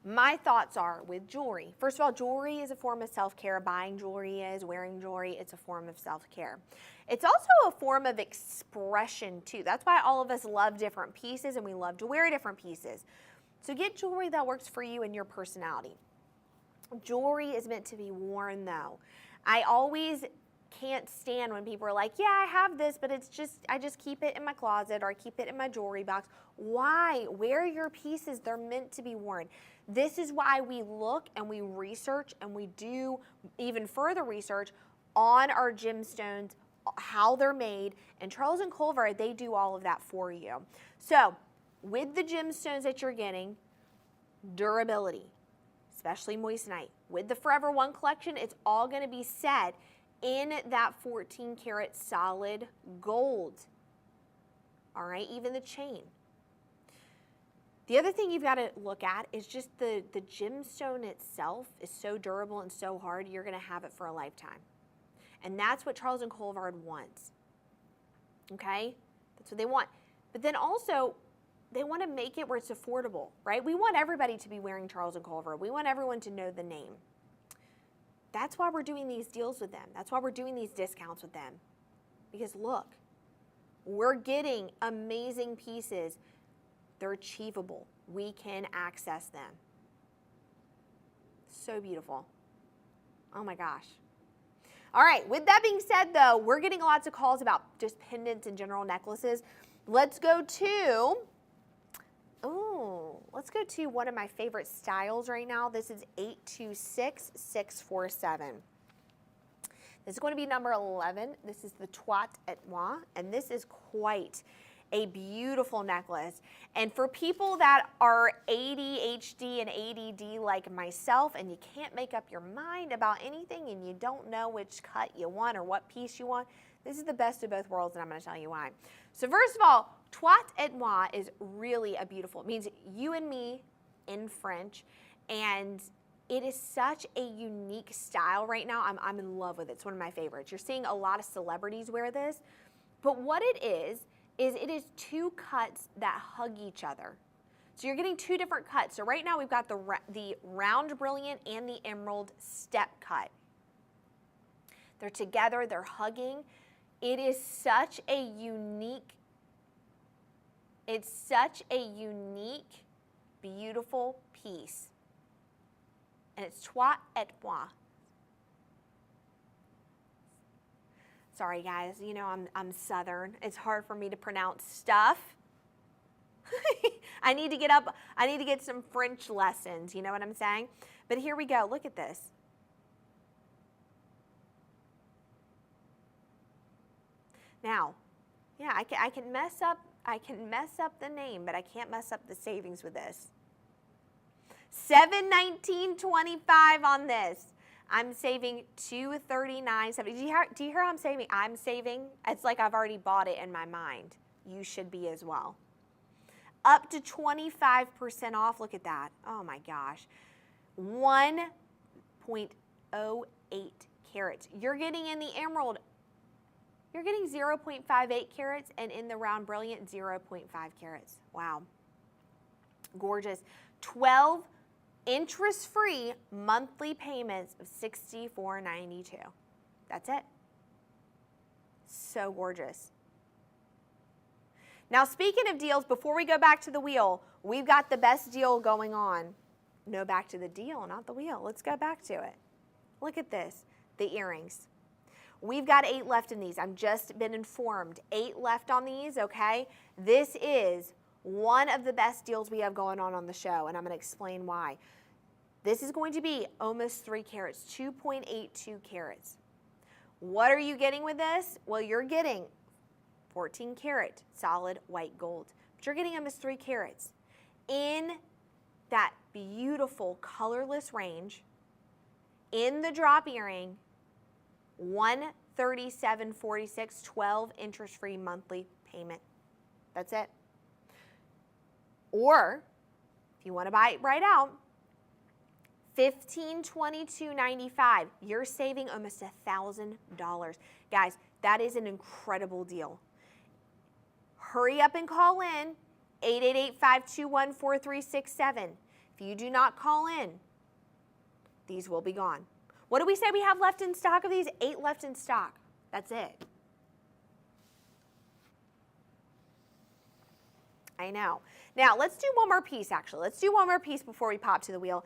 My thoughts are with jewelry. First of all, jewelry is a form of self-care. Buying jewelry is, wearing jewelry, it's a form of self-care. It's also a form of expression too. That's why all of us love different pieces and we love to wear different pieces. So get jewelry that works for you and your personality. Jewelry is meant to be worn though. I always can't stand when people are like, yeah, I have this, but it's just, I just keep it in my closet or I keep it in my jewelry box. Why? Wear your pieces. They're meant to be worn. This is why we look and we research and we do even further research on our gemstones, how they're made, and Charles and Colvard, they do all of that for you. So with the gemstones that you're getting, durability, especially moissanite. With the Forever One collection, it's all going to be set in that 14 karat solid gold. All right, even the chain. The other thing you've got to look at is just the gemstone itself is so durable and so hard, you're going to have it for a lifetime. And that's what Charles and Colvard wants. Okay? That's what they want. But then also, they want to make it where it's affordable, right? We want everybody to be wearing Charles and Colvard. We want everyone to know the name. That's why we're doing these deals with them. That's why we're doing these discounts with them. Because look, we're getting amazing pieces. They're achievable. We can access them. So beautiful. Oh my gosh. All right, with that being said though, we're getting lots of calls about just pendants and general necklaces. Let's go to one of my favorite styles right now. This is 826647. This is going to be number 11. This is the Trois et Moi, and this is quite a beautiful necklace. And for people that are ADHD and ADD like myself, and you can't make up your mind about anything and you don't know which cut you want or what piece you want, this is the best of both worlds, and I'm going to tell you why. So first of all, Trois et Moi is really a beautiful, it means you and me in French, and it is such a unique style right now. I'm in love with it. It's one of my favorites. You're seeing a lot of celebrities wear this, but what it is it is two cuts that hug each other. So you're getting two different cuts. So right now we've got the round brilliant and the emerald step cut. They're together, they're hugging. It is such a unique, beautiful piece. And it's Trois et Moi. Sorry guys, you know I'm Southern. It's hard for me to pronounce stuff. I need to get some French lessons, you know what I'm saying? But here we go, look at this. Now, yeah, I can mess up the name, but I can't mess up the savings with this. $719.25 on this. I'm saving $239.70. Do you hear how I'm saving? I'm saving. It's like I've already bought it in my mind. You should be as well. Up to 25% off. Look at that. Oh my gosh. 1.08 carats. You're getting in the emerald. You're getting 0.58 carats, and in the round brilliant, 0.5 carats. Wow. Gorgeous. 12 interest-free monthly payments of $64.92. That's it. So gorgeous. Now, speaking of deals, before we go back to the wheel, we've got the best deal going on. No, back to the deal, not the wheel. Let's go back to it. Look at this, the earrings. We've got 8 left in these. I've just been informed. 8 left on these, okay? This is one of the best deals we have going on the show, and I'm going to explain why. This is going to be almost 3 carats, 2.82 carats. What are you getting with this? Well, you're getting 14 karat solid white gold, but you're getting almost 3 carats in that beautiful colorless range, in the drop earring, $137.46, 12 interest-free monthly payment. That's it. Or if you want to buy it right out, $1,522.95. You're saving almost $1,000. Guys, that is an incredible deal. Hurry up and call in, 888-521-4367. If you do not call in, these will be gone. What do we say we have left in stock of these? 8 left in stock. That's it. I know. Now, let's do one more piece, actually. Let's do one more piece before we pop to the wheel.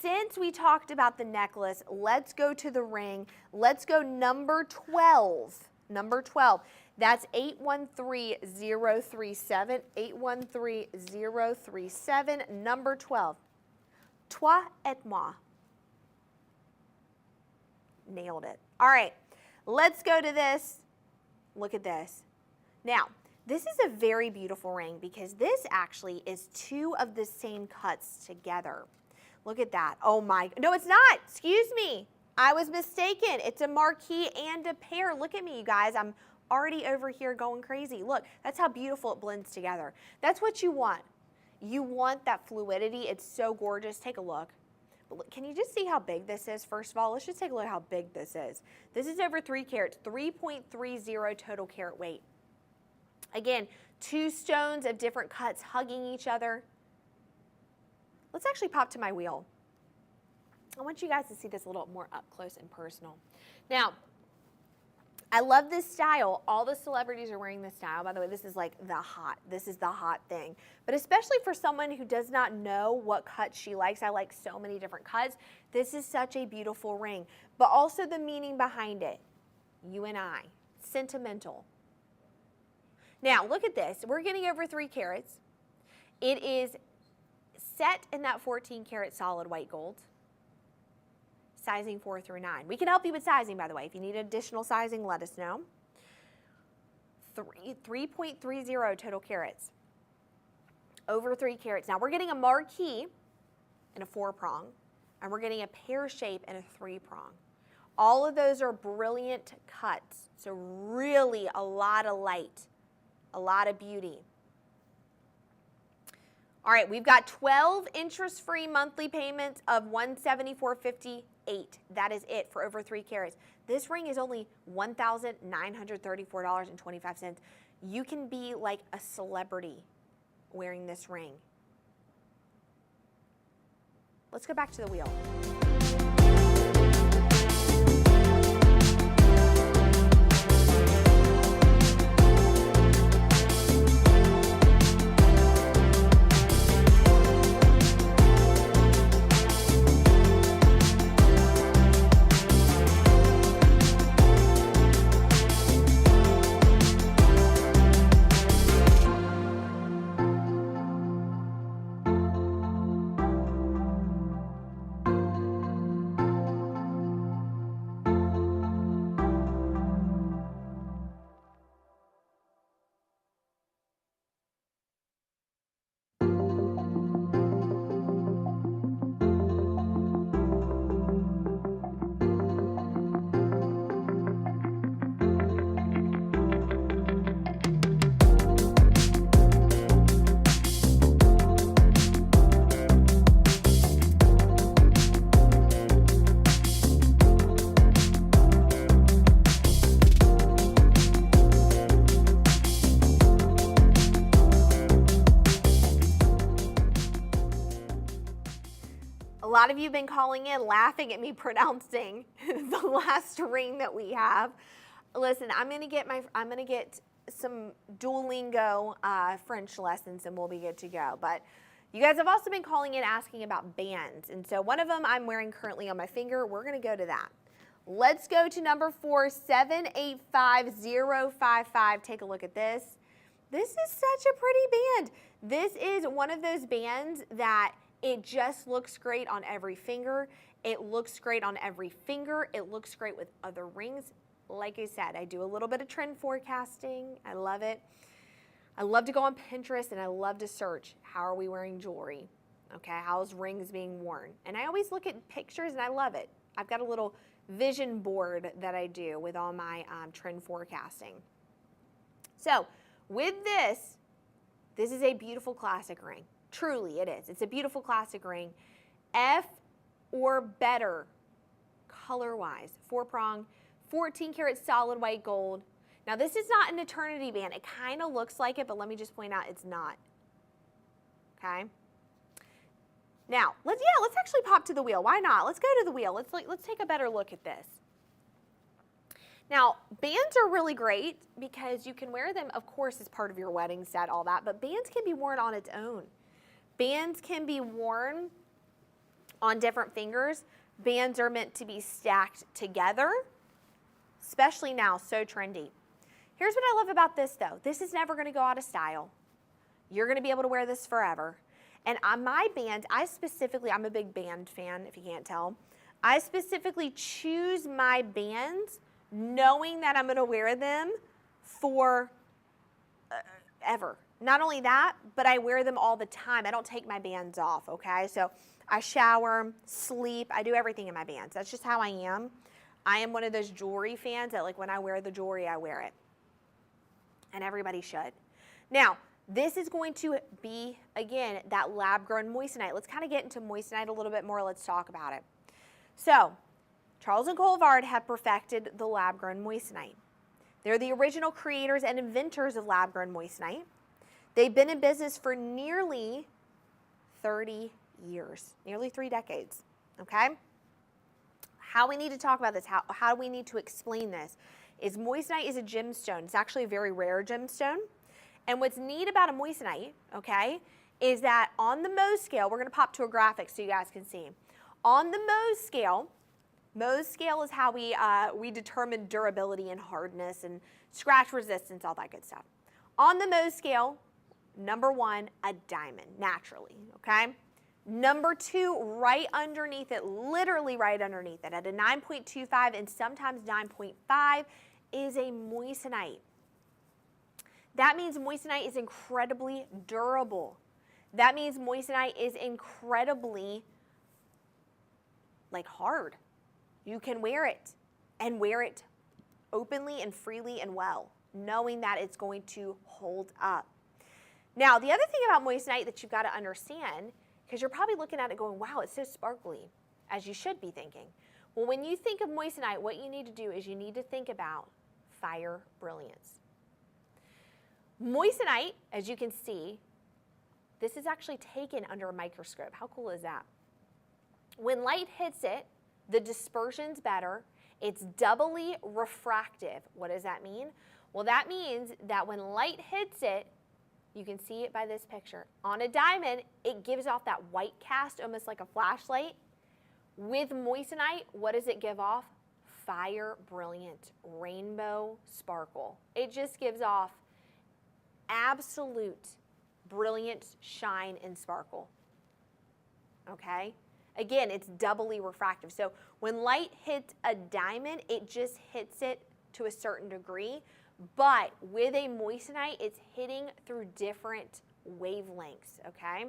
Since we talked about the necklace, let's go to the ring. Let's go number 12. Number 12. That's 813037. 813037. Number 12. Toi et moi. Nailed it. All right, let's go to this. Look at this. Now, this is a very beautiful ring because this actually is 2 of the same cuts together. Look at that. Oh my, no, it's not. Excuse me. I was mistaken. It's a marquee and a pair. Look at me, you guys. I'm already over here going crazy. Look, that's how beautiful it blends together. That's what you want. You want that fluidity. It's so gorgeous. Take a look. Can you just see how big this is? First of all, let's just take a look at how big this is. This is over 3 carats, 3.30 total carat weight. Again, 2 stones of different cuts hugging each other. Let's actually pop to my wheel. I want you guys to see this a little more up close and personal. Now, I love this style. All the celebrities are wearing this style. By the way, this is like this is the hot thing. But especially for someone who does not know what cut she likes, I like so many different cuts. This is such a beautiful ring. But also the meaning behind it. You and I. Sentimental. Now, look at this. We're getting over 3 carats. It is set in that 14 karat solid white gold. Sizing 4 through 9. We can help you with sizing, by the way. If you need additional sizing, let us know. 3.30 total carats. Over 3 carats. Now, we're getting a marquee and a 4-prong, and we're getting a pear shape and a 3-prong. All of those are brilliant cuts, so really a lot of light, a lot of beauty. All right, we've got 12 interest-free monthly payments of $174.58. That is it for over 3 carats. This ring is only $1,934.25. You can be like a celebrity wearing this ring. Let's go back to the wheel. lot of you have been calling in laughing at me pronouncing the last ring that we have. Listen, I'm gonna get some Duolingo French lessons and we'll be good to go. But you guys have also been calling in asking about bands. And so one of them I'm wearing currently on my finger. We're gonna go to that. Let's go to number 4, 785055. Take a look at this. This is such a pretty band. This is one of those bands that it just looks great on every finger. It looks great on every finger. It looks great with other rings. Like I said, I do a little bit of trend forecasting. I love it. I love to go on Pinterest and I love to search, how are we wearing jewelry? Okay, how's rings being worn? And I always look at pictures and I love it. I've got a little vision board that I do with all my trend forecasting. So with this is a beautiful classic ring. Truly it is. It's a beautiful classic ring. F or better color-wise. 4-prong, 14 karat solid white gold. Now this is not an eternity band. It kind of looks like it, but let me just point out it's not. Okay. Now, let's actually pop to the wheel. Why not? Let's go to the wheel. Let's take a better look at this. Now, bands are really great because you can wear them, of course, as part of your wedding set, all that, but bands can be worn on its own. Bands can be worn on different fingers. Bands are meant to be stacked together, especially now, so trendy. Here's what I love about this though. This is never gonna go out of style. You're gonna be able to wear this forever. And on my band, I'm a big band fan, if you can't tell. I specifically choose my bands knowing that I'm gonna wear them for ever. Not only that, but I wear them all the time. I don't take my bands off, okay? So I shower, sleep, I do everything in my bands. That's just how I am. I am one of those jewelry fans that, like, when I wear the jewelry, I wear it. And everybody should. Now, this is going to be, again, that lab-grown moissanite. Let's kind of get into moissanite a little bit more. Let's talk about it. So, Charles and Colvard have perfected the lab-grown moissanite. They're the original creators and inventors of lab-grown moissanite. They've been in business for nearly 30 years, nearly 3 decades, okay? How we need to talk about this, how do we need to explain this, is moissanite is a gemstone. It's actually a very rare gemstone. And what's neat about a moissanite, okay, is that on the Mohs scale, we're going to pop to a graphic so you guys can see. On the Mohs scale is how we determine durability and hardness and scratch resistance, all that good stuff. On the Mohs scale, number 1, a diamond, naturally, okay? Number 2, right underneath it, literally right underneath it, at a 9.25 and sometimes 9.5, is a moissanite. That means moissanite is incredibly durable. That means moissanite is incredibly, like, hard. You can wear it and wear it openly and freely and well, knowing that it's going to hold up. Now, the other thing about moissanite that you've got to understand, because you're probably looking at it going, wow, it's so sparkly, as you should be thinking. Well, when you think of moissanite, what you need to do is you need to think about fire brilliance. Moissanite, as you can see, this is actually taken under a microscope. How cool is that? When light hits it, the dispersion's better. It's doubly refractive. What does that mean? Well, that means that when light hits it, you can see it by this picture. On a diamond, it gives off that white cast, almost like a flashlight. With moissanite, what does it give off? Fire brilliant, rainbow sparkle. It just gives off absolute brilliant shine and sparkle. Okay? Again, it's doubly refractive. So when light hits a diamond, it just hits it to a certain degree. But with a moissanite, it's hitting through different wavelengths, okay?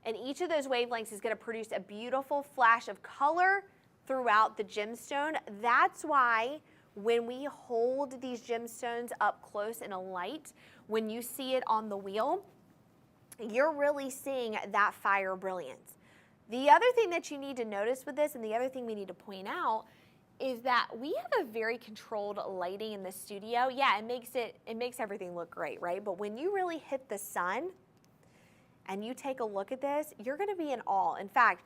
And each of those wavelengths is going to produce a beautiful flash of color throughout the gemstone. That's why when we hold these gemstones up close in a light, when you see it on the wheel, you're really seeing that fire brilliance. The other thing that you need to notice with this, and the other thing we need to point out, is that we have a very controlled lighting in the studio. Yeah, it makes everything look great, right? But when you really hit the sun and you take a look at this, you're gonna be in awe. In fact,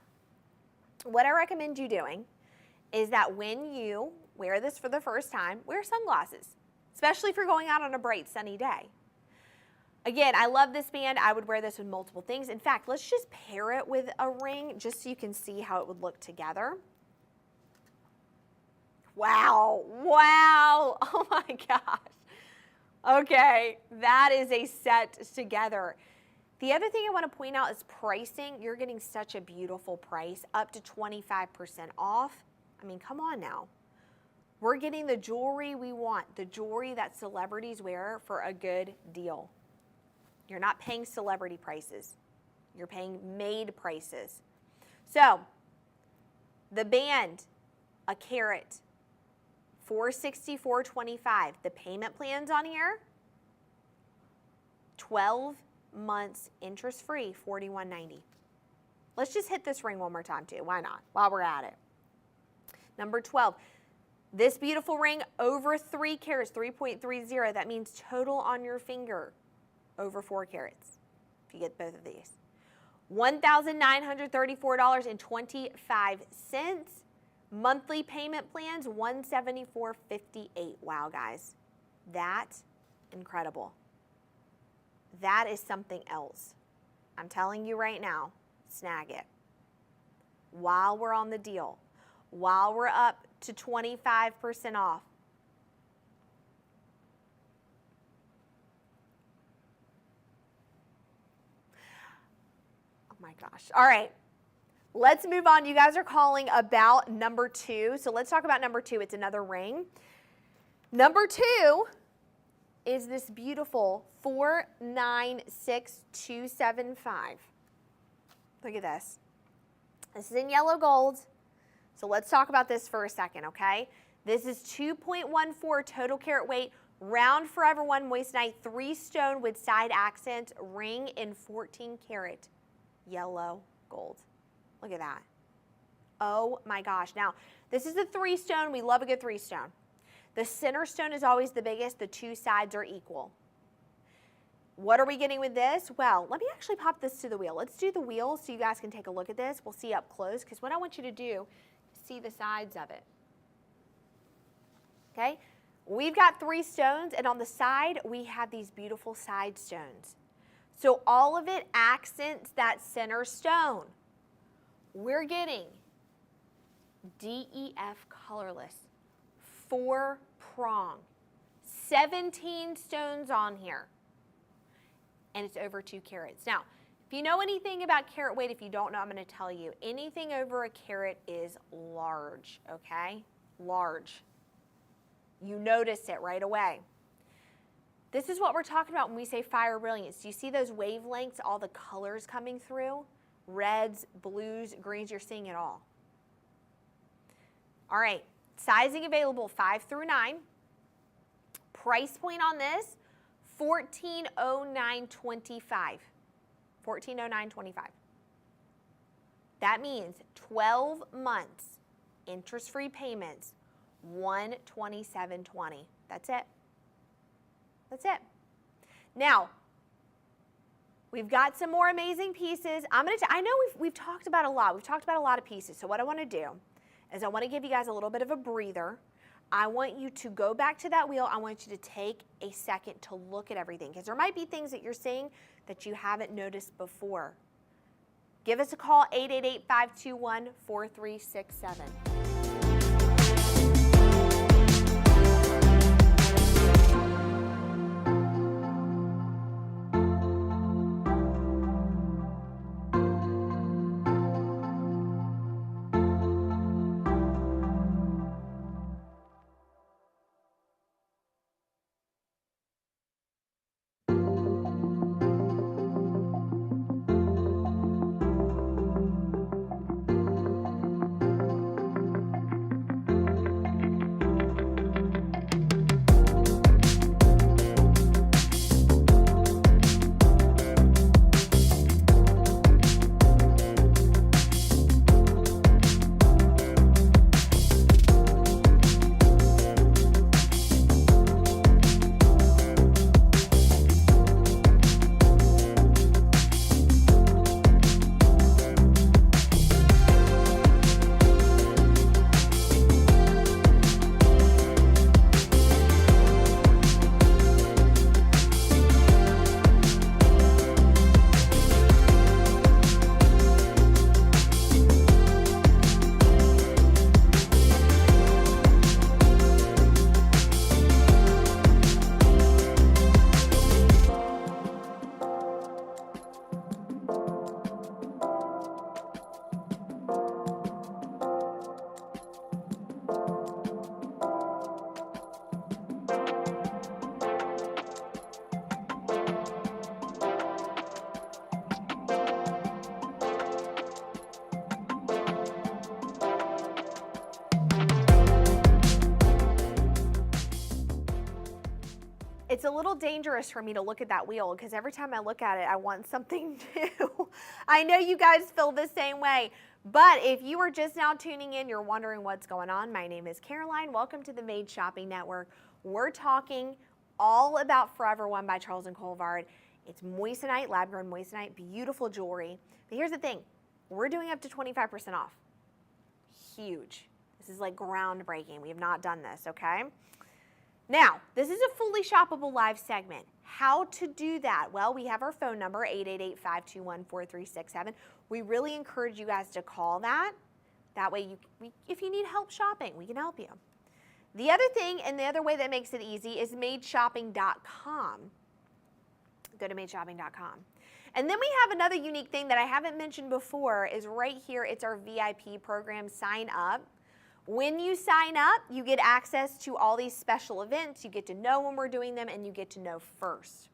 what I recommend you doing is that when you wear this for the first time, wear sunglasses, especially if you're going out on a bright sunny day. Again, I love this band. I would wear this with multiple things. In fact, let's just pair it with a ring just so you can see how it would look together. Wow, wow, oh my gosh. Okay, that is a set together. The other thing I want to point out is pricing. You're getting such a beautiful price, up to 25% off. I mean, come on now. We're getting the jewelry we want, the jewelry that celebrities wear for a good deal. You're not paying celebrity prices. You're paying made prices. So, the band, a carat, $464.25. The payment plans on here, 12 months interest-free, $41.90. Let's just hit this ring one more time too. Why not? While we're at it. Number 12. This beautiful ring, over 3 carats, 3.30. That means total on your finger, over 4 carats, if you get both of these. $1,934.25. Monthly payment plans, $174.58. Wow, guys. That's incredible. That is something else. I'm telling you right now, snag it. While we're on the deal, while we're up to 25% off. Oh my gosh. All right. Let's move on. You guys are calling about number 2. So let's talk about number 2. It's another ring. Number 2 is this beautiful 496275. Look at this. This is in yellow gold. So let's talk about this for a second, okay? This is 2.14 total carat weight, round forever one moissanite, 3 stone with side accent, ring in 14 karat yellow gold. Look at that. Oh my gosh. Now, this is a 3 stone. We love a good 3 stone. The center stone is always the biggest. The 2 sides are equal. What are we getting with this? Well, let me actually pop this to the wheel. Let's do the wheel so you guys can take a look at this. We'll see up close because what I want you to do is see the sides of it. Okay? We've got 3 stones, and on the side, we have these beautiful side stones. So all of it accents that center stone. We're getting DEF colorless, 4-prong, 17 stones on here, and it's over 2 carats. Now, if you know anything about carat weight, if you don't know, I'm going to tell you. Anything over a carat is large, okay? Large. You notice it right away. This is what we're talking about when we say fire brilliance. Do you see those wavelengths, all the colors coming through? Reds, blues, greens, you're seeing it all. All right, sizing available 5 through 9. Price point on this, $1409.25. $1409.25. That means 12 months, interest-free payments, $127.20. That's it. That's it. Now, we've got some more amazing pieces. I know we've talked about a lot. We've talked about a lot of pieces. So what I want to do is I want to give you guys a little bit of a breather. I want you to go back to that wheel. I want you to take a second to look at everything because there might be things that you're seeing that you haven't noticed before. Give us a call, 888-521-4367. it's a little dangerous for me to look at that wheel because every time I look at it, I want something new. I know you guys feel the same way. But if you are just now tuning in, you're wondering what's going on. My name is Caroline. Welcome to the Made Shopping Network. We're talking all about Forever One by Charles Colvard. It's moissanite, lab-grown moissanite, beautiful jewelry. But here's the thing. We're doing up to 25% off. Huge. This is like groundbreaking. We have not done this, okay? Now, this is a fully shoppable live segment. How to do that? Well, we have our phone number, 888-521-4367. We really encourage you guys to call that. That way, if you need help shopping, we can help you. The other thing, and the other way that makes it easy, is madeshopping.com. Go to madeshopping.com. And then we have another unique thing that I haven't mentioned before is right here. It's our VIP program, Sign Up. When you sign up, you get access to all these special events. You get to know when we're doing them, and you get to know first.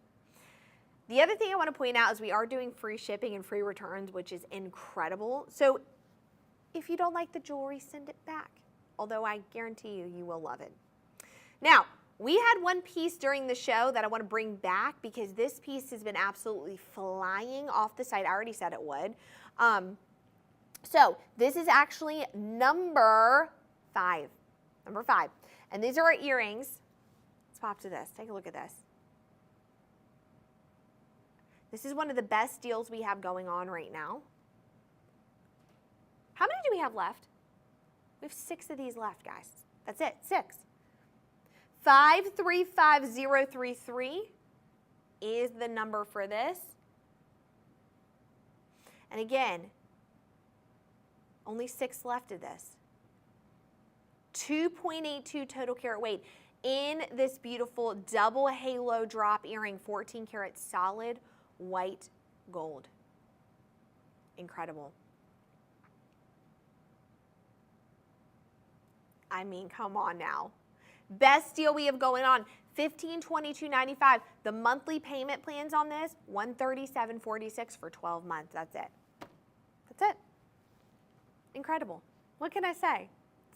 The other thing I want to point out is we are doing free shipping and free returns, which is incredible. So if you don't like the jewelry, send it back. Although I guarantee you, you will love it. Now, we had one piece during the show that I want to bring back because this piece has been absolutely flying off the site. I already said it would. So this is actually number 5. Number 5. And these are our earrings. Let's pop to this. Take a look at this. This is one of the best deals we have going on right now. How many do we have left? We have 6 of these left, guys. That's it, 6. 535033 is the number for this. And again, only 6 left of this. 2.82 total carat weight in this beautiful double halo drop earring, 14 karat solid white gold. Incredible. I mean, come on now. Best deal we have going on, $1522.95. The monthly payment plans on this, $137.46 for 12 months. That's it. That's it. Incredible. What can I say?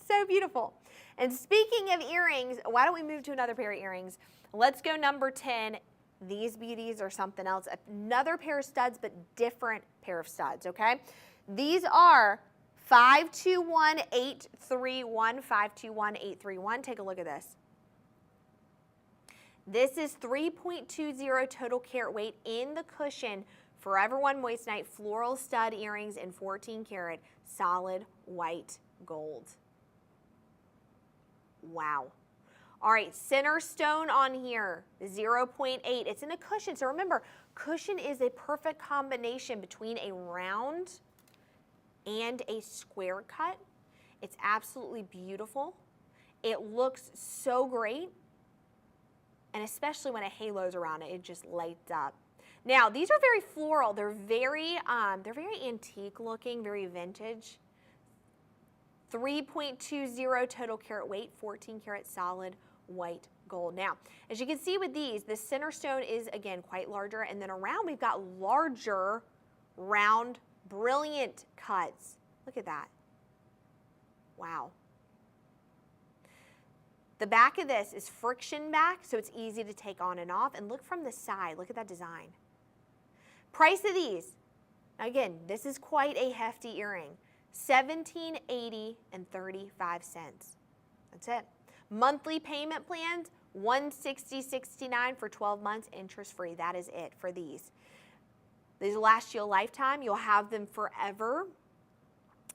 So beautiful. And speaking of earrings, why don't we move to another pair of earrings? Let's go number 10. These beauties are something else. Another pair of studs, but different pair of studs, okay? These are 521831, 521831. Take a look at this. This is 3.20 total carat weight in the cushion. Forever One moissanite floral stud earrings in 14 karat solid white gold. Wow. All right, center stone on here, 0.8. It's in a cushion. So remember, cushion is a perfect combination between a round and a square cut. It's absolutely beautiful. It looks so great. And especially when a halo's around it, it just lights up. Now, these are very floral. They're very antique looking, very vintage. 3.20 total carat weight, 14 karat solid white gold. Now, as you can see with these, the center stone is, again, quite larger. And then around, we've got larger, round, brilliant cuts. Look at that. Wow. The back of this is friction back, so it's easy to take on and off. And look from the side. Look at that design. Price of these. Again, this is quite a hefty earring. $17.80.35. That's it. Monthly payment plans, $160.69 for 12 months, interest-free. That is it for these. These will last you a lifetime. You'll have them forever.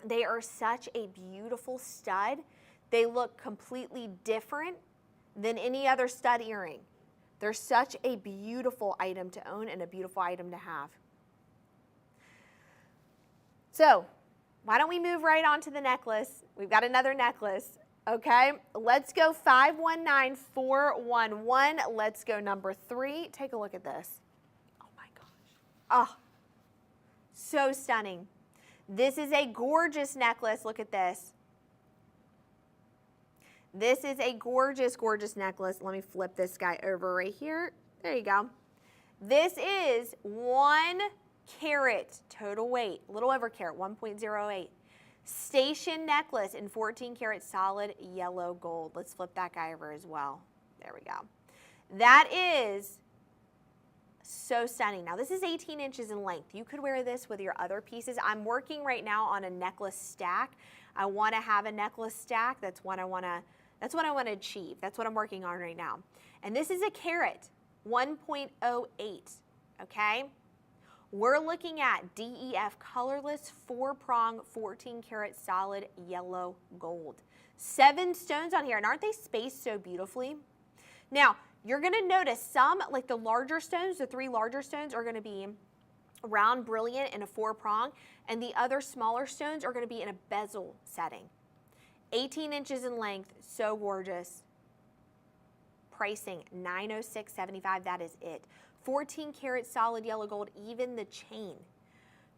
They are such a beautiful stud. They look completely different than any other stud earring. They're such a beautiful item to own and a beautiful item to have. So, why don't we move right on to the necklace? We've got another necklace, okay? Let's go 519411. Let's go number 3. Take a look at this. Oh my gosh. Oh, so stunning. This is a gorgeous necklace. Look at this. This is a gorgeous, gorgeous necklace. Let me flip this guy over right here. There you go. This is 1 carat total weight, a little over carat, 1.08. Station necklace in 14 karat solid yellow gold. Let's flip that guy over as well. There we go. That is so stunning. Now this is 18 inches in length. You could wear this with your other pieces. I'm working right now on a necklace stack. I want to have a necklace stack. That's what I want to achieve. That's what I'm working on right now. And this is a carat, 1.08, okay? We're looking at DEF colorless 4-prong 14 karat solid yellow gold. 7 stones on here, and aren't they spaced so beautifully? Now, you're gonna notice some, like the larger stones, the 3 larger stones are gonna be round brilliant in a 4-prong, and the other smaller stones are gonna be in a bezel setting. 18 inches in length, so gorgeous. Pricing, $906.75, that is it. 14 karat solid yellow gold, even the chain.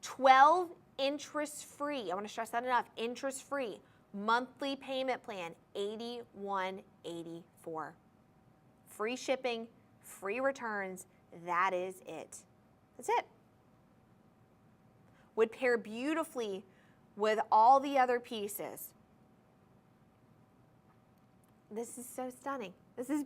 12 interest free, I wanna stress that enough, interest free. Monthly payment plan, $81.84. Free shipping, free returns, that is it. That's it. Would pair beautifully with all the other pieces. This is so stunning. This is beautiful.